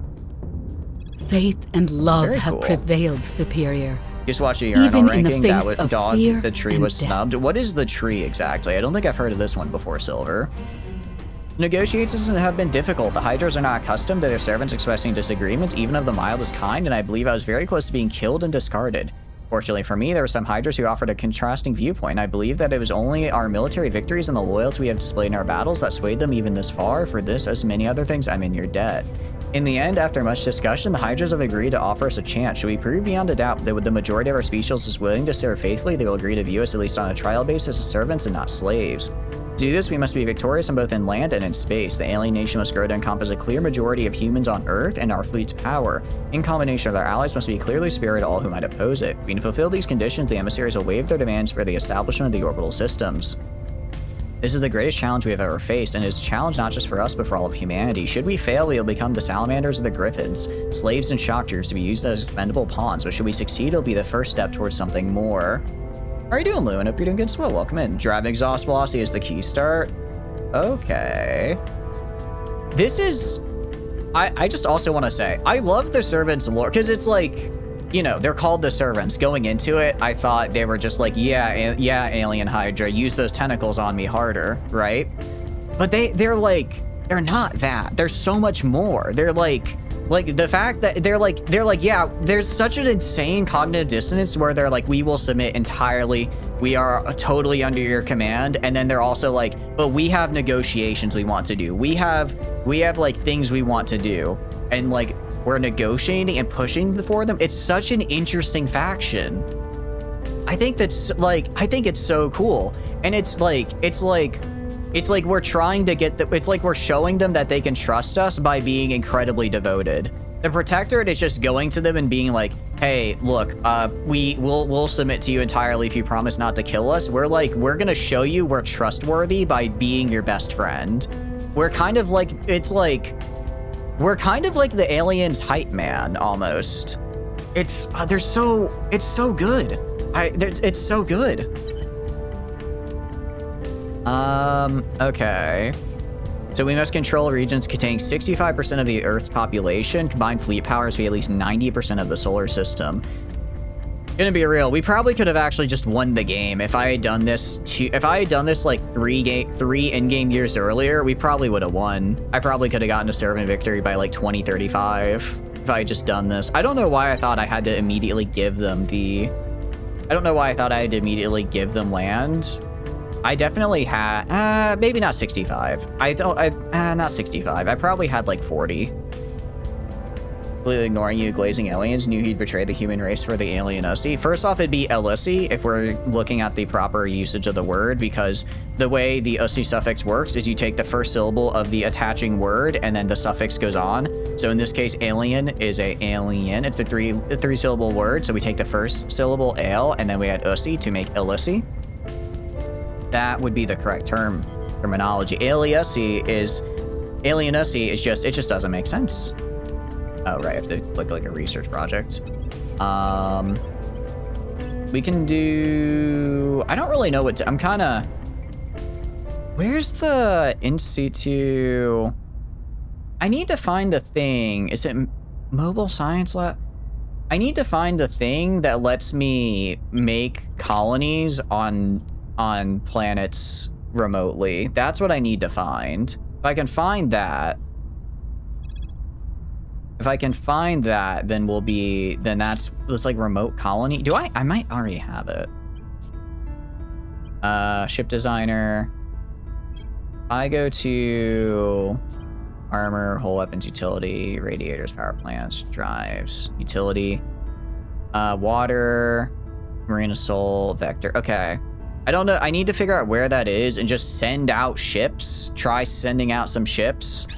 Faith and love have prevailed, Superior. Just watched a urinal ranking that would dog the tree was snubbed. What is the tree exactly? I don't think I've heard of this one before, Silver. Negotiations have been difficult. The Hydras are not accustomed to their servants expressing disagreements, even of the mildest kind, and I believe I was very close to being killed and discarded. Fortunately for me, there were some Hydras who offered a contrasting viewpoint. I believe that it was only our military victories and the loyalty we have displayed in our battles that swayed them even this far. For this, as many other things, I'm in your debt. In the end, after much discussion, the Hydras have agreed to offer us a chance. Should we prove beyond a doubt that the majority of our species is willing to serve faithfully, they will agree to view us at least on a trial basis as servants and not slaves. To do this, we must be victorious on both in land and in space. The alien nation must grow to encompass a clear majority of humans on Earth, and our fleet's power, in combination with our allies, must be clearly superior to all who might oppose it. If we can fulfill these conditions, the emissaries will waive their demands for the establishment of the orbital systems. This is the greatest challenge we have ever faced, and it is a challenge not just for us, but for all of humanity. Should we fail, we will become the salamanders or the griffins, slaves and shock troopers to be used as expendable pawns, but should we succeed, it'll be the first step towards something more. How are you doing, Lou? And hope you're doing good as well. Welcome in. Drive exhaust velocity is the key start. Okay. This is... I just also want to say, I love the servants lore, because it's like, you know, they're called the servants. Going into it, I thought they were just like, yeah, alien Hydra, use those tentacles on me harder, right? But they're like, they're not that. There's so much more. They're like the fact that they're like, yeah, there's such an insane cognitive dissonance where they're like, we will submit entirely. We are totally under your command. And then they're also like, but we have negotiations we want to do. We have like things we want to do. And like, we're negotiating and pushing for them. It's such an interesting faction. I think it's so cool. And it's like we're trying to get it's like we're showing them that they can trust us by being incredibly devoted. The Protectorate is just going to them and being like, hey, look, we'll submit to you entirely if you promise not to kill us. We're gonna show you we're trustworthy by being your best friend. We're kind of like, we're kind of like the aliens' hype man, almost. It's so good. It's so good. Okay. So we must control regions containing 65% of the Earth's population. Combined fleet powers be at least 90% of the solar system. Gonna be real, we probably could have actually just won the game if I had done this like 3 in-game years earlier. We probably would have won. I probably could have gotten a servant victory by like 2035 if I had just done this. I don't know why I thought I had to immediately give them land. I definitely had, maybe not 65. Not 65. I probably had like 40. Completely ignoring you, glazing aliens, knew he'd betray the human race for the alien Ussie. First off, it'd be Elussie if we're looking at the proper usage of the word, because the way the Ussie suffix works is you take the first syllable of the attaching word and then the suffix goes on. So in this case, alien is a alien. It's a three syllable word. So we take the first syllable ale and then we add Ussie to make Elussie. That would be the correct terminology. Alien Ussie is just, it just doesn't make sense. Oh, right, I have to click like a research project. We can do... I don't really know what to... I'm kind of... Where's the in situ? I need to find the thing. Is it mobile science lab? I need to find the thing that lets me make colonies on planets remotely. That's what I need to find. If I can find that, then we'll be, then that's like remote colony. Do I might already have it. Ship designer. I go to armor, hull weapons, utility, radiators, power plants, drives, utility, water, marine assault, vector. Okay. I don't know. I need to figure out where that is and just send out ships. Try sending out some ships.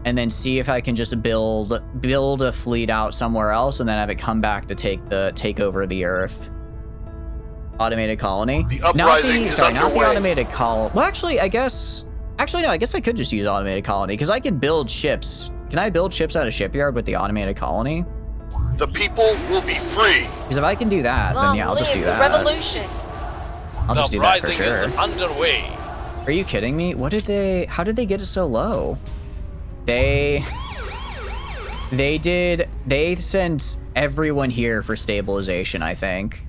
And then see if I can just build a fleet out somewhere else and then have it come back to take over the Earth. Automated colony. The uprising is underway. Not the automated colony. Well, actually, I guess no. I guess I could just use automated colony because I could build ships. Can I build ships at a shipyard with the automated colony? The people will be free. Because if I can do that, then yeah, I'll just do that. Revolution. I'll just do that for sure. The uprising is underway. Are you kidding me? How did they get it so low? They sent everyone here for stabilization, I think.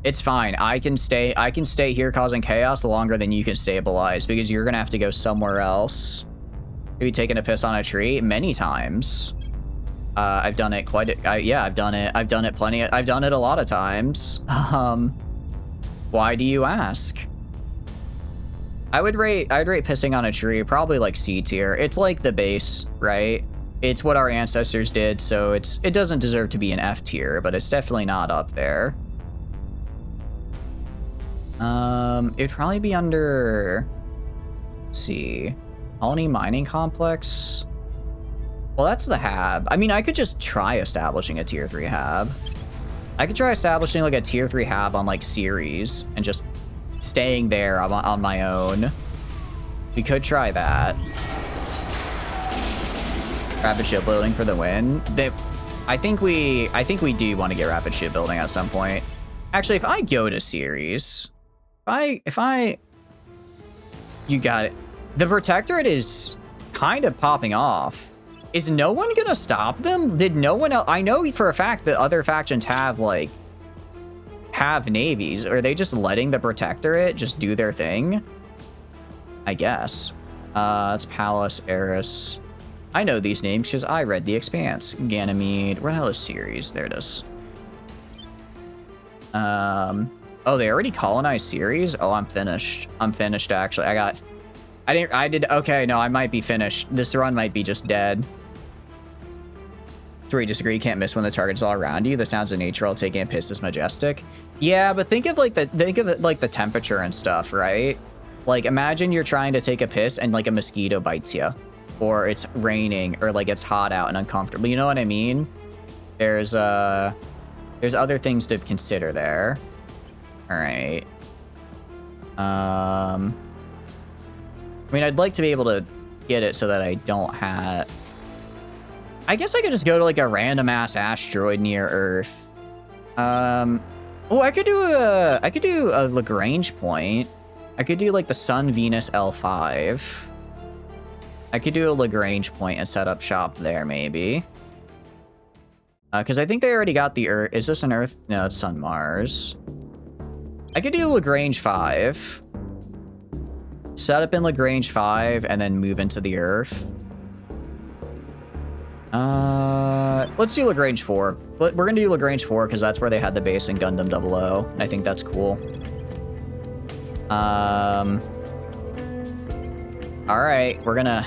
It's fine. I can stay here causing chaos longer than you can stabilize because you're gonna have to go somewhere else. Have you taken a piss on a tree? Many times. I've done it yeah, I've done it a lot of times. Why do you ask? I'd rate pissing on a tree probably like C tier. It's like the base, right? It's what our ancestors did, so it doesn't deserve to be an F tier, but it's definitely not up there. It'd probably be under, let's see, colony mining complex. Well, that's the hab. I mean, I could just try establishing a tier 3 hab. I could try establishing like a tier 3 hab on like Ceres and just staying there on my own. We could try that. Rapid shipbuilding for the win. I think we do want to get rapid shipbuilding at some point. Actually, if I go to Ceres, you got it. The Protectorate is kind of popping off. Is no one gonna stop them? Did no one else? I know for a fact that other factions have navies. Are they just letting the Protectorate just do their thing? I guess. It's Pallas, Eris. I know these names because I read The Expanse. Ganymede. Where the hell is Ceres? There it is. Oh, they already colonized Ceres? Oh, I'm finished. I'm finished, actually. Okay, no, I might be finished. This run might be just dead. Do we disagree? Can't miss when the target's all around you. The sounds of nature all taking a piss is majestic. Yeah, but think of it like the temperature and stuff, right? Like imagine you're trying to take a piss and like a mosquito bites you, or it's raining, or like it's hot out and uncomfortable. You know what I mean? There's other things to consider there. All right. I mean, I'd like to be able to get it so that I don't have... I guess I could just go to like a random ass asteroid near Earth. Oh, I could do a Lagrange point. I could do like the Sun Venus L5. I could do a Lagrange point and set up shop there maybe. Because I think they already got the Earth. Is this an Earth? No, it's Sun Mars. I could do Lagrange 5. Set up in Lagrange 5 and then move into the Earth. Let's do Lagrange 4. We're gonna do Lagrange 4 because that's where they had the base in Gundam 00. I think that's cool. All right, we're gonna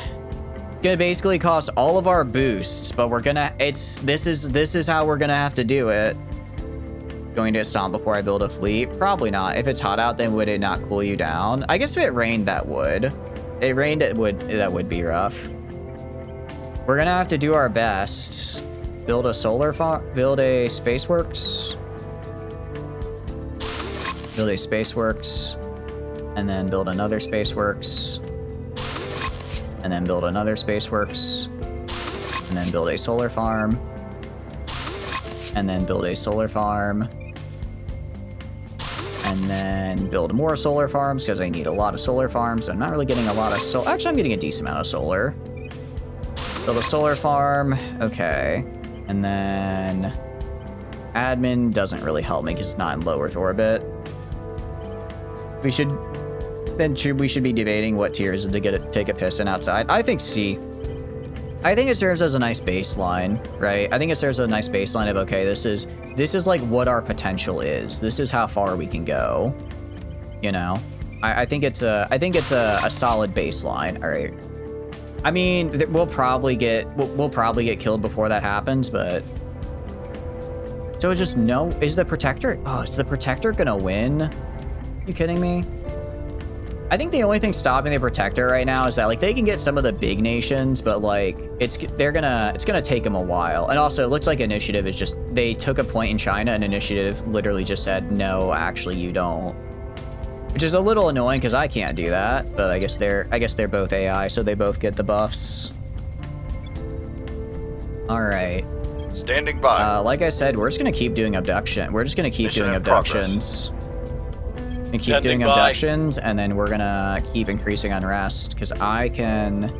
basically cost all of our boosts, but this is how we're gonna have to do it. Going to stomp before I build a fleet? Probably not. If it's hot out, then would it not cool you down? I guess if it rained, that would. It rained, that would be rough. We're gonna have to do our best. Build a solar farm, build a Spaceworks. Build a Spaceworks. And then build another Spaceworks. And then build another Spaceworks. And then build a solar farm. And then build a solar farm. And then build more solar farms, because I need a lot of solar farms. I'm not really getting a lot of solar. Actually, I'm getting a decent amount of solar. Build a solar farm. Okay. And then admin doesn't really help me because it's not in low Earth orbit. We should be debating what tiers to take a piston outside. I think C. I think it serves as a nice baseline, right? I think it serves as a nice baseline of, okay, this is like what our potential is. This is how far we can go. You know? I think it's a solid baseline. All right. I mean, we'll probably get killed before that happens, but so it's just no. Is the Protectorate? Oh, is the Protectorate gonna win? Are you kidding me? I think the only thing stopping the Protectorate right now is that like they can get some of the big nations, but like it's gonna take them a while. And also, it looks like Initiative is just they took a point in China, and Initiative literally just said no, actually you don't. Which is a little annoying because I can't do that, but I guess they're both AI, so they both get the buffs. All right. Standing by. Like I said, we're just gonna keep doing abduction. We're just gonna keep doing abductions. And keep doing abductions, and then we're gonna keep increasing unrest because I can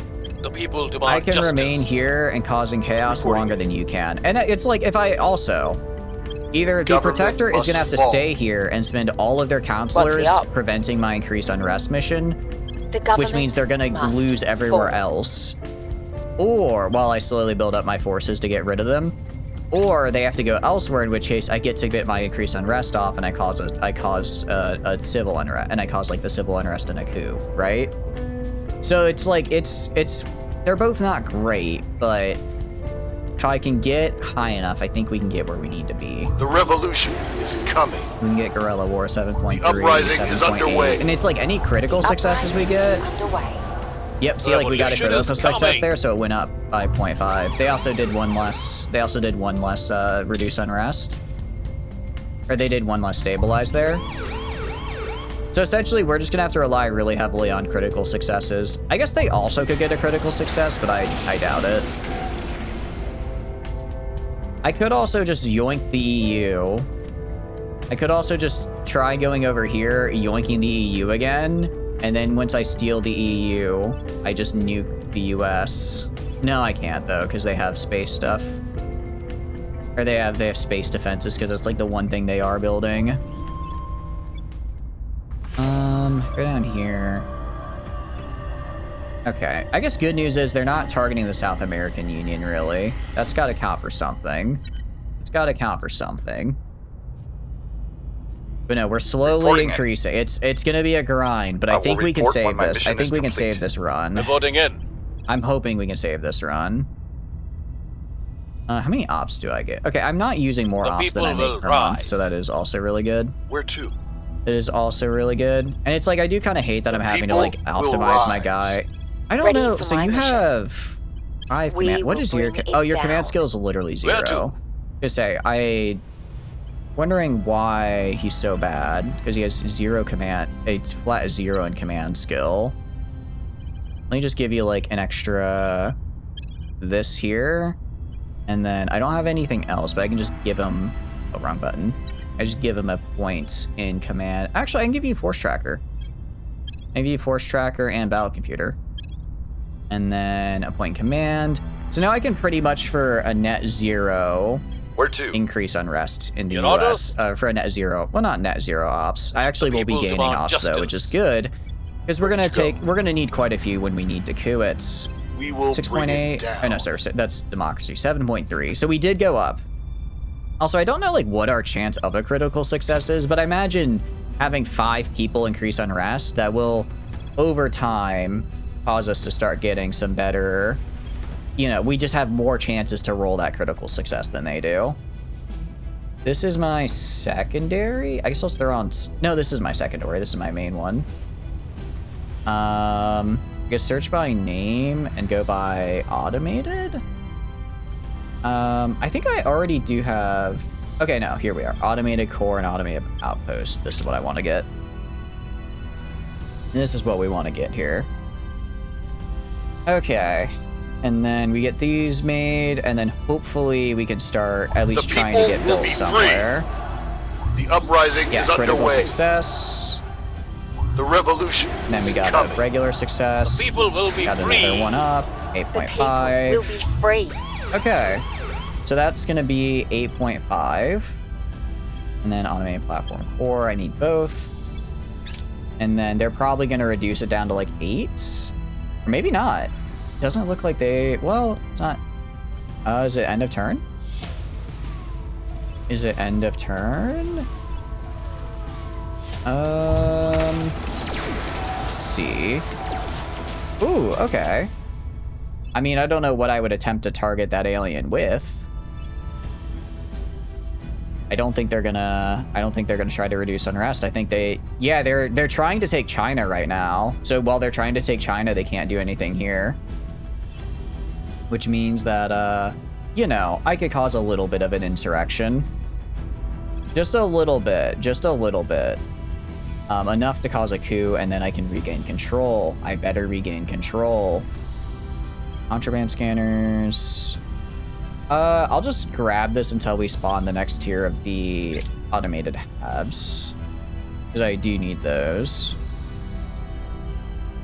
remain here and causing chaos longer than you can. And it's like if I also. Either the Protector is going to have to stay here and spend all of their counselors preventing my increased unrest mission, which means they're going to lose everywhere else, or while I slowly build up my forces to get rid of them, or they have to go elsewhere, in which case I get to get my increased unrest off and I cause a civil unrest, and I cause like the civil unrest in a coup, right? So it's like they're both not great, but if I can get high enough, I think we can get where we need to be. The revolution is coming. We can get Guerrilla War 7.3, The uprising is underway. And it's like any critical successes we get. Yep, see, like we got a critical success there, so it went up by 0.5. They also did one less. Reduce unrest, or they did one less stabilize there. So essentially, we're just gonna have to rely really heavily on critical successes. I guess they also could get a critical success, but I doubt it. I could also just yoink the EU. I could also just try going over here, yoinking the EU again, and then once I steal the EU, I just nuke the US. No, I can't though, because they have space stuff. Or they have space defenses, because it's like the one thing they are building. Go down here. Okay, I guess good news is they're not targeting the South American Union, really. That's got to count for something. It's got to count for something. But no, we're slowly increasing. It's going to be a grind, but I think we can save this. I think we can save this run. Reporting in. I'm hoping we can save this run. How many ops do I get? Okay, I'm not using more ops than I make per month, so that is also really good. Where to? It is also really good. And it's like, I do kind of hate that I'm having to like optimize my guy. I don't know. So you have 5 command. What is your? Oh, your command skill is literally 0. Just say wondering why he's so bad, because he has 0 command, a flat 0 in command skill. Let me just give you like an extra this here, and then I don't have anything else, but I can just give him a wrong button. I just give him a point in command. Actually, I can give you force tracker. Maybe force tracker and battle computer. And then a point in command. So now I can pretty much for a net 0 Where to? increase unrest in the US for a net 0. Well, not net 0 ops. I actually will be gaining ops though, which is good. Because we're gonna need quite a few when we need to coup it. We will 6.8. Oh no, sorry, that's democracy. 7.3. So we did go up. Also, I don't know like what our chance of a critical success is, but I imagine having 5 people increase unrest, that will over time cause us to start getting some better, you know, we just have more chances to roll that critical success than they do. This is my secondary. I guess I'll throw on, no, this is my secondary. This is my main one. I guess search by name and go by automated. I think I already do have, okay, no, here we are. Automated core and automated outpost. This is what I want to get. This is what we want to get here. Okay. And then we get these made, and then hopefully we can start at least trying to get built somewhere. The uprising Yeah, is critical underway. success. The revolution And then we is got coming. a regular success. The people will be Got free. another one up. The people 8.5. will be free. Okay. So that's going to be 8.5. And then automated platform 4. I need both. And then they're probably going to reduce it down to like 8. Or maybe not. Doesn't look like they... Well, it's not... is it end of turn? Is it end of turn? Let's see. Ooh, okay. I mean, I don't know what I would attempt to target that alien with. I don't think they're gonna try to reduce unrest. I think they're trying to take China right now. So while they're trying to take China, they can't do anything here. Which means that, you know, I could cause a little bit of an insurrection. Just a little bit. Enough to cause a coup, and then I can regain control. I better regain control. Contraband scanners. I'll just grab this until we spawn the next tier of the automated hubs. Because I do need those.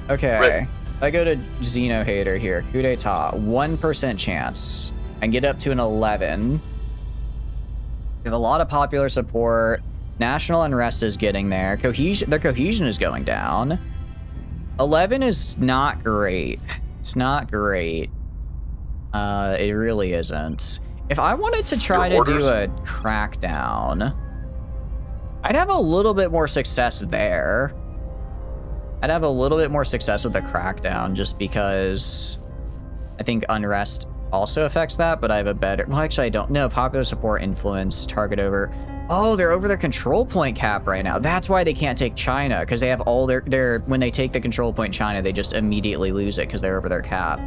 Okay. Ready. I go to Xeno Hater here. Coup d'etat. 1% chance. I can get up to an 11. We have a lot of popular support. National unrest is getting there. Their cohesion is going down. 11 is not great. It's not great. It really isn't. If I wanted to try to do a crackdown, I'd have a little bit more success there. I'd have a little bit more success with the crackdown just because I think unrest also affects that, but I have a better... Well, actually, I don't know. Popular support, influence, target over... Oh, they're over their control point cap right now. That's why they can't take China, because they have all their... When they take the control point China, they just immediately lose it because they're over their cap.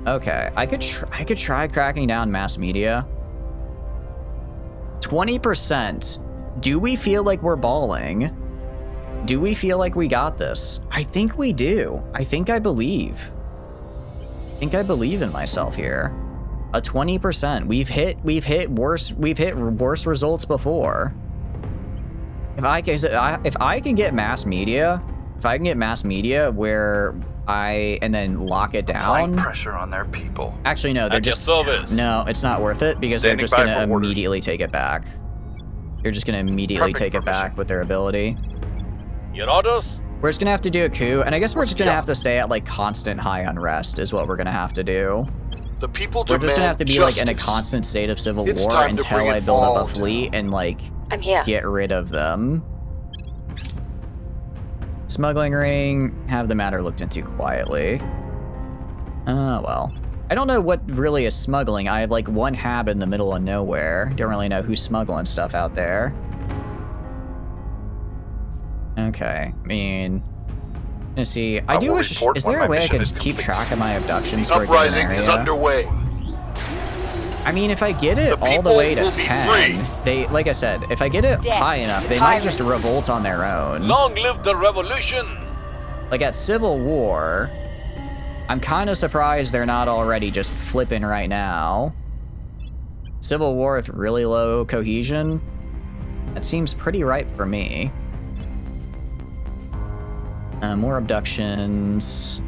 Okay, I could try cracking down mass media. 20%. Do we feel like we're balling? Do we feel like we got this? I think we do. I think I believe. I think I believe in myself here. A 20%. We've hit worse results before. If I can get mass media, where and then lock it down. Applying pressure on their people. Actually, no, they're At your just service. no. It's not worth it because Standing they're just by gonna for orders. immediately take it back. They're just gonna immediately Prepping take for it back mission. with their ability. Your orders? We're just gonna have to do a coup, and I guess we're just gonna have to stay at like constant high unrest is what we're gonna have to do. The people We're demand just gonna have to be justice. like in a constant state of civil It's war time to until bring it I build up all a fleet and like I'm here. get rid of them. Smuggling ring, have the matter looked into quietly. Oh well. I don't know what really is smuggling. I have like one hab in the middle of nowhere. Don't really know who's smuggling stuff out there. Okay, I mean, let's see. I do will wish. report Is when there a my way I mission could is keep complete. track of my abductions The for a given uprising is area? underway. I mean, if I get it The all the people way to will be 10, free. they, like I said, if I get it Death high enough, to they might tyrants. just revolt on their own. Long live the revolution! Like at Civil War, I'm kind of surprised they're not already just flipping right now. Civil War with really low cohesion, that seems pretty ripe for me. More abductions.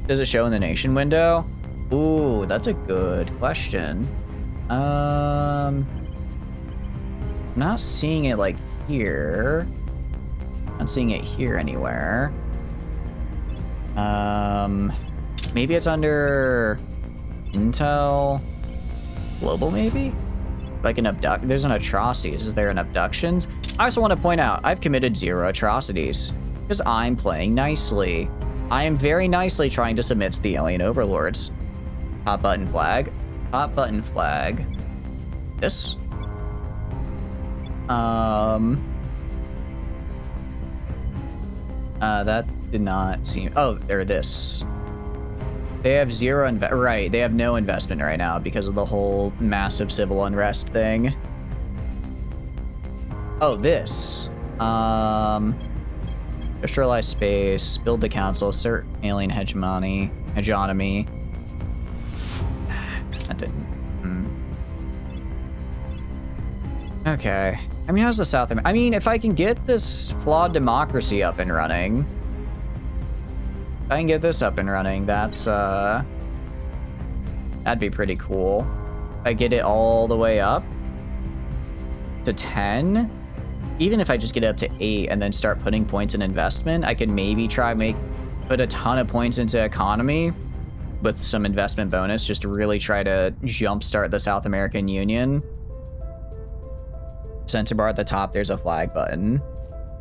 Does it show in the nation window? Ooh, that's a good question. Not seeing it like here. Not seeing it here anywhere. Maybe it's under Intel Global, maybe? Like an there's an atrocities. Is there an abductions? I also want to point out, I've committed 0 atrocities. Because I'm playing nicely. I am very nicely trying to submit to the alien overlords. Hot button flag. Hot button flag. This? That did not seem... Oh, or this. They have 0 right, they have no investment right now because of the whole massive civil unrest thing. Oh, this. Industrialize space, build the council, assert alien hegemony. That didn't. Okay. I mean, how's the South America? I mean, if I can get this flawed democracy up and running, if I can get this up and running, that's, that'd be pretty cool. If I get it all the way up to 10, even if I just get it up to 8 and then start putting points in investment, I could maybe put a ton of points into economy with some investment bonus, just to really try to jumpstart the South American Union. Center bar at the top, there's a flag button.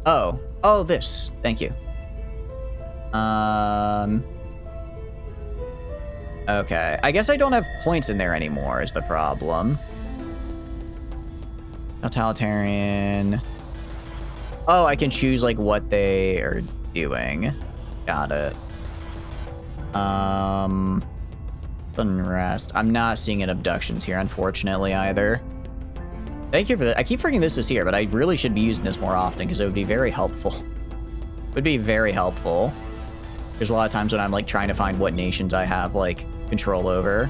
Oh, this. Thank you. Okay. I guess I don't have points in there anymore is the problem. Totalitarian. Oh, I can choose like what they are doing. Got it. Unrest. I'm not seeing an abductions here, unfortunately, either. Thank you for that. I keep forgetting this is here, but I really should be using this more often because it would be very helpful. Would be very helpful. There's a lot of times when I'm like trying to find what nations I have like control over.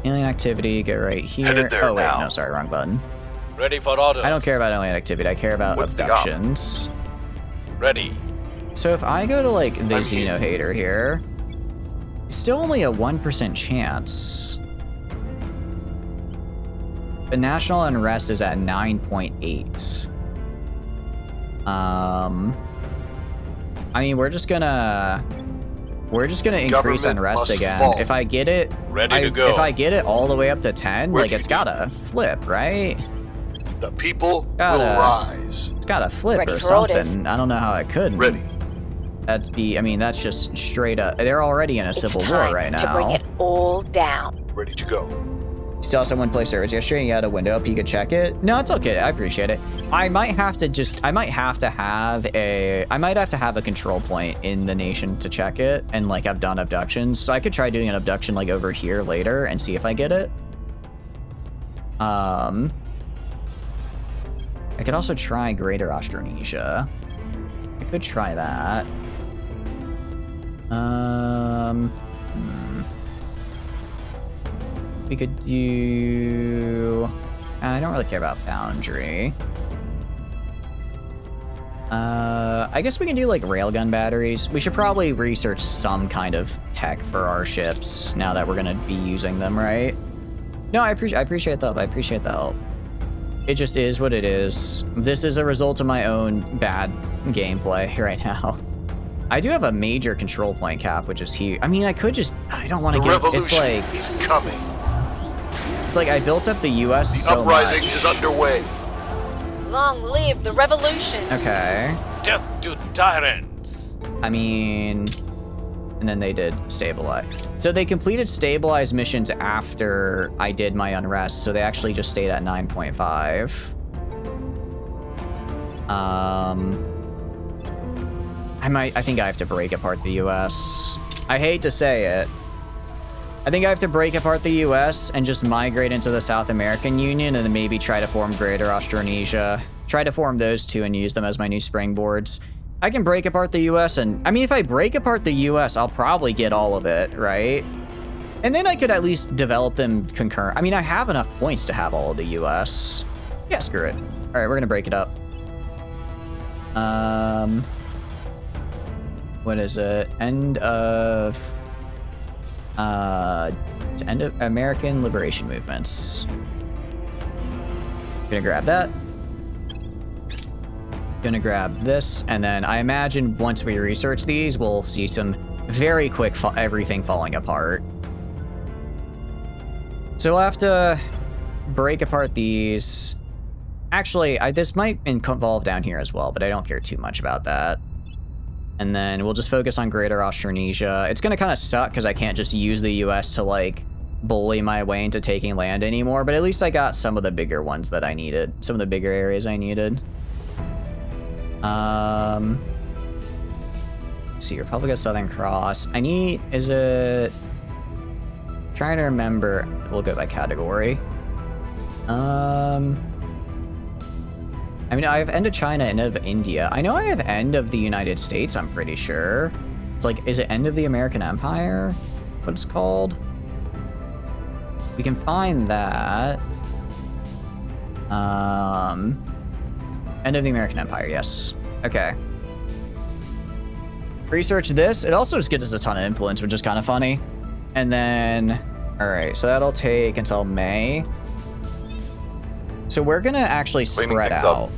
Alien activity, go right here. Headed there oh wait, now. no, sorry, wrong button. Ready for orders. I don't care about alien activity. I care about What's the abductions. Ready. So if I go to like the I'm Xeno Hater here, it's still only a 1% chance. The national unrest is at 9.8. I mean, we're just gonna increase unrest must again. fall. If I get it, Ready to go. If I get it all the way up to 10, Where like do it's you gotta flip, right? The people Gotta- will rise. It's gotta flip Ready or for orders. something. I don't know how it could. Ready. I mean, that's just straight up. They're already in a It's civil time war right now. to bring it all down. Ready to go. You still have someone play servers yesterday and you had a window up, you could check it? No, it's okay. I appreciate it. I might have to have a control point in the nation to check it and like I've done abductions. So I could try doing an abduction like over here later and see if I get it. I could also try Greater Austronesia. I could try that. We could do... I don't really care about Foundry. I guess we can do like railgun batteries. We should probably research some kind of tech for our ships now that we're gonna be using them, right? No, I appreciate the help. I appreciate the help. It just is what it is. This is a result of my own bad gameplay right now. I do have a major control point cap, which is huge. I mean, I could just... I don't want to The get... revolution It's like... is coming. It's like I built up the U.S. The so uprising much. is underway. Long live the revolution. Okay. Death to tyrants. I mean... And then they did stabilize. So they completed stabilized missions after I did my unrest, so they actually just stayed at 9.5. I think I have to break apart the US. I hate to say it. I think I have to break apart the US and just migrate into the South American Union and then maybe try to form Greater Austronesia. Try to form those two and use them as my new springboards. I can break apart the US and... I mean, if I break apart the US, I'll probably get all of it, right? And then I could at least develop them concurrent. I mean, I have enough points to have all of the US. Yeah, screw it. All right, we're gonna break it up. What is it? End of American Liberation Movements. Gonna grab that. Gonna grab this, and then I imagine once we research these, we'll see some very quick everything falling apart. So we'll have to break apart these. Actually, this might involve down here as well, but I don't care too much about that. And then we'll just focus on Greater Austronesia. It's gonna kind of suck because I can't just use the US to like bully my way into taking land anymore, but at least I got some of the bigger ones that I needed. Some of the bigger areas I needed. Let's see, Republic of Southern Cross. Is it... Trying to remember, we'll go by category. I mean, I have end of China, end of India. I know I have end of the United States, I'm pretty sure. It's like, is it end of the American Empire? What it's called? We can find that. End of the American Empire, yes. Okay. Research this. It also just gives us a ton of influence, which is kind of funny. And then, all right, so that'll take until May. So we're gonna actually spread out.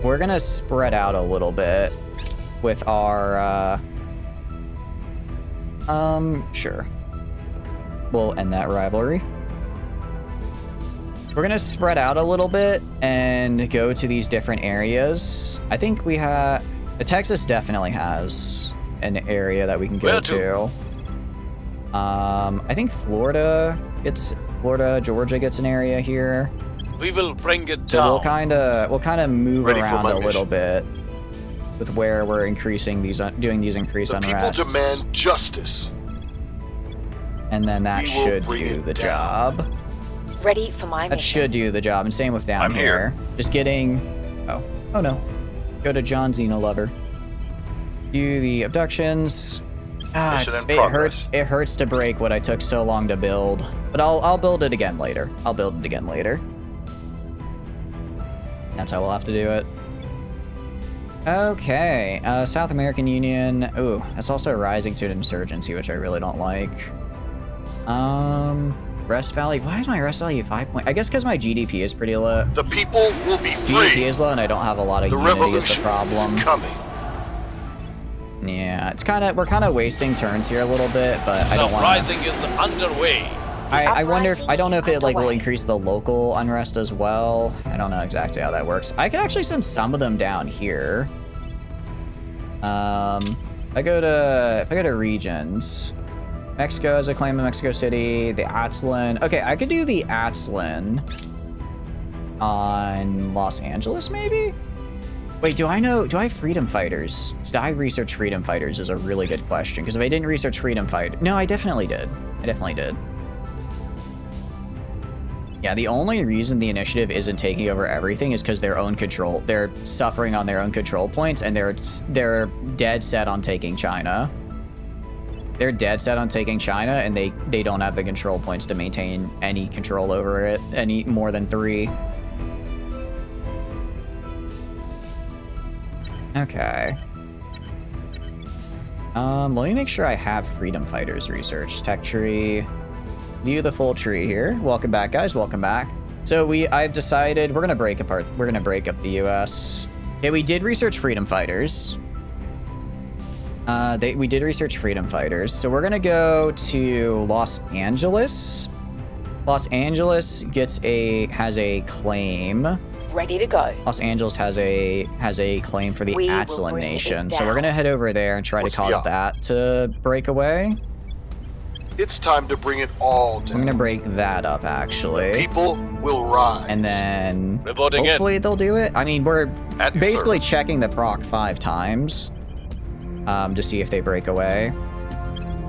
We're gonna spread out a little bit with our, sure. We'll end that rivalry. We're gonna spread out a little bit and go to these different areas. I think we have, Texas definitely has an area that we can go to. I think Florida, Georgia gets an area here. We will bring it down. So we'll kind of move around a little bit with where we're increasing these, doing these increased unrests. People demand justice. And then that should do the job. Ready for my mission. That should do the job. And same with down here. Just getting, oh no. Go to John Xena Lover. Do the abductions. It hurts to break what I took so long to build. But I'll build it again later. That's how we'll have to do it. Okay, South American Union. Ooh, that's also rising to an insurgency, which I really don't like. Rest Valley. Why is my Rest Valley 5 point? I guess because my GDP is pretty low. The people will be free. GDP is low, and I don't have a lot of unity is the problem. Is coming. Yeah, we're kind of wasting turns here a little bit, but I don't want to. The rising is underway. I wonder if, I don't know if it will increase the local unrest as well. I don't know exactly how that works. I could actually send some of them down here. If I go to regions, Mexico has a claim in Mexico City, the Aztlan. Okay, I could do the Aztlan on Los Angeles, maybe? Wait, do I have freedom fighters? Did I research freedom fighters is a really good question, because if I didn't research freedom fight, no, I definitely did. Yeah, the only reason the initiative isn't taking over everything is because they're suffering on their own control points, and they're dead set on taking China. They're dead set on taking China, and they don't have the control points to maintain any control over it, any more than 3. Okay. Let me make sure I have freedom fighters research. Tech tree. View the full tree here. Welcome back, guys. Welcome back. So I've decided we're gonna break up the U.S. Okay, we did research freedom fighters. We did research freedom fighters. So we're gonna go to Los Angeles. Los Angeles has a claim. Ready to go. Los Angeles has a claim for the Aztlan Nation. So we're gonna head over there and try to cause that to break away. It's time to bring it all down. I'm gonna break that up, actually. People will rise. And then hopefully they'll do it. I mean, we're basically checking the proc 5 times to see if they break away.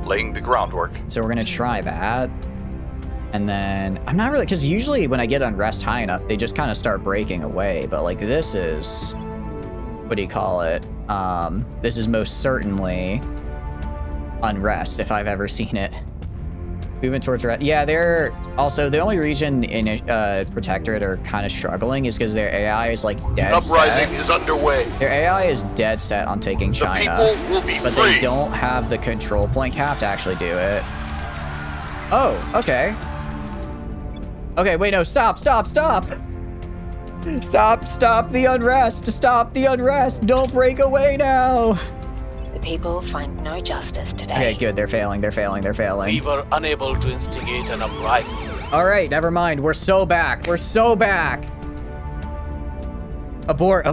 Laying the groundwork. So we're gonna try that. And then I'm not really, because usually when I get unrest high enough, they just kind of start breaking away. But like this is, what do you call it? This is most certainly unrest if I've ever seen it. Moving towards rest. Yeah, they're also the only region in Protectorate are kind of struggling is because their AI is like dead Uprising is underway. Their AI is dead set on taking China, the people will be but free. They don't have the control point cap to actually do it. Oh, okay. Okay, wait, no, stop the unrest, stop the unrest, don't break away now. The people find no justice today. Okay, good, they're failing. We were unable to instigate an uprising. All right, never mind, we're so back. Abort,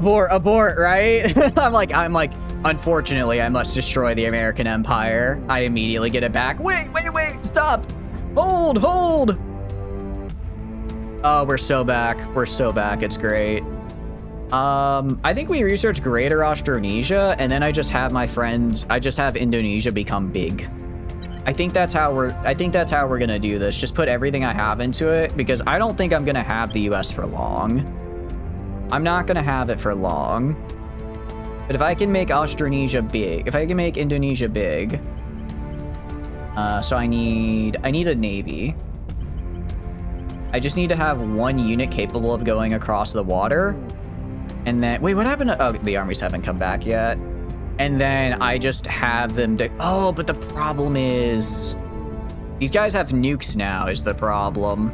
right? I'm like, unfortunately, I must destroy the American Empire. I immediately get it back. Wait, stop. Hold. Oh, we're so back. It's great. I think we researched Greater Austronesia, and then I just have Indonesia become big. I think that's how we're gonna do this. Just put everything I have into it, because I don't think I'm gonna have the US for long. I'm not gonna have it for long. But if I can make Austronesia big, if I can make Indonesia big, so I need a navy. I just need to have 1 unit capable of going across the water. And then, wait, what happened to, oh, the armies haven't come back yet. And then I just have them, oh, but the problem is, these guys have nukes now is the problem.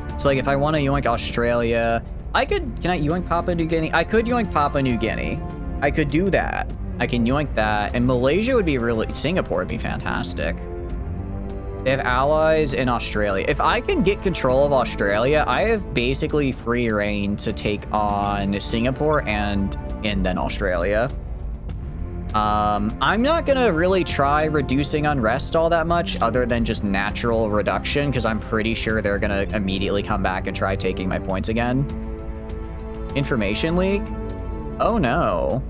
It's like if I want to yoink Australia, can I yoink Papua New Guinea? I could yoink Papua New Guinea. I could do that. I can yoink that. And Malaysia would be really, Singapore would be fantastic. They have allies in Australia. If I can get control of Australia, I have basically free reign to take on Singapore and then Australia. I'm not gonna really try reducing unrest all that much other than just natural reduction, because I'm pretty sure they're gonna immediately come back and try taking my points again. Information leak? Oh no.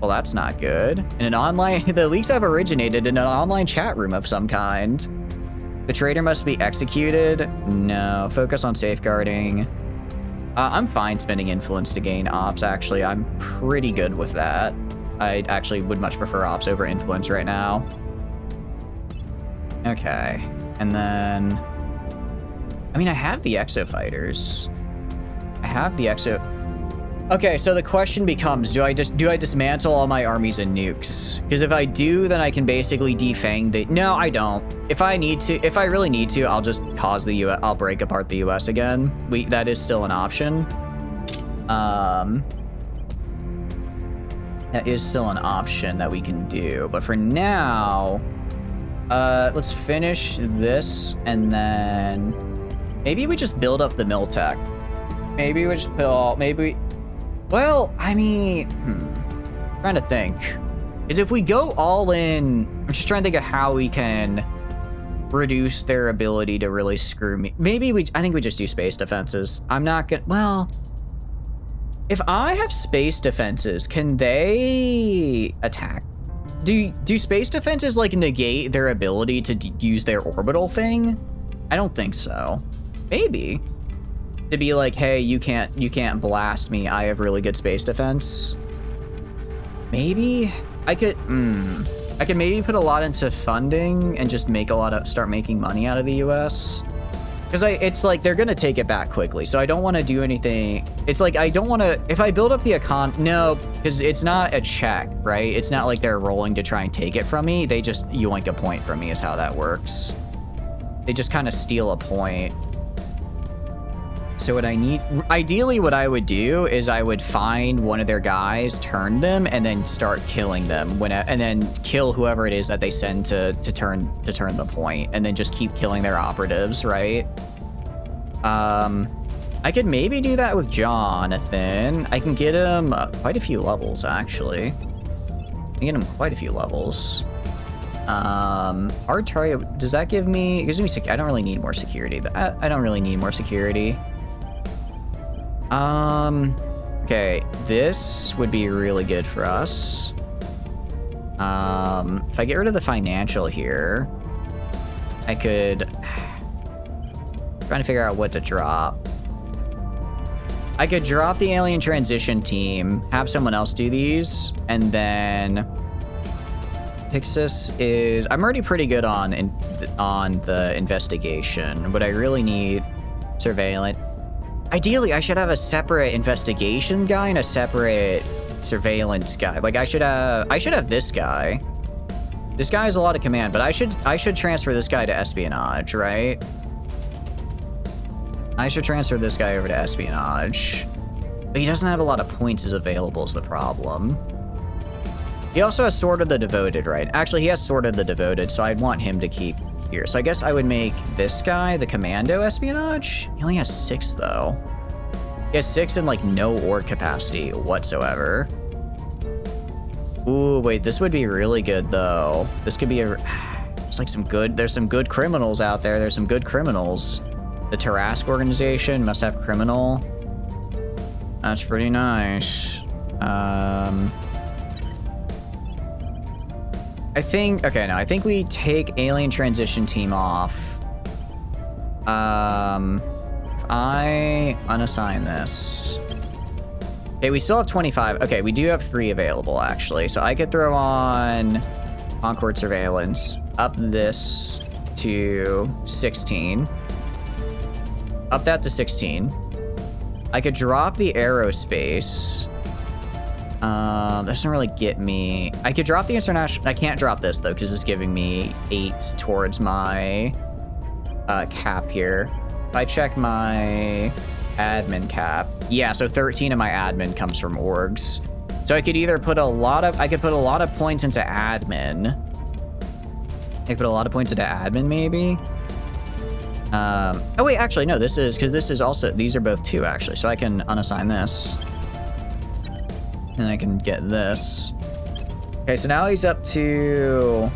Well, that's not good. In an online, the leaks have originated in an online chat room of some kind. The traitor must be executed. No, focus on safeguarding. I'm fine spending influence to gain ops, actually. I'm pretty good with that. I actually would much prefer ops over influence right now. Okay, and then... I mean, I have the exo fighters. I have the exo... Okay, so the question becomes, do I dismantle all my armies and nukes? Because if I do, then I can basically defang the... No, I don't. If I really need to, I'll just cause the US... I'll break apart the US again. That is still an option. That is still an option that we can do. But for now, let's finish this, and then maybe we just build up the mill tech. Maybe we just build, well, I mean, trying to think. Is if we go all in, I'm just trying to think of how we can reduce their ability to really screw me. I think we just do space defenses. I'm not gonna, well, if I have space defenses, can they attack? Do space defenses like negate their ability to use their orbital thing? I don't think so. Maybe. To be like, hey, you can't blast me. I have really good space defense. Maybe I could maybe put a lot into funding and just start making money out of the US. Because it's like they're gonna take it back quickly, so I don't want to do anything. It's like I don't want to. If I build up the no, because it's not a check, right? It's not like they're rolling to try and take it from me. They just yoink a point from me is how that works. They just kind of steal a point. So what I need, ideally, what I would do is I would find one of their guys, turn them, and then start killing them and then kill whoever it is that they send to turn the point, and then just keep killing their operatives, right? I could maybe do that with Jonathan. I can get him quite a few levels, actually. I can get him quite a few levels. Hard target, does that give me? It gives me. I don't really need more security, but I don't really need more security. Okay, this would be really good for us. If I get rid of the financial here, I could... trying to figure out what to drop. I could drop the alien transition team, have someone else do these, and then... Pixis is... I'm already pretty good on the investigation, but I really need surveillance. Ideally, I should have a separate investigation guy and a separate surveillance guy. Like I should have this guy. This guy has a lot of command, but I should transfer this guy to espionage, right? I should transfer this guy over to espionage. But he doesn't have a lot of points as available is the problem. He also has Sword of the Devoted, right? Actually, he has Sword of the Devoted, so I'd want him to keep here. So I guess I would make this guy the commando espionage. He only has 6 though. He has 6 in like no org capacity whatsoever. Ooh, wait, this would be really good though. This could be it's like there's some good criminals out there. There's some good criminals. The Terra organization must have criminal. That's pretty nice. I think we take alien transition team off. If I unassign this. Okay, we still have 25. Okay, we do have 3 available actually. So I could throw on Concord surveillance, up this to 16. up that to 16. I could drop the aerospace. That doesn't really get me. I could drop the international. I can't drop this though, because it's giving me 8 towards my cap here. If I check my admin cap, yeah, so 13 of my admin comes from orgs. So I could either put I could put a lot of points into admin. I could put a lot of points into admin maybe. Oh wait, actually no, this is, because this is also, these are both 2 actually, so I can unassign this. And I can get this. Okay, so now he's up to,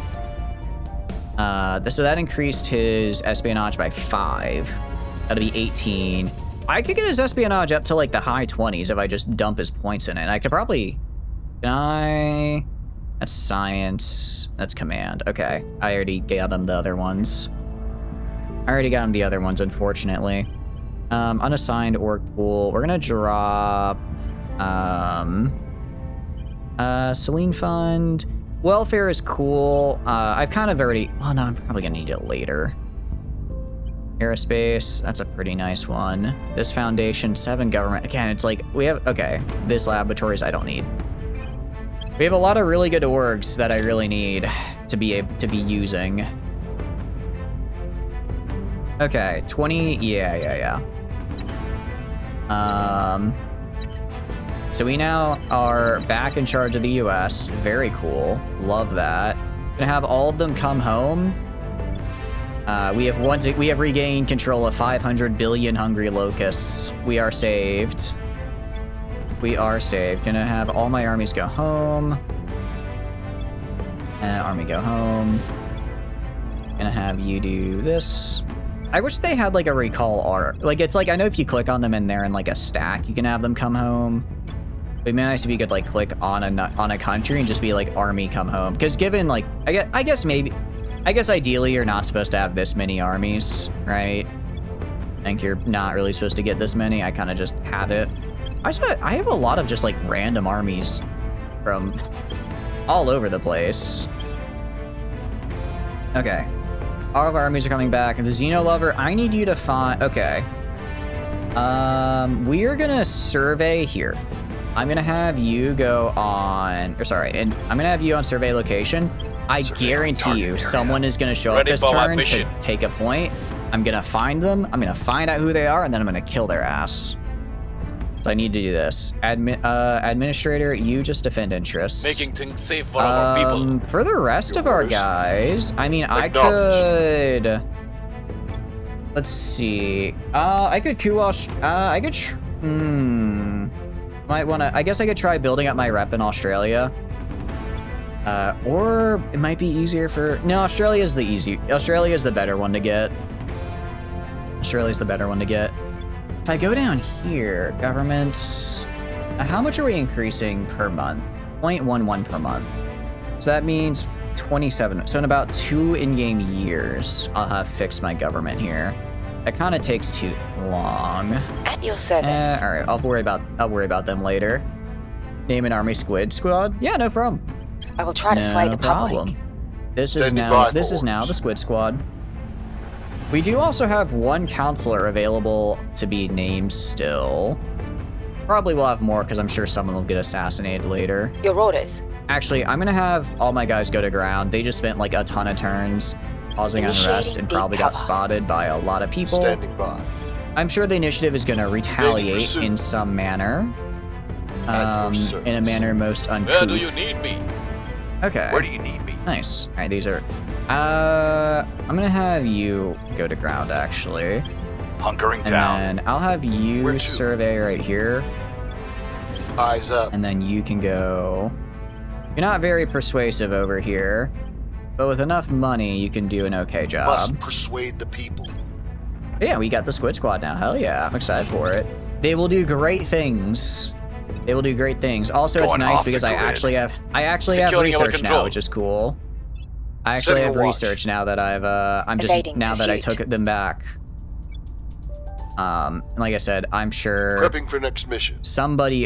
so that increased his espionage by 5. That'll be 18. I could get his espionage up to like the high 20s if I just dump his points in it. I could probably, that's science, that's command. Okay, I already got him the other ones. Unfortunately. Unassigned org pool. We're gonna drop, Celine Fund. Welfare is cool. I've kind of already, well no, I'm probably gonna need it later. Aerospace, that's a pretty nice one. This foundation, 7 government. Again, it's like, we have, okay, this laboratories I don't need. We have a lot of really good orgs that I really need to be using. Okay, 20, yeah. So we now are back in charge of the US. Very cool, love that. Gonna have all of them come home. We have regained control of 500 billion hungry locusts. We are saved. Gonna have all my armies go home. Army go home. Gonna have you do this. I wish they had like a recall art. Like it's like, I know if you click on them in there in like a stack, you can have them come home. It'd be nice if you could like click on a country and just be like army come home. Because given like, I guess ideally you're not supposed to have this many armies, right? I think you're not really supposed to get this many. I kind of just had it. I have a lot of just like random armies from all over the place. Okay. All of our armies are coming back. And the Xeno Lover, I need you to find, okay. We are gonna survey here. I'm gonna have you go on, or sorry, and I'm gonna have you on survey location. I guarantee you someone is gonna show up this turn to take a point. I'm gonna find them, I'm gonna find out who they are, and then I'm gonna kill their ass. So I need to do this. Administrator, you just defend interests. Making things safe for our people. For the rest of our guys, I mean, I could... Let's see. I could might wanna, I guess I could try building up my rep in Australia. Or it might be easier for, no, Australia's the better one to get. If I go down here, government, how much are we increasing per month? 0.11 per month. So that means 27. So in about 2 in-game years, I'll have fixed my government here. That kind of takes too long. At your service. All right, I'll worry about them later. Name an army squad. Yeah, no problem. I will try to sway the public. This is now the squid squad. We do also have 1 counselor available to be named still. Probably will have more because I'm sure someone will get assassinated later. Your orders. Actually, I'm gonna have all my guys go to ground. They just spent like a ton of turns causing unrest and probably got spotted by a lot of people. Standing by. I'm sure the initiative is gonna retaliate in some manner. In a manner most uncouth. Where do you need me? Okay. Where do you need me? Nice. All right, these are... I'm gonna have you go to ground, actually. Hunkering down. And then I'll have you survey right here. Eyes up. And then you can go... You're not very persuasive over here, but with enough money, you can do an okay job. Must persuade the people. Yeah, we got the Squid Squad now. Hell yeah, I'm excited for it. They will do great things. Also, it's nice because I actually have research now, which is cool. I actually have research now that I took them back. Like I said, I'm sure prepping for next mission.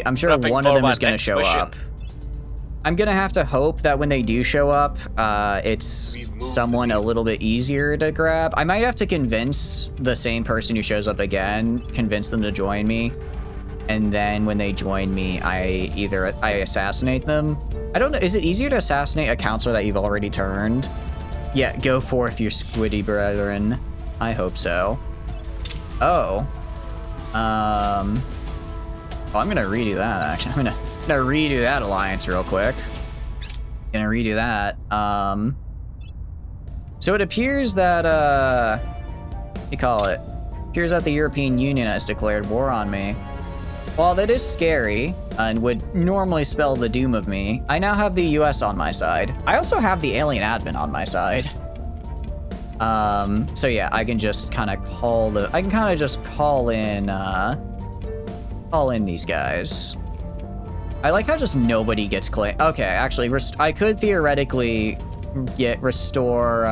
I'm sure one of them is going to show up. I'm gonna have to hope that when they do show up, it's someone a little bit easier to grab. I might have to convince the same person who shows up again, convince them to join me. And then when they join me, I assassinate them. I don't know, is it easier to assassinate a counselor that you've already turned? Yeah, go forth, your squiddy brethren. I hope so. Oh. I'm gonna redo that, actually. I'm gonna redo that alliance real quick. Gonna redo that. So it appears that, what do you call it? Appears that the European Union has declared war on me. While that is scary, and would normally spell the doom of me, I now have the US on my side. I also have the alien admin on my side. So yeah, I can just kind of call in these guys. I like how just nobody gets claimed. Okay, actually, I could theoretically restore,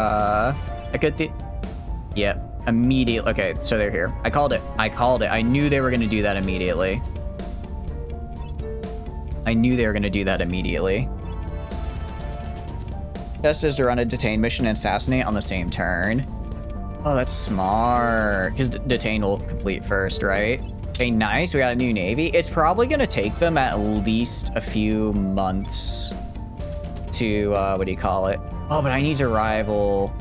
yep, immediately. Okay, so they're here. I called it. I knew they were gonna do that immediately. Best is to run a detain mission and assassinate on the same turn. Oh, that's smart. Because detain will complete first, right? Okay, nice. We got a new navy. It's probably going to take them at least a few months to, what do you call it? Oh, but I need to rival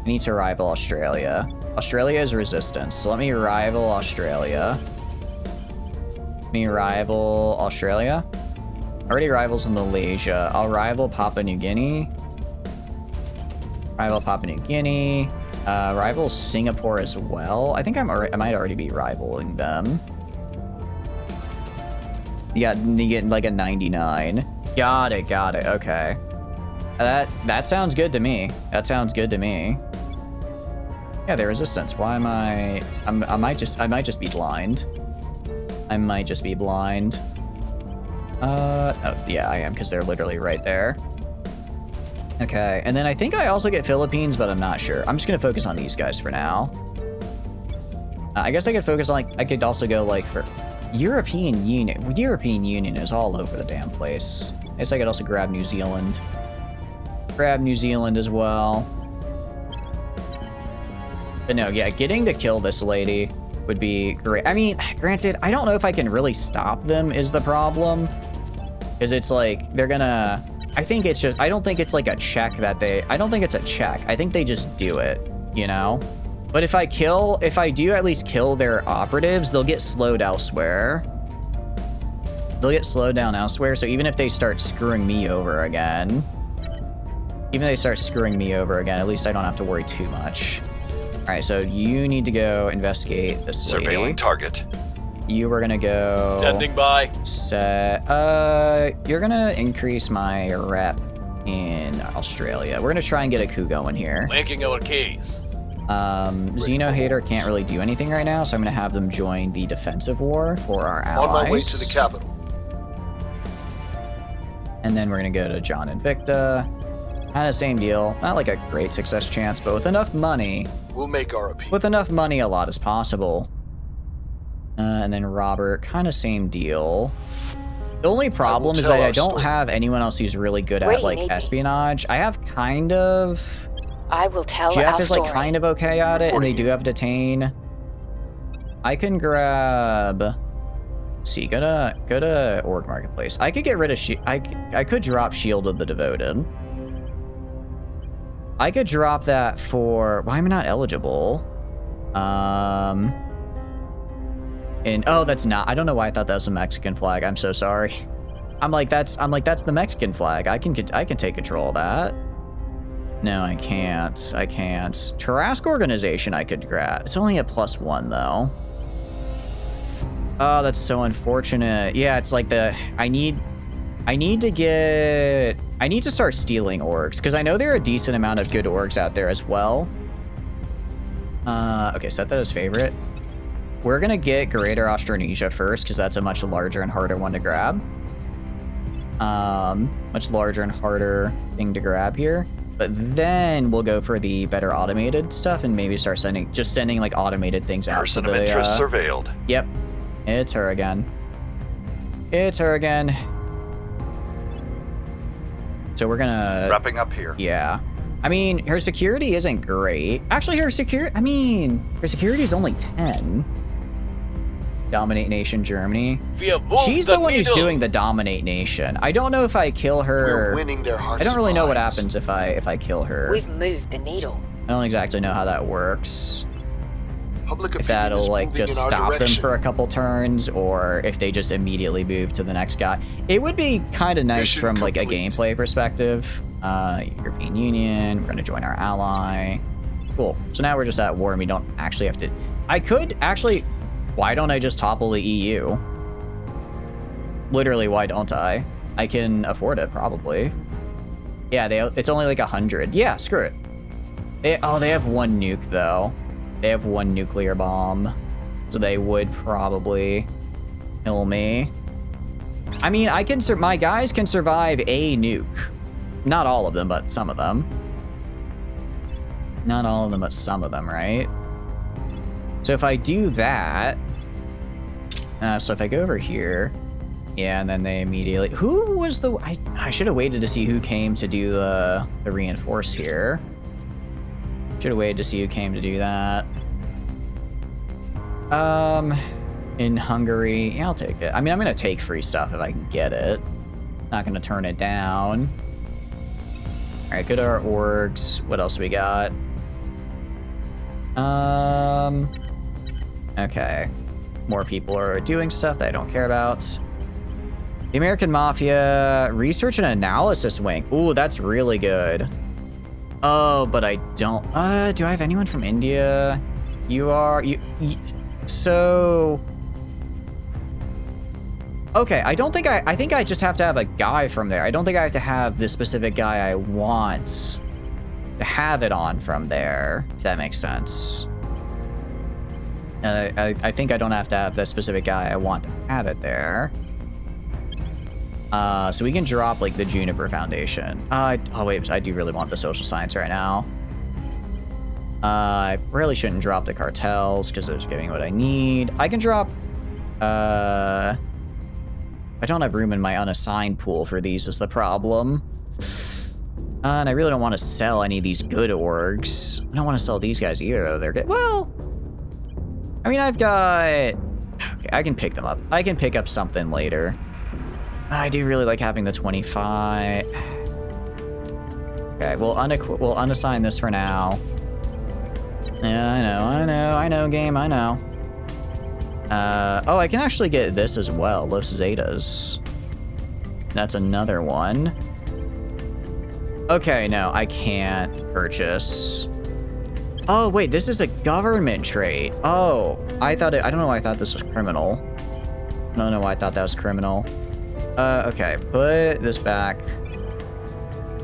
Australia. Australia is resistance. So let me rival Australia. Already rivals Malaysia. I'll rival Papua New Guinea. Rival Singapore as well. I think I might already be rivaling them. Yeah, you get like a 99. Got it. Okay. That sounds good to me. Yeah, they're resistance. Why am I might just be blind. Oh, yeah, I am, because they're literally right there. Okay, and then I think I also get Philippines, but I'm not sure. I'm just gonna focus on these guys for now. I guess I could focus on, like, I could also go, like, for European Union. European Union is all over the damn place. I guess I could also grab New Zealand. Grab New Zealand as well. But no, yeah, getting to kill this lady would be great. I mean, granted, I don't know if I can really stop them is the problem. Because it's like, they're gonna... I think it's just... I don't think it's like a check that they... I don't think it's a check. I think they just do it, you know? But if I do at least kill their operatives, they'll get slowed elsewhere. They'll get slowed down elsewhere, so even if they start screwing me over again... at least I don't have to worry too much. Alright, so you need to go investigate this lady. Surveilling target. You were gonna go... Standing by. You're gonna increase my rep in Australia. We're gonna try and get a coup going here. Making our case. Xeno Hater can't really do anything right now, so I'm gonna have them join the defensive war for our allies. On my way to the capital. And then we're gonna go to John Invicta. Kind of same deal. Not like a great success chance, but with enough money. We'll make our appeal. With enough money, a lot is possible. And then Robert, kind of same deal. The only problem is that I don't have anyone else who's really good at, like, espionage. I have kind of... I will tell Jeff our is, like, kind of okay at it, and they do have detain. I can grab... Let's see, go to Org Marketplace. I could get rid of... I could drop Shield of the Devoted. I could drop that for... Why am I not eligible? And oh, that's not. I don't know why I thought that was a Mexican flag. I'm so sorry. I'm like that's the Mexican flag. I can take control of that. No, I can't. Trask organization I could grab. It's only a +1 though. Oh, that's so unfortunate. Yeah, it's like I need to start stealing orgs, because I know there are a decent amount of good orgs out there as well. Okay, set that as favorite. We're gonna get Greater Austronesia first, because that's a much larger and harder one to grab. Much larger and harder thing to grab here. But then we'll go for the better automated stuff and maybe start sending like automated things out. Person of interest surveilled. Yep, it's her again. So we're gonna... Wrapping up here. Yeah. I mean, her security isn't great. Actually, her security is only 10. Dominate Nation Germany. We have moved She's the one who's doing the Dominate Nation. I don't know if I kill her. We're winning their hearts. I don't really and know what minds. happens if I kill her. We've moved the needle. I don't exactly know how that works. Public If opinion that'll is like moving just in our stop them direction. for a couple turns, or if they just immediately move to the next guy. It would be kind of nice Mission from like a complete. gameplay perspective. European Union, we're gonna join our ally. Cool. So now we're just at war and we don't actually have to. I could actually. Why don't I just topple the EU? Literally, why don't I? I can afford it probably. Yeah, it's only like 100. Yeah, screw it. They have one nuke though. They have one nuclear bomb, so they would probably kill me. I mean, my guys can survive a nuke. Not all of them, but some of them. Not all of them, but some of them, right? So if I do that, so if I go over here, yeah, and then they immediately, who was the, I should have waited to see who came to do the reinforce here. Should have waited to see who came to do that. In Hungary, yeah, I'll take it. I mean, I'm gonna take free stuff if I can get it. Not gonna turn it down. All right, go to our orgs. What else we got? Okay. More people are doing stuff that I don't care about. The American Mafia Research and Analysis Wing. Ooh, that's really good. Oh, but I don't. Do I have anyone from India? So. Okay, I think I just have to have a guy from there. I don't think I have to have the specific guy I want to have it on from there, if that makes sense. I think I don't have to have the specific guy I want to have it there. So we can drop like the Juniper Foundation. Oh wait, I do really want the social science right now. I really shouldn't drop the cartels because they're giving what I need. I can drop, I don't have room in my unassigned pool for these is the problem. And I really don't want to sell any of these good orgs. I don't want to sell these guys either, though. They're good. Well, I mean, I've got... Okay, I can pick them up. I can pick up something later. I do really like having the 25. Okay, we'll unassign this for now. Yeah, I know, game, I know. Oh, I can actually get this as well, Los Zetas. That's another one. Okay, no, I can't purchase. Oh, wait, this is a government trait. Oh, I don't know why I thought this was criminal. I don't know why I thought that was criminal. Okay, put this back.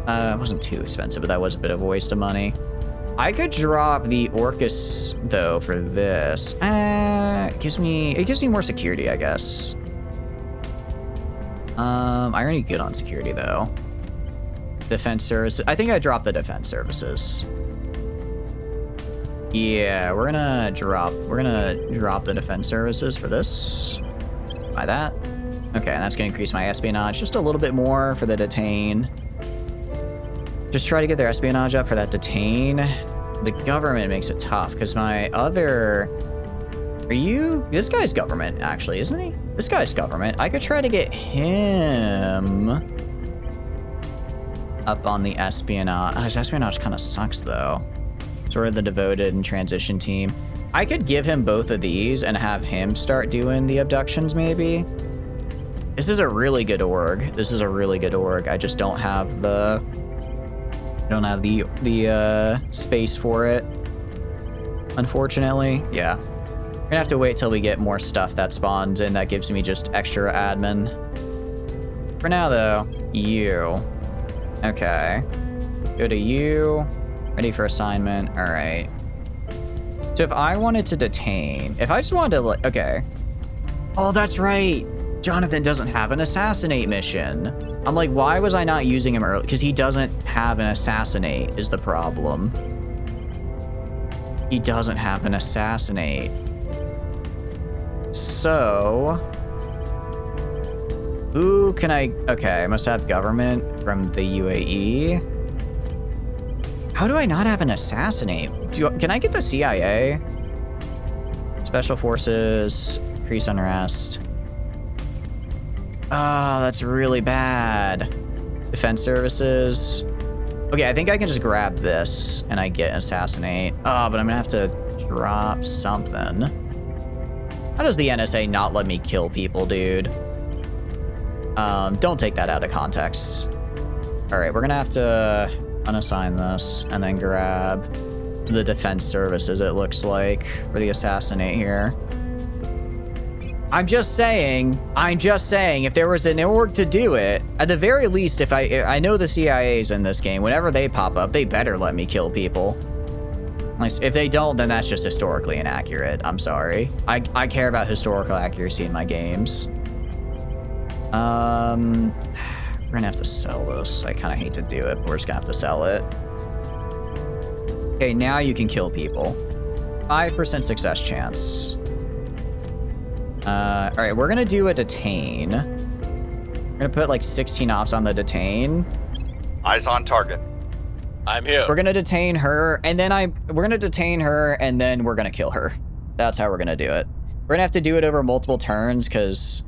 It wasn't too expensive, but that was a bit of a waste of money. I could drop the Orcus though for this. It gives me more security, I guess. I'm already good on security though. Defense services. I think I dropped the defense services. Yeah, we're gonna drop the defense services for this. Buy that. Okay, and that's gonna increase my espionage just a little bit more for the detain. Just try to get their espionage up for that detain. The government makes it tough because my other... This guy's government, actually, isn't he? This guy's government. I could try to get him up on the espionage. His espionage kind of sucks, though. Sort of the devoted and transition team. I could give him both of these and have him start doing the abductions, maybe. This is a really good org. I just don't have the... space for it, unfortunately. Yeah. We're gonna have to wait till we get more stuff that spawns in that gives me just extra admin. For now, though, you. Okay. Go to you. Ready for assignment. All right. So if I wanted to detain, if I just wanted to, okay. Oh, that's right. Jonathan doesn't have an assassinate mission. I'm like, why was I not using him early? Because he doesn't have an assassinate is the problem. He doesn't have an assassinate. So, Who can I... Okay, I must have government from the UAE. How do I not have an assassinate? Can I get the CIA? Special Forces, increase unrest. Oh, that's really bad. Defense Services. Okay, I think I can just grab this and I get assassinate. Oh, but I'm gonna have to drop something. How does the NSA not let me kill people, dude? Don't take that out of context. All right, we're gonna have to unassign this and then grab the Defense Services, it looks like, for the assassinate here. I'm just saying, if there was an org to do it, at the very least, if I know the CIA's in this game, whenever they pop up, they better let me kill people. If they don't, then that's just historically inaccurate. I'm sorry. I care about historical accuracy in my games. We're gonna have to sell this. I kind of hate to do it, but we're just gonna have to sell it. Okay, now you can kill people. 5% success chance. All right, we're gonna do a detain. We're gonna put like 16 ops on the detain. Eyes on target. I'm here. We're gonna detain her, and then we're gonna detain her, and then we're gonna kill her. That's how we're gonna do it. We're gonna have to do it over multiple turns, because,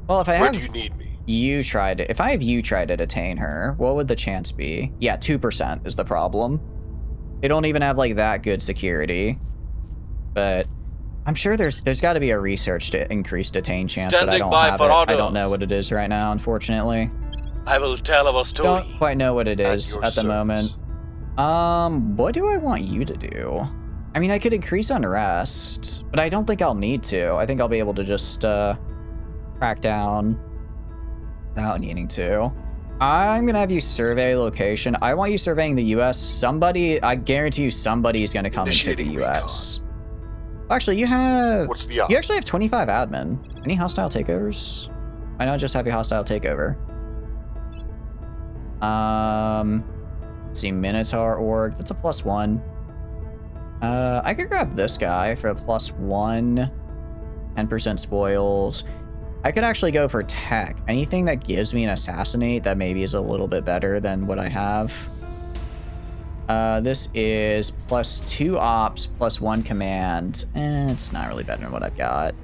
well, if I have... Where do you need me? If I have you try to detain her, what would the chance be? Yeah, 2% is the problem. They don't even have like that good security, but I'm sure there's got to be a research to increase detain chance, but I don't have it. I don't know what it is right now, unfortunately. I will tell our story. Don't quite know what it is at the moment. What do I want you to do? I mean, I could increase unrest, but I don't think I'll need to. I think I'll be able to just crack down without needing to. I'm gonna have you survey location. I want you surveying the US. I guarantee you somebody's gonna come into the US. Actually, you actually have 25 admin. Any hostile takeovers? Why not just have your hostile takeover? Let's see, Minotaur org, that's a +1. I could grab this guy for a +1, 10% spoils. I could actually go for tech. Anything that gives me an assassinate that maybe is a little bit better than what I have. This is +2 ops, +1 command. It's not really better than what I've got.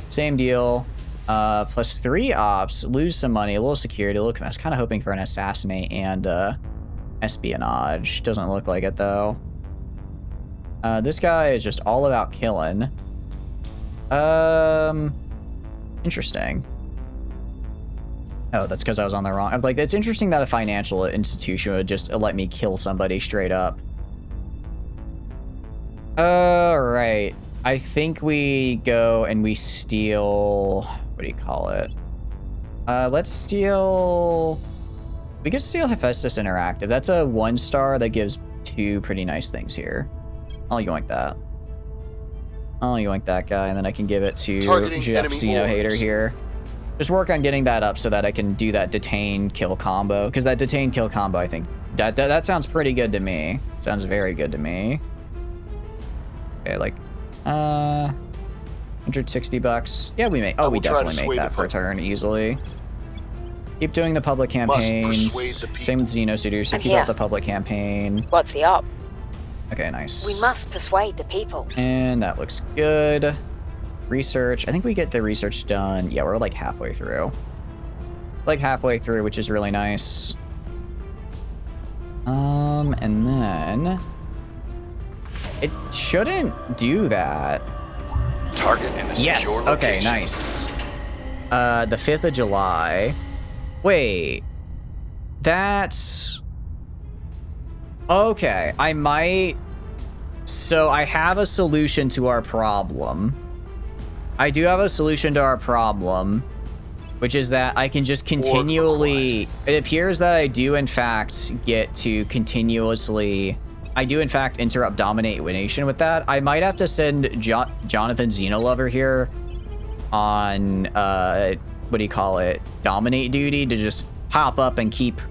Same deal. +3 ops, lose some money, a little security, a little command. I was kind of hoping for an assassinate and espionage. Doesn't look like it though. This guy is just all about killing. Interesting. Oh, that's because I was on the wrong. I'm like, it's interesting that a financial institution would just let me kill somebody straight up. All right. I think we go and we steal. What do you call it? Let's steal. We could steal Hephaestus Interactive. That's a 1-star that gives 2 pretty nice things here. I'll yoink that. I'll yoink that guy, and then I can give it to Jeff Xeno Hater here. Just work on getting that up so that I can do that detain kill combo, because that detain kill combo, I think that sounds pretty good to me. Sounds very good to me. Okay, like 160 bucks. Yeah, we make. Oh, we definitely make that per turn easily. Keep doing the public campaigns. Same with Xeno Suitors, so keep up the public campaign. What's the up? Okay, nice. We must persuade the people. And that looks good. Research. I think we get the research done. Yeah, we're like halfway through. Like halfway through, which is really nice. And then it shouldn't do that. Target in a secure location. Okay, nice. The 5th of July. Wait. That's okay. I might. So I have a solution to our problem. I do have a solution to our problem, which is that I can just continually. It appears that I do in fact get to continuously. I do in fact interrupt domination with that. I might have to send Jonathan Xenolover here on what do you call it? Dominate duty to just pop up and keep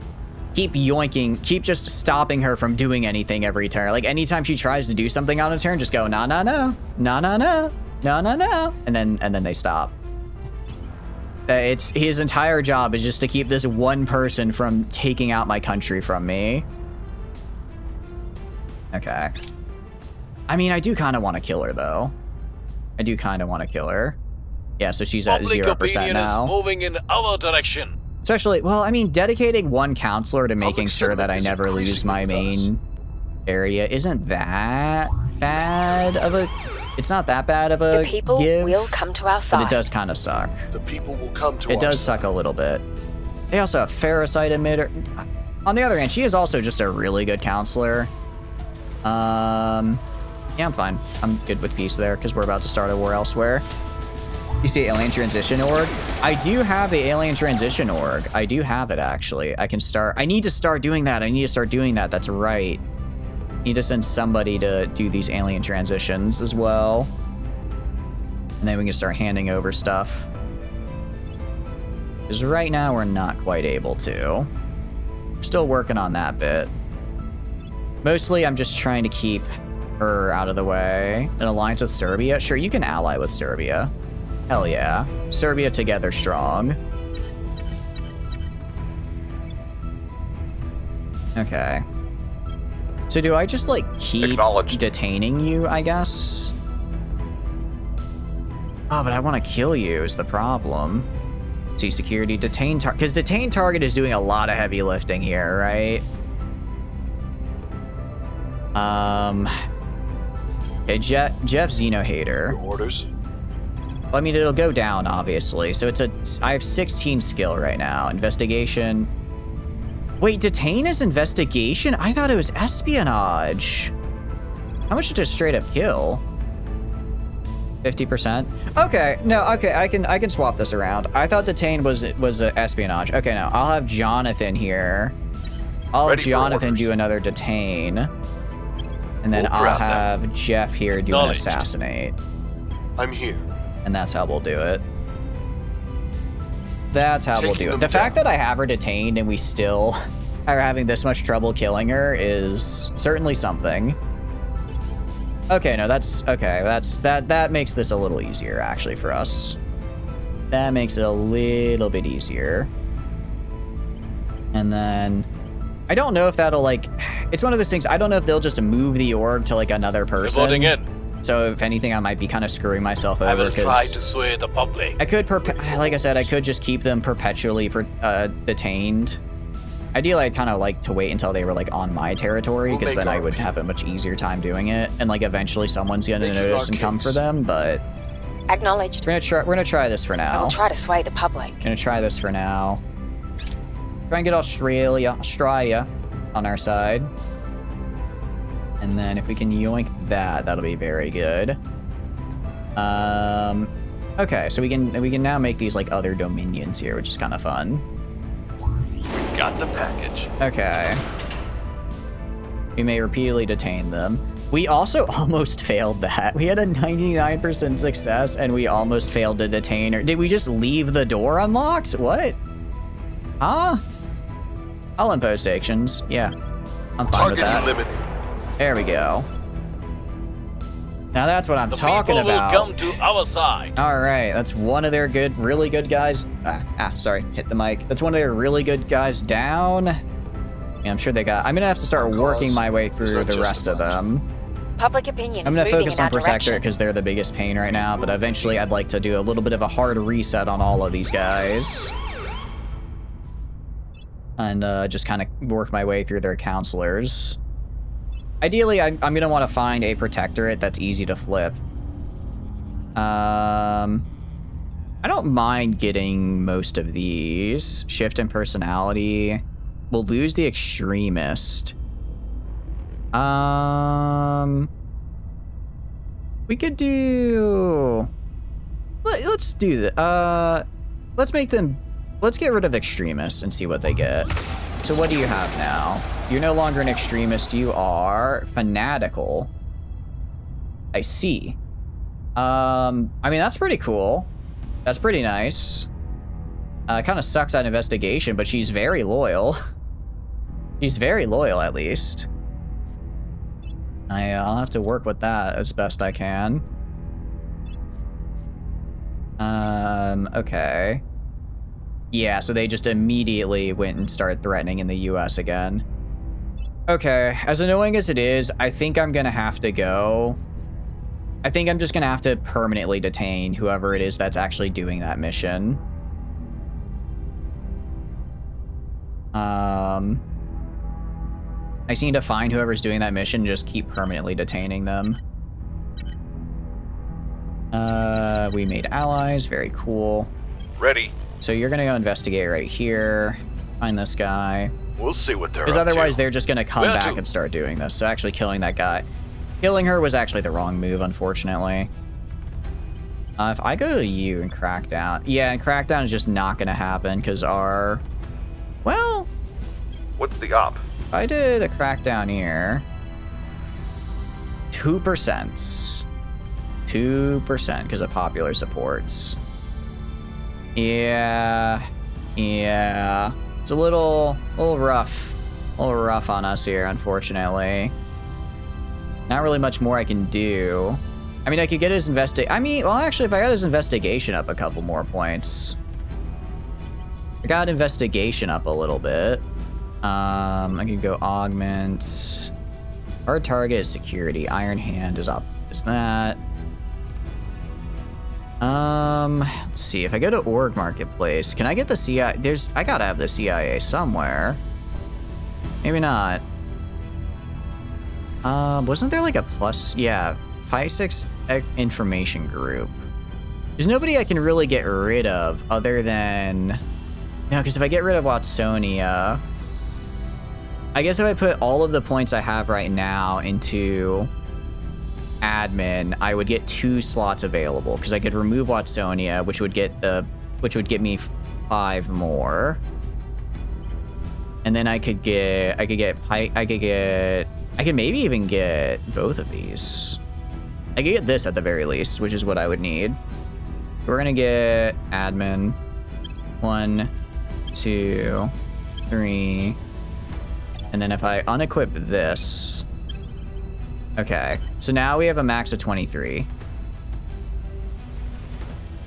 yoinking, keep just stopping her from doing anything every turn. Like anytime she tries to do something on a turn, just go no, and then they stop. It's his entire job is just to keep this one person from taking out my country from me. Okay. I mean, I do kind of want to kill her, though. I do kind of want to kill her. Yeah, so she's at 0% now. Is moving in our direction. Especially, well, I mean, dedicating one counselor to making sure that I never lose my main area isn't that bad of a... It's not that bad of a The people give, will come to our side. but it does kind of suck. The people will come to It our does side. suck a little bit. They also have Ferrocite emitter. On the other hand, she is also just a really good counselor. Yeah, I'm fine. I'm good with peace there, because we're about to start a war elsewhere. You see Alien Transition Org? I do have the Alien Transition Org. I do have it, actually. I can start... I need to start doing that. I need to start doing that. That's right. I need to send somebody to do these alien transitions as well. And then we can start handing over stuff. Because right now, we're not quite able to. We're still working on that bit. Mostly, I'm just trying to keep her out of the way. An alliance with Serbia? Sure, you can ally with Serbia. Hell yeah. Serbia together strong. Okay. So do I just, like, keep detaining you, I guess? Oh, but I want to kill you is the problem. See, security, detain target. Because detain target is doing a lot of heavy lifting here, right? Okay, Jeff Xeno Hater. Your orders? Well, I mean, it'll go down, obviously. So I have 16 skill right now. Investigation. Wait, detain is investigation? I thought it was espionage. How much did it straight up kill? 50%? Okay, no, okay, I can swap this around. I thought detain was espionage. Okay, now I'll have Jonathan here. I'll have Jonathan do another detain. And then I'll have Jeff here do an assassinate. I'm here. And that's how we'll do it. That's how we'll do it. The fact that I have her detained and we still are having this much trouble killing her is certainly something. Okay, no, that's okay. That makes this a little easier actually for us. That makes it a little bit easier. And then I don't know if that'll like it's one of those things. I don't know if they'll just move the org to like another person. Reporting in. So if anything, I might be kind of screwing myself over. I will try to sway the public. I could, like I said, I could just keep them perpetually detained. Ideally, I'd kind of like to wait until they were like on my territory, because then I would have a much easier time doing it. And like eventually, someo's gonna notice and come for them. But acknowledged. We're gonna try this for now. I will try to sway the public. Gonna try this for now. Try and get Australia on our side. And then if we can yoink that, that'll be very good. Okay, so we can now make these like other dominions here, which is kind of fun. We got the package. Okay. We may repeatedly detain them. We also almost failed that. We had a 99% success and we almost failed to detain her. Did we just leave the door unlocked? What? Huh? I'll impose sanctions. Yeah, I'm fine with that. Target eliminated. There we go. Now that's what I'm talking about. The people will come to our side. All right, that's one of their really good guys. Sorry, hit the mic. That's one of their really good guys down. Yeah, I'm sure they got. I'm gonna have to start working my way through the rest of them. Public opinion I'm is gonna moving focus in on our Protectorate direction. because they're the biggest pain right now. But eventually, I'd like to do a little bit of a hard reset on all of these guys. And just kind of work my way through their counselors. Ideally, I'm going to want to find a Protectorate that's easy to flip. I don't mind getting most of these. Shift in personality. We'll lose the Extremist. We could do... Let's do that. Let's get rid of Extremists and see what they get. So what do you have now? You're no longer an extremist. You are fanatical. I see. I mean, that's pretty cool. That's pretty nice. Kind of sucks at investigation, but she's very loyal. She's very loyal, at least. I'll have to work with that as best I can. Okay. Yeah, so they just immediately went and started threatening in the US again. Okay, as annoying as it is, I think I'm gonna have to go. I think I'm just gonna have to permanently detain whoever it is that's actually doing that mission. I just need to find whoever's doing that mission and just keep permanently detaining them. We made allies, very cool. Ready. So you're gonna go investigate right here, find this guy. We'll see what they're up Because otherwise to. they're just gonna come back and start doing this. So actually killing that guy. Killing her was actually the wrong move, unfortunately. If I go to you and Crackdown. Yeah, and Crackdown is just not gonna happen because our... Well... What's the op? If I did a Crackdown here... 2%. 2% because of popular supports. Yeah. It's a little rough. A little rough on us here, unfortunately. Not really much more I can do. I mean, I could get his well, actually, if I got his investigation up a couple more points. I got investigation up a little bit. I could go augment. Hard target is security. Iron Hand is up. Is that? Let's see. If I go to Org Marketplace, can I get the CIA? I gotta have the CIA somewhere. Maybe not. Wasn't there like a plus? Yeah, 5-6 information group. There's nobody I can really get rid of other than... No, because if I get rid of Watsonia... I guess if I put all of the points I have right now into admin, I would get 2 slots available because I could remove Watsonia, which would get me 5 more. And then I could maybe even get both of these. I could get this at the very least, which is what I would need. We're gonna get admin. 1, 2, 3. And then if I unequip this. Okay, so now we have a max of 23.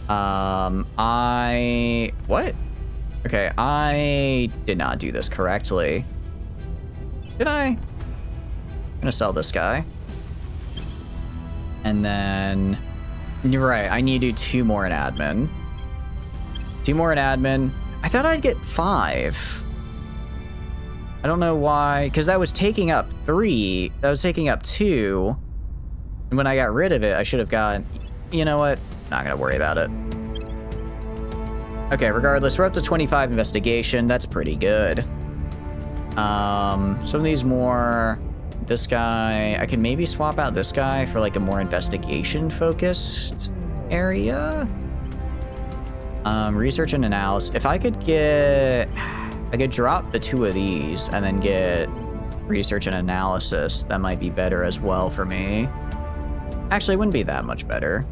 What? Okay, I did not do this correctly. Did I? I'm gonna sell this guy. And then, you're right, I need to do 2 more in admin. 2 more in admin. I thought I'd get 5. I don't know why, because that was taking up 3. That was taking up 2. And when I got rid of it, I should have gotten, you know what? Not gonna worry about it. Okay, regardless, we're up to 25 investigation. That's pretty good. Some of these more, this guy, I could maybe swap out this guy for like a more investigation focused area. Research and analysis. If I could drop the 2 of these and then get research and analysis. That might be better as well for me. Actually, it wouldn't be that much better.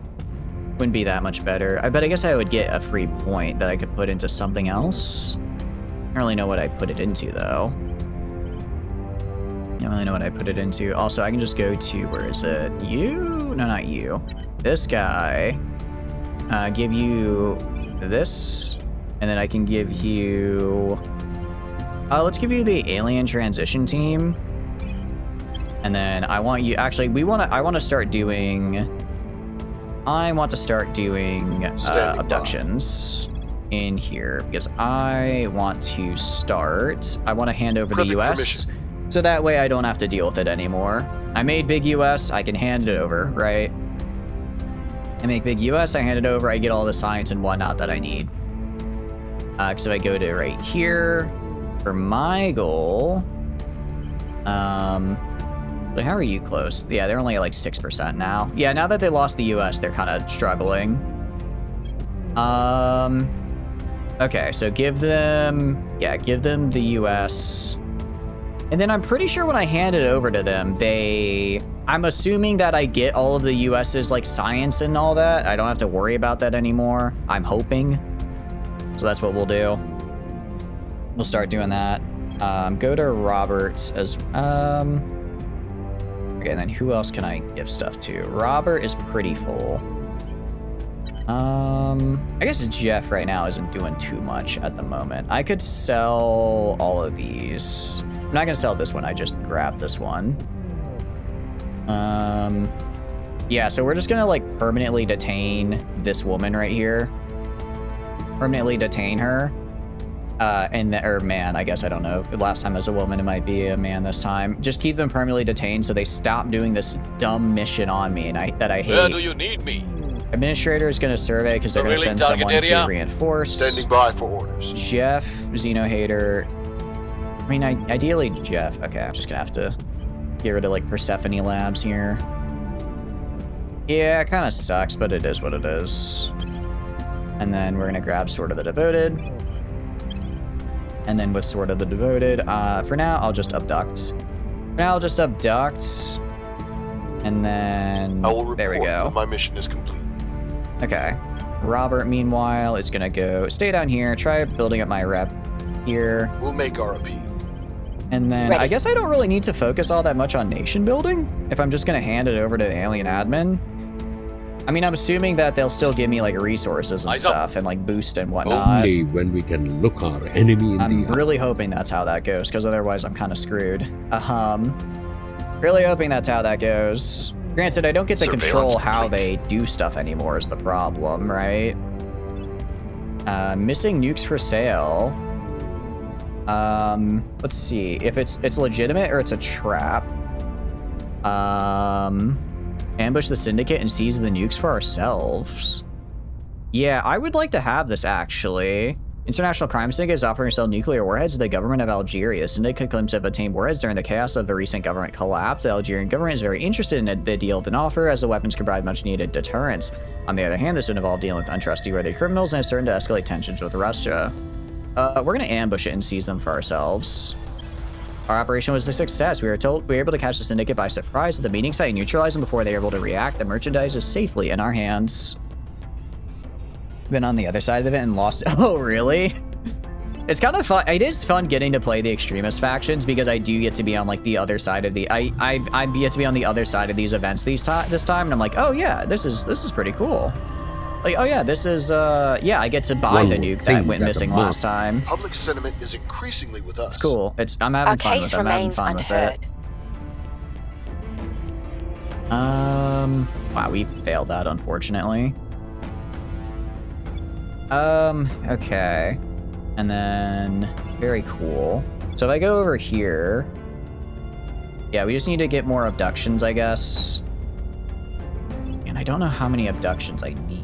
Wouldn't be that much better. I guess I would get a free point that I could put into something else. I don't really know what I put it into, though. I don't really know what I put it into. Also, I can just go to, where is it? You? No, not you. This guy. Give you this. And then I can give you... let's give you the alien transition team. And then I want you... Actually, I want to start doing abductions in here. Because I want to start... I want to hand over the US. So that way I don't have to deal with it anymore. I made big US, I can hand it over, right? I make big US, I hand it over, I get all the science and whatnot that I need. So I go to right here for my goal. But how are you close? Yeah, they're only at like 6% now. Yeah, now that they lost the US, they're kind of struggling. Okay, so give them the US. And then I'm pretty sure when I hand it over to them, I'm assuming that I get all of the US's like science and all that. I don't have to worry about that anymore. I'm hoping. So that's what we'll do. We'll start doing that. Go to Roberts as, okay, and then who else can I give stuff to? Robert is pretty full. I guess Jeff right now isn't doing too much at the moment. I could sell all of these. I'm not gonna sell this one, I just grabbed this one. Yeah, so we're just gonna like permanently detain this woman right here. Permanently detain her. Or man, I guess, I don't know. Last time it was a woman, it might be a man this time. Just keep them permanently detained so they stop doing this dumb mission on me that I hate. Where do you need me? Administrator is going to survey because they're going to send someone to reinforce. Standing by for orders. Jeff, Xeno hater. I mean, ideally Jeff. Okay, I'm just going to have to get rid of like Persephone Labs here. Yeah, it kind of sucks, but it is what it is. And then we're going to grab Sword of the Devoted. And then with Sword of the Devoted, for now, I'll just abduct. For now, I'll just abduct. And then, I will report there we go. when my mission is complete. Okay. Robert, meanwhile, is gonna go stay down here, try building up my rep here. We'll make our appeal. And then Ready. I guess I don't really need to focus all that much on nation building if I'm just gonna hand it over to the alien admin. I mean, I'm assuming that they'll still give me like resources and stuff and like boost and whatnot. Only when we can look our enemy in I'm the really hoping that's how that goes, because otherwise I'm kind of screwed. Really hoping that's how that goes. Granted, I don't get to control how they do stuff anymore is the problem, right? Missing nukes for sale. Let's see if it's legitimate or it's a trap. Ambush the syndicate and seize the nukes for ourselves. Yeah, I would like to have this actually. International Crime Syndicate is offering to sell nuclear warheads to the government of Algeria. Syndicate claims to have obtained warheads during the chaos of the recent government collapse. The Algerian government is very interested in the deal of an offer, as the weapons can provide much needed deterrence. On the other hand, this would involve dealing with untrustworthy criminals and is certain to escalate tensions with Russia. We're gonna ambush it and seize them for ourselves. Our operation was a success. We were able to catch the syndicate by surprise at the meeting site and neutralize them before they were able to react. The merchandise is safely in our hands. Been on the other side of it and lost it. Oh, really? It's kind of fun. It is fun getting to play the extremist factions because I do get to be on like the other side of the. I get to be on the other side of these events this time, and I'm like, oh yeah, this is pretty cool. Like, oh yeah, this is yeah, I get to buy the nuke that went missing last time. Public sentiment is increasingly with us. It's cool. I'm having fun with it. I'm having fun with it. Wow, we failed that, unfortunately. Okay. And then, very cool. So if I go over here, yeah, we just need to get more abductions, I guess. And I don't know how many abductions I need.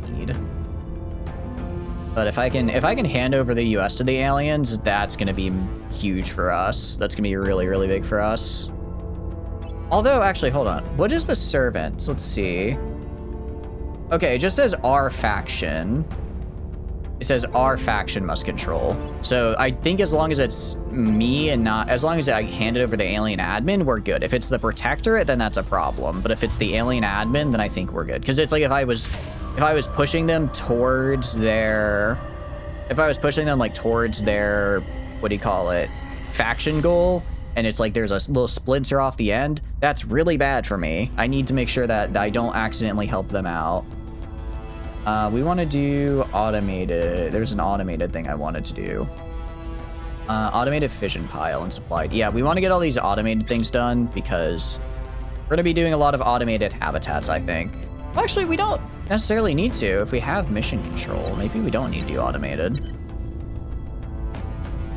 But if I can hand over the US to the aliens, that's gonna be huge for us. That's gonna be really, really big for us. Although, actually, hold on. What is the servants? Let's see. Okay, it just says our faction. It says our faction must control. So I think as long as it's me and not, as long as I hand it over the alien admin, we're good. If it's the Protectorate, then that's a problem. But if it's the alien admin, then I think we're good. Because it's like if I was pushing them towards their, what do you call it, faction goal, and it's like there's a little splinter off the end, that's really bad for me. I need to make sure that I don't accidentally help them out. We want to do automated. There's an automated thing I wanted to do. Automated fission pile and supplied. Yeah, we want to get all these automated things done because we're going to be doing a lot of automated habitats, I think. Well, actually, we don't necessarily need to. If we have mission control, maybe we don't need to do automated.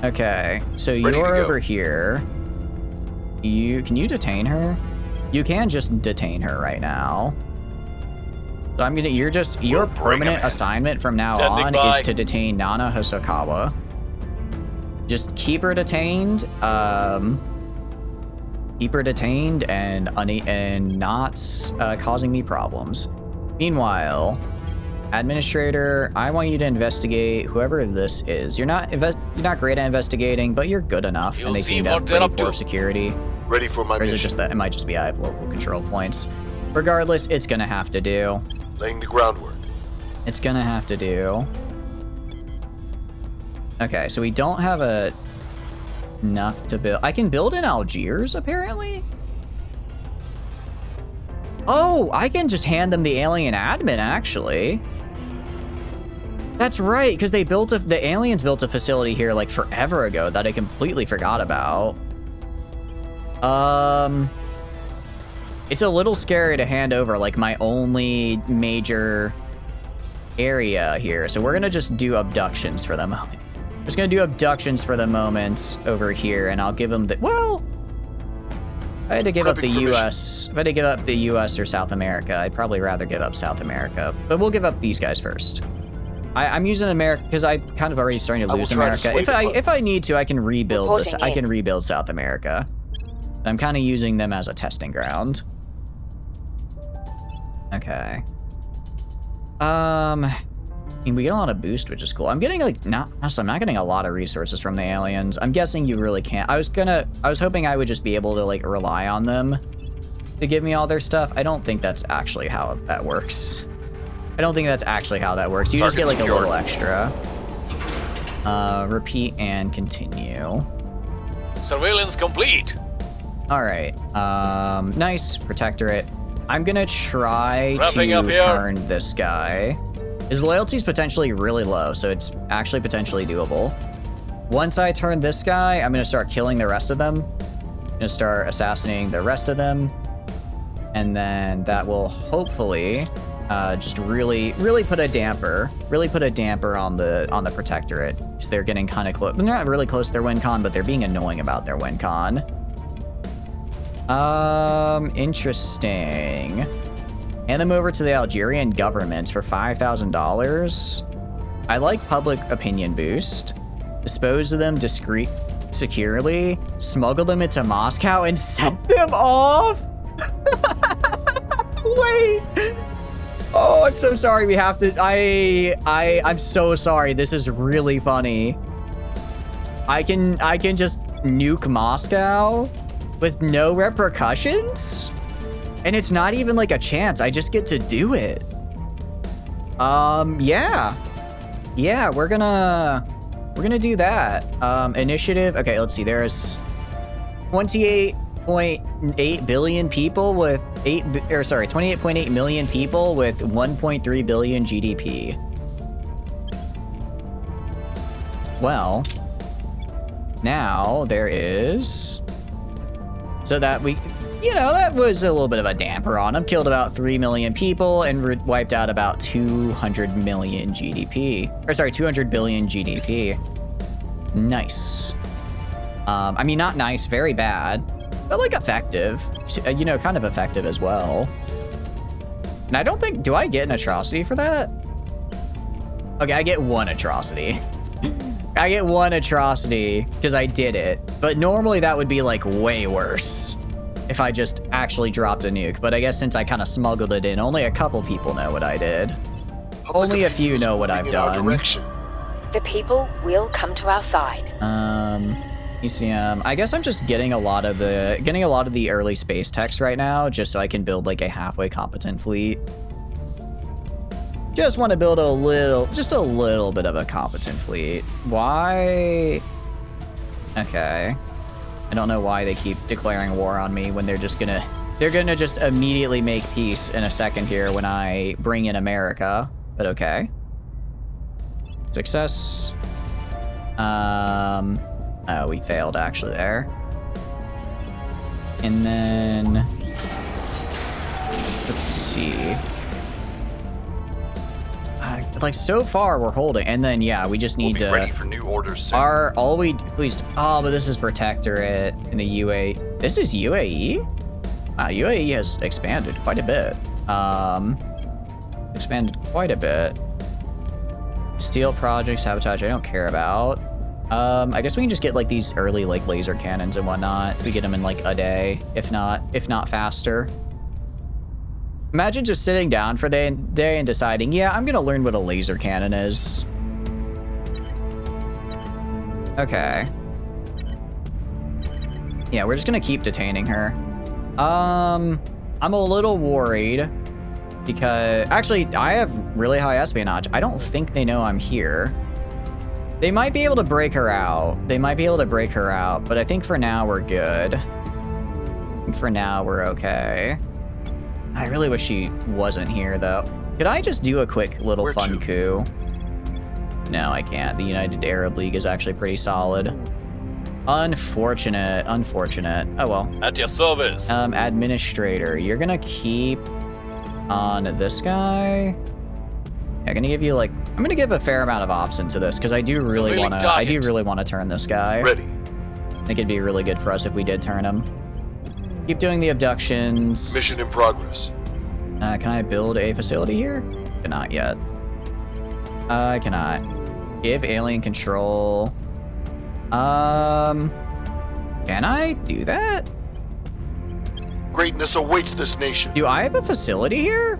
Okay, so you're over here. Can you detain her? You can just detain her right now. So I'm gonna, your permanent assignment from now on is to detain Nana Hosokawa. Just keep her detained, and not causing me problems. Meanwhile, administrator, I want you to investigate whoever this is. You're not great at investigating, but you're good enough, and they seem to have pretty poor security. Ready for my mission. Or is it just that it might just be I have local control points? Regardless, it's gonna have to do. Laying the groundwork. It's gonna have to do. Okay, so we don't have enough to build. I can build in Algiers, apparently. Oh, I can just hand them the alien admin, actually. That's right, because they built the aliens built a facility here like forever ago that I completely forgot about. It's a little scary to hand over like my only major area here, so we're gonna just do abductions for the moment. Just gonna do abductions for the moment over here, and I'll give them the, well, if I had to give up the US, if I had to give up the US or South America, I'd probably rather give up South America, but we'll give up these guys first. I'm using America because I kind of already starting to lose America. If I need to, I can rebuild this. I can rebuild South America. I'm kind of using them as a testing ground. Okay. I mean, we get a lot of boost, which is cool. I'm getting like honestly, I'm not getting a lot of resources from the aliens. I'm guessing you really can't. I was hoping I would just be able to like rely on them to give me all their stuff. I don't think that's actually how that works. I don't think that's actually how that works. You just get like a little extra. Repeat and continue. Surveillance complete. All right. Nice. Protectorate. I'm gonna try to turn this guy. His loyalty's potentially really low, so it's actually potentially doable. Once I turn this guy, I'm gonna start killing the rest of them. I'm gonna start assassinating the rest of them. And then that will hopefully just really put a damper on the Protectorate, because they're getting kind of close. They're not really close to their win con, but they're being annoying about their win con. Interesting. Hand them over to the Algerian government for $5,000. I like public opinion boost. Dispose of them securely. Smuggle them into Moscow and send them off. Wait. Oh, I'm so sorry. We have to. I'm so sorry. This is really funny. I can just nuke Moscow with no repercussions, and it's not even like a chance. I just get to do it. Yeah, we're gonna do that. Initiative. Okay, let's see. There's 28.8 billion people with 28.8 million people with 1.3 billion GDP. Well, now there is, so that we, that was a little bit of a damper on them. Killed about 3 million people and wiped out about 200 million GDP. Or sorry, 200 billion GDP. Nice. I mean, not nice, very bad, but like effective. Kind of effective as well. And I don't think, do I get an atrocity for that? Okay, I get one atrocity. I get one atrocity because I did it. But normally that would be like way worse if I just actually dropped a nuke. But I guess since I kind of smuggled it in, only a couple people know what I did. Only a few know what I've done. The people will come to our side. ECM. I guess I'm just getting a lot of the early space techs right now, just so I can build like a halfway competent fleet. Just want to build just a little bit of a competent fleet. Why? Okay. I don't know why they keep declaring war on me when they're gonna just immediately make peace in a second here when I bring in America, but okay. Success. Oh, we failed actually there. And then, let's see. Like so far we're holding, and then yeah, we just need to be ready for new orders soon. But this is Protectorate in the UAE. This is UAE? Wow, UAE has expanded quite a bit. Steel project, sabotage, I don't care about. I guess we can just get like these early like laser cannons and whatnot. We get them in like a day, if not faster. Imagine just sitting down for the day and deciding, yeah, I'm gonna learn what a laser cannon is. Okay. Yeah, we're just gonna keep detaining her. I'm a little worried because actually I have really high espionage. I don't think they know I'm here. They might be able to break her out. But I think for now we're good. For now we're okay. I really wish she wasn't here though. Could I just do a quick little fun coup? No, I can't. The United Arab League is actually pretty solid. Unfortunate. Oh well. At your service. Administrator, you're gonna keep on this guy. Yeah, I'm gonna give you like, I'm gonna give a fair amount of ops into this because I do really want to turn this guy. Ready. I think it'd be really good for us if we did turn him. Keep doing the abductions. Mission in progress. Can I build a facility here? Cannot yet. I cannot. Give alien control. Can I do that? Greatness awaits this nation. Do I have a facility here?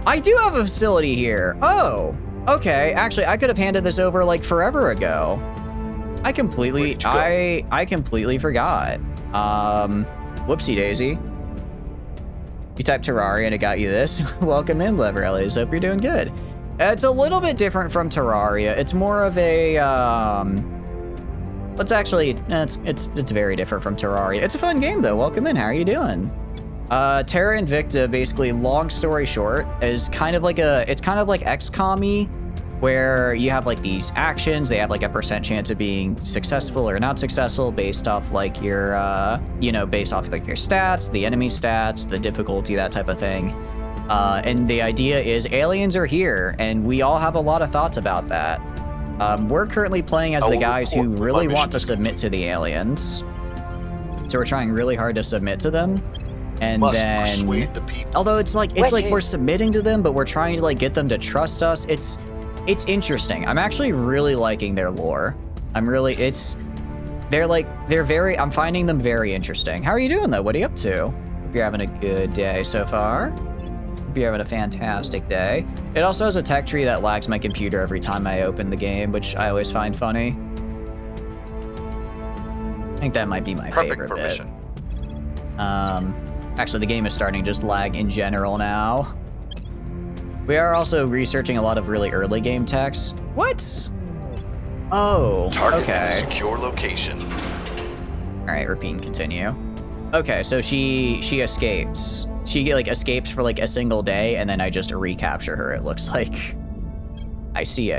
I do have a facility here. Oh, okay. Actually, I could have handed this over like forever ago. I completely forgot. Whoopsie daisy. You typed Terraria and it got you this. Welcome in, Leverellies. Hope you're doing good. It's a little bit different from Terraria. It's more of a, it's very different from Terraria. It's a fun game though. Welcome in, how are you doing? Terra Invicta, basically, long story short, is kind of like XCOM-y, where you have like these actions, they have like a % chance of being successful or not successful based off like your, based off like your stats, the enemy stats, the difficulty, that type of thing. And the idea is aliens are here, and we all have a lot of thoughts about that. We're currently playing as the guys who really want to submit to the aliens. So we're trying really hard to submit to them. And then, persuade the people. Although it's like we're submitting to them, but we're trying to like get them to trust us. It's interesting. I'm actually really liking their lore. I'm finding them very interesting. How are you doing though? What are you up to? Hope you're having a good day so far. Hope you're having a fantastic day. It also has a tech tree that lags my computer every time I open the game, which I always find funny. I think that might be my favorite bit. Mission. Actually, the game is starting to just lag in general now. We are also researching a lot of really early game techs. What? Oh, Target okay. in a secure location. All right, repeat and continue. Okay, so she escapes. She like escapes for like a single day, and then I just recapture her, it looks like. I see.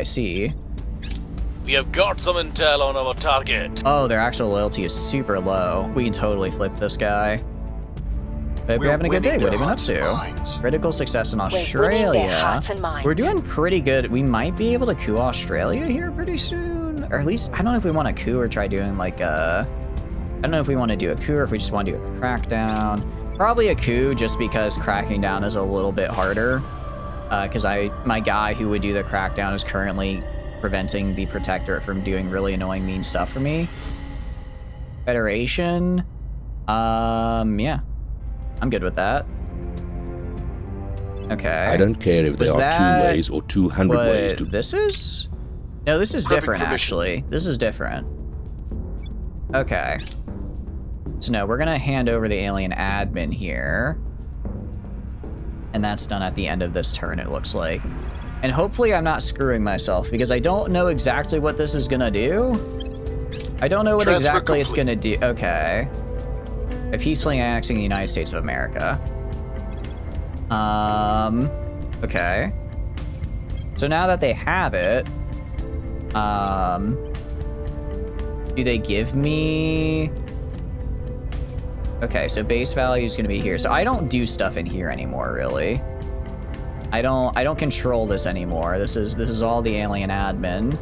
We have got some intel on our target. Oh, their actual loyalty is super low. We can totally flip this guy. Hope you're having a good day. What have you been up to? Critical success in Australia. We're doing pretty good. We might be able to coup Australia here pretty soon. Or at least, I don't know if we want to coup or try doing like a... I don't know if we want to do a coup or if we just want to do a crackdown. Probably a coup, just because cracking down is a little bit harder. Because my guy who would do the crackdown is currently preventing the Protectorate from doing really annoying, mean stuff for me. Federation. Yeah. I'm good with that. Okay. I don't care if there are 2 ways or 200 ways to... This is? No, this is different, actually. This is different. Okay. So no, we're gonna hand over the alien admin here. And that's done at the end of this turn, it looks like. And hopefully I'm not screwing myself, because I don't know exactly what this is gonna do. I don't know what exactly it's gonna do. Okay. A peacefully annexing the United States of America. Okay. So now that they have it, do they give me... Okay, so base value is gonna be here. So I don't do stuff in here anymore, really. I don't control this anymore. This is all the alien admin.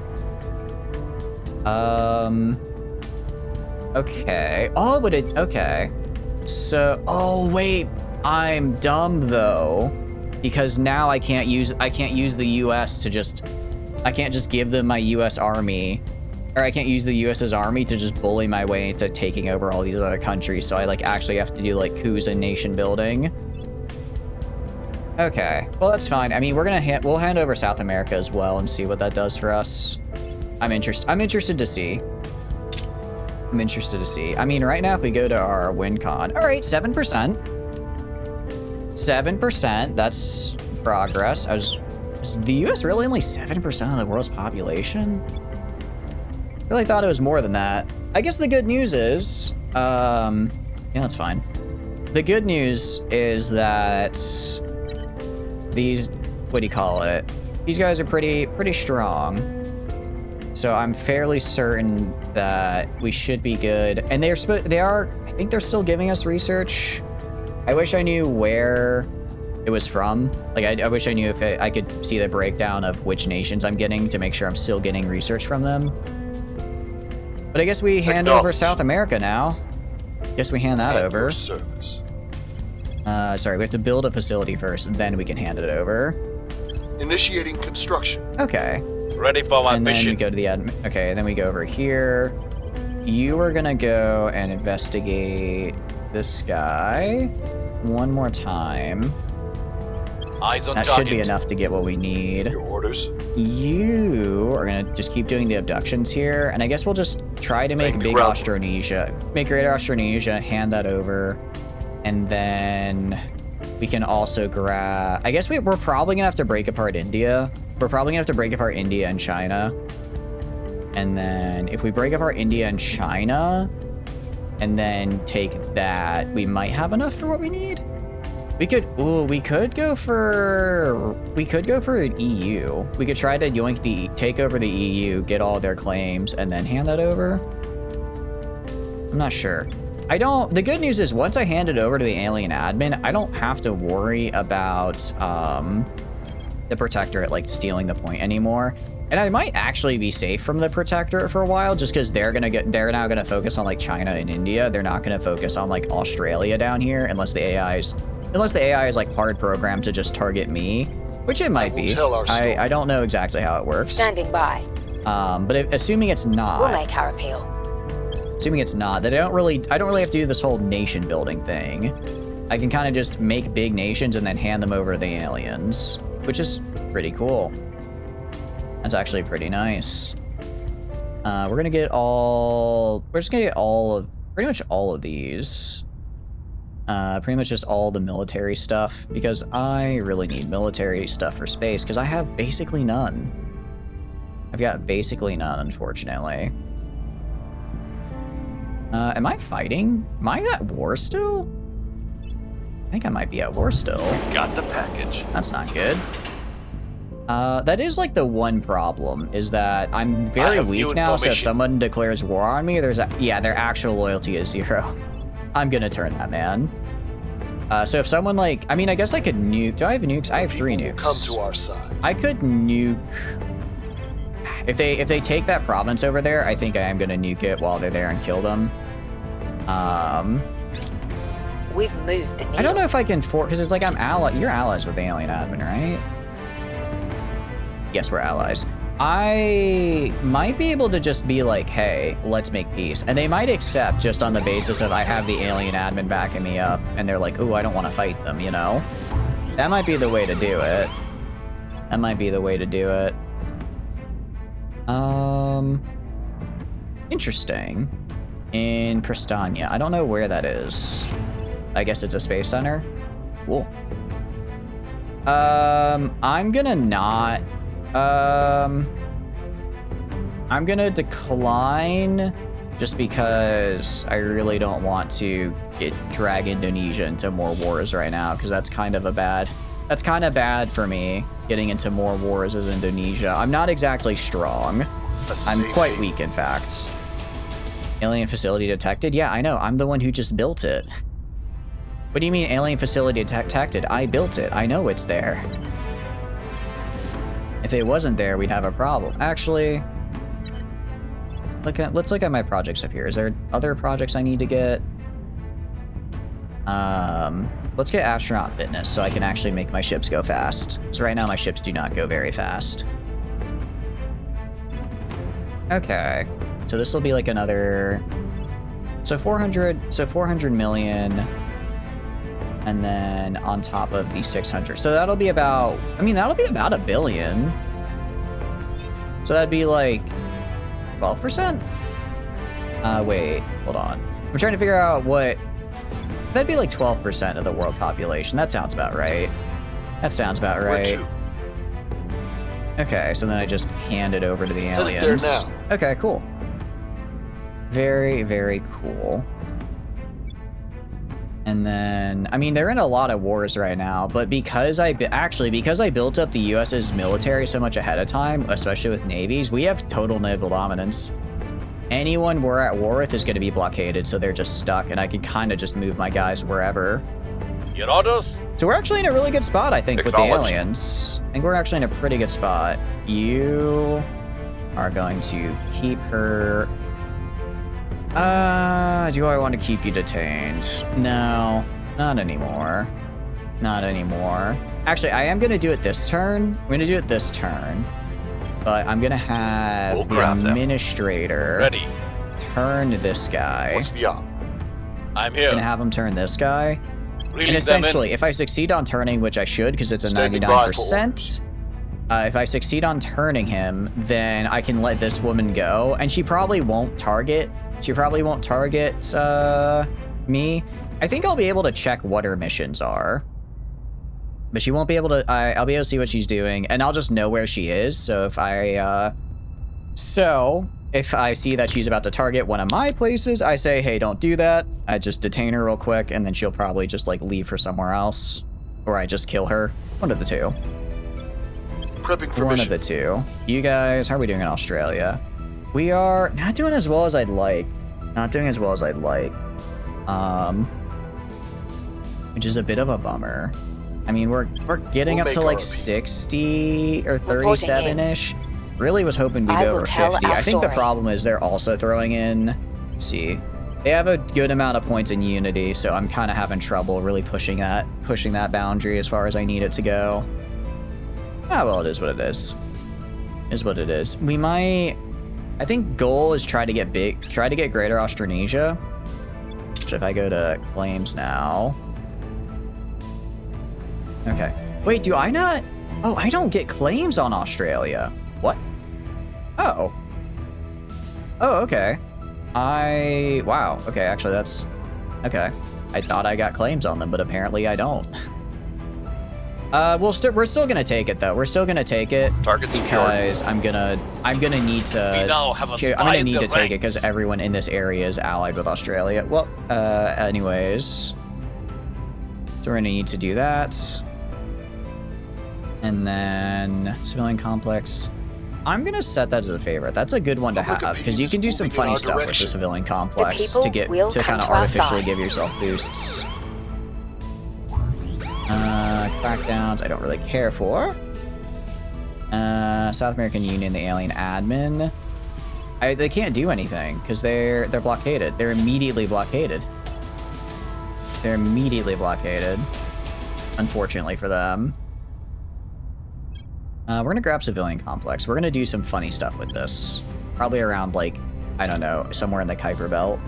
Okay. Oh, but it, okay. So, oh wait, I'm dumb though, because now I can't use the US to just, I can't just give them my US army, or I can't use the US's army to just bully my way into taking over all these other countries. So I like actually have to do like coups and nation building. Okay, well that's fine. I mean, we'll hand over South America as well and see what that does for us. I'm interested to see. I mean, right now, if we go to our win con, all right, 7%. 7%, that's progress. Is the US really only 7% of the world's population? I really thought it was more than that. I guess the good news is, yeah, that's fine. The good news is that these, what do you call it? These guys are pretty strong. So I'm fairly certain that we should be good. And I think they're still giving us research. I wish I knew where it was from. Like, I wish I knew if I could see the breakdown of which nations I'm getting to make sure I'm still getting research from them. But I guess we hand over South America now. Guess we hand that over. Service. Sorry, we have to build a facility first, and then we can hand it over. Initiating construction. Okay. Ready for my and mission. then we go to the admin. Okay, and then we go over here. You are gonna go and investigate this guy one more time. Eyes on that target. should be enough to get what we need. Your orders? You are gonna just keep doing the abductions here, and I guess we'll just try to make Big Austronesia. Make Greater Austronesia, hand that over, and then we can also grab... I guess we're probably gonna have to break apart India. We're probably gonna have to break apart India and China. And then if we break apart India and China, and then take that, we might have enough for what we need. We could go for an EU. We could try to take over the EU, get all their claims, and then hand that over. I'm not sure. The good news is once I hand it over to the alien admin, I don't have to worry about the Protectorate like stealing the point anymore. And I might actually be safe from the Protectorate for a while, just because they're now gonna focus on like China and India. They're not gonna focus on like Australia down here unless the AI is like hard programmed to just target me, which it might be. I don't know exactly how it works. Standing by. But assuming it's not, We'll make our appeal. assuming it's not, that I don't really have to do this whole nation building thing. I can kind of just make big nations and then hand them over to the aliens, which is pretty cool. That's actually pretty nice. We're just gonna get all of pretty much all of these. Pretty much just all the military stuff, because I really need military stuff for space, because I have basically none. I've got basically none, unfortunately. Am I fighting? Am I at war still? I think I might be at war still. Got the package. That's not good. That is like the one problem, is that I'm very weak now, so if someone declares war on me, their actual loyalty is 0. I'm gonna turn that, man. So if someone like, I mean, I guess I could nuke. Do I have nukes? I have 3 nukes. Come to our side. I could nuke. If they take that province over there, I think I am gonna nuke it while they're there and kill them. We've moved the needle. I don't know if I can because it's like you're allies with the alien admin, right? Yes, we're allies. I might be able to just be like, hey, let's make peace. And they might accept just on the basis of I have the alien admin backing me up, and they're like, ooh, I don't want to fight them, you know? That might be the way to do it. That might be the way to do it. Interesting. In Prestania. I don't know where that is. I guess it's a space center. Cool. I'm gonna not... I'm gonna decline just because I really don't want to drag Indonesia into more wars right now, because that's kind of bad for me, getting into more wars as Indonesia. I'm not exactly strong. I'm quite weak, in fact. Alien facility detected? Yeah, I know. I'm the one who just built it. What do you mean alien facility detected? I built it. I know it's there. If it wasn't there, we'd have a problem. Actually, let's look at my projects up here. Is there other projects I need to get? Let's get astronaut fitness so I can actually make my ships go fast. So right now my ships do not go very fast. Okay, so this will be like another, so 400 million, and then on top of the 600. So that'll be about, that'll be about $1 billion. So that'd be like 12%? Wait, hold on. I'm trying to figure out what, that'd be like 12% of the world population. That sounds about right. That sounds about right. Okay, so then I just hand it over to the aliens. There now. Okay, cool. Very, very cool. And then, I mean, they're in a lot of wars right now, but because I built up the US's military so much ahead of time, especially with navies, we have total naval dominance. Anyone we're at war with is going to be blockaded, so they're just stuck, and I can kind of just move my guys wherever. Your orders? So we're actually in a really good spot, I think, with the Acknowledged. aliens. I think we're actually in a pretty good spot. You are going to keep her... do I want to keep you detained? No, not anymore. Not anymore. Actually, I am going to do it this turn. I'm going to do it this turn. But I'm going to have We'll the grab them. administrator Ready. turn this guy. What's the op? I'm I'm here. going to have him turn this guy. Reeling And them essentially, in. if I succeed on turning, which I should because it's a Standing by for 99%, if I succeed on turning him, then I can let this woman go. And she probably won't target. She probably won't target me. I think I'll be able to check what her missions are. But she won't be able to... I'll be able to see what she's doing, and I'll just know where she is. So if I... if I see that she's about to target one of my places, I say, hey, don't do that. I just detain her real quick, and then she'll probably just, like, leave for somewhere else. Or I just kill her. One of the two. Prepping for One of mission. the two. You guys, how are we doing in Australia? We are not doing as well as I'd like. Not doing as well as I'd like. Which is a bit of a bummer. I mean, we're getting We'll up to make like our 60 or Reporting in. 37-ish. Really was hoping we'd I go will over tell 50. our I think the story. problem is they're also throwing in... Let's see. They have a good amount of points in Unity, so I'm kind of having trouble really pushing that boundary as far as I need it to go. Ah, well, it is what it is. Is what it is. We might... I think goal is try to get Greater Australasia. Which if I go to claims now... Okay. Wait, do I not... Oh, I don't get claims on Australia. What? Oh. Oh, okay. Wow. Okay, actually that's... Okay. I thought I got claims on them, but apparently I don't. We're still gonna take it though. We're still gonna take it Target secured. because I'm gonna need to. We now have a I'm spy gonna in need the to take it ranks. because everyone in this area is allied with Australia. Well, anyways, so we're gonna need to do that, and then civilian complex. I'm gonna set that as a favorite. That's a good one to Public have because you opinion can do is some moving in funny our stuff with the direction. civilian complex people to get will to come kind of to our artificially side. give yourself boosts. Crackdowns, I don't really care for. South American Union, the alien admin. They can't do anything because they're blockaded. They're immediately blockaded. They're immediately blockaded. Unfortunately for them. We're gonna grab civilian complex. We're gonna do some funny stuff with this. Probably around like, I don't know, somewhere in the Kuiper Belt.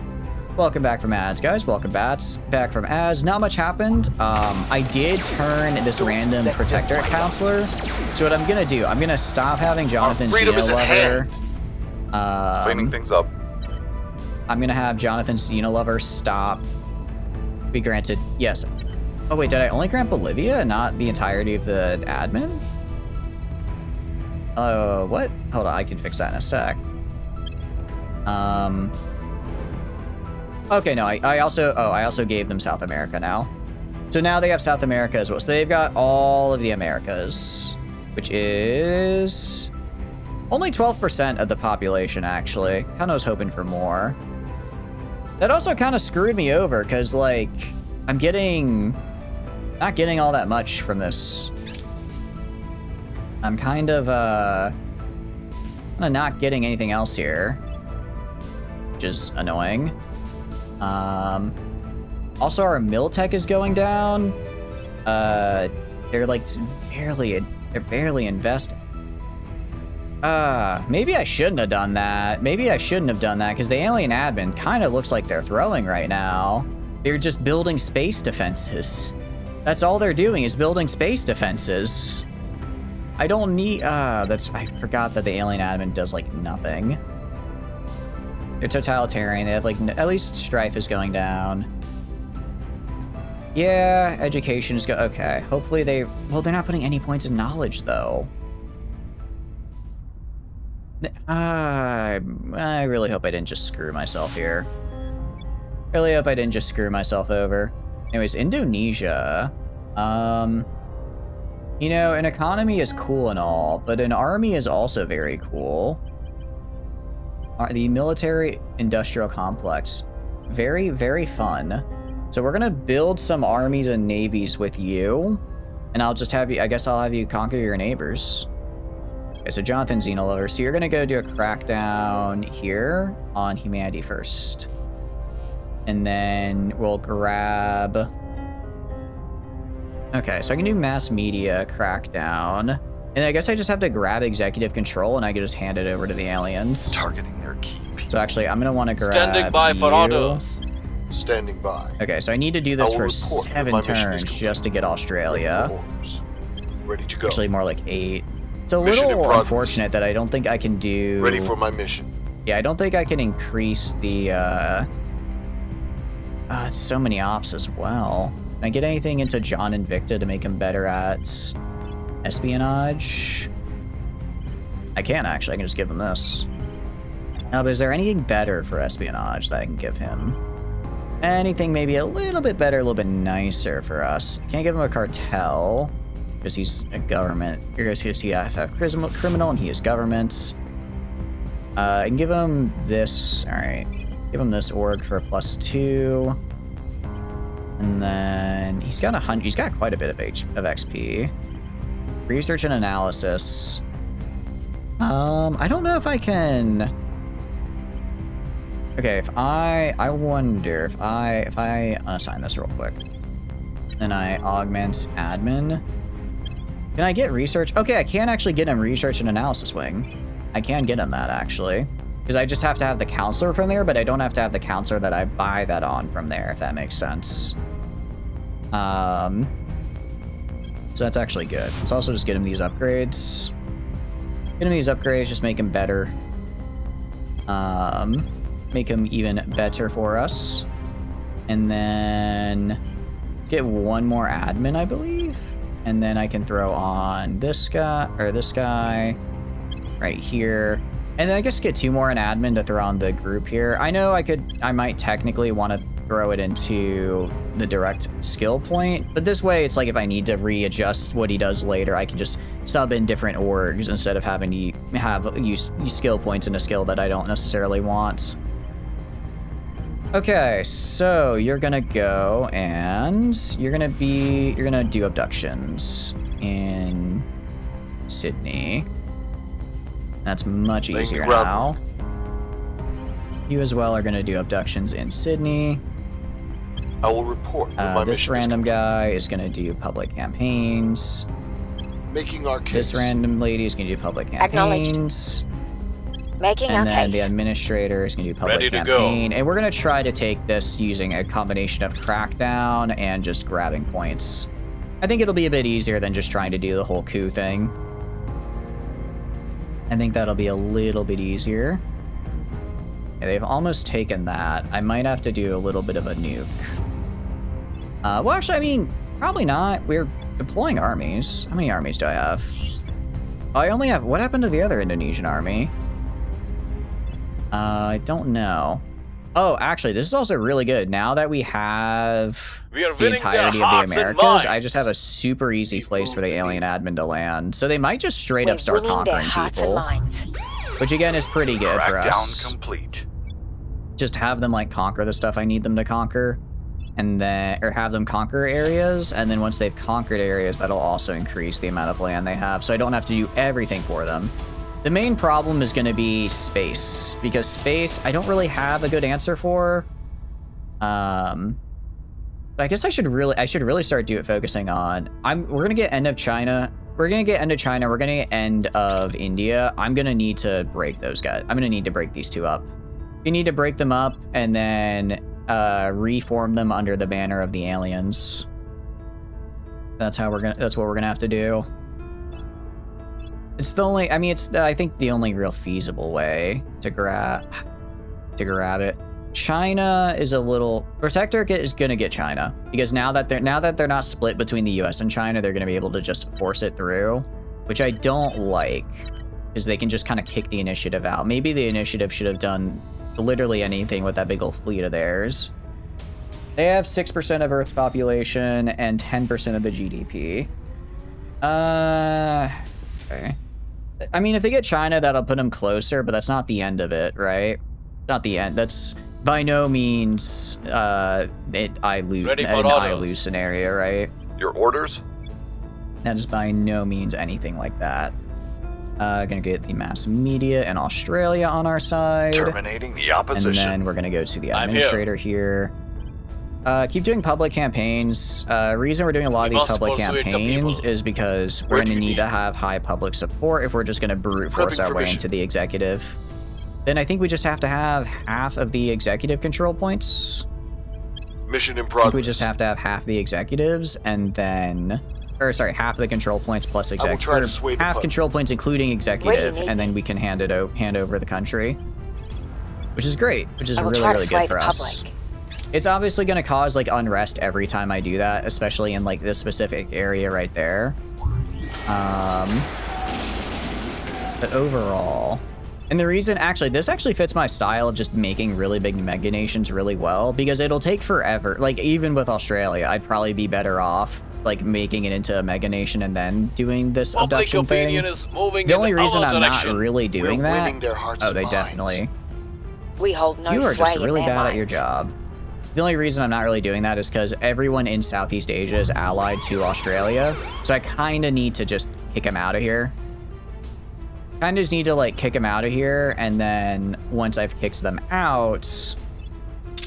Welcome back from ads, guys. Welcome back from ads. Not much happened. I did turn this random Protectorate counselor. So what I'm gonna do, I'm gonna stop having Jonathan freedom is at Xenolover. Cleaning things up. I'm gonna have Jonathan Xenolover stop. Be granted, yes. Oh wait, did I only grant Bolivia, not the entirety of the admin? What? Hold on, I can fix that in a sec. Okay, no, I also gave them South America now. So now they have South America as well. So they've got all of the Americas, which is only 12% of the population, actually. Kind of was hoping for more. That also kind of screwed me over, because, like, I'm not getting all that much from this. I'm kind of not getting anything else here, which is annoying. Also, our Miltech is going down. They're like barely investing. Maybe I shouldn't have done that. Because the alien admin kind of looks like they're throwing right now. They're just building space defenses. That's all they're doing is building space defenses. I don't need, I forgot that the alien admin does like nothing. They're totalitarian. They have like, at least strife is going down. Yeah, education is okay. Hopefully they're not putting any points of knowledge though. I really hope I didn't just screw myself here. Really hope I didn't just screw myself over. Anyways, Indonesia. You know, an economy is cool and all, but an army is also very cool. The military industrial complex. Very, very fun. So we're gonna build some armies and navies with you. And I'll just have you, I guess I'll have you conquer your neighbors. Okay, so Jonathan's Xenolover. So you're gonna go do a crackdown here on humanity first. And then we'll grab... Okay, so I can do mass media crackdown. And I guess I just have to grab executive control and I can just hand it over to the aliens. Targeting their key people. So actually, I'm gonna want to grab Standing by you. for orders. Standing by. Okay, so I need to do this for 7 turns just to get Australia. Ready to go. Actually, more like 8. It's a Mission in little progress. unfortunate that I don't think I can do... Ready for my mission. Yeah, I don't think I can increase the, it's so many ops as well. Can I get anything into John Invicta to make him better at espionage? I can, actually. I can just give him this. But is there anything better for espionage that I can give him? Anything maybe a little bit better, a little bit nicer for us. I can't give him a cartel, because he's a government. You're going to see FF criminal, and he is government. I can give him this. All right. Give him this org for +2. And then he's got he's got quite a bit of XP. Research and analysis. I don't know if I can. Okay, if I wonder if I unassign this real quick. Then I augment admin. Can I get research? Okay, I can actually get him research and analysis wing. I can get him that actually. Because I just have to have the counselor from there, but I don't have to have the counselor that I buy that on from there, if that makes sense. So that's actually good. Let's also just get him these upgrades. Get him these upgrades, just make him better. Make him even better for us. And then get one more admin, I believe. And then I can throw on this guy, or this guy right here. And then I guess get 2 more in admin to throw on the group here. I know I might technically want to throw it into the direct skill point, but this way it's like if I need to readjust what he does later, I can just sub in different orgs instead of having to use skill points in a skill that I don't necessarily want. Okay, so you're gonna go and you're gonna do abductions in Sydney. That's much easier now. You as well are gonna do abductions in Sydney. I will report. This random guy is gonna do public campaigns. Making our case. This random lady is gonna do public campaigns. Making our And then case. the administrator is going to do public Ready to campaign. go. And we're going to try to take this using a combination of crackdown and just grabbing points. I think it'll be a bit easier than just trying to do the whole coup thing. I think that'll be a little bit easier. Okay, they've almost taken that. I might have to do a little bit of a nuke. Well, actually, I mean, probably not. We're deploying armies. How many armies do I have? Oh, I only have... What happened to the other Indonesian army? I don't know. Oh, actually, this is also really good. Now that we have the entirety of the Americas, I just have a super easy place for the alien admin to land. So they might just straight up start conquering people. Which again is pretty good for us. Crackdown complete. Just have them like conquer the stuff I need them to conquer. And then, or have them conquer areas. And then once they've conquered areas, that'll also increase the amount of land they have. So I don't have to do everything for them. The main problem is going to be space, because space I don't really have a good answer for. But I guess I should really start focusing on. We're gonna get end of China. We're gonna get end of China. We're gonna get end of India. I'm gonna need to break those guys. I'm gonna need to break these two up. We need to break them up and then reform them under the banner of the aliens. That's what we're gonna have to do. It's the only, I mean, I think the only real feasible way to grab it. China is a little, Protectorate is gonna get China, because now that they're not split between the US and China, they're gonna be able to just force it through, which I don't like, because they can just kind of kick the initiative out. Maybe the initiative should have done literally anything with that big old fleet of theirs. They have 6% of Earth's population and 10% of the GDP. Okay. I mean, if they get China, that'll put them closer, but that's not the end of it, right? Not the end. That's by no means I lose scenario, right? Your orders? That is by no means anything like that. Gonna get the mass media in Australia on our side. Terminating the opposition. And then we're gonna go to the administrator here. Keep doing public campaigns. Reason we're doing a lot of these public campaigns is because we're gonna need to have high public support if we're just gonna brute force our way into the executive. Then I think we just have to have half of the executive control points. Mission in I progress. think we just have to have half the executives and then, or sorry, half of the control points plus executive. Half control points including executive, and then we can hand over the country, which is great, which is really good for us. It's obviously going to cause like unrest every time I do that, especially in like this specific area right there. But overall, and the reason actually, this actually fits my style of just making really big mega nations really well, because it'll take forever. Like even with Australia, I'd probably be better off like making it into a mega nation and then doing this abduction thing. The only reason I'm not really doing that, oh, they definitely. We hold no sway in their minds. You are just really bad at your job. The only reason I'm not really doing that is because everyone in Southeast Asia is allied to Australia. So I kind of need to just kick them out of here. Kind of just need to like kick them out of here. And then once I've kicked them out,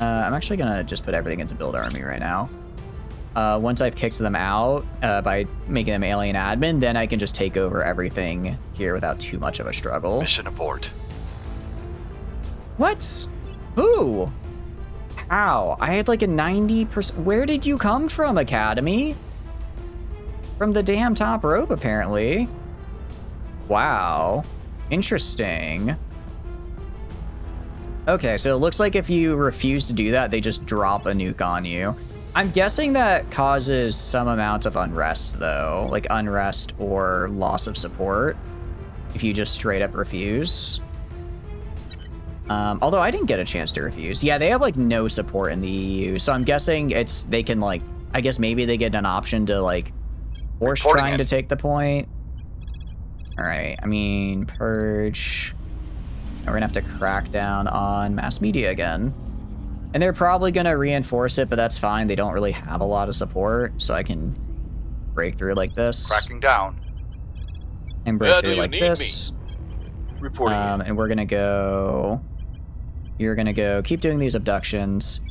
I'm actually going to just put everything into build army right now. Once I've kicked them out by making them alien admin, then I can just take over everything here without too much of a struggle. Mission abort. What? Who? How? I had like a 90%. Where did you come from, Academy? From the damn top rope, apparently. Wow. Interesting. Okay, so it looks like if you refuse to do that, they just drop a nuke on you. I'm guessing that causes some amount of unrest, though. Like unrest or loss of support. If you just straight up refuse. Although I didn't get a chance to refuse. Yeah, they have like no support in the EU, so I'm guessing they can like, I guess maybe they get an option to like force trying to take the point. All right, I mean, purge. We're gonna have to crack down on mass media again. And they're probably gonna reinforce it, but that's fine. They don't really have a lot of support, so I can break through like this. Cracking down. And break through like this. Reporting. And we're gonna go. You're gonna go keep doing these abductions,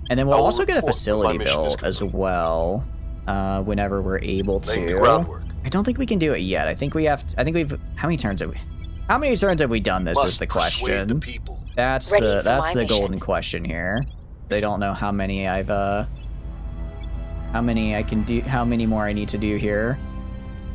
and then we'll also get a facility built as well whenever we're able to. I don't think we can do it yet. I think we have. I think we've. How many turns have we done this? Is the question. That's the golden question here. They don't know how many I've. How many I can do? How many more I need to do here?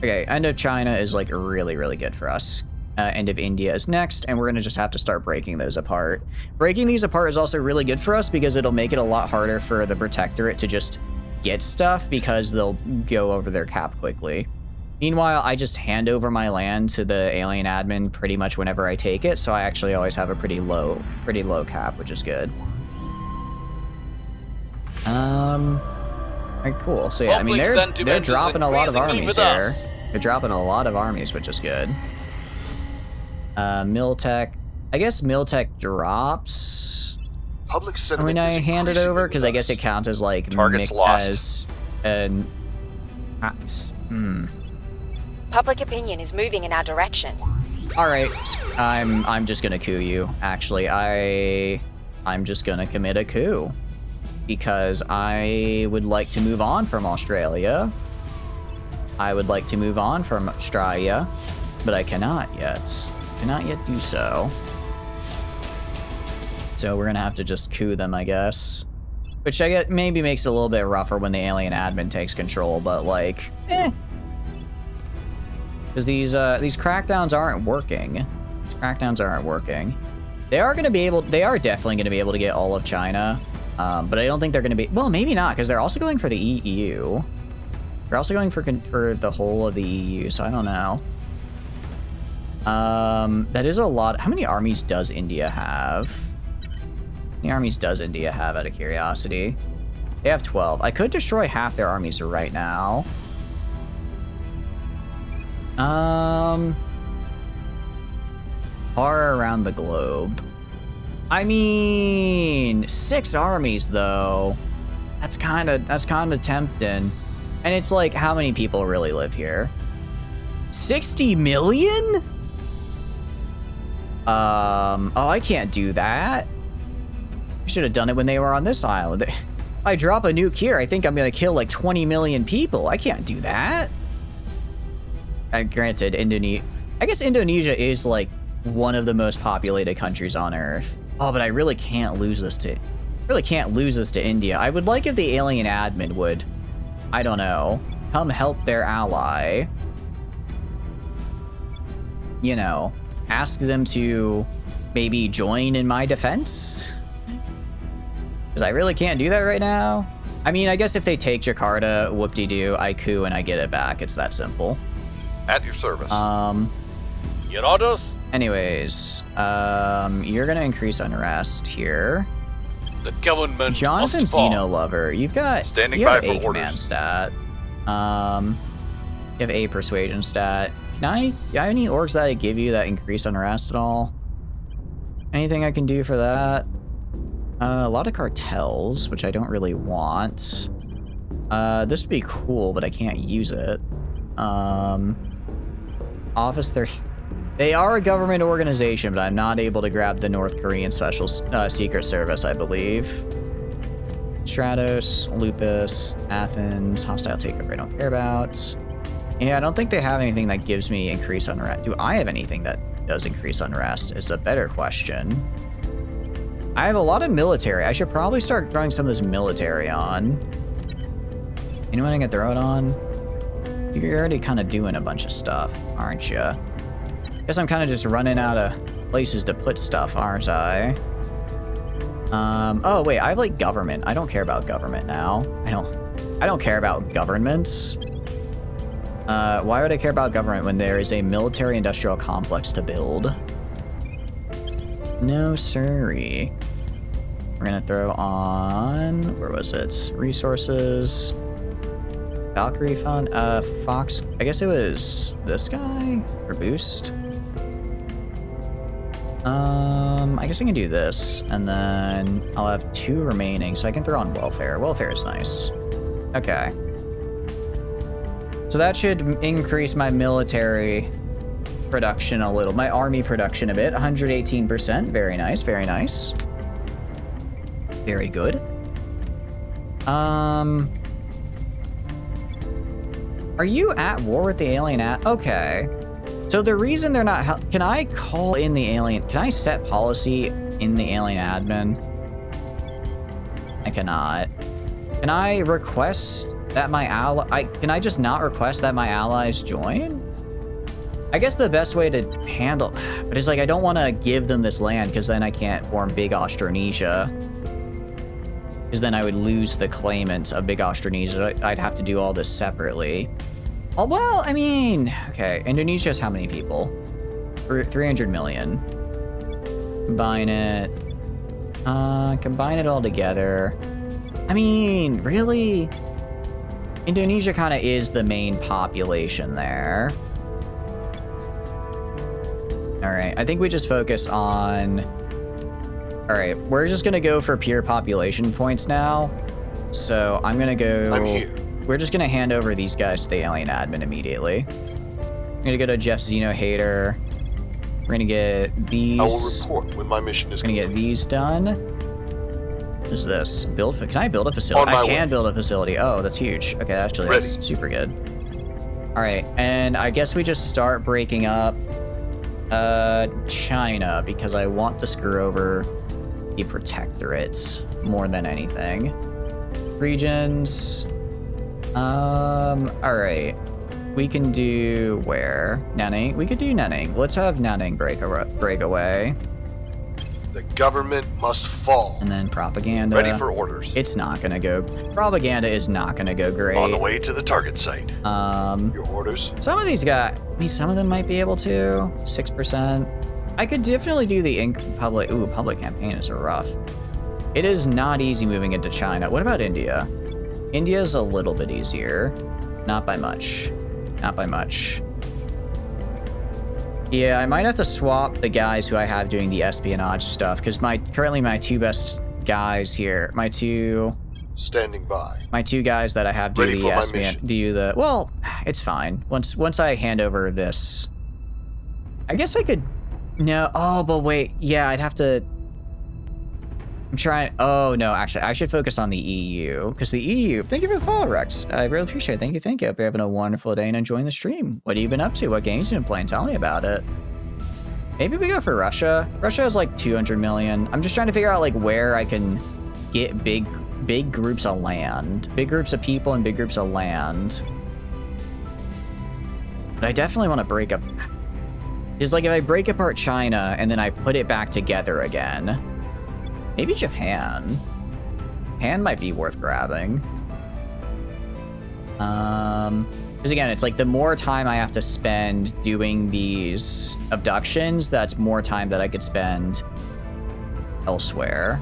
Okay, end of China is like really, really good for us. End of India is next, and we're gonna just have to start breaking those apart. Breaking these apart is also really good for us because it'll make it a lot harder for the Protectorate to just get stuff because they'll go over their cap quickly. Meanwhile, I just hand over my land to the alien admin pretty much whenever I take it, so I actually always have a pretty low cap, which is good. Alright, cool. So yeah, I mean they're dropping a lot of armies here. They're dropping a lot of armies, which is good. Miltech. I guess Miltech drops. Public sentiment when I hand it over, because I guess it counts as like targets lost. Public opinion is moving in our direction. All right, I'm just gonna coup you. Actually, I'm just gonna commit a coup because I would like to move on from Australia. I would like to move on from Australia, but I cannot yet. Cannot yet do so. So we're gonna have to just coup them, I guess. Which I get maybe makes it a little bit rougher when the alien admin takes control, but like, because these crackdowns aren't working. These crackdowns aren't working. They are definitely gonna be able to get all of China, but I don't think they're gonna be. Well, maybe not, because they're also going for the EU. They're also going for the whole of the EU, so I don't know. That is a lot. How many armies does India have? How many armies does India have, out of curiosity? They have 12. I could destroy half their armies right now. Far around the globe. I mean, 6 armies though. That's kind of tempting. And it's like, how many people really live here? 60 million? Oh, I can't do that. I should have done it when they were on this island. If I drop a nuke here, I think I'm gonna kill like 20 million people. I can't do that. Granted, I guess Indonesia is like one of the most populated countries on Earth. Oh, but I really can't lose this to India. I would like if the alien admin would, I don't know, come help their ally. You know, ask them to maybe join in my defense. Because I really can't do that right now. I mean, I guess if they take Jakarta, whoop-de-doo, I coup and I get it back. It's that simple. At your service. Your orders? Anyways, you're gonna increase unrest here. The government Jonathan must fall. Zeno Lover, you've got Standing you by have for a command orders. stat. You have a persuasion stat. Can I got any orgs that I give you that increase unrest at all? Anything I can do for that? A lot of cartels, which I don't really want. This would be cool, but I can't use it. Office 30. They are a government organization, but I'm not able to grab the North Korean Special Secret Service, I believe. Stratos, Lupus, Athens, hostile takeover I don't care about. Yeah, I don't think they have anything that gives me increase unrest. Do I have anything that does increase unrest is a better question. I have a lot of military. I should probably start throwing some of this military on. Anyone I can throw it on? You're already kind of doing a bunch of stuff, aren't you? Guess I'm kind of just running out of places to put stuff, aren't I? Oh wait, I have like government. I don't care about government now. I don't care about governments. Why would I care about government when there is a military industrial complex to build? No siree. We're gonna throw on, where was it? Resources. Valkyrie Fund, Fox, I guess it was this guy for boost. I guess I can do this, and then I'll have 2 remaining, so I can throw on welfare. Welfare is nice. Okay. So that should increase my military production a little, my army production a bit, 118%. Very nice, very nice. Very good. Are you at war with the alien okay. So the reason they're not can I call in the alien, can I set policy in the alien admin? I cannot. Can I request that my can I just not request that my allies join? I guess the best way to handle, but it's like, I don't want to give them this land because then I can't form Big Austronesia. Because then I would lose the claimant of Big Austronesia. I'd have to do all this separately. Oh, well, I mean, okay, Indonesia has how many people? 300 million. Combine it all together. I mean, really? Indonesia kind of is the main population there. All right, I think we just focus on... All right, we're just gonna go for pure population points now. So I'm gonna go... I'm here. We're just gonna hand over these guys to the alien admin immediately. I'm gonna go to Jeff Zeno Hater. We're gonna get these... I will report when my mission is complete. We're gonna get these done. What is this? Can I build a facility? I can build a facility. Oh, that's huge. Okay, actually, that's super good. All right, and I guess we just start breaking up China because I want to screw over the Protectorate more than anything. Regions. All right. We can do where? Nanning? We could do Nanning. Let's have Nanning break away. The government must fall. And then propaganda. Ready for orders. It's not gonna go. Propaganda is not gonna go great. On the way to the target site. Your orders? Some of these guys, I mean, some of them might be able to. 6%. I could definitely do the public. Ooh, public campaign is rough. It is not easy moving into China. What about India? India's a little bit easier. Not by much. Not by much. Yeah, I might have to swap the guys who I have doing the espionage stuff, because currently my two best guys here, Standing by. my two guys that I have do the espionage, well, it's fine. Once I hand over this, I guess I could, no, oh, but wait, yeah, I'd have to, I'm trying, oh no, actually, I should focus on the EU, because the EU, thank you for the follow, Rex. I really appreciate it. Thank you. Hope you're having a wonderful day and enjoying the stream. What have you been up to? What games have you been playing? Tell me about it. Maybe we go for Russia. Russia has like 200 million. I'm just trying to figure out like where I can get big groups of land. Big groups of people and big groups of land. But I definitely want to break up. It's like if I break apart China and then I put it back together again. Maybe Japan. Japan might be worth grabbing. Because again, it's like the more time I have to spend doing these abductions, that's more time that I could spend elsewhere.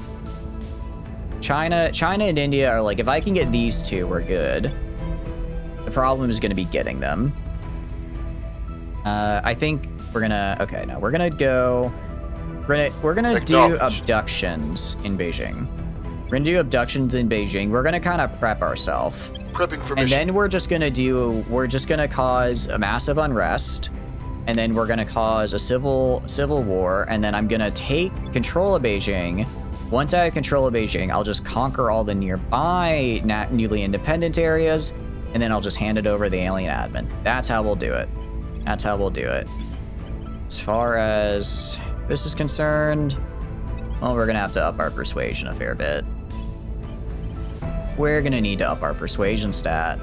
China and India are like, if I can get these two, we're good. The problem is going to be getting them. I think we're gonna, okay, no, we're gonna go, we're gonna do abductions in Beijing. We're gonna do abductions in Beijing. We're gonna kind of prep ourselves. Prepping for mission. And then we're just gonna cause a massive unrest. And then we're gonna cause a civil war. And then I'm gonna take control of Beijing. Once I have control of Beijing, I'll just conquer all the nearby newly independent areas. And then I'll just hand it over to the alien admin. That's how we'll do it. That's how we'll do it. As far as this is concerned, well, we're gonna have to up our persuasion a fair bit. We're gonna need to up our persuasion stat.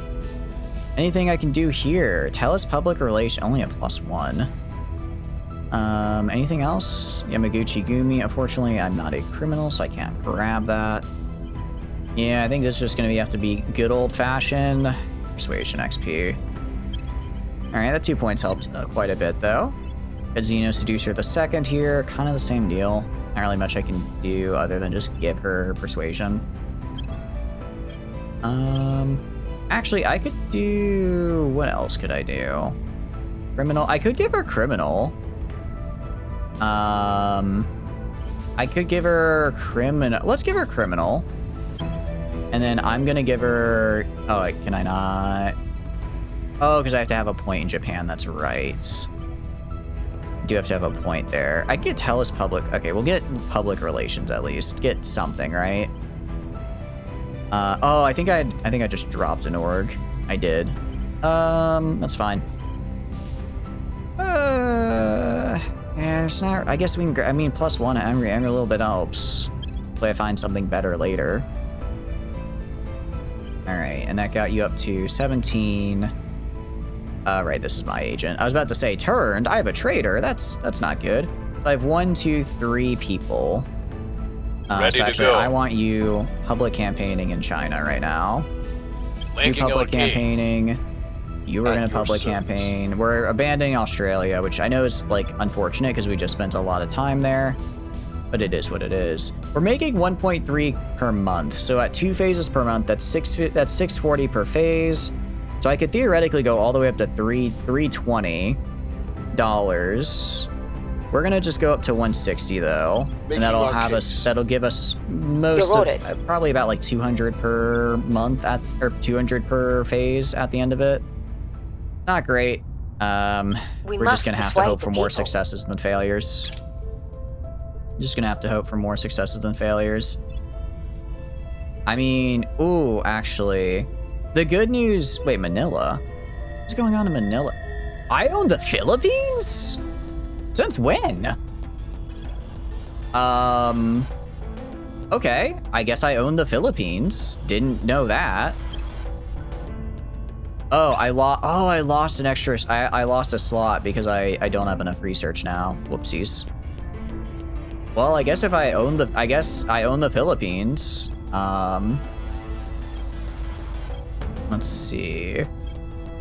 Anything I can do here? Tell us public relation, only a +1. Anything else? Yamaguchi Gumi, unfortunately, I'm not a criminal, so I can't grab that. Yeah, I think this is just gonna have to be good old-fashioned persuasion XP. All right, that 2 points helps quite a bit, though. Xeno Seducer the second here, kind of the same deal. Not really much I can do other than just give her persuasion. Actually, I could do, what else could I do? Criminal, I could give her criminal. I could give her criminal, let's give her criminal. And then I'm gonna give her, oh, can I not? Oh, because I have to have a point in Japan, that's right. I do have to have a point there. I could tell us public, okay, we'll get public relations at least. Get something, right? Oh, I think I just dropped an org. I did. That's fine. Yeah, it's not, I guess we can, I mean, +1 angry a little bit helps. Hopefully I find something better later. All right, and that got you up to 17. Right, this is my agent. I was about to say turned. I have a traitor. That's not good. So I have 1, 2, 3 people. Ready so actually, to go. I want you public campaigning in China right now. Making you public our case. campaigning. You were in a public campaign. We're abandoning Australia, which I know is like unfortunate because we just spent a lot of time there. But it is what it is. We're making 1.3 per month. So at 2 phases per month, that's 640 per phase. So I could theoretically go all the way up to $320. We're gonna just go up to 160 though, and that'll have us. That'll give us most of probably about like 200 per month or 200 per phase at the end of it. Not great. We're just gonna have to hope for more successes than failures. Just gonna have to hope for more successes than failures. I mean, ooh, actually, the good news. Wait, Manila. What's going on in Manila? I own the Philippines? Since when? Okay, I guess I own the Philippines. Didn't know that. Oh, I lost an extra. I lost a slot because I don't have enough research now. Whoopsies. Well, I guess if I own the, I guess I own the Philippines. Let's see.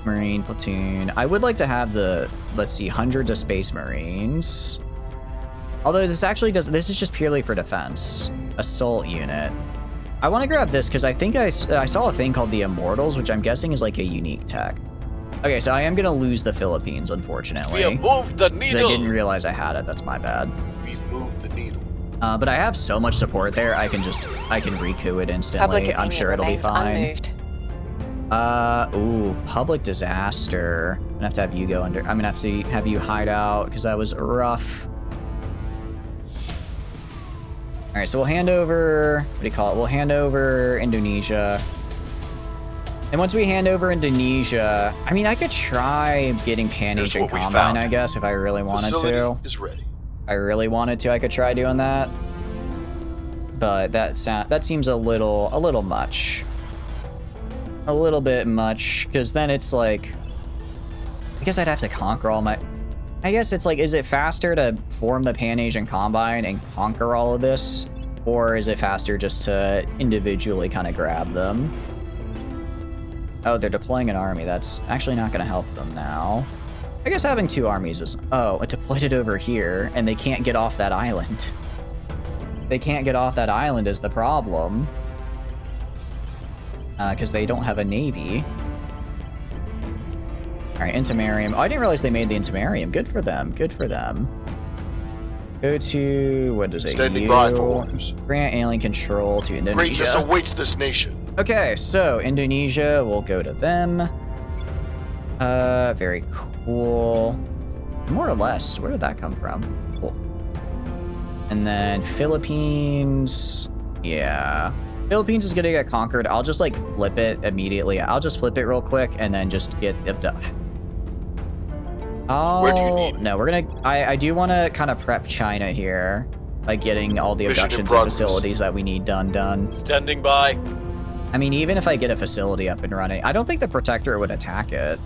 Marine platoon. I would like to have the, let's see, hundreds of space marines. Although this actually does, this is just purely for defense. assault unit. I want to grab this because I think I saw a thing called the Immortals, which I'm guessing is like a unique tech. Okay, so I am going to lose the Philippines, unfortunately. We have moved the Because needle. I didn't realize I had it. That's my bad. We've moved the needle. But I have so much support there, I can recoup it instantly. I'm sure it'll be fine. Unmoved. Public disaster. I'm gonna have to have you go under. I'm gonna have to have you hide out because that was rough. All right, so we'll hand over. What do you call it? We'll hand over Indonesia. And once we hand over Indonesia, I mean, I could try getting Pan-Asian what we Combine, found. I guess, if I really wanted Facility to. is ready. I really wanted to, I could try doing that. But that seems a little much. A little bit much, because then it's like, I guess I'd have to conquer all my, I guess it's like, is it faster to form the Pan-Asian Combine and conquer all of this? Or is it faster just to individually kind of grab them? Oh, they're deploying an army. That's actually not going to help them now. I guess having 2 armies is... Oh, it deployed it over here, and they can't get off that island. They can't get off that island is the problem. Because they don't have a navy. Alright, Intimarium. Oh, I didn't realize they made the Intimarium. Good for them. Good for them. Go to... What is it? Standing by for orders. Grant alien control to Indonesia. Greatness awaits this nation. Okay, so Indonesia will go to them. Very cool. More or less, where did that come from? Cool. And then Philippines. Yeah. Philippines is gonna get conquered. I'll just like flip it immediately. I'll just flip it real quick and then just get it done. Oh, Where do you need? no, we're gonna, I do want to kind of prep China here. Like getting all the Mission in abductions and progress. facilities that we need done. Standing by. I mean, even if I get a facility up and running, I don't think the Protectorate would attack it,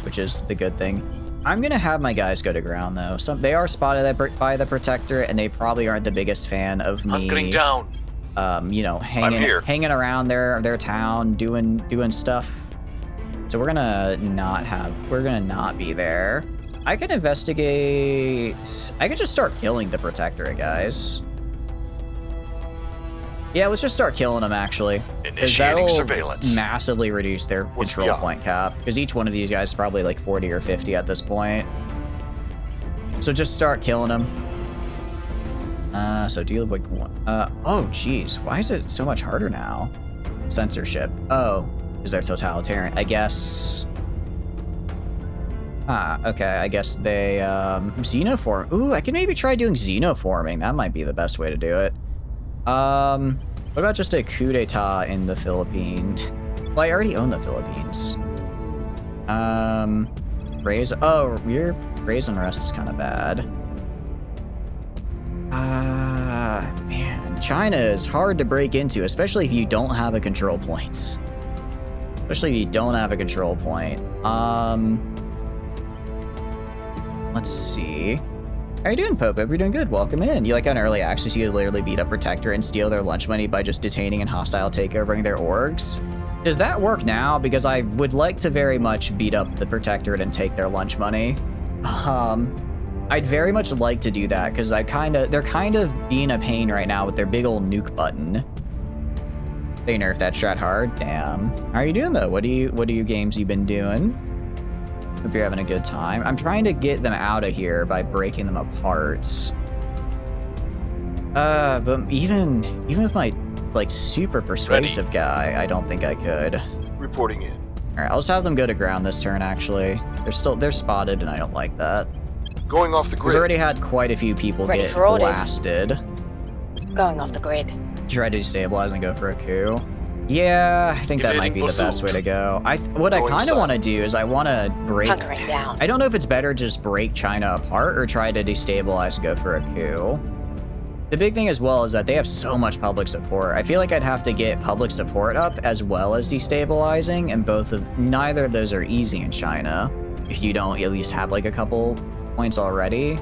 which is the good thing. I'm going to have my guys go to ground, though. They are spotted by the Protectorate, and they probably aren't the biggest fan of me, Hunkering down. you know, here. hanging around their town, doing stuff. So we're going to not be there. I can investigate. I could just start killing the Protectorate, guys. Yeah, let's just start killing them, actually. 'Cause Initiating that'll surveillance. massively reduce their What's control the op? point cap. Because each one of these guys is probably like 40 or 50 at this point. So just start killing them. So deal with one. Oh, geez. Why is it so much harder now? Censorship. Oh, because they're totalitarian. I guess... okay. I guess they, xenoform. Ooh, I could maybe try doing xenoforming. That might be the best way to do it. What about just a coup d'etat in the Philippines? Well, I already own the Philippines. Your raise and rest is kind of bad. Man, China is hard to break into, especially if you don't have a control point. Especially if you don't have a control point. Let's see. How you doing, Pope? You're doing good. Welcome in. You like on early access, you could literally beat up Protector and steal their lunch money by just detaining and hostile takeovering their orgs. Does that work now? Because I would like to very much beat up the Protectorate and take their lunch money. I'd very much like to do that because they're kind of being a pain right now with their big old nuke button. They nerfed that strat hard. Damn. How are you doing though? What are you games you've been doing? Hope you're having a good time. I'm trying to get them out of here by breaking them apart. But even with my like super persuasive guy, I don't think I could. Reporting in. All right, I'll just have them go to ground this turn. Actually, they're spotted, and I don't like that. Going off the We've grid. already had quite a few people Ready get for orders. blasted. Going off the grid. Try to destabilize and go for a coup. Yeah, I think that might be the best way to go. What I Going kind of south. want to do is I want to break... Hunkering down. I don't know if it's better to just break China apart or try to destabilize and go for a coup. The big thing as well is that they have so much public support. I feel like I'd have to get public support up as well as destabilizing, and neither of those are easy in China if you don't at least have like a couple points already.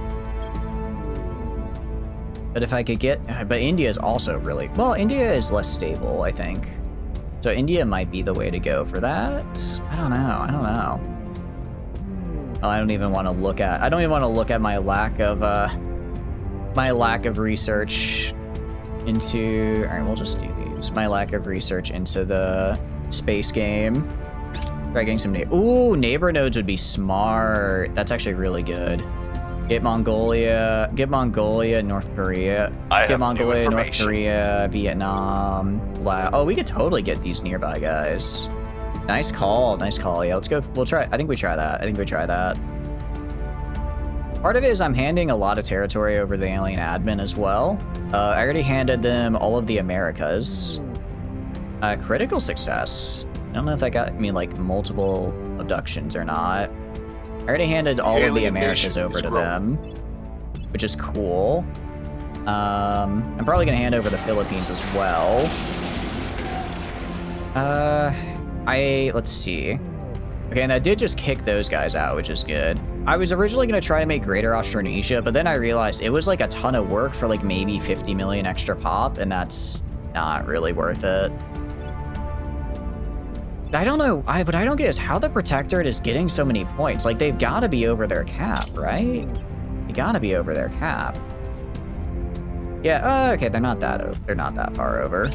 But if I could get... But India is also really... Well, India is less stable, I think. So India might be the way to go for that. I don't know. Oh, I don't even want to look at my lack of research into... Alright, we'll just do these. My lack of research into the space game. Try getting some... Ooh, neighbor nodes would be smart. That's actually really good. Get Mongolia, North Korea. Get Mongolia, North Korea, Vietnam. Oh, we could totally get these nearby guys. Nice call, nice call. Yeah, let's go. We'll try. I think we try that. Part of it is I'm handing a lot of territory over to the alien admin as well. I already handed them all of the Americas. Critical success. I don't know if that got me like multiple abductions or not. I already handed all of the Americas over to them, which is cool. I'm probably gonna hand over the Philippines as well. Let's see. Okay, and that did just kick those guys out, which is good. I was originally gonna try to make Greater Austronesia, but then I realized it was like a ton of work for like maybe 50 million extra pop, and that's not really worth it. I don't know, what I don't get is how the Protectorate is getting so many points. Like, they've got to be over their cap, right? They got to be over their cap. Yeah, okay, they're not that far over.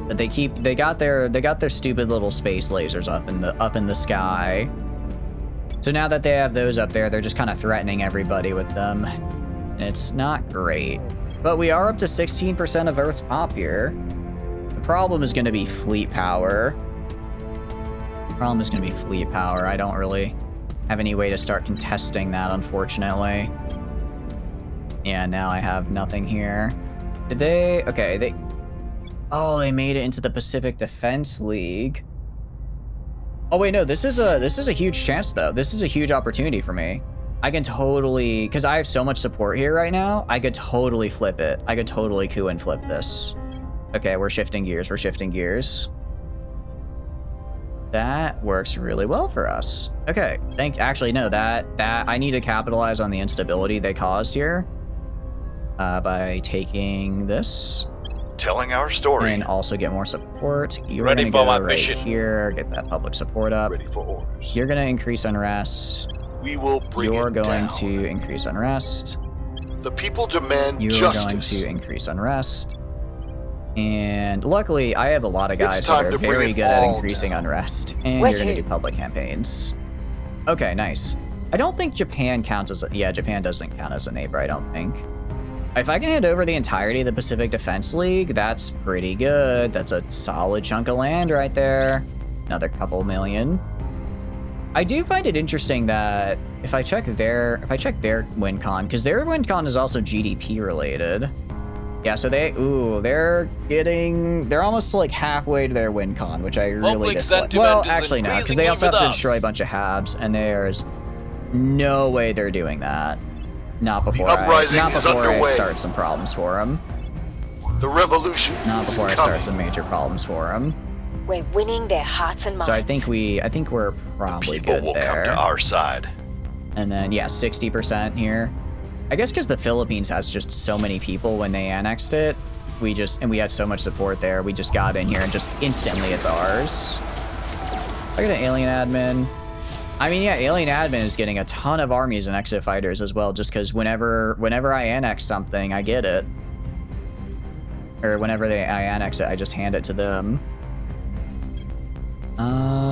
But they got their stupid little space lasers up in the sky. So now that they have those up there, they're just kind of threatening everybody with them. And it's not great. But we are up to 16% of Earth's pop here. Problem is going to be fleet power. I don't really have any way to start contesting that, unfortunately. Yeah, now I have nothing here. Did they? Okay, oh, they made it into the Pacific Defense League. Oh wait, no, this is a huge chance though. This is a huge opportunity for me. I can totally, because I have so much support here right now, I could totally flip it. I could totally coup and flip this. Okay, we're shifting gears. That works really well for us. Okay, actually, no, that I need to capitalize on the instability they caused here by taking this. Telling our story. And also get more support. You're Ready gonna for go my right mission. here, get that public support up. Ready for orders. You're gonna increase unrest. We will bring You're it going down. to increase unrest. The people demand You're justice. going to increase unrest. And luckily, I have a lot of guys It's that time are to bring very it good at all increasing down. unrest. And Where you're going to to? do public campaigns. Okay, nice. I don't think Japan counts as... Yeah, Japan doesn't count as a neighbor, I don't think. If I can hand over the entirety of the Pacific Defense League, that's pretty good. That's a solid chunk of land right there. Another couple million. I do find it interesting that if I check their WinCon, because their WinCon is also GDP related. Yeah, so they're almost like halfway to their WinCon, which I really Public dislike. sentiment Well, is actually no, because they also have increasingly to destroy a bunch of habs, and there's no way they're doing that. Not before I start some problems for them. The revolution Not is before I coming. start some major problems for them. We're winning their hearts and minds. So I think we're probably People good will there. come to our side. And then, yeah, 60% here. I guess because the Philippines has just so many people when they annexed it, we had so much support there, we just got in here and just instantly it's ours. I got an alien admin. I mean, yeah, alien admin is getting a ton of armies and exit fighters as well, just because whenever I annex something, I get it. Or whenever I annex it, I just hand it to them.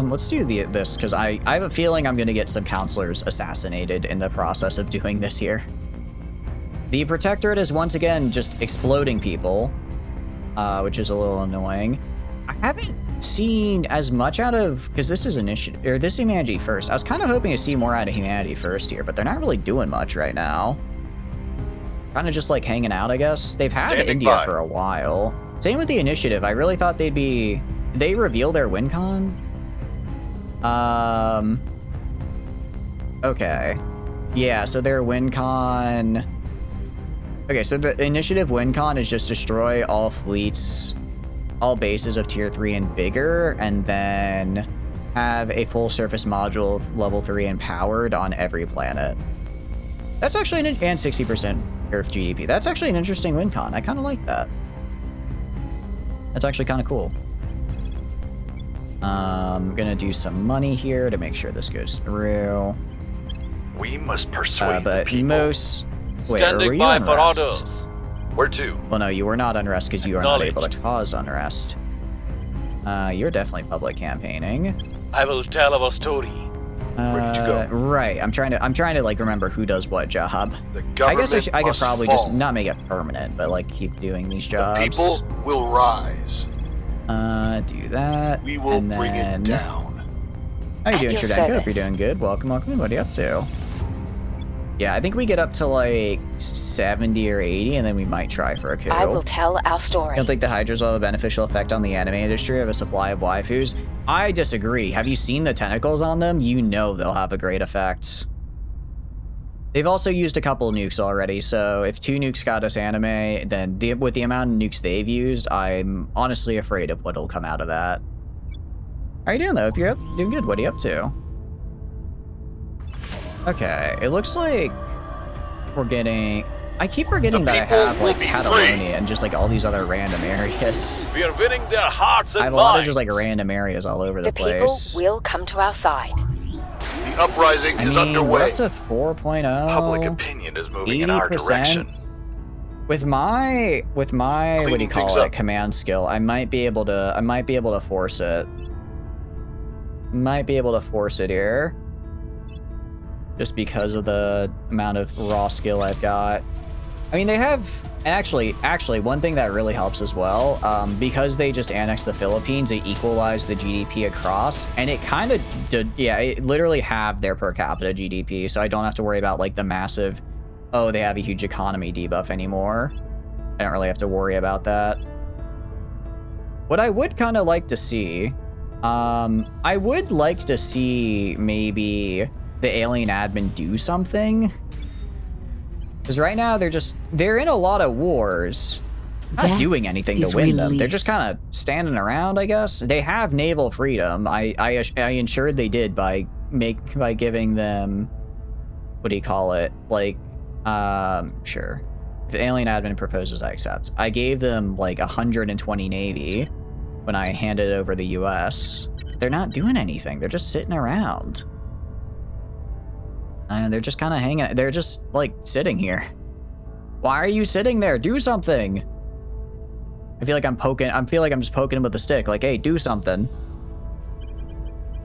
Let's do this, because I have a feeling I'm going to get some counselors assassinated in the process of doing this here. The Protectorate is once again just exploding people, which is a little annoying. I haven't seen as much out of, because this is initiative, or this humanity first. I was kind of hoping to see more out of humanity first here, but they're not really doing much right now. Kind of just like hanging out, I guess. They've had Standing India by. for a while. Same with the initiative. I really thought they'd be... Did they reveal their WinCon? Okay. Yeah, so their WinCon... Okay, so the initiative WinCon is just destroy all fleets, all bases of tier 3 and bigger, and then have a full surface module of level 3 and powered on every planet. That's actually and 60% Earth GDP. That's actually an interesting WinCon. I kind of like that. That's actually kind of cool. I'm gonna do some money here to make sure this goes through. We must persuade the But people. most... Wait, are Standing you by on for rest? orders. Where to? Well, no, you were not unrest because you are not able to cause unrest. You're definitely public campaigning. I will tell our story. Where did you go? Right. I'm trying to like remember who does what job. The government I could must probably fall. just not make it permanent, but like keep doing these jobs. The people will rise. Do that. We will and bring then... it down. How you At doing, your Shredenko? Hope service. you're doing good. Welcome. What are you up to? Yeah, I think we get up to like 70 or 80, and then we might try for a coup. I will tell our I story. don't think the Hydras will have a beneficial effect on the anime industry or the supply of waifus. I disagree. Have you seen the tentacles on them? You know they'll have a great effect. They've also used a couple nukes already, so if 2 nukes got us anime, then with the amount of nukes they've used, I'm honestly afraid of what'll come out of that. How are you doing, though? If you're doing good, what are you up to? Okay, it looks like we're getting... I keep forgetting The that I people have, will like, be Catalonia free. and just, like, all these other random areas. We are winning their hearts and I have a minds. lot of just, like, random areas all over the The people place. will come to our side. The uprising is We're underway. up to 4.0. Public opinion is moving in our 80%. direction. With my what do you Cleaning call things it, up. command skill, I might be able to force it. Might be able to force it here. Just because of the amount of raw skill I've got. I mean, they have, and actually, one thing that really helps as well, because they just annexed the Philippines, they equalized the GDP across, and it kind of did, yeah, it literally halved their per capita GDP, so I don't have to worry about, like, the massive, oh, they have a huge economy debuff anymore. I don't really have to worry about that. What I would kind of like to see, I would like to see maybe the alien admin do something. Because right now they're in a lot of wars. Not Death doing anything to is win them. They're release. just kind of standing around, I guess. They have naval freedom. I ensured they did by giving them, what do you call it? Like, sure. If the alien admin proposes, I accept. I gave them like 120 navy when I handed over the US. They're not doing anything. They're just sitting around. And they're just kind of hanging. They're just like sitting here. Why are you sitting there? Do something. I feel like I'm just poking him with a stick. Like, hey, do something.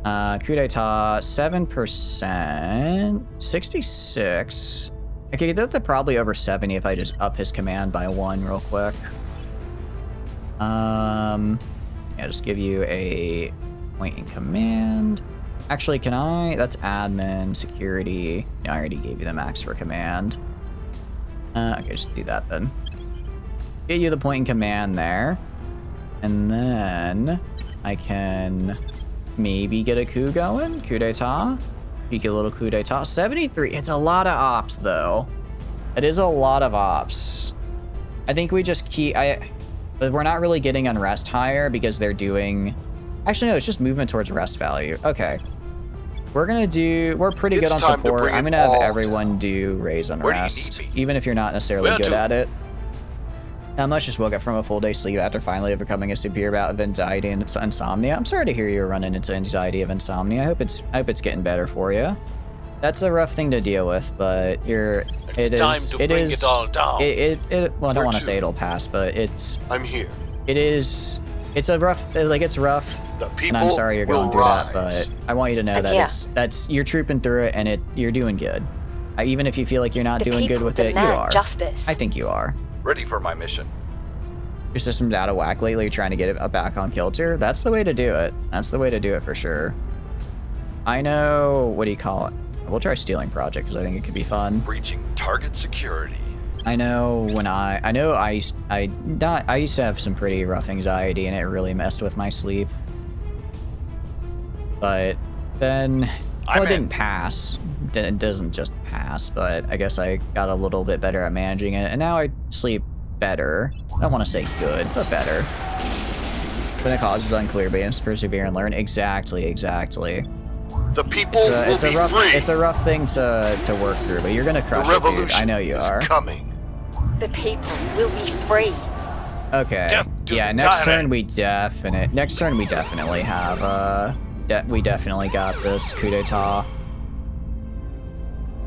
Coup d'etat, 7%, 66. Okay, that's probably over 70 if I just up his command by 1 real quick. Yeah, just give you a point in command. Actually, can I? That's admin, security. No, I already gave you the max for command. Okay, just do that then. Get you the point in command there. And then I can maybe get a coup going. Coup d'etat. Peek a little coup d'etat. 73. It's a lot of ops, though. It is a lot of ops. I think we just keep... But we're not really getting unrest higher because they're doing... Actually, no, it's just movement towards rest value. Okay. We're pretty good It's on time to support. bring I'm it gonna have all everyone down. do raise Where do you unrest, need me? even if you're not necessarily Where good to? at it. Not much, just woke up from a full day's sleep after finally overcoming a severe bout of anxiety and insomnia. I'm sorry to hear you're running into anxiety of insomnia. I hope it's getting better for you. That's a rough thing to deal with, but It's time to bring it all down. well, I don't Where want to to? say it'll pass, but I'm here. it's a rough, like, it's rough. The And people I'm sorry you're going will through rise. that, but I want you to know I'm that here. that's you're trooping through it, and you're doing good. Even if you feel like you're not The doing good people with it, you demand are. justice. I think you are. Ready for my mission. Your system's out of whack lately. You're trying to get it back on kilter. That's the way to do it. That's the way to do it for sure. I know. What do you call it? We'll try stealing project because I think it could be fun. Breaching target security. I know when I used to have some pretty rough anxiety, and it really messed with my sleep. But then, well, it didn't pass. It doesn't just pass, but I guess I got a little bit better at managing it, and now I sleep better. I don't want to say good, but better. When the cause is unclear, but you must persevere and learn. Exactly. The people will be free. It's a rough thing to work through, but you're gonna The crush it, dude. revolution I know you is are. coming. The people will be free. Okay. Death to Yeah, the next turn tyrants. next turn we definitely have we definitely got this coup d'etat.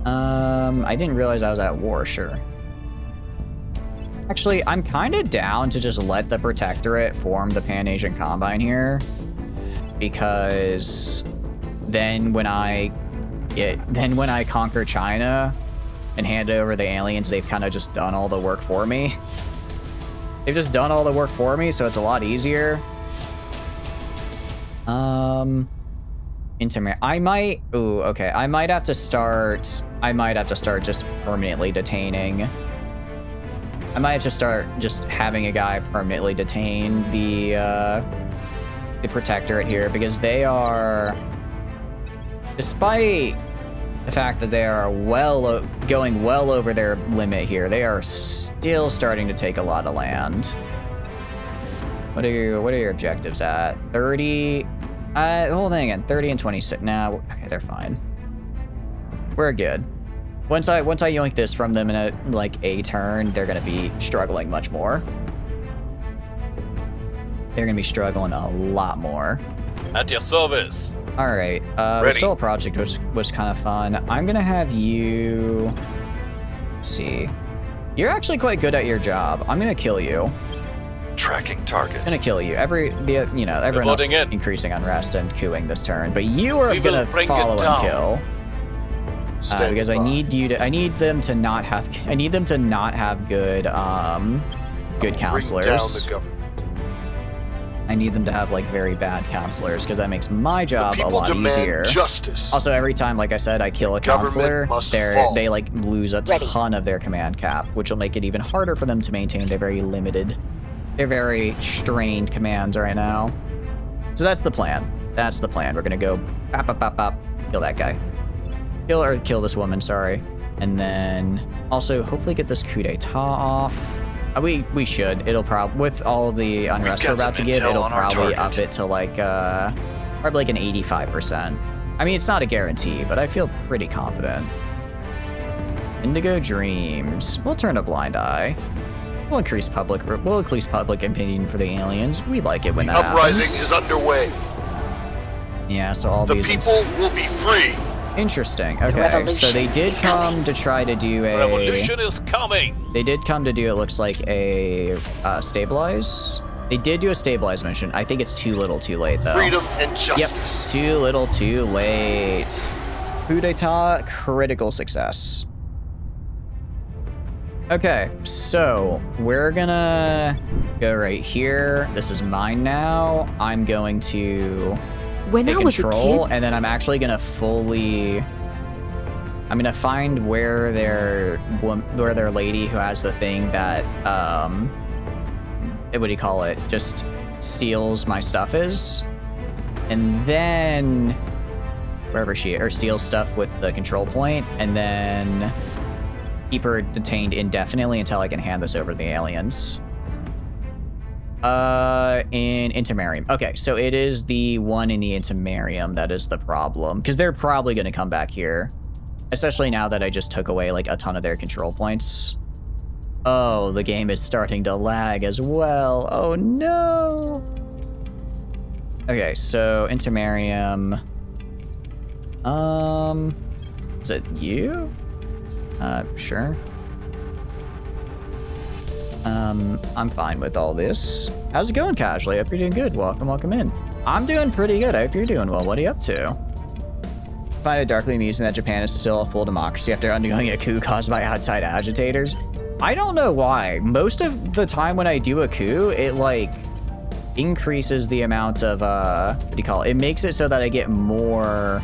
I didn't realize I was at war, sure. Actually, I'm kind of down to just let the Protectorate form the Pan-Asian Combine here, because then when I conquer China and hand over the aliens, they've kind of just done all the work for me. They've just done all the work for me, so it's a lot easier. I might have to start just permanently detaining. I might have to start just having a guy permanently detain the Protectorate here, because they are, despite the fact that they are going well over their limit here, they are still starting to take a lot of land. What are your objectives at? 30. Hold on again. 30 and 26. Nah, okay, they're fine. We're good. Once I yoink this from them in a turn, they're gonna be struggling much more. They're gonna be struggling a lot more. At your service. All right. The Stola project was kind of fun. I'm gonna have you. Let's see. You're actually quite good at your job. I'm gonna kill you. Tracking target. I'm gonna kill you. Everyone else increasing unrest and cooing this turn, but you are gonna follow and kill. Because I need them to not have good counselors. I need them to have very bad counselors, because that makes my job a lot easier. Justice. Also, every time, like I said, I kill a counselor, they lose a ton of their command cap, which will make it even harder for them to maintain their very strained commands right now. So that's the plan. We're gonna go pop, kill that guy. Kill this woman, sorry. And then also hopefully get this coup d'etat off. We should. It'll probably, with all of the unrest we're about to get, it'll probably up it to probably an 85%. I mean, it's not a guarantee, but I feel pretty confident. Indigo Dreams. We'll turn a blind eye. We'll increase public opinion for the aliens. We like it when that happens. The uprising is underway. Yeah, so all the these... people will be free. Interesting. Okay, so they did come to try to do a... Revolution is coming! They did come to do, it looks like, a stabilize. They did do a stabilize mission. I think it's too little too late, though. Freedom and justice. Yep, too little too late. Coup d'etat, critical success. Okay, so we're gonna go right here. This is mine now. I'm going to... When I was a kid, and then I'm actually gonna I'm gonna find where their lady who has the thing that what do you call it? Just steals my stuff is, and then wherever steals stuff with the control point, and then keep her detained indefinitely until I can hand this over to the aliens. In Intermarium. Okay, so it is the one in the Intermarium that is the problem, because they're probably going to come back here, especially now that I just took away a ton of their control points. Oh, the game is starting to lag as well. Oh no. Okay, so Intermarium. Is it you? Sure. I'm fine with all this. How's it going, Casually? I hope you're doing good. Welcome in. I'm doing pretty good. I hope you're doing well. What are you up to? I find it darkly amusing that Japan is still a full democracy after undergoing a coup caused by outside agitators. I don't know why. Most of the time when I do a coup, it increases the amount of what do you call it? It makes it so that I get more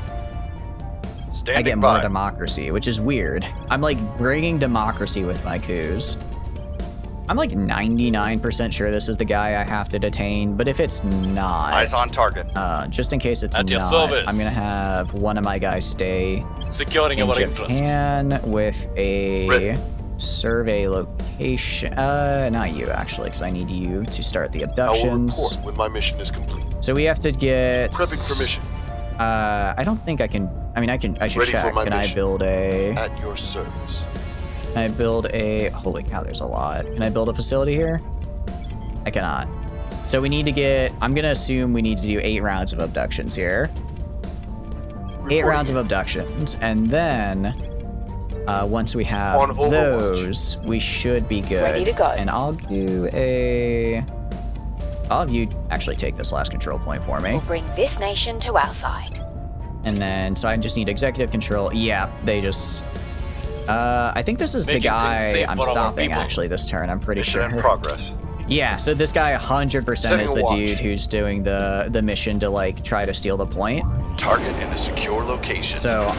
more democracy, which is weird. I'm bringing democracy with my coups. I'm 99% sure this is the guy I have to detain, but if it's not... Eyes on target. Just in case it's At your not, service. I'm gonna have one of my guys stay Securing in our Japan interests. with a Ready. survey location. Not you, actually, because I need you to start the I will abductions. report when my mission is complete. So we have to get... Prepping for mission. I don't think I can... I mean, I should Ready for check. my Can I mission. build a... At your service. Can I build a... Holy cow, there's a lot. Can I build a facility here? I cannot. So we need to get... I'm going to assume we need to do 8 rounds of abductions here. 8 rounds of abductions. And then Once we have On Overwatch. those, we should be good. Ready to go. And I'll have you actually take this last control point for me. We'll bring this nation to our side. And then, so I just need executive control. Yeah, they just... I think this is the Making things guy safe I'm for our stopping people. actually this turn, I'm pretty Mission sure. in progress. Yeah, so this guy 100% Setting is a the watch. dude who's doing the mission to like try to steal the point. Target in a secure location. So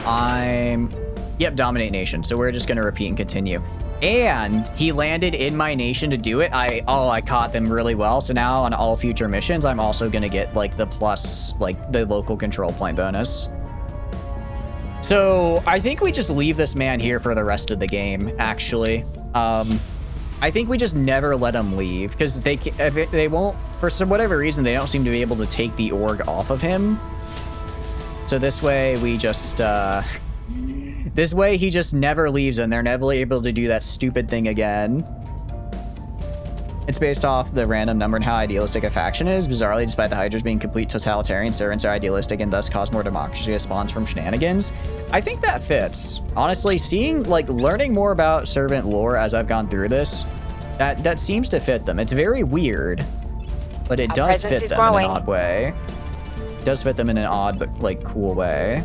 yep, dominate nation. So we're just gonna repeat and continue. And he landed in my nation to do it. I caught them really well. So now on all future missions, I'm also gonna get like the plus, like the local control point bonus. So I think we just leave this man here for the rest of the game, actually. I think we just never let him leave because they won't, for whatever reason, they don't seem to be able to take the org off of him. So this way we just, this way he just never leaves and they're never able to do that stupid thing again. It's based off the random number and how idealistic a faction is. Bizarrely, despite the Hydras being complete totalitarian, servants are idealistic and thus cause more democracy as spawns from shenanigans. I think that fits. Honestly, learning more about servant lore as I've gone through this, that seems to fit them. It's very weird, but it does fit them in an odd way. It does fit them in an odd but like cool way.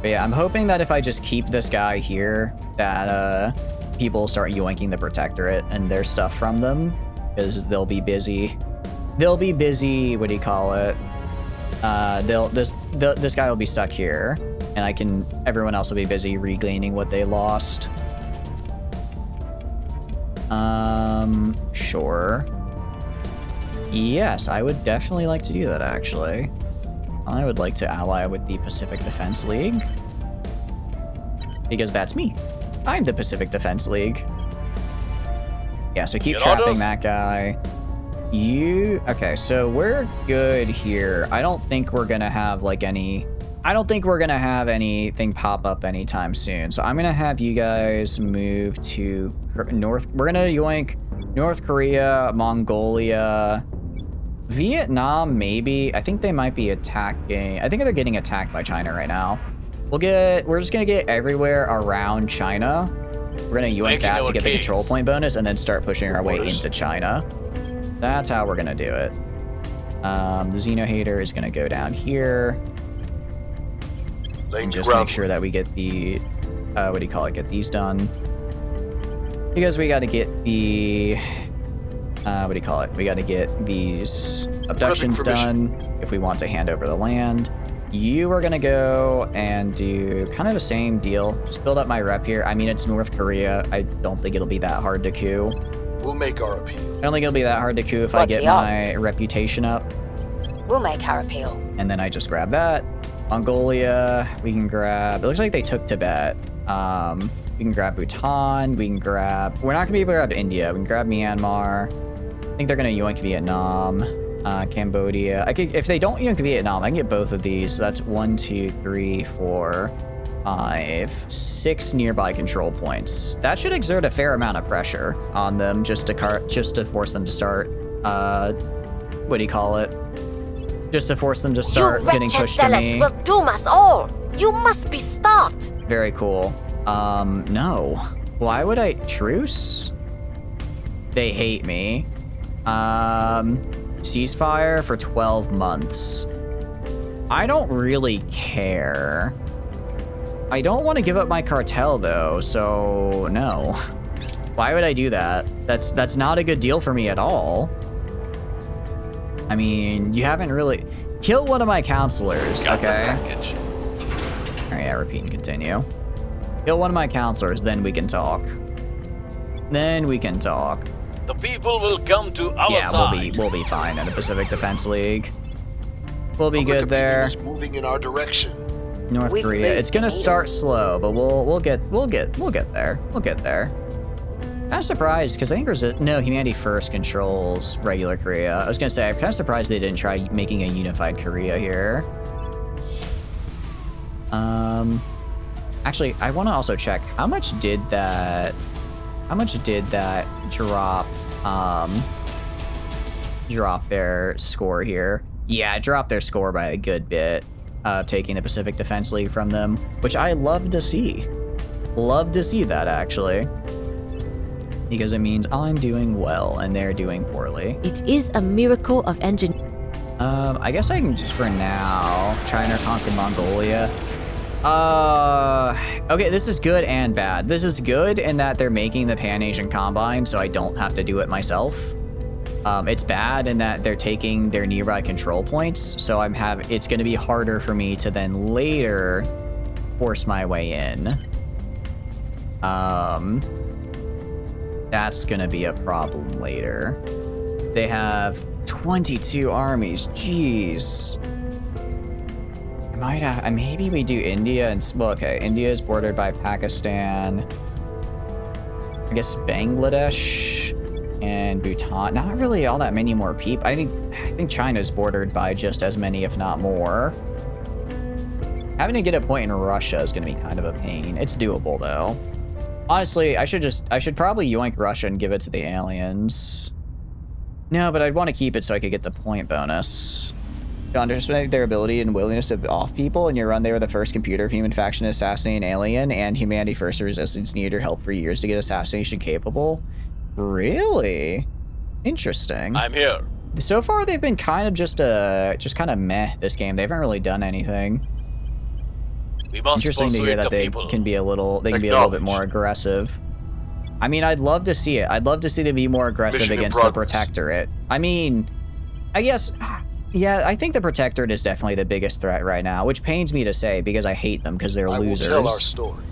But yeah, I'm hoping that if I just keep this guy here, that people start yoinking the Protectorate and their stuff from them, because they'll be busy. They'll be busy. What do you call it? This guy will be stuck here, and everyone else will be busy regaining what they lost. Sure. Yes, I would definitely like to do that, actually. I would like to ally with the Pacific Defense League, because that's me. I'm the Pacific Defense League. Yeah, so keep trapping that guy. Okay, so we're good here. I don't think we're gonna have anything pop up anytime soon. So I'm gonna have you guys move to North. We're gonna yoink North Korea, Mongolia, Vietnam, maybe. I think they might be attacking. I think they're getting attacked by China right now. We're just gonna get everywhere around China. We're gonna yoink that to get the control point bonus and then start pushing our way into China. That's how we're gonna do it. The Xeno Hater is gonna go down here. And just make sure that we get the, get these done. Because we gotta get the, we gotta get these abductions done if we want to hand over the land. You are gonna go and do kind of the same deal. Just build up my rep here. I mean, it's North Korea. I don't think it'll be that hard to coup. We'll make our appeal. I don't think it'll be that hard to coup if I get my reputation up. We'll make our appeal. And then I just grab that. Mongolia, we can grab. It looks like they took Tibet. We can grab Bhutan. We're not gonna be able to grab India. We can grab Myanmar. I think they're gonna yoink Vietnam. Cambodia. If they don't yoink Vietnam, I can get both of these. So that's 1, 2, 3, 4, 5, 6 nearby control points. That should exert a fair amount of pressure on them, just to force them to start. Just to force them to start getting pushed to me. You will doom us all. You must be stopped. Very cool. No. Why would I truce? They hate me. Ceasefire for 12 months. I don't really care. I don't want to give up my cartel though, so no. Why would I do that? That's not a good deal for me at all. I mean, you haven't really... Kill one of my counselors, okay? Alright, yeah, repeat and continue. Kill one of my counselors, then we can talk. The people will come to our side. Yeah, we'll be fine in the Pacific Defense League. We'll be good there. Is moving in our direction. North Korea. It's gonna start slow, but we'll get there. We'll get there. Kind of surprised because I think Humanity First controls regular Korea. I was gonna say I'm kind of surprised they didn't try making a unified Korea here. Actually, I want to also check how much did that drop their score here. Yeah, it dropped their score by a good bit. taking the Pacific Defense League from them, which I love to see. Love to see that, actually. Because it means I'm doing well and they're doing poorly. It is a miracle of engineering. I guess I can just for now. China conquered Mongolia. Okay, this is good and bad. This is good in that they're making the Pan-Asian Combine, so I don't have to do it myself. It's bad in that they're taking their nearby control points, so it's going to be harder for me to then later force my way in. That's going to be a problem later. They have 22 armies. Jeez. Maybe we do India and, well, okay, India is bordered by Pakistan, I guess Bangladesh and Bhutan. Not really all that many more people. I think China's bordered by just as many, if not more. Having to get a point in Russia is going to be kind of a pain. It's doable though. Honestly, I should probably yoink Russia and give it to the aliens. No, but I'd want to keep it so I could get the point bonus. To underestimate their ability and willingness to off people, and you run they were the first computer of human faction to assassinate an alien, and humanity first resistance needed your help for years to get assassination capable. Really? Interesting. I'm here. So far, they've been kind of just kind of meh this game. They haven't really done anything. We must Interesting to hear that they can be a little bit more aggressive. I mean, I'd love to see it. I'd love to see them be more aggressive against the Protectorate. I mean, I guess, yeah, I think the Protectorate is definitely the biggest threat right now, which pains me to say because I hate them because they're losers. I will tell our story.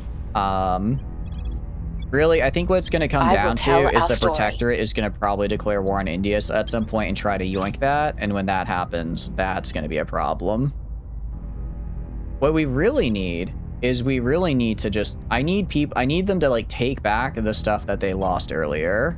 Really, I think what's going to come down to is the Protectorate is going to probably declare war on India at some point and try to yoink that, and when that happens, that's going to be a problem. What we really need is to just, I need them to like take back the stuff that they lost earlier.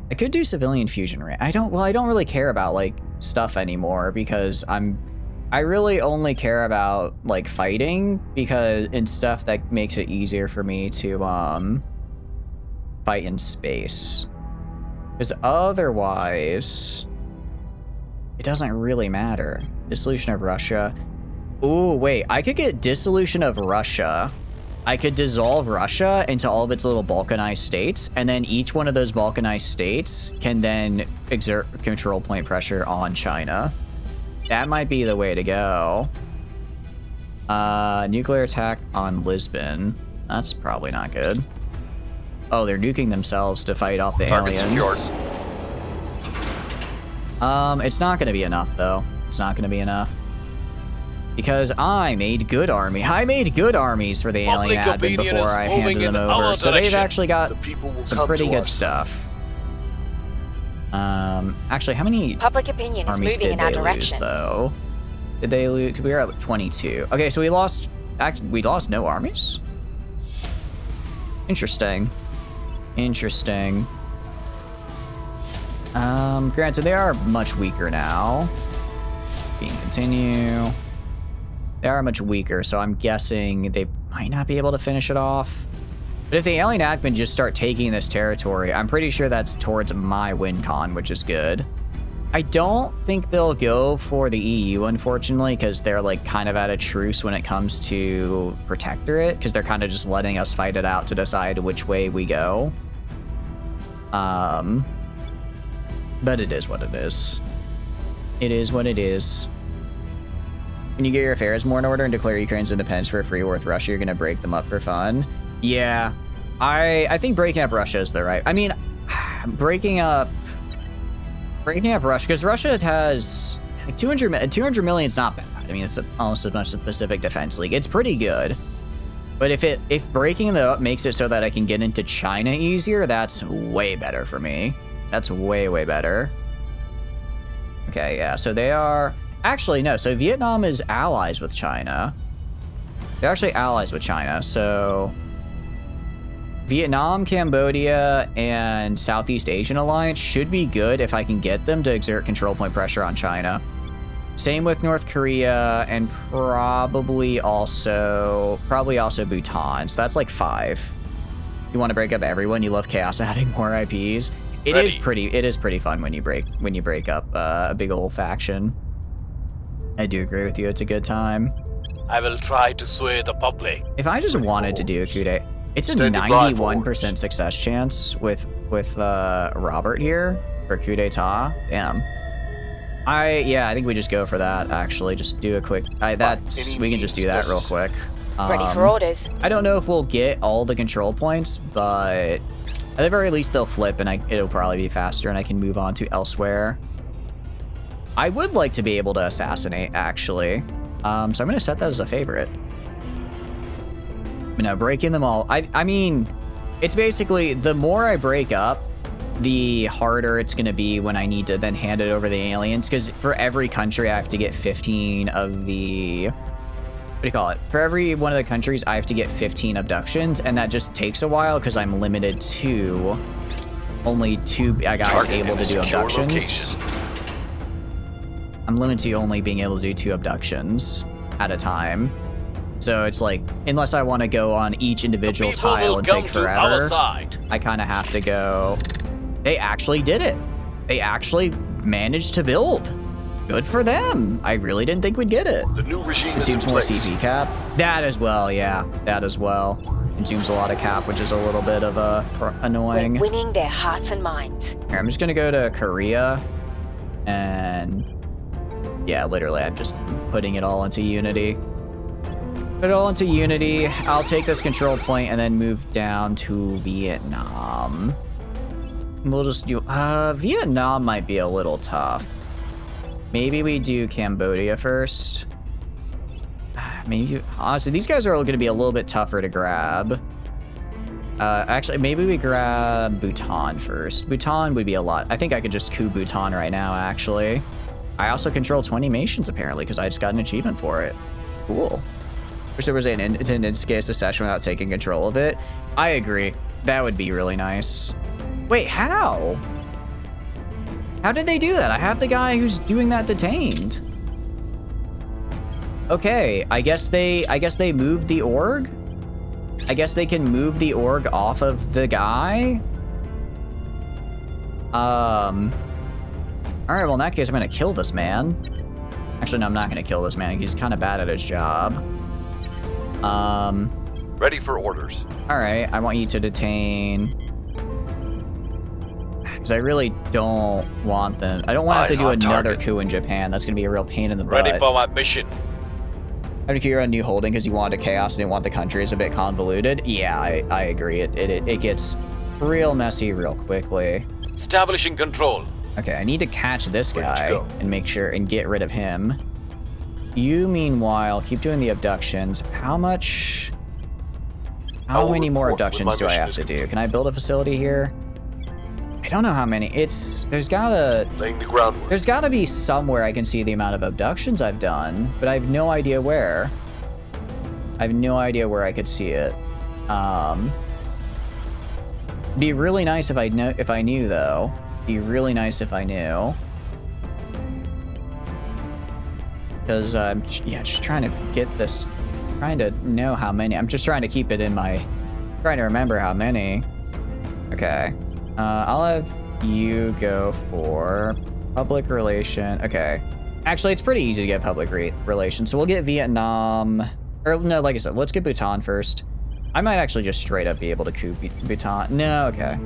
I could do civilian fusion rate. I don't really care about like stuff anymore because I really only care about like fighting because it's stuff that makes it easier for me to fight in space. Because otherwise it doesn't really matter. Dissolution of Russia. Ooh, wait, I could get dissolution of Russia. I could dissolve Russia into all of its little balkanized states, and then each one of those balkanized states can then exert control point pressure on China. That might be the way to go. Nuclear attack on Lisbon. That's probably not good. Oh, they're nuking themselves to fight off the aliens. It's not gonna be enough, though. It's not gonna be enough. Because I made good armies for the alien admin before I handed them over. So they've actually got some pretty good stuff. Actually, how many Public opinion is armies moving did in our they lose, direction. though? Did they lose? We were at 22. Okay, so we lost no armies? Interesting. Interesting. Granted, they are much weaker now. Continue. They are much weaker, so I'm guessing they might not be able to finish it off. But if the alien admin just start taking this territory, I'm pretty sure that's towards my win con, which is good. I don't think they'll go for the EU, unfortunately, because they're like kind of at a truce when it comes to Protectorate, because they're kind of just letting us fight it out to decide which way we go. But it is what it is. It is what it is. When you get your affairs more in order and declare Ukraine's independence for a free war with Russia, you're going to break them up for fun. Yeah, I think breaking up Russia is the right. I mean, breaking up Russia, because Russia has like 200 million is not bad. I mean, it's almost as much as the Pacific Defense League. It's pretty good. But if breaking them up makes it so that I can get into China easier, that's way better for me. That's way, way better. Okay, yeah, so they are... Actually, no, so Vietnam is allies with China. They're actually allies with China, so... Vietnam, Cambodia, and Southeast Asian Alliance should be good if I can get them to exert control point pressure on China. Same with North Korea, and probably also Bhutan, so that's like 5. You want to break up everyone, you love chaos adding more IPs. It is pretty fun when you break up a big old faction. I do agree with you. It's a good time. I will try to sway the public. If I just wanted to do a coup d'etat, it's a Standing by for 91% success chance with Robert here for coup d'etat. Damn. I think we just go for that. Actually, just do a quick. We can just do that real quick. Ready for orders. I don't know if we'll get all the control points, but at the very least they'll flip, and it'll probably be faster, and I can move on to elsewhere. I would like to be able to assassinate, actually. So I'm gonna set that as a favorite. You know, breaking them all. I mean, it's basically the more I break up, the harder it's gonna be when I need to then hand it over to the aliens. Because for every country, I have to get 15 of the. What do you call it? For every one of the countries, I have to get 15 abductions, and that just takes a while because I'm limited to only 2 guys able to do abductions. I'm limited to only being able to do 2 abductions at a time. So it's like, unless I want to go on each individual tile and take forever, I kind of have to go. They actually did it. They actually managed to build. Good for them. I really didn't think we'd get it. The new regime is in Consumes more place. CP cap. That as well, yeah. That as well. Consumes a lot of cap, which is a little bit of annoying. We're winning their hearts and minds. Here, I'm just gonna go to Korea, and yeah, literally, I'm just putting it all into Unity. Put it all into Unity. I'll take this control point and then move down to Vietnam. We'll just do. Vietnam might be a little tough. Maybe we do Cambodia first. Maybe, honestly, these guys are going to be a little bit tougher to grab. Actually, maybe we grab Bhutan first. Bhutan would be a lot. I think I could just coup Bhutan right now, actually. I also control 20 nations, apparently, because I just got an achievement for it. Cool. Wish there was an instigate secession without taking control of it. I agree. That would be really nice. Wait, how? How did they do that? I have the guy who's doing that detained. Okay, I guess they moved the org. I guess they can move the org off of the guy. All right, well in that case, I'm gonna kill this man. Actually, no, I'm not gonna kill this man. He's kind of bad at his job. Ready for orders. All right, I want you to detain. Because I really don't want them. I don't want to have to do another coup in Japan. That's going to be a real pain in the butt. Ready for my mission. I'm going to create a new holding because you wanted chaos and didn't want the country is a bit convoluted. Yeah, I agree. It gets real messy real quickly. Establishing control. Okay, I need to catch this guy and make sure and get rid of him. You, meanwhile, keep doing the abductions. How many more abductions do I have to do? Can I build a facility here? I don't know how many. There's gotta be somewhere I can see the amount of abductions I've done, but I have no idea where. I have no idea where I could see it. Be really nice if I knew though. Be really nice if I knew. Because just trying to get this, trying to know how many. I'm just trying to keep it in my, trying to remember how many. Okay. I'll have you go for public relation. Okay. Actually, it's pretty easy to get public relations. So we'll get Vietnam. Or no, like I said, let's get Bhutan first. I might actually just straight up be able to coup Bhutan. No, okay.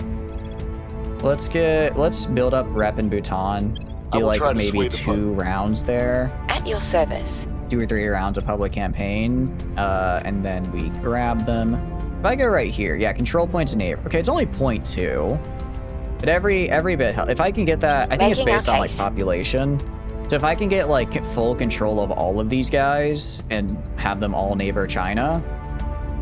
Let's build up rep in Bhutan. Do like maybe 2 rounds there. At your service. 2 or 3 rounds of public campaign. And then we grab them. If I go right here, yeah, control points in neighbor. Okay, it's only 0.2. But every bit helps. If I can get that, I think it's based on like population. So if I can get like full control of all of these guys and have them all neighbor China,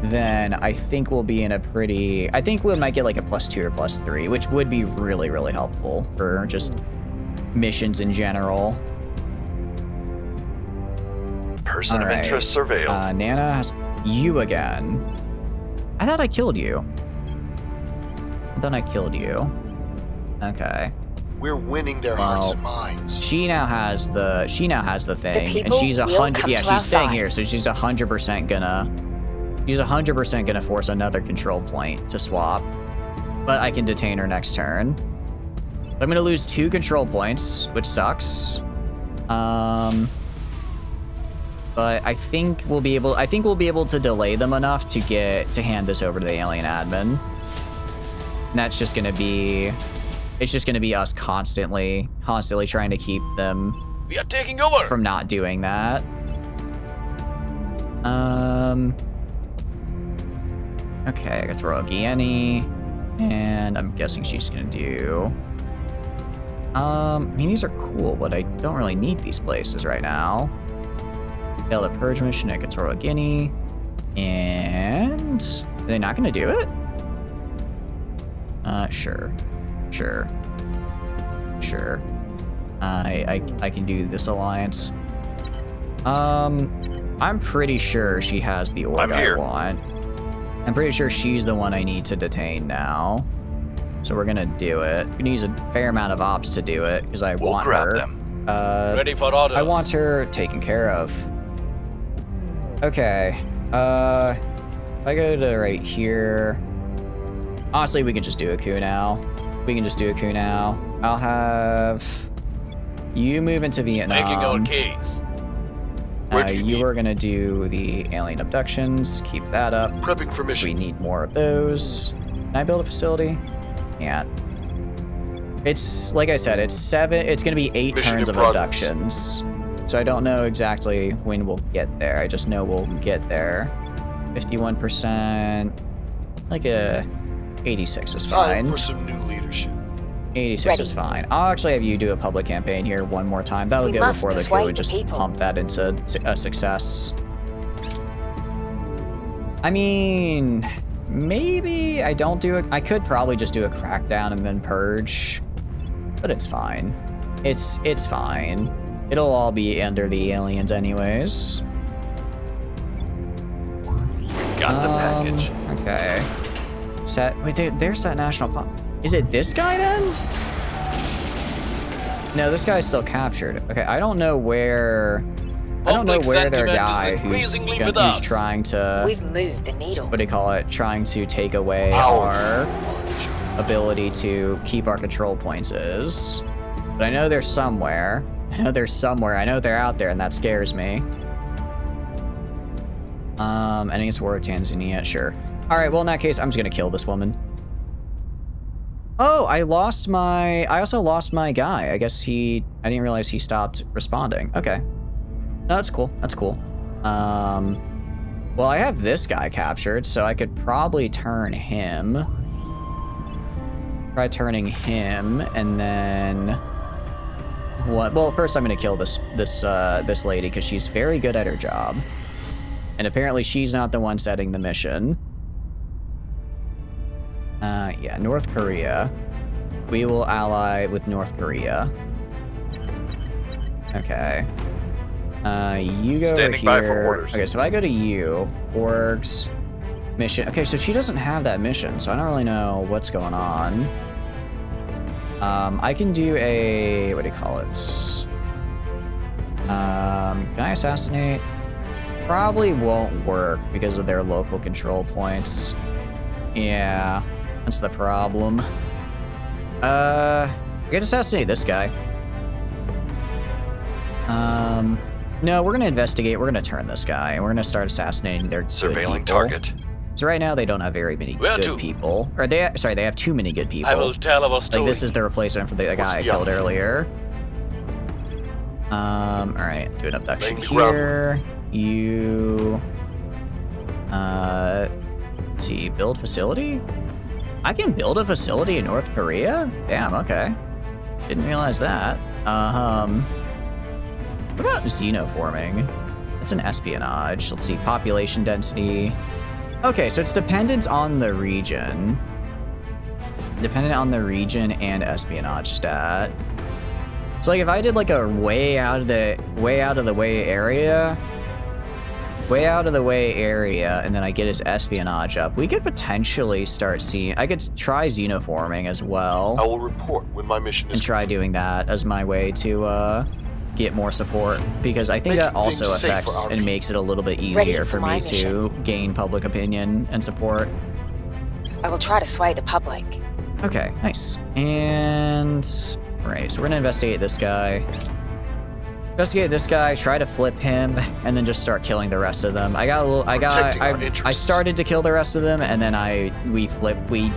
then I think we'll be in a pretty, I think we might get like a +2 or +3, which would be really, really helpful for just missions in general. Person of interest surveilled. Nana has you again. I thought I killed you. Okay. We're winning their hearts and minds. She now has the thing, and she's 100. Yeah, she's staying here, so she's 100% gonna force another control point to swap. But I can detain her next turn. But I'm gonna lose 2 control points, which sucks. But I think we'll be able to delay them enough to hand this over to the alien admin. And that's just gonna be, it's just gonna be us constantly trying to keep them We are taking over from not doing that. Okay, I got to roll Gienni, and I'm guessing she's gonna do. I mean, these are cool, but I don't really need these places right now. Fail the purge mission at Equatorial Guinea, and are they not gonna do it? Sure. I can do this alliance. I'm pretty sure she has the org I want. I'm pretty sure she's the one I need to detain now. So we're gonna do it. We're gonna use a fair amount of ops to do it because I want her. Them. ready for orders. I want her taken care of. Okay. If I go to right here. Honestly, we can just do a coup now. I'll have you move into Vietnam. Making our case. You are gonna do the alien abductions. Keep that up. Prepping for mission. We need more of those. Can I build a facility? Can't. It's like I said. It's gonna be 8 Mission turns in of progress. abductions. So I don't know exactly when we'll get there. I just know we'll get there. 51%. Like a 86 is Time fine. for some new leadership. 86 is fine. I'll actually have you do a public campaign here one more time. That'll We go must before the coup persuade and the just people. pump that into a success. I mean, maybe I don't do it. I could probably just do a crackdown and then purge, but it's fine. It's fine. It'll all be under the aliens anyways. Got the package. Okay. Wait, there's that national pop. Is it this guy then? No, this guy's still captured. Okay, I don't know where. I don't know Public where their sentiment is guy increasingly with who's us. trying to. We've moved the needle. What do you call it? Trying to take away our ability to keep our control points is. But I know they're somewhere. I know they're out there, and that scares me. I think it's War of Tanzania, sure. Alright, well in that case, I'm just gonna kill this woman. Oh, I also lost my guy. I guess I didn't realize he stopped responding. Okay. No, that's cool. Well, I have this guy captured, so I could probably turn him. Try turning him, and then what? Well, first I'm gonna kill this lady because she's very good at her job, and apparently she's not the one setting the mission. Yeah, North Korea. We will ally with North Korea. Okay. You go Standing here. by for orders. Okay, so if I go to you, orgs, mission. Okay, so she doesn't have that mission, so I don't really know what's going on. I can do a, what do you call it? Can I assassinate? Probably won't work because of their local control points. Yeah, that's the problem. I can assassinate this guy. No, we're gonna investigate. We're gonna turn this guy, and we're gonna start assassinating their Surveilling good people. target. So right now they don't have very many Where good to? people, or they have too many good people. I will tell our story. Like this is the replacement for the guy I killed earlier. All right, do an abduction Laying the ground. here. You, let's see, build facility. I can build a facility in North Korea. Damn, okay. Didn't realize that. What about xenoforming? It's an espionage. Let's see, population density. Okay, so it's dependent on the region. Dependent on the region and espionage stat. So like if I did like a way out of the way area, and then I get his espionage up, we could potentially start seeing. I could try xenoforming as well. I will report when my mission is And try doing that as my way to get more support, because I think that Making also things safe affects for our and people. makes it a little bit Ready easier for for my me to gain public opinion and support. I will try to sway the public. Okay, nice. And right, so we're gonna investigate this guy. Investigate this guy, try to flip him, and then just start killing the rest of them. I started to kill the rest of them, and then we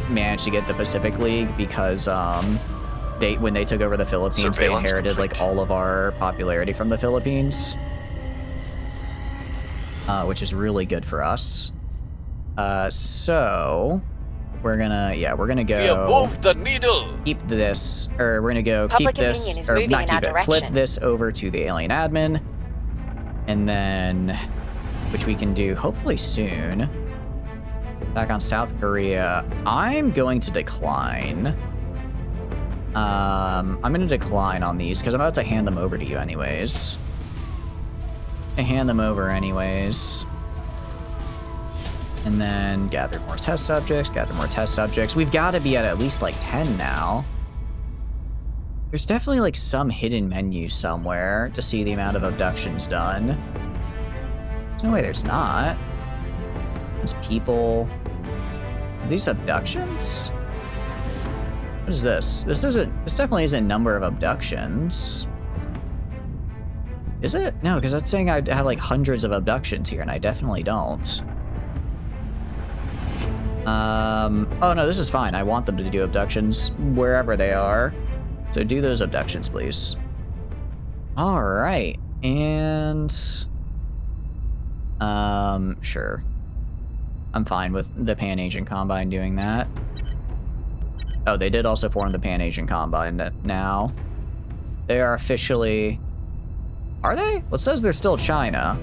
managed to get the Pacific League because when they took over the Philippines, they inherited like all of our popularity from the Philippines, which is really good for us. So we're gonna go. We have moved the needle. Keep this, or we're gonna go Public keep this, opinion is or moving not in keep our it. Flip direction. this over to the alien admin, and then, which we can do hopefully soon. Back on South Korea, I'm going to decline. I'm gonna decline on these because I'm about to hand them over to you anyways. And then gather more test subjects. We've got to be at least like 10 now. There's definitely like some hidden menu somewhere to see the amount of abductions done. There's no way there's not. There's people. Are these abductions? What is this? This definitely isn't number of abductions. Is it? No, because that's saying I have like hundreds of abductions here, and I definitely don't. Oh no, this is fine. I want them to do abductions wherever they are. So do those abductions, please. All right, and sure. I'm fine with the Pan-Asian Combine doing that. Oh, they did also form the Pan-Asian Combine now. They are officially... Are they? Well, it says they're still China.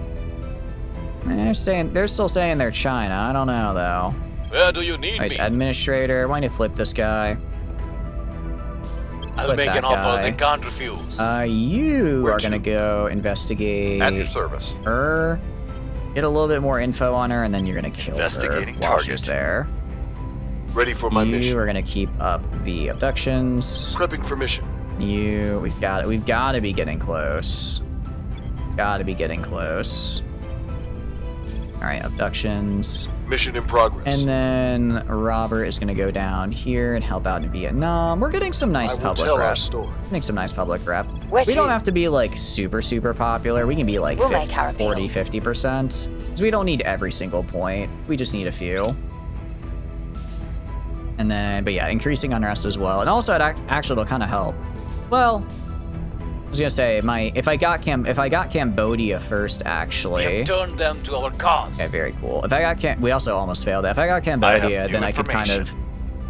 They're still saying they're China. I don't know, though. Where do you need Nice me? administrator. Why don't you flip this guy? I'll Flip make that an offer guy. they can't refuse. You Where are to? gonna go investigate At your service. her. Get a little bit more info on her, and then you're gonna kill her Investigating while she's target. there. Ready for my You mission. are gonna keep up the abductions. Prepping for mission. We've got to be getting close. Gotta be getting close. All right, abductions. Mission in progress. And then Robert is gonna go down here and help out in Vietnam. We're getting some nice I will public tell our rep. story. Getting some nice public rep. Where We don't to? have to be like super popular. We can be like We'll make our appeal. 40-50%. Because we don't need every single point. We just need a few. And then, but yeah, increasing unrest as well. And also, actually, it'll kind of help. Well, I was gonna say, if I got Cambodia first, We actually. have turned them to our cause. Okay, very cool. If I got we also almost failed that. If I got Cambodia, new then I could kind of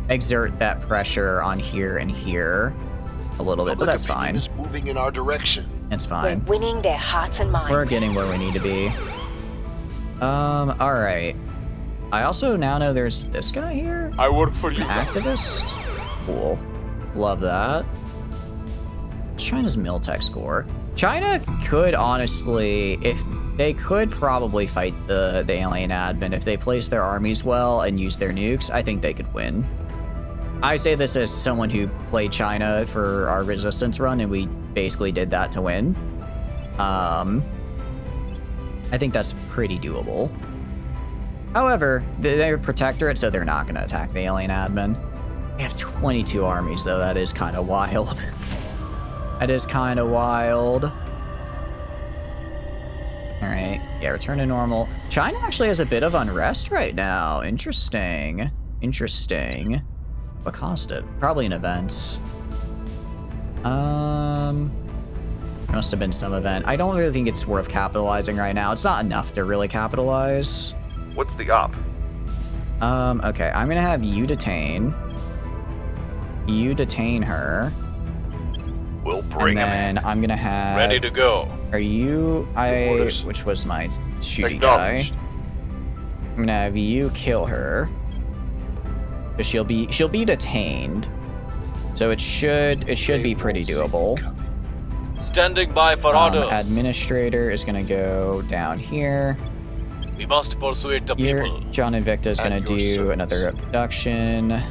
exert that pressure on here and here a little bit, but Public that's opinion fine. is moving in our direction. It's We're fine. winning their hearts and minds. We're getting where we need to be. All right. I also now know there's this guy here. I work for you. An activist. Cool. Love that. What's China's Miltech score? China could honestly, if they could probably fight the alien admin if they place their armies well and use their nukes. I think they could win. I say this as someone who played China for our resistance run, and we basically did that to win. I think that's pretty doable. However, they're Protectorate, so they're not going to attack the alien admin. They have 22 armies, though. That is kind of wild. That is kind of wild. All right. Yeah, return to normal. China actually has a bit of unrest right now. Interesting. Interesting. What caused it? Probably an event. Must have been some event. I don't really think it's worth capitalizing right now. It's not enough to really capitalize. What's the op? Okay, I'm gonna have you detain. You detain her. We'll bring and him in. then I'm gonna have... Ready to go. Are you... orders. Which was my shooty guy. Acknowledged. I'm gonna have you kill her. But she'll be detained. So it should be pretty doable. Standing by for orders. Administrator is gonna go down here. We must persuade the Here, people. John Invicta is gonna At your do service. another abduction.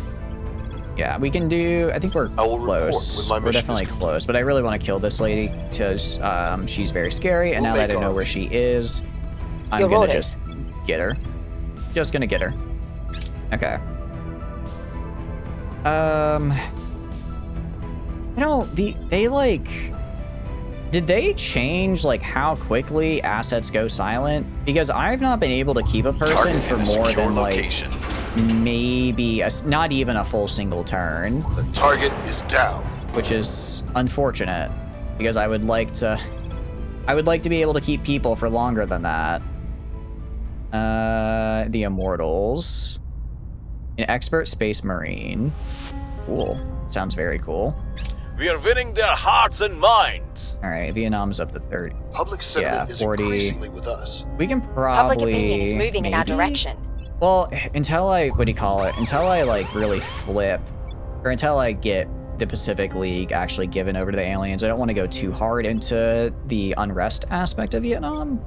Yeah, we can do. I think we're I will report close. when my We're mission is definitely complete. close, but I really want to kill this lady because she's very scary. And We'll now that make I know our where she is, I'm Your gonna orders. just get her. Just gonna get her. Okay. I don't. They like. Did they change like how quickly assets go silent? Because I've not been able to keep a person for more than location. like maybe not even a full single turn. The target is down. Which is unfortunate because I would like to be able to keep people for longer than that. The Immortals. An expert space marine. Cool. Sounds very cool. We are winning their hearts and minds. All right, Vietnam's up to 30. Public sentiment is 40. increasingly with us. We can probably Public opinion is moving in our maybe? direction. Well, until I until I like really flip, or until I get the Pacific League actually given over to the aliens, I don't want to go too hard into the unrest aspect of Vietnam.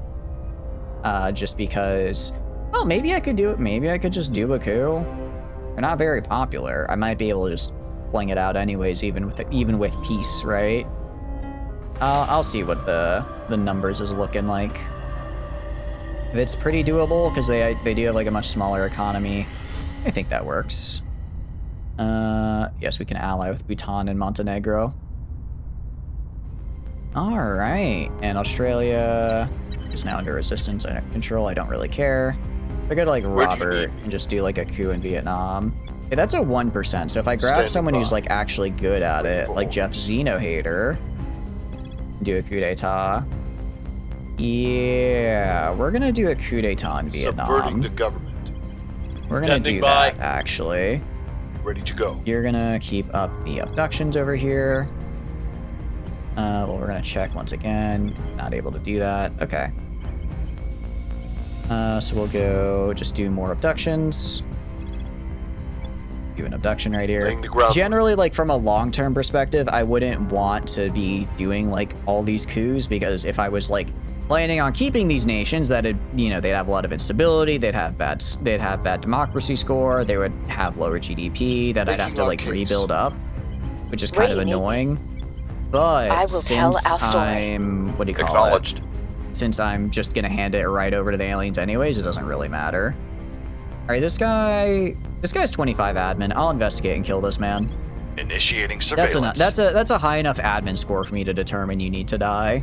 Just because, well, maybe I could do it. Maybe I could just do a coup. They're not very popular. I might be able to just fling it out anyways, even with peace, right? I'll see what the numbers is looking like. If it's pretty doable, because they do have like a much smaller economy, I think that works. Yes, we can ally with Bhutan and Montenegro. All right, and Australia is now under resistance and control. I don't really care. I go to like Robert and just do like a coup in Vietnam. Okay, that's a 1%. So if I grab someone who's like actually good at it, like Jeff Xenohater, do a coup d'etat. Yeah, we're gonna do a coup d'etat in Vietnam. Subverting the government. We're gonna do that actually. Ready to go. You're gonna keep up the abductions over here. Well, we're gonna check once again. Not able to do that. Okay. So we'll go just do more abductions. Do an abduction right here. Generally, like from a long-term perspective, I wouldn't want to be doing like all these coups, because if I was like planning on keeping these nations, that'd, you know, they'd have a lot of instability, they'd have bad democracy score, they would have lower GDP that I'd have to like rebuild up, which is kind of annoying. But I will tell our story. I'm, what do you call Acknowledged. it? Since I'm just gonna hand it right over to the aliens anyways, it doesn't really matter. All right, this guy's 25 admin. I'll investigate and kill this man. Initiating surveillance. That's a high enough admin score for me to determine you need to die.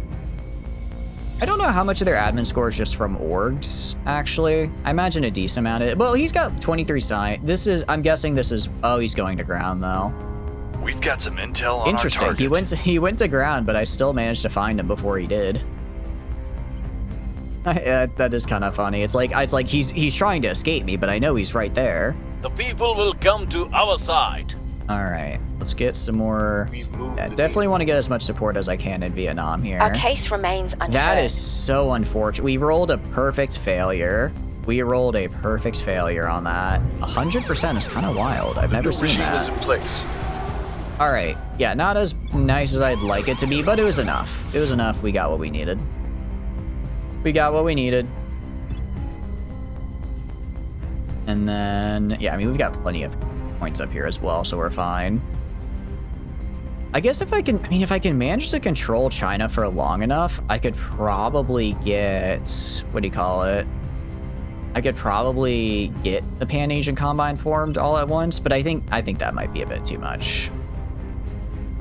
I don't know how much of their admin score is just from orgs, actually. I imagine a decent amount of it. Well, he's got 23 science. I'm guessing this is, oh, he's going to ground though. We've got some intel on Interesting. our target. He went to ground, but I still managed to find him before he did. That is kind of funny. It's like he's trying to escape me, but I know he's right there. The people will come to our side. All right, let's get some more. Definitely want to get as much support as I can in Vietnam here. Our case remains unheard. That is so unfortunate. We rolled a perfect failure. We rolled a perfect failure on that. 100% is kind of wild. I've never seen that. Is in place. All right, yeah, not as nice as I'd like it to be, but it was enough. It was enough. We got what we needed. We got what we needed. And then, yeah, I mean, we've got plenty of points up here as well, so we're fine. I guess if I can manage to control China for long enough, I could probably get, what do you call it? I could probably get the Pan-Asian Combine formed all at once, but I think that might be a bit too much.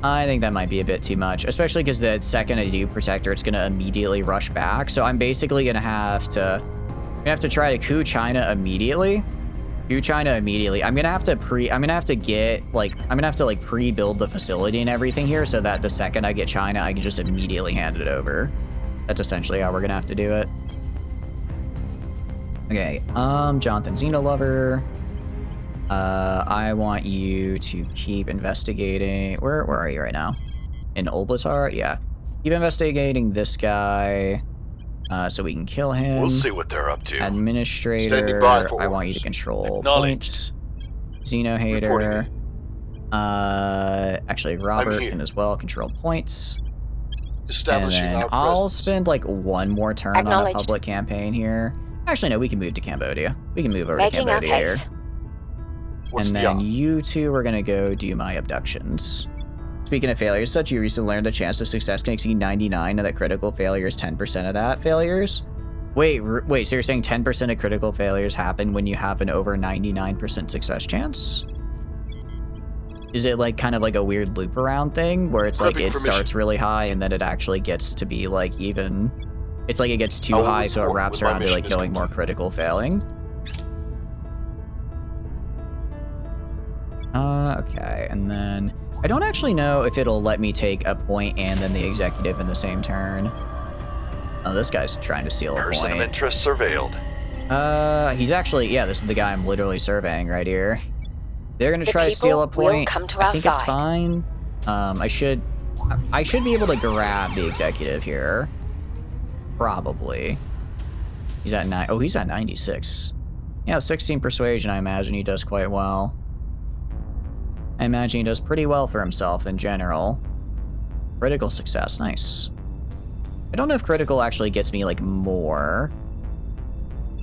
I think that might be a bit too much, especially because the second I do Protectorate, it's going to immediately rush back. So I'm basically going to have to try to coup China immediately. Coup China immediately. I'm going to have to pre-build the facility and everything here so that the second I get China, I can just immediately hand it over. That's essentially how we're going to have to do it. Okay, Jonathan Xenolover. I want you to keep investigating. Where are you right now? In Olbatar? Yeah. Keep investigating this guy, so we can kill him. We'll see what they're up to. Administrator. Standing by for I want you to control points. Xenohater. Actually, Robert can as well control points. Establishing and then our I'll presence. spend like one more turn on a public campaign here. Actually, no, we can move to Cambodia. We can move over to Cambodia here. What's and then you two are gonna go do my abductions. Speaking of failures, such you recently learned the chance of success can exceed 99 and that critical failure is 10% of that failures? Wait, so you're saying 10% of critical failures happen when you have an over 99% success chance? Is it like kind of like a weird loop around thing where it's like it starts really high and then it actually gets to be like even... It's like it gets too high, so it wraps around to like going more critical failing. Okay, and then I don't actually know if it'll let me take a point and then the executive in the same turn. Oh, this guy's trying to steal a point. Person of interest surveilled. He's actually, yeah, this is the guy I'm literally surveying right here. They're gonna try to steal a point. I think it's fine. I should be able to grab the executive here. Probably. He's at 9. Oh, he's at 96. Yeah, 16 persuasion. I imagine he does quite well. I imagine he does pretty well for himself in general. Critical success, nice. I don't know if critical actually gets me like more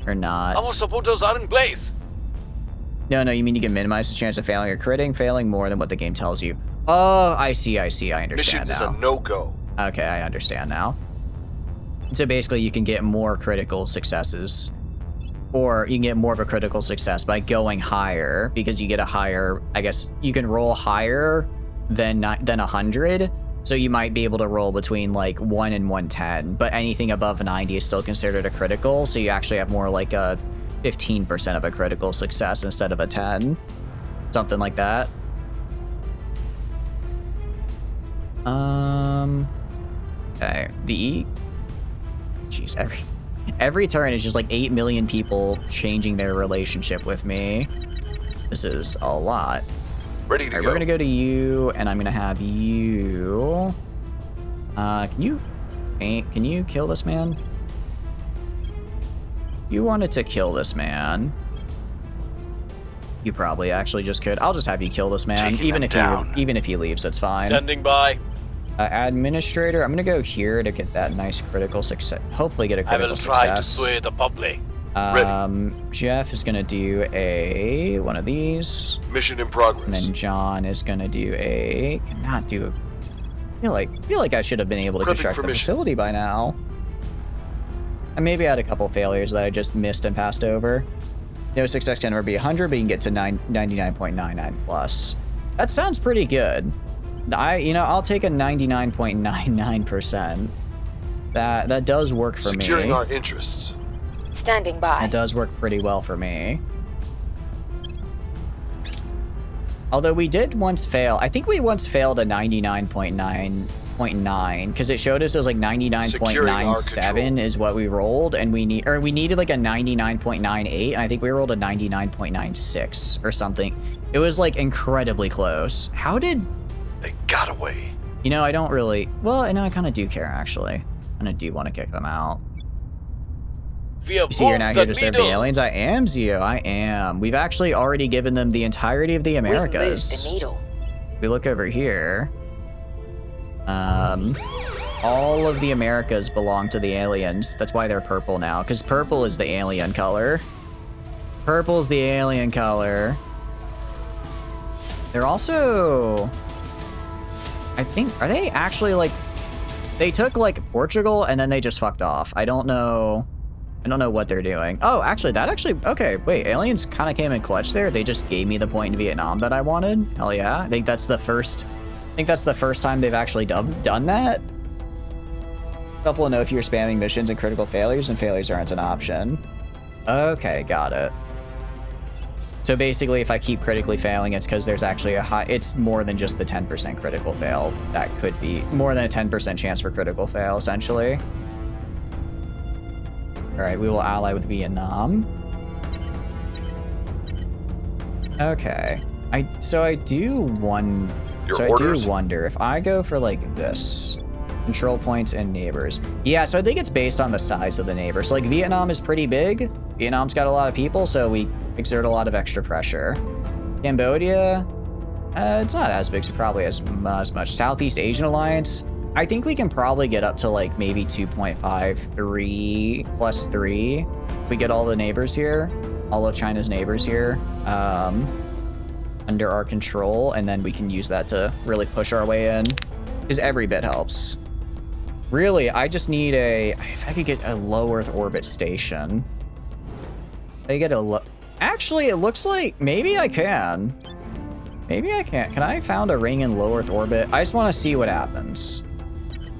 or not. Our supporters are in place. No, you mean you can minimize the chance of failing or critting, failing more than what the game tells you. Oh, I see, I understand Mission now. is a no-go. Okay, I understand now. So basically you can get more critical successes, or you can get more of a critical success by going higher, because you get a higher, I guess you can roll higher than 100, so you might be able to roll between like 1 and 110, but anything above 90 is still considered a critical, so you actually have more like a 15% of a critical success instead of a 10. Something like that. Okay, jeez, every turn is just like 8 million people changing their relationship with me. This is a lot. Ready to go. We're gonna go to you, and I'm gonna have you. Can you kill this man? You wanted to kill this man. You probably actually just could. I'll just have you kill this man, even if he leaves. It's fine. Standing by. Administrator, I'm gonna go here to get that nice critical success. Hopefully get a critical success. I will try to sway the public. Jeff is gonna do one of these. Mission in progress. And then John is gonna do I feel like I should have been able to construct the facility by now. And maybe I had a couple failures that I just missed and passed over. No success can never be 100, but you can get to 99.99 plus. That sounds pretty good. I'll take a 99.99%. That does work for me. Securing our interests. Standing by. That does work pretty well for me. Although we did once fail. I think we once failed a 99.9.9 because it showed us it was like 99.97 is what we rolled, and we needed like a 99.98, and I think we rolled a 99.96 or something. It was like incredibly close. How did they got away? I don't really. Well, I kind of do care actually. I do want to kick them out. You see, you're now here to serve the aliens. I am, Zio. I am. We've actually already given them the entirety of the Americas. We've moved the needle. We look over here. All of the Americas belong to the aliens. That's why they're purple now, because purple is the alien color. Purple's the alien color. They're also, I think, are they actually like, they took like Portugal and then they just fucked off. I don't know what they're doing. Oh, actually, okay, wait, aliens kind of came in clutch there. They just gave me the point in Vietnam that I wanted. Hell yeah. I think that's the first time they've actually done that. Couple will know if you're spamming missions and critical failures, and failures aren't an option. Okay, got it. So basically, if I keep critically failing, it's because there's actually it's more than just the 10% critical fail. That could be more than a 10% chance for critical fail, essentially. All right, we will ally with Vietnam. Okay. I do wonder if I go for like this. Control points and neighbors. Yeah, so I think it's based on the size of the neighbors. So like Vietnam is pretty big. Vietnam's got a lot of people, so we exert a lot of extra pressure. Cambodia, it's not as big, so probably as much. Southeast Asian Alliance, I think we can probably get up to like maybe 2.5, 3 plus 3. We get all the neighbors here, all of China's neighbors here, under our control, and then we can use that to really push our way in, because every bit helps. Really, I just need if I could get a low Earth orbit station. Actually, it looks like maybe I can. Maybe I can't. Can I found a ring in low Earth orbit? I just want to see what happens.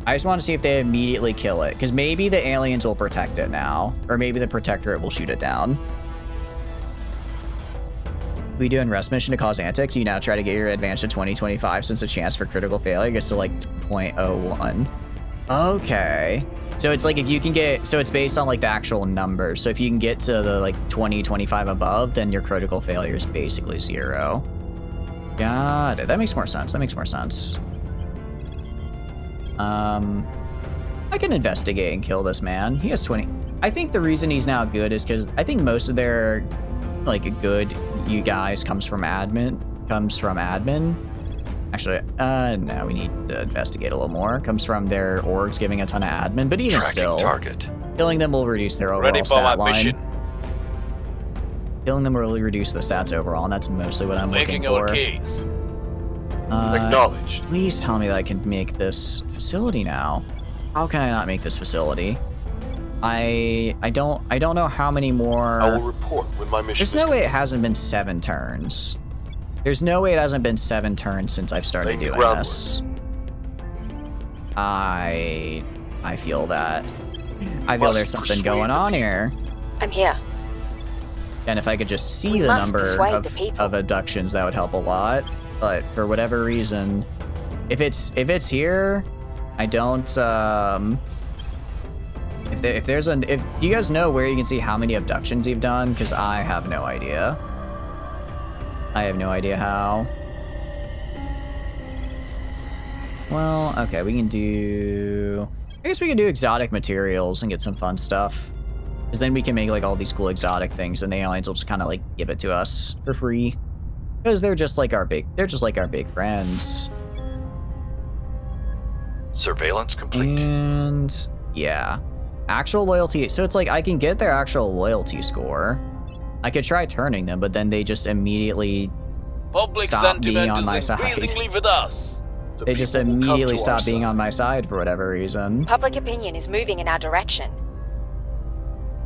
I just want to see if they immediately kill it. Because maybe the aliens will protect it now. Or maybe the Protectorate will shoot it down. We do in rest mission to cause antics. You now try to get your advance to 2025 since the chance for critical failure gets to like 0.01. Okay. So it's like if you can get, so it's based on like the actual numbers. So if you can get to the like 2025 above, then your critical failure is basically 0. Got it. That makes more sense. That makes more sense. I can investigate and kill this man. He has 20. I think the reason he's now good is because I think most of their like good you guys comes from admin. Actually, no, we need to investigate a little more. Comes from their orgs giving a ton of admin, but even still, target. Killing them will reduce their overall stat line. Killing them will reduce the stats overall, and that's mostly what I'm looking for. Case. Acknowledged. Please tell me that I can make this facility now. How can I not make this facility? I don't know how many more. I will report when my mission. There's no way it hasn't been 7 turns. There's no way it hasn't been 7 turns since I've started doing this. I feel that. I feel there's something going on here. I'm here. And if I could just see the number of abductions, that would help a lot. But for whatever reason, if it's here, I don't. If you guys know where you can see how many abductions you've done, because I have no idea. I have no idea how. Well, okay, we can do. I guess we can do exotic materials and get some fun stuff. Because then we can make like all these cool exotic things, and the aliens will just kind of like give it to us for free. Because they're just like our big friends. Surveillance complete. And yeah, actual loyalty. So it's like I can get their actual loyalty score. I could try turning them, but then they just immediately stop being on my side. With us. They just immediately stop being on my side for whatever reason. Public opinion is moving in our direction.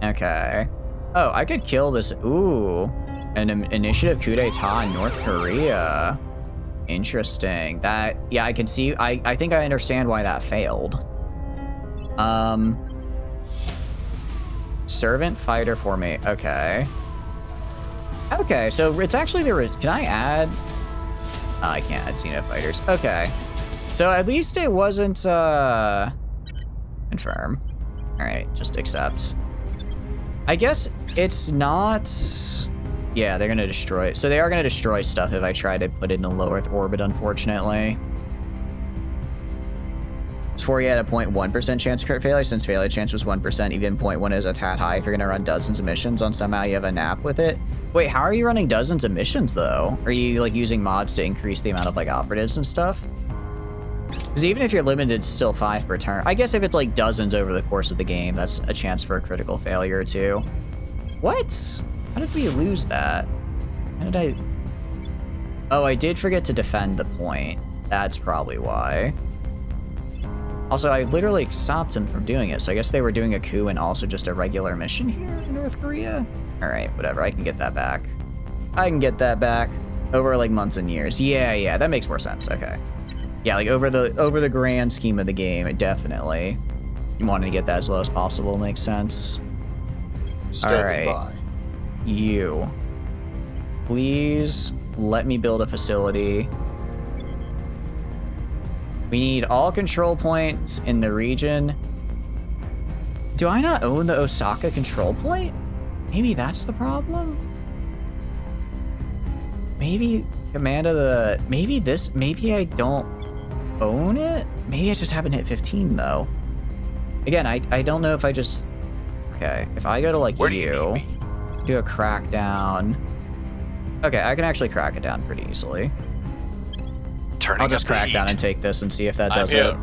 Okay. Oh, I could kill this. Ooh, an initiative coup d'etat in North Korea. Interesting. That, yeah, I can see. I think I understand why that failed. Servant fighter formate. Okay. Okay, so it's actually can I add? Oh, I can't add Xeno fighters. Okay. So at least it wasn't, confirm. All right, just accept. I guess it's not. Yeah, they're gonna destroy it. So they are gonna destroy stuff if I try to put it in a low Earth orbit, unfortunately. Before you had a 0.1% chance of crit failure, since failure chance was 1%, even 0.1 is a tad high if you're gonna run dozens of missions on somehow you have a nap with it. Wait, how are you running dozens of missions though? Are you like using mods to increase the amount of like operatives and stuff? Because even if you're limited, it's still 5 per turn. I guess if it's like dozens over the course of the game, that's a chance for a critical failure too. What? How did we lose that? How did I? Oh, I did forget to defend the point. That's probably why. Also, I literally stopped them from doing it, so I guess they were doing a coup and also just a regular mission here in North Korea? Alright, whatever, I can get that back. I can get that back over like months and years. Yeah, that makes more sense, okay. Yeah, like over the grand scheme of the game, it definitely wanting to get that as low as possible makes sense. Alright, you. Please let me build a facility. We need all control points in the region. Do I not own the Osaka control point? Maybe that's the problem? Maybe command of the... Maybe I don't own it? Maybe I just haven't hit 15 though. Again, I don't know if I just... Okay, if I go to like you, do a crackdown. Okay, I can actually crack it down pretty easily. I'll just crack down and take this and see if that does it.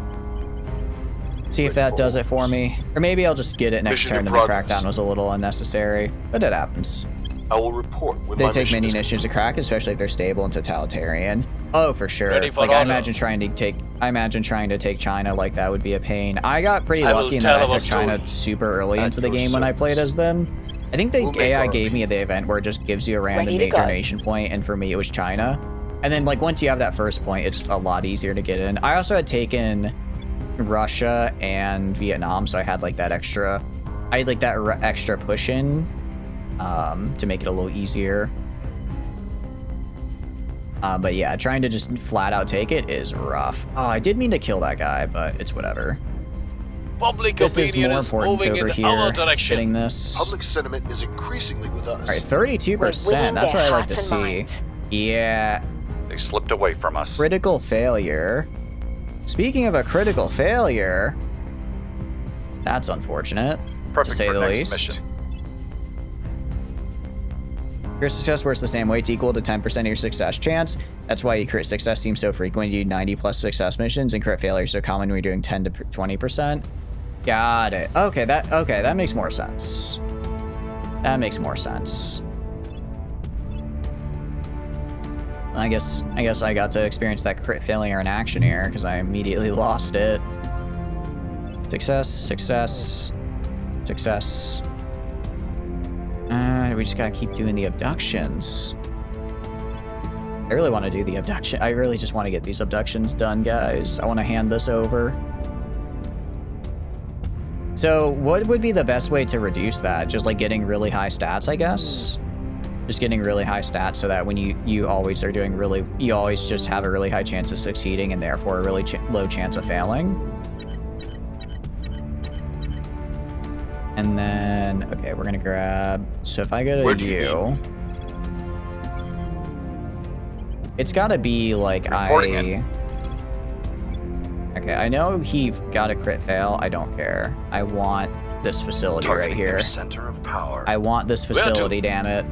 See if that does it for me. Or maybe I'll just get it next turn and the crackdown was a little unnecessary. But it happens. I will report when they take many initiatives to crack, especially if they're stable and totalitarian. Oh, for sure. Like I imagine trying to take China like that would be a pain. I got pretty lucky in that I took China super early into the game when I played as them. I think the AI gave me the event where it just gives you a random major nation point, and for me it was China. And then like once you have that first point, it's a lot easier to get in. I also had taken Russia and Vietnam, so I had like that extra, extra push in to make it a little easier. But yeah, trying to just flat out take it is rough. Oh, I did mean to kill that guy, but it's whatever. Public this is opinion more is important moving over in here. our direction. Getting this. Public sentiment is increasingly with us. All right, 32%. That's what I like to see. Yeah. They slipped away from us. Critical failure. Speaking of a critical failure, that's unfortunate, Perfect to say for the next least. mission. Crit success works the same way. It's equal to 10% of your success chance. That's why your crit success seems so frequent. You do 90 plus success missions, and crit failure is so common when you're doing 10 to 20%. Got it. Okay, that makes more sense. That makes more sense. I guess I got to experience that crit failure in action here because I immediately lost it. Success, success, success. We just gotta keep doing the abductions. I really want to do the abduction. I really just want to get these abductions done, guys. I want to hand this over. So what would be the best way to reduce that? Just like getting really high stats, I guess? Just getting really high stats so that when you always are doing you always just have a really high chance of succeeding and therefore a really low chance of failing. And then, okay, we're gonna grab, so if I go to you, it's gotta be like okay, I know he got a crit fail. I don't care. I want this facility right here. Center of power. I want this facility, damn it.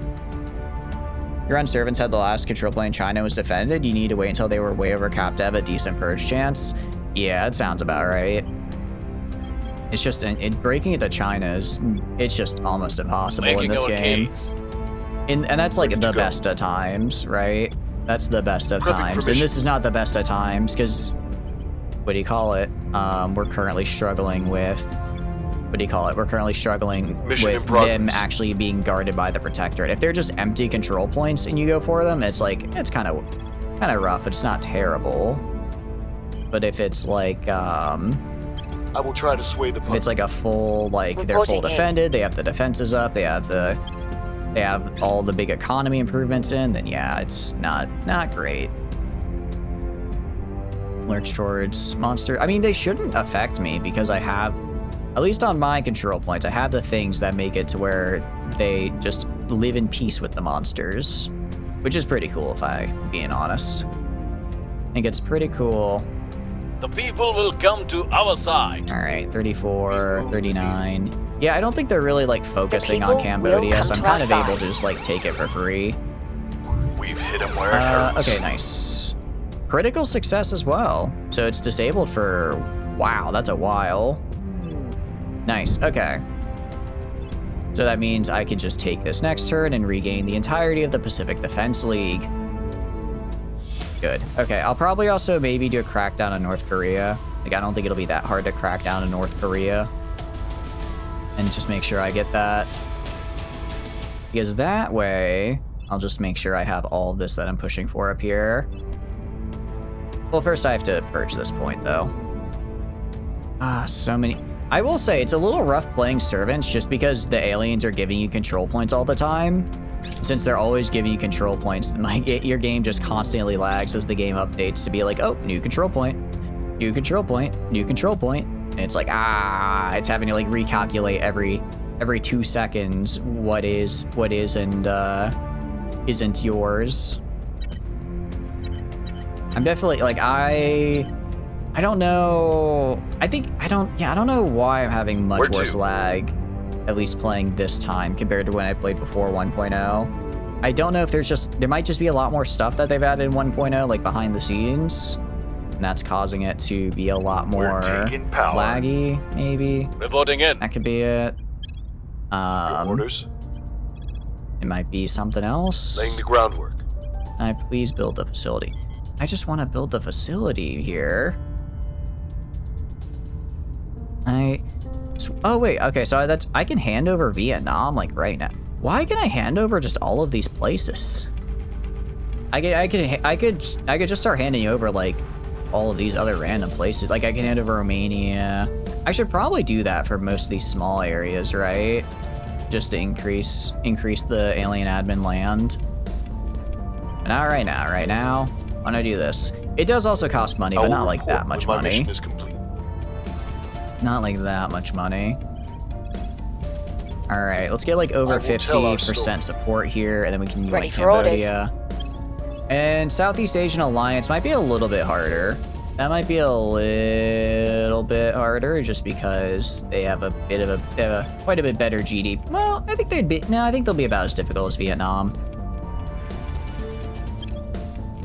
Your own servants had the last control plane China was defended. You need to wait until they were way over capped to have a decent purge chance. Yeah, it sounds about right. It's just, breaking it to China it's just almost impossible in this game. And that's like the best of times, right? That's the best of times. And this is not the best of times because, what do you call it? We're currently struggling with, We're currently struggling with them actually being guarded by the Protectorate. If they're just empty control points and you go for them, it's like, it's kind of rough, but it's not terrible. But if it's like, I will try to sway the public. It's like a full, like, they're full defended, they have the defenses up, they have all the big economy improvements in, then yeah, it's not great. Lurch towards monster. I mean, they shouldn't affect me because I have, at least on my control points, I have the things that make it to where they just live in peace with the monsters, which is pretty cool if I'm being honest. I think it's pretty cool. The people will come to our side. All right, 34, 39. Yeah, I don't think they're really like focusing on Cambodia, so I'm kind of able to just like take it for free. We've hit them where it hurts. Okay, nice. Critical success as well. So it's disabled for, wow, that's a while. Nice, okay. So that means I can just take this next turn and regain the entirety of the Pacific Defense League. Good. Okay, I'll probably also maybe do a crackdown on North Korea. Like, I don't think it'll be that hard to crack down on North Korea. And just make sure I get that. Because that way, I'll just make sure I have all of this that I'm pushing for up here. Well, first I have to purge this point, though. So many. I will say, it's a little rough playing servants just because the aliens are giving you control points all the time. Since they're always giving you control points, your game just constantly lags as the game updates to be like, oh, new control point, new control point, new control point. And it's like, it's having to like recalculate every 2 seconds what is and isn't yours. I'm definitely like, I don't know. I don't know why I'm having much worse lag, at least playing this time compared to when I played before 1.0. I don't know if there might just be a lot more stuff that they've added in 1.0, like behind the scenes, and that's causing it to be a lot more laggy, maybe. Reporting in. That could be it. Your orders? It might be something else. Laying the groundwork. Can I please build the facility? I just want to build the facility here. Oh wait, okay, so I can hand over Vietnam like right now. Why can I hand over just all of these places? I could just start handing you over like all of these other random places. Like I can hand over Romania. I should probably do that for most of these small areas, right? Just to increase the alien admin land. But not right now. Right now, I'm gonna do this. It does also cost money, but not like that much money. Mission is complete. Not like that much money. All right, let's get like over 50% support here, and then we can Ready like for orders. Cambodia. And Southeast Asian Alliance might be a little bit harder. That might be a little bit harder, just because they have quite a bit better GDP. Well, I think I think they'll be about as difficult as Vietnam.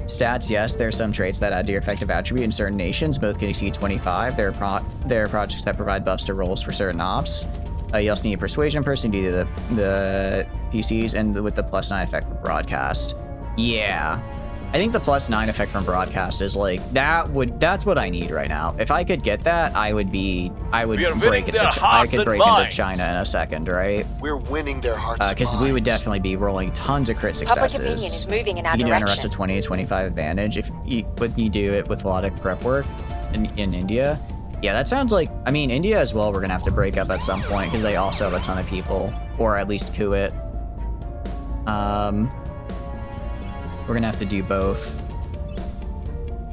Stats, yes, there are some traits that add to your effective attribute in certain nations. Both can exceed 25. There are projects that provide buffs to rolls for certain ops. You also need a persuasion person due to the PCs and with the +9 effect for broadcast. Yeah, I think the +9 effect from broadcast is like that's what I need right now. If I could get that, I could break into China in a second, right? We're winning their hearts and because we would minds. definitely be rolling tons of crit Public successes. opinion is moving in our You can do an arrest direction. of 20 to 25 advantage if you do it with a lot of prep work in India. Yeah, that sounds like, I mean, India as well, we're gonna have to break up at some point because they also have a ton of people, or at least coup it. We're gonna have to do both.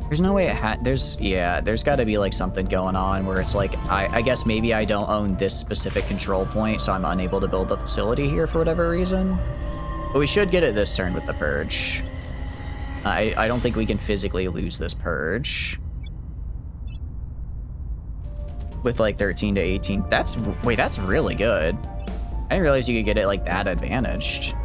There's no way there's gotta be like something going on where it's like, I guess maybe I don't own this specific control point, so I'm unable to build the facility here for whatever reason. But we should get it this turn with the purge. I don't think we can physically lose this purge. With like 13 to 18, that's really good. I didn't realize you could get it like that advantaged.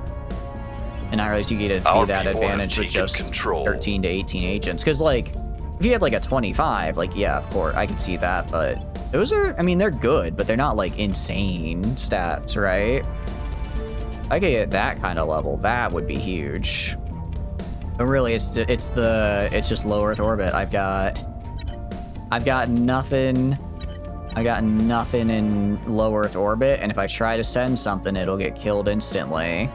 And I realized you get it to be that advantage with just 13 to 18 agents. Because like, if you had like a 25, like yeah, of course, I can see that. But those are, I mean, they're good, but they're not like insane stats, right? I could get that kind of level, that would be huge. But really, it's just low Earth orbit. I've got nothing. I got nothing in low Earth orbit, and if I try to send something, it'll get killed instantly.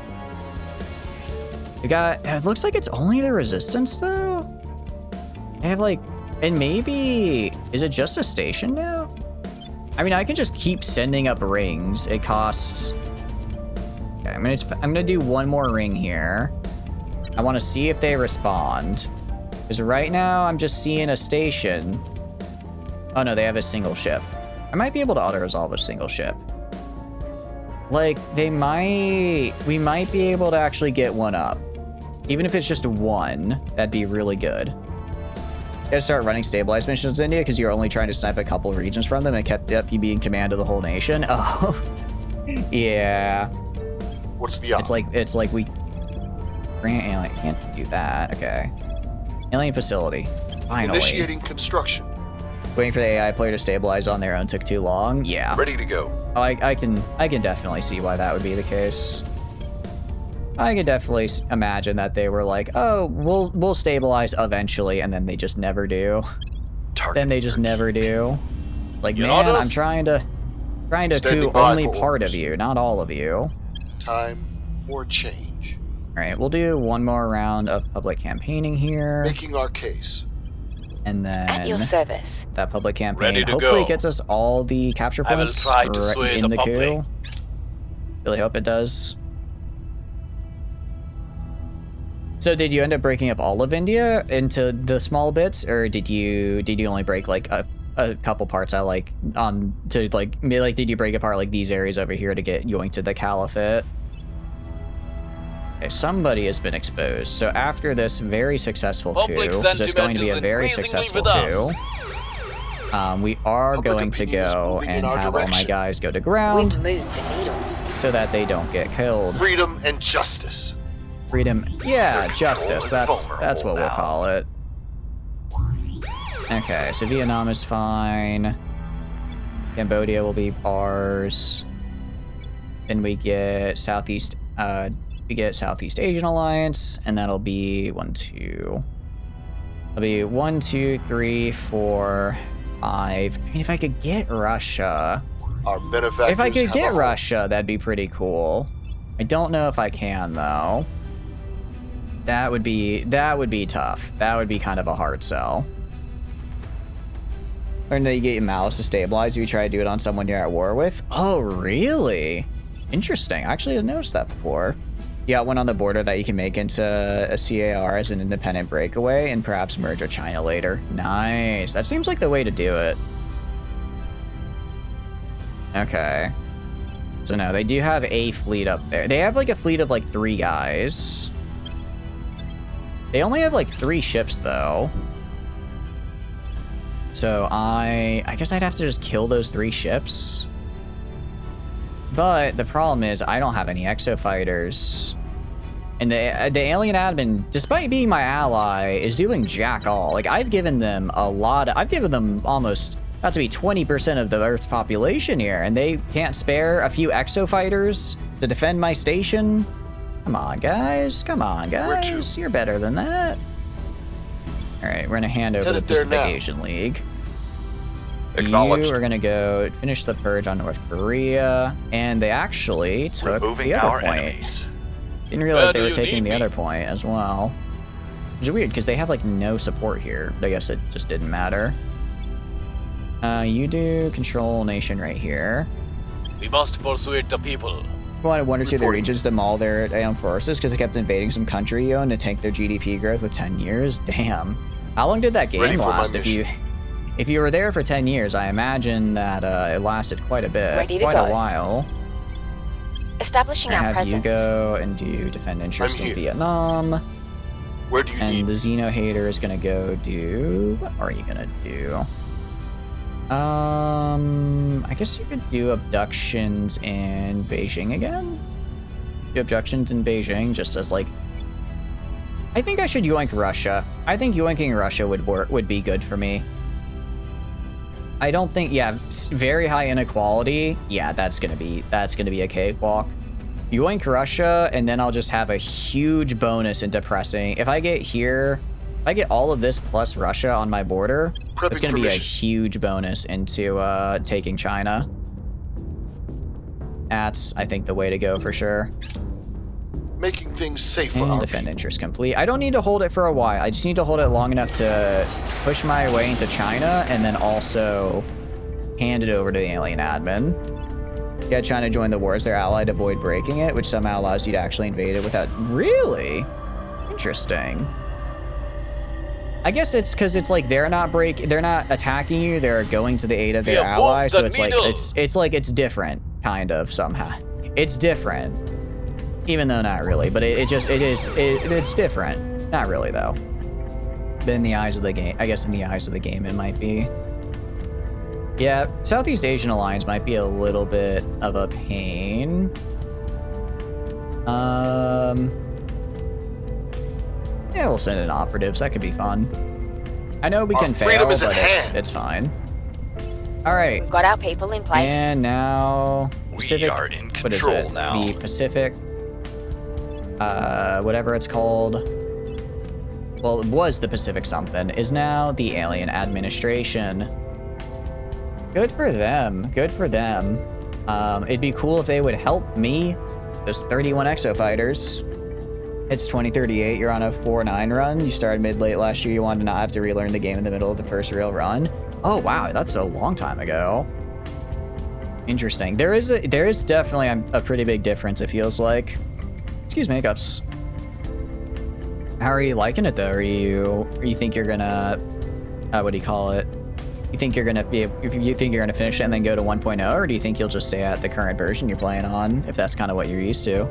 It looks like it's only the resistance though. I have like, and maybe, is it just a station now? I mean, I can just keep sending up rings. It costs, okay, I'm gonna do one more ring here. I wanna see if they respond. Because right now I'm just seeing a station. Oh no, they have a single ship. I might be able to auto-resolve a single ship. Like, we might be able to actually get one up. Even if it's just one, that'd be really good. You gotta start running stabilized missions in India because you're only trying to snipe a couple regions from them and kept up you being in command of the whole nation. Oh, yeah. What's the op? It's like we grant alien. Can't do that. Okay. Alien facility. Finally. Initiating construction. Waiting for the AI player to stabilize on their own took too long. Yeah. Ready to go. Oh, I can definitely see why that would be the case. I could definitely imagine that they were like, oh, we'll stabilize eventually, and then they just never do. Then they just never do. Like, man, I'm trying to coup only part of you, not all of you. Time or change. All right, we'll do one more round of public campaigning here. Making our case. And then At your service. that public campaign Ready to hopefully go. gets us all the capture I will points try to sway in the the coup. public. Really hope it does. So did you end up breaking up all of India into the small bits, or did you only break like a couple parts out, like did you break apart like these areas over here to get yoinked to the caliphate? Okay, somebody has been exposed. So after this very successful coup, because it's going to be a very successful coup, we are going to go and have all my guys go to ground We've moved the needle. so that they don't get killed. Freedom and justice. Freedom, yeah, justice. That's what we'll call it. Okay, so Vietnam is fine. Cambodia will be ours. Then we get Southeast Asian Alliance, and that'll be 1, 2. It'll be 1, 2, 3, 4, 5. I mean, if I could get Russia. Our benefactors If I could have get a home. Russia, that'd be pretty cool. I don't know if I can though. That would be tough. That would be kind of a hard sell. Learn that you get your mouse to stabilize if you try to do it on someone you're at war with. Oh, really? Interesting. I actually didn't notice that before. You got one on the border that you can make into a CAR as an independent breakaway and perhaps merge with China later. Nice. That seems like the way to do it. Okay. So no, they do have a fleet up there. They have like a fleet of like 3 guys. They only have like 3 ships though. So I guess I'd have to just kill those 3 ships. But the problem is I don't have any exo fighters. And the alien admin, despite being my ally, is doing jack all. Like I've given them I've given them almost about to be 20% of the Earth's population here, and they can't spare a few exo fighters to defend my station. Come on, guys. Come on, guys. You're better than that. All right, we're gonna hand over the Pacific Asian League. Acknowledged. You are gonna go finish the purge on North Korea, and they actually took Removing the other our point. enemies. Didn't realize they were taking the other point as well. Which is weird because they have like no support here, but I guess it just didn't matter. You do control nation right here. We must persuade the people. I wanted 1 or 2 of the regions to maul their armed forces because they kept invading some country you own to tank their GDP growth with 10 years. Damn. How long did that game last? If you were there for 10 years, I imagine that it lasted quite a bit, quite a while. Establishing our presence. You go and do defend interest in Vietnam. Where do you need? And the Xeno hater is gonna go do. What are you gonna do? I guess you could do abductions in Beijing again. Do abductions in Beijing just as like. I think I should yoink Russia. I think yoinking Russia would be good for me. I don't think, yeah, very high inequality. Yeah, that's gonna be a cakewalk. Yoink Russia, and then I'll just have a huge bonus in depressing. If I get here, if I get all of this plus Russia on my border, it's gonna be a huge bonus into taking China. That's, I think, the way to go for sure. Making things safe for our defend interest complete. I don't need to hold it for a while. I just need to hold it long enough to push my way into China and then also hand it over to the alien admin. Get China join the war as their ally to avoid breaking it, which somehow allows you to actually invade it without... Really? Interesting. I guess it's because it's like they're not attacking you, they're going to the aid of their ally, so it's like it's different, kind of, somehow. It's different. Even though not really, but it's different. Not really though. But in the eyes of the game, I guess in the eyes of the game it might be. Yeah, Southeast Asian Alliance might be a little bit of a pain. Yeah, we'll send in operatives. That could be fun. I know we can fail, but it's fine. All right. We've got our people in place. And now Pacific, we are in control now. The Pacific, whatever it's called. Well, it was the Pacific something. Is now the Alien Administration. Good for them. Good for them. It'd be cool if they would help me. Those 31 exo fighters. It's 2038. You're on a 4-9 run. You started mid-late last year. You wanted to not have to relearn the game in the middle of the first real run. Oh wow, that's a long time ago. Interesting. There is definitely a pretty big difference. It feels like. Excuse me, hiccups. How are you liking it though? Or you think you're gonna, what do you call it? You think you're gonna finish it and then go to 1.0, or do you think you'll just stay at the current version you're playing on, if that's kind of what you're used to?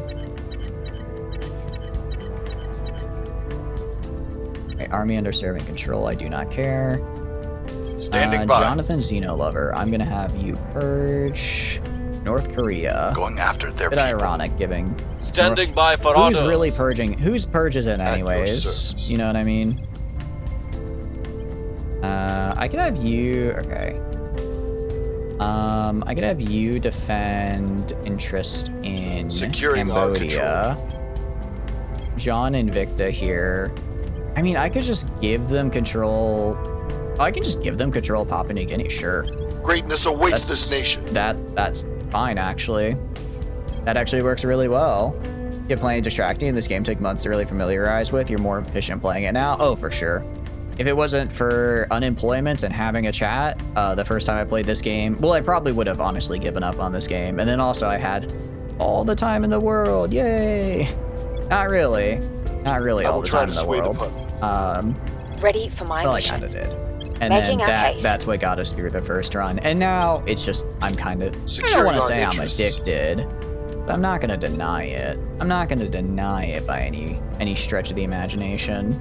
Okay, army under serving control. I do not care. Standing by. Jonathan Xeno Lover. I'm gonna have you purge North Korea. Going after their bit people. Ironic, giving. Standing by for orders. Who's really purging? Whose purge is it anyways? You know what I mean? I could have you. Okay. I could have you defend interest in Cambodia. John Invicta here. I mean, I could just give them control. I can just give them control of Papua New Guinea, sure. Greatness awaits this nation. That's fine, actually. That actually works really well. get playing distracting and this game took months to really familiarize with, you're more efficient playing it now? Oh, for sure. If it wasn't for unemployment and having a chat, the first time I played this game, well, I probably would have honestly given up on this game. And then also I had all the time in the world. Yay. Not really. Not really all the time in the world. Ready for my mission. I kind of did. And then that's what got us through the first run. And now it's just, I'm kind of, I don't want to say I'm addicted, but I'm not going to deny it. I'm not going to deny it by any stretch of the imagination.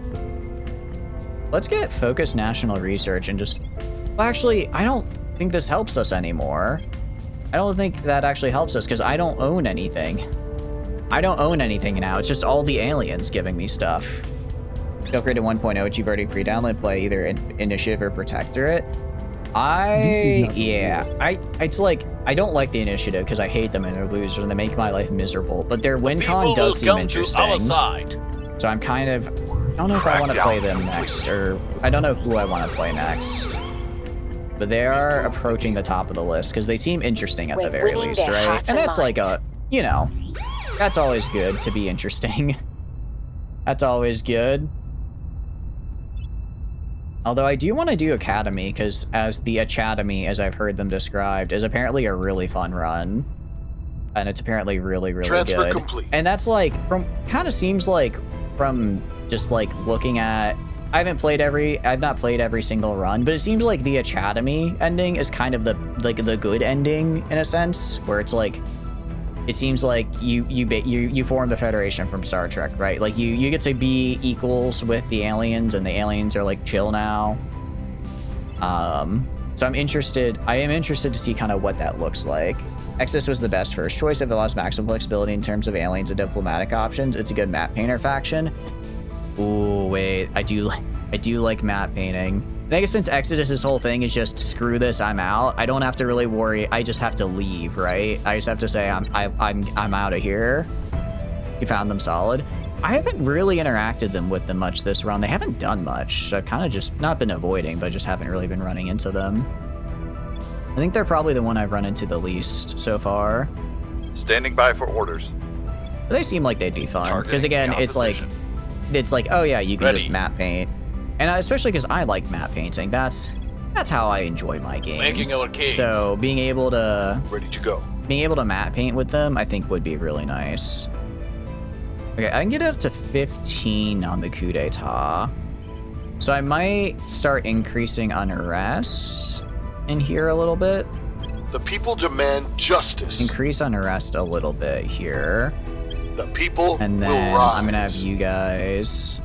Let's get focused national research and just, well, actually, I don't think this helps us anymore. I don't think that actually helps us because I don't own anything. I don't own anything now. It's just all the aliens giving me stuff. Upgrade to 1.0, which you've already pre-downloaded, play either Initiative or Protectorate. It's like, I don't like the Initiative because I hate them and they're losers and they make my life miserable. But their win con does seem interesting. So I'm kind of, I don't know if I want to play them next, or I don't know who I want to play next. But they are approaching the top of the list because they seem interesting at the very least, right? And that's like a, you know, that's always good to be interesting. That's always good. Although I do want to do Academy, because as the Academy, as I've heard them described, is apparently a really fun run. And it's apparently really, really Transfer good. Complete. And that's like, kind of seems like, from just like looking at, I've not played every single run, but it seems like the Academy ending is kind of the good ending in a sense, where it's like, it seems like you form the Federation from Star Trek, right? Like you get to be equals with the aliens, and the aliens are like chill now. So I am interested to see kind of what that looks like. Exodus was the best first choice. It allows maximum flexibility in terms of aliens and diplomatic options. It's a good map painter faction. Ooh, wait, I do like map painting. And I guess since Exodus's whole thing is just screw this, I'm out. I don't have to really worry. I just have to leave, right? I just have to say I'm out of here. You found them solid. I haven't really interacted with them much this run. They haven't done much. So I've kind of just not been avoiding, but just haven't really been running into them. I think they're probably the one I've run into the least so far. Standing by for orders. But they seem like they'd be fun. Because again, it's like, oh yeah, you can just map paint. And especially because I like map painting. That's how I enjoy my games. Making our case. So being able to... Ready to go. Being able to map paint with them, I think would be really nice. Okay, I can get up to 15 on the coup d'etat. So I might start increasing unrest in here a little bit. The people demand justice. Increase unrest a little bit here. The people and then will rise. I'm gonna have you guys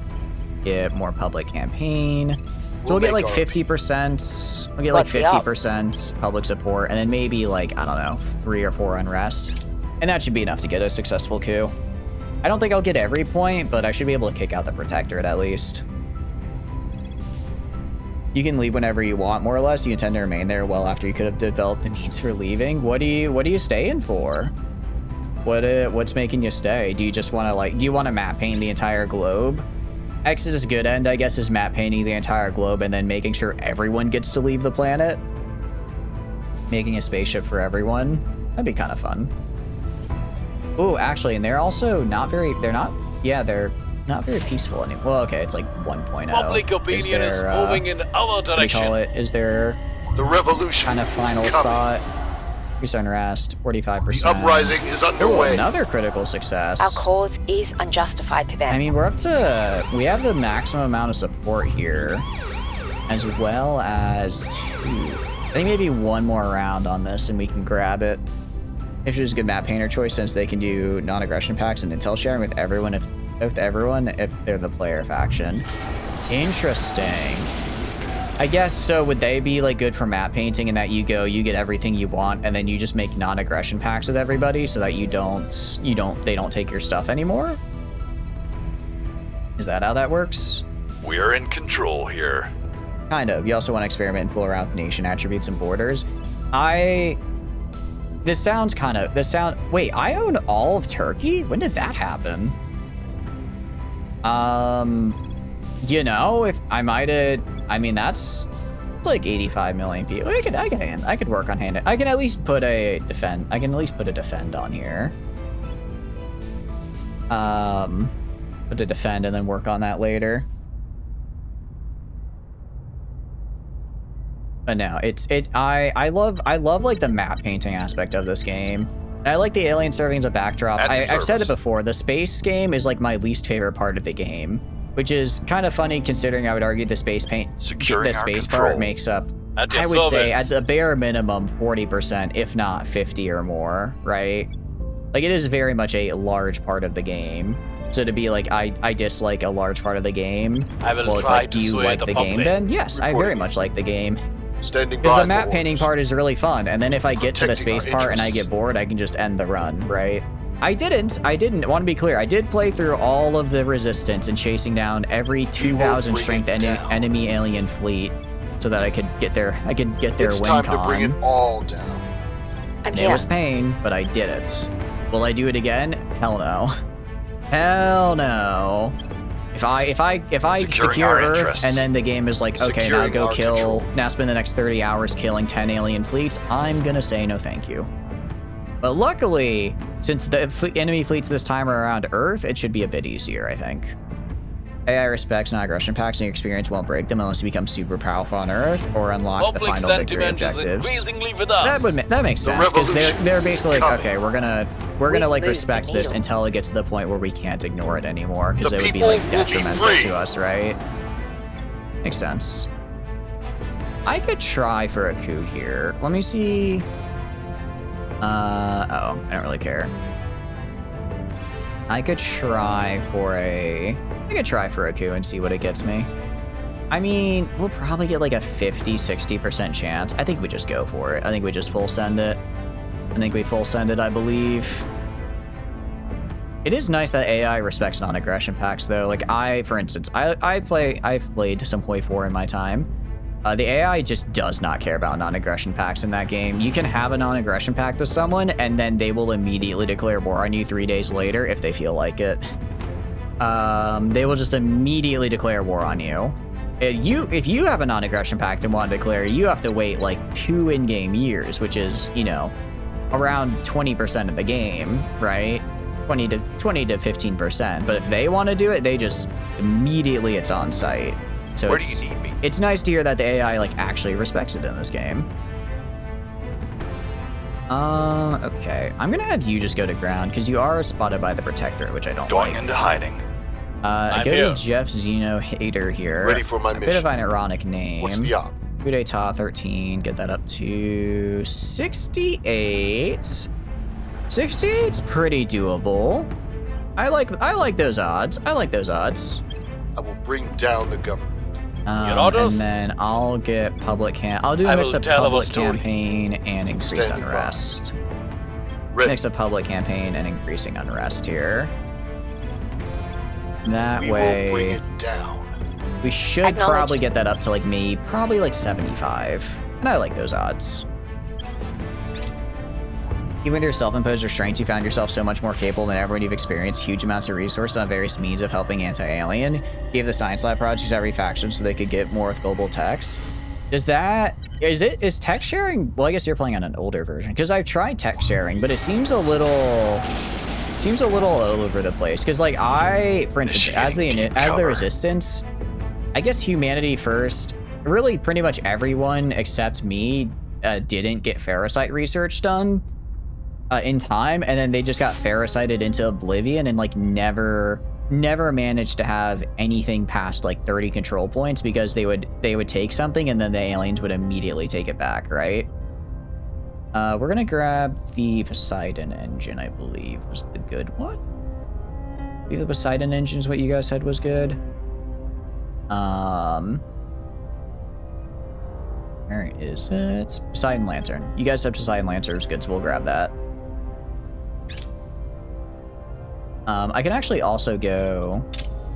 get more public campaign. So we'll get like 50%. We'll get like 50% public support, and then maybe like, I don't know, 3 or 4 unrest. And that should be enough to get a successful coup. I don't think I'll get every point, but I should be able to kick out the Protectorate at least. You can leave whenever you want, more or less. You intend to remain there well after you could have developed the means for leaving. What are you staying for? What's making you stay? Do you just want to do you want to map paint the entire globe? Exodus good end, I guess, is map painting the entire globe and then making sure everyone gets to leave the planet. Making a spaceship for everyone. That'd be kind of fun. Oh, actually, and they're also they're not very peaceful anymore. Well, okay, it's like 1.0. Public opinion is moving in our direction. What do you call it? Is there the revolution kind of final thought? Increase unrest, 45%. The uprising is underway. Ooh, another critical success. Our cause is unjustified to them. I mean, we have the maximum amount of support here, as well as 2. I think maybe 1 more round on this and we can grab it. It's just a good map painter choice since they can do non-aggression packs and intel sharing with everyone if they're the player faction. Interesting. I guess so. Would they be like good for map painting in that you get everything you want and then you just make non-aggression packs with everybody so that they don't take your stuff anymore? Is that how that works? We're in control here. Kind of. You also want to experiment and fool around with nation attributes and borders. Wait, I own all of Turkey? When did that happen? You know, if I might have, I mean, that's like 85 million people. I could work on hand. I can at least put a defend on here. To defend and then work on that later. But no, I love like the map painting aspect of this game. And I like the alien serving as a backdrop. I've said it before, the space game is like my least favorite part of the game, which is kind of funny considering I would argue the space part makes up, I would say at the bare minimum 40%, if not 50 or more, right? Like it is very much a large part of the game. So to be like, I dislike a large part of the game. Well, it's like, do you like the game then? Yes, I very much like the game. Because the map painting part is really fun, and then if I get to the space part and I get bored, I can just end the run, right? I didn't, want to be clear, I did play through all of the resistance and chasing down every 2,000 strength enemy alien fleet so that I could get their win con. It's time to bring it all down. It was pain, but I did it. Will I do it again? Hell no. Hell no. If I secure Earth and then the game is like, okay, now go kill, now spend the next 30 hours killing 10 alien fleets, I'm gonna say no thank you. But luckily, since the enemy fleets this time are around Earth, it should be a bit easier, I think. AI respects non-aggression packs and your experience won't break them unless you become super powerful on Earth or unlock the final victory objectives. That makes sense, because they're basically like, okay, we're gonna like respect this until it gets to the point where we can't ignore it anymore, because it would be like detrimental to us, right? Makes sense. I could try for a coup here. Let me see. Oh, I don't really care. I could try for a coup and see what it gets me. I mean, we'll probably get like a 50-60% chance. I think we just go for it. I think we just full send it. I believe. It is nice that AI respects non-aggression packs though. Like for instance, I've played some Hoi 4 in my time. The AI just does not care about non-aggression packs in that game. You can have a non-aggression pact with someone and then they will immediately declare war on you 3 days later if they feel like it. They will just immediately declare war on you. If you have a non-aggression pact and want to declare, you have to wait like 2 in-game years, which is, you know, around 20% of the game, right? 20 to 15%. But if they want to do it, they just immediately it's on site. So Where do you need me? It's nice to hear that the AI like actually respects it in this game. Okay. I'm gonna have you just go to ground because you are spotted by the Protectorate, which I don't Going like. into hiding. I go to Jeff Zeno Hater here. Ready for my mission. Bit of an ironic name. What's the op? Coup d'etat 13. Get that up to 68. 68's pretty doable. I like those odds. I will bring down the government. And then I'll get public I'll do a mix of public campaign and increase unrest. Mix of public campaign and increasing unrest here. That way, will bring it down. We should probably get that up to like probably like 75. And I like those odds. Even with your self-imposed restraints, you found yourself so much more capable than everyone. You've experienced huge amounts of resources on various means of helping anti-alien. You gave the Science Lab projects every faction so they could get more with global techs. Is text sharing? Well, I guess you're playing on an older version because I've tried text sharing, but it seems a little all over the place. Because like for instance, as the resistance, I guess humanity first. Really, pretty much everyone except me didn't get Ferrocite research done. In time, and then they just got ferrocited into oblivion and like never managed to have anything past like 30 control points because they would take something and then the aliens would immediately take it back, right? We're gonna grab the Poseidon engine, I believe was the good one. I believe the Poseidon engine is what you guys said was good. Where is it? Poseidon Lantern. You guys said Poseidon Lantern is good, so we'll grab that. I can actually also go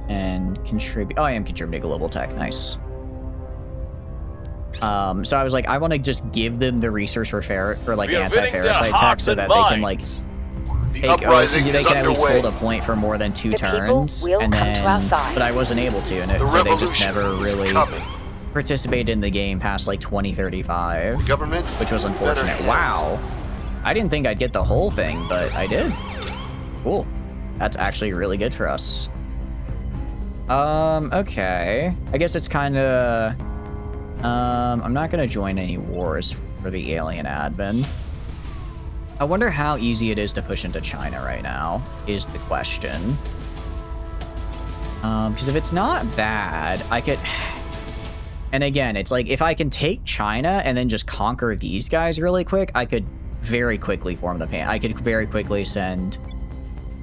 and contribute. Oh, I am contributing global tech. Nice. So I was like, I want to just give them the research for like anti-ferrocite tech so that they can like they can at least hold a point for more than 2 turns. And then, but I wasn't able to, and so they just never really participated in the game past like 2035, which was unfortunate. Wow. I didn't think I'd get the whole thing, but I did. Cool. That's actually really good for us. Okay. I guess it's kind of... I'm not going to join any wars for the alien admin. I wonder how easy it is to push into China right now, is the question. Because if it's not bad, I could... And again, it's like, if I can take China and then just conquer these guys really quick, I could very quickly form the pan. I could very quickly send,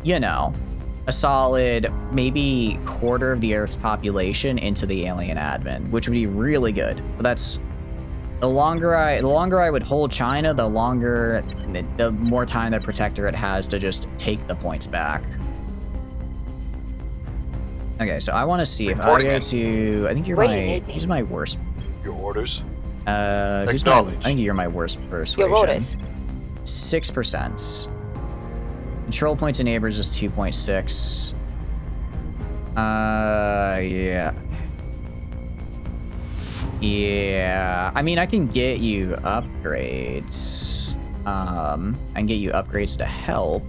you know, a solid maybe quarter of the Earth's population into the alien admin, which would be really good. But that's the longer I would hold China, the more time the Protectorate has to just take the points back. Okay, so I want to see if I go to... I think you're who's my worst... Your orders? I think you're my worst persuasion. Your orders. 6%. Control points to neighbors is 2.6. Yeah. Yeah. I mean, I can get you upgrades. I can get you upgrades to help.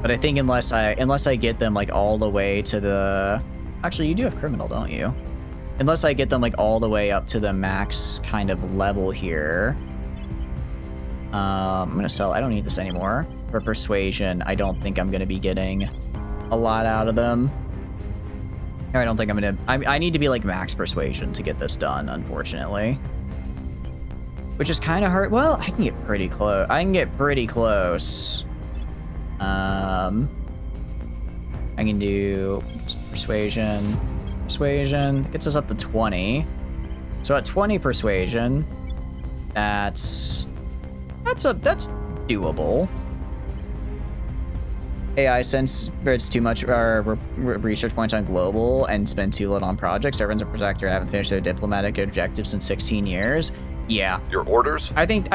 But I think unless I get them like all the way to the... Actually, you do have criminal, don't you? Unless I get them like all the way up to the max kind of level here. I'm gonna sell... I don't need this anymore. For persuasion, I don't think I'm gonna be getting a lot out of them. I don't think I'm gonna... I need to be like max persuasion to get this done, unfortunately. Which is kind of hard. Well, I can get pretty close. I can get pretty close. I can do persuasion. Persuasion gets us up to 20. So at 20 persuasion, that's doable. AI, since it's too much research points on global and spend too little on projects, everyone's a protector haven't finished their diplomatic objectives in 16 years. Yeah. Your orders? I think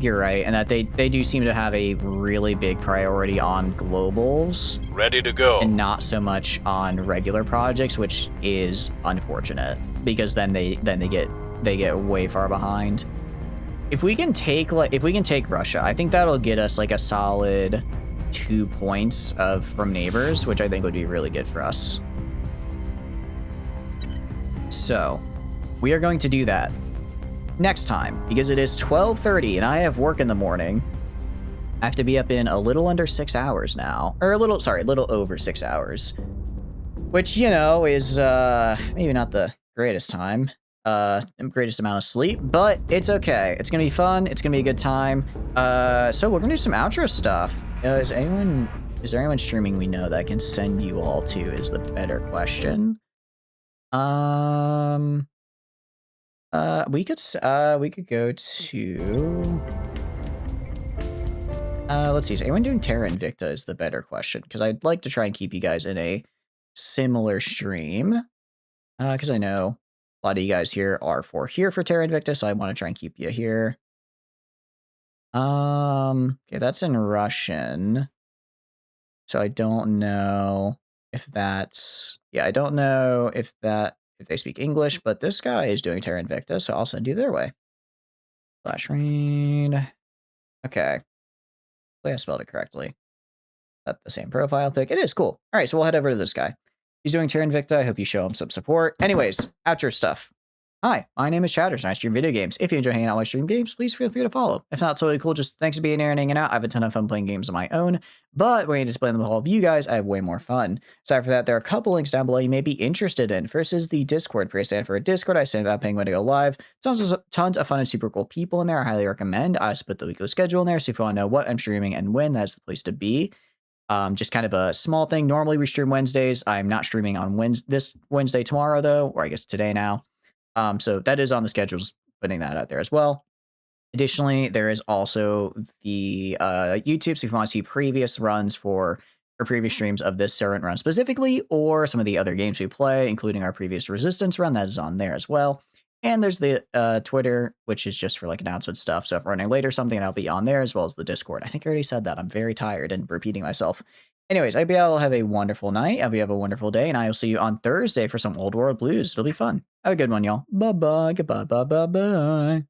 you're right, and that they do seem to have a really big priority on globals. Ready to go. And not so much on regular projects, which is unfortunate because then they get way far behind. If we can take Russia, I think that'll get us like a solid 2 points from neighbors, which I think would be really good for us. So, we are going to do that next time, because it is 12:30 and I have work in the morning. I have to be up in a little under 6 hours now, or a little over 6 hours, which, you know, is maybe not the greatest time, greatest amount of sleep, but it's okay. It's gonna be fun. It's gonna be a good time. So we're gonna do some outro stuff. Is there anyone streaming we know that I can send you all to? Is the better question. We could go to... let's see, is anyone doing Terra Invicta is the better question, because I'd like to try and keep you guys in a similar stream, because I know a lot of you guys here are here for Terra Invicta, so I want to try and keep you here. Okay, that's in Russian, so I don't know if that's... Yeah, I don't know if they speak English, but this guy is doing Terra Invicta, so I'll send you their way. Flash read. Okay. Hopefully I spelled it correctly. That's the same profile pic. It is cool. All right, so we'll head over to this guy. He's doing Terra Invicta. I hope you show him some support. Anyways, outro stuff. Hi, my name is Chatters, and I stream video games. If you enjoy hanging out while I stream games, please feel free to follow. If not, it's totally cool. Just thanks for being here and hanging out. I have a ton of fun playing games on my own, but when you display them to all of you guys, I have way more fun. Aside from that, there are a couple links down below you may be interested in. First is the Discord. For stand for a Discord, I send out paying when to go live. Tons of fun and super cool people in there. I highly recommend. I also put the weekly schedule in there, so if you want to know what I'm streaming and when, that's the place to be. Just kind of a small thing. Normally we stream Wednesdays. I'm not streaming on this Wednesday tomorrow though, or I guess today now. So that is on the schedule, just putting that out there as well. Additionally, there is also the YouTube, so if you want to see previous runs or previous streams of this current run specifically, or some of the other games we play, including our previous Resistance run, that is on there as well. And there's the Twitter, which is just for like announcement stuff. So if running late or something, I'll be on there, as well as the Discord. I think I already said that. I'm very tired and repeating myself. Anyways, I hope you all have a wonderful night. I hope you have a wonderful day, and I will see you on Thursday for some Old World Blues. It'll be fun. Have a good one, y'all. Bye-bye. Goodbye. Bye-bye.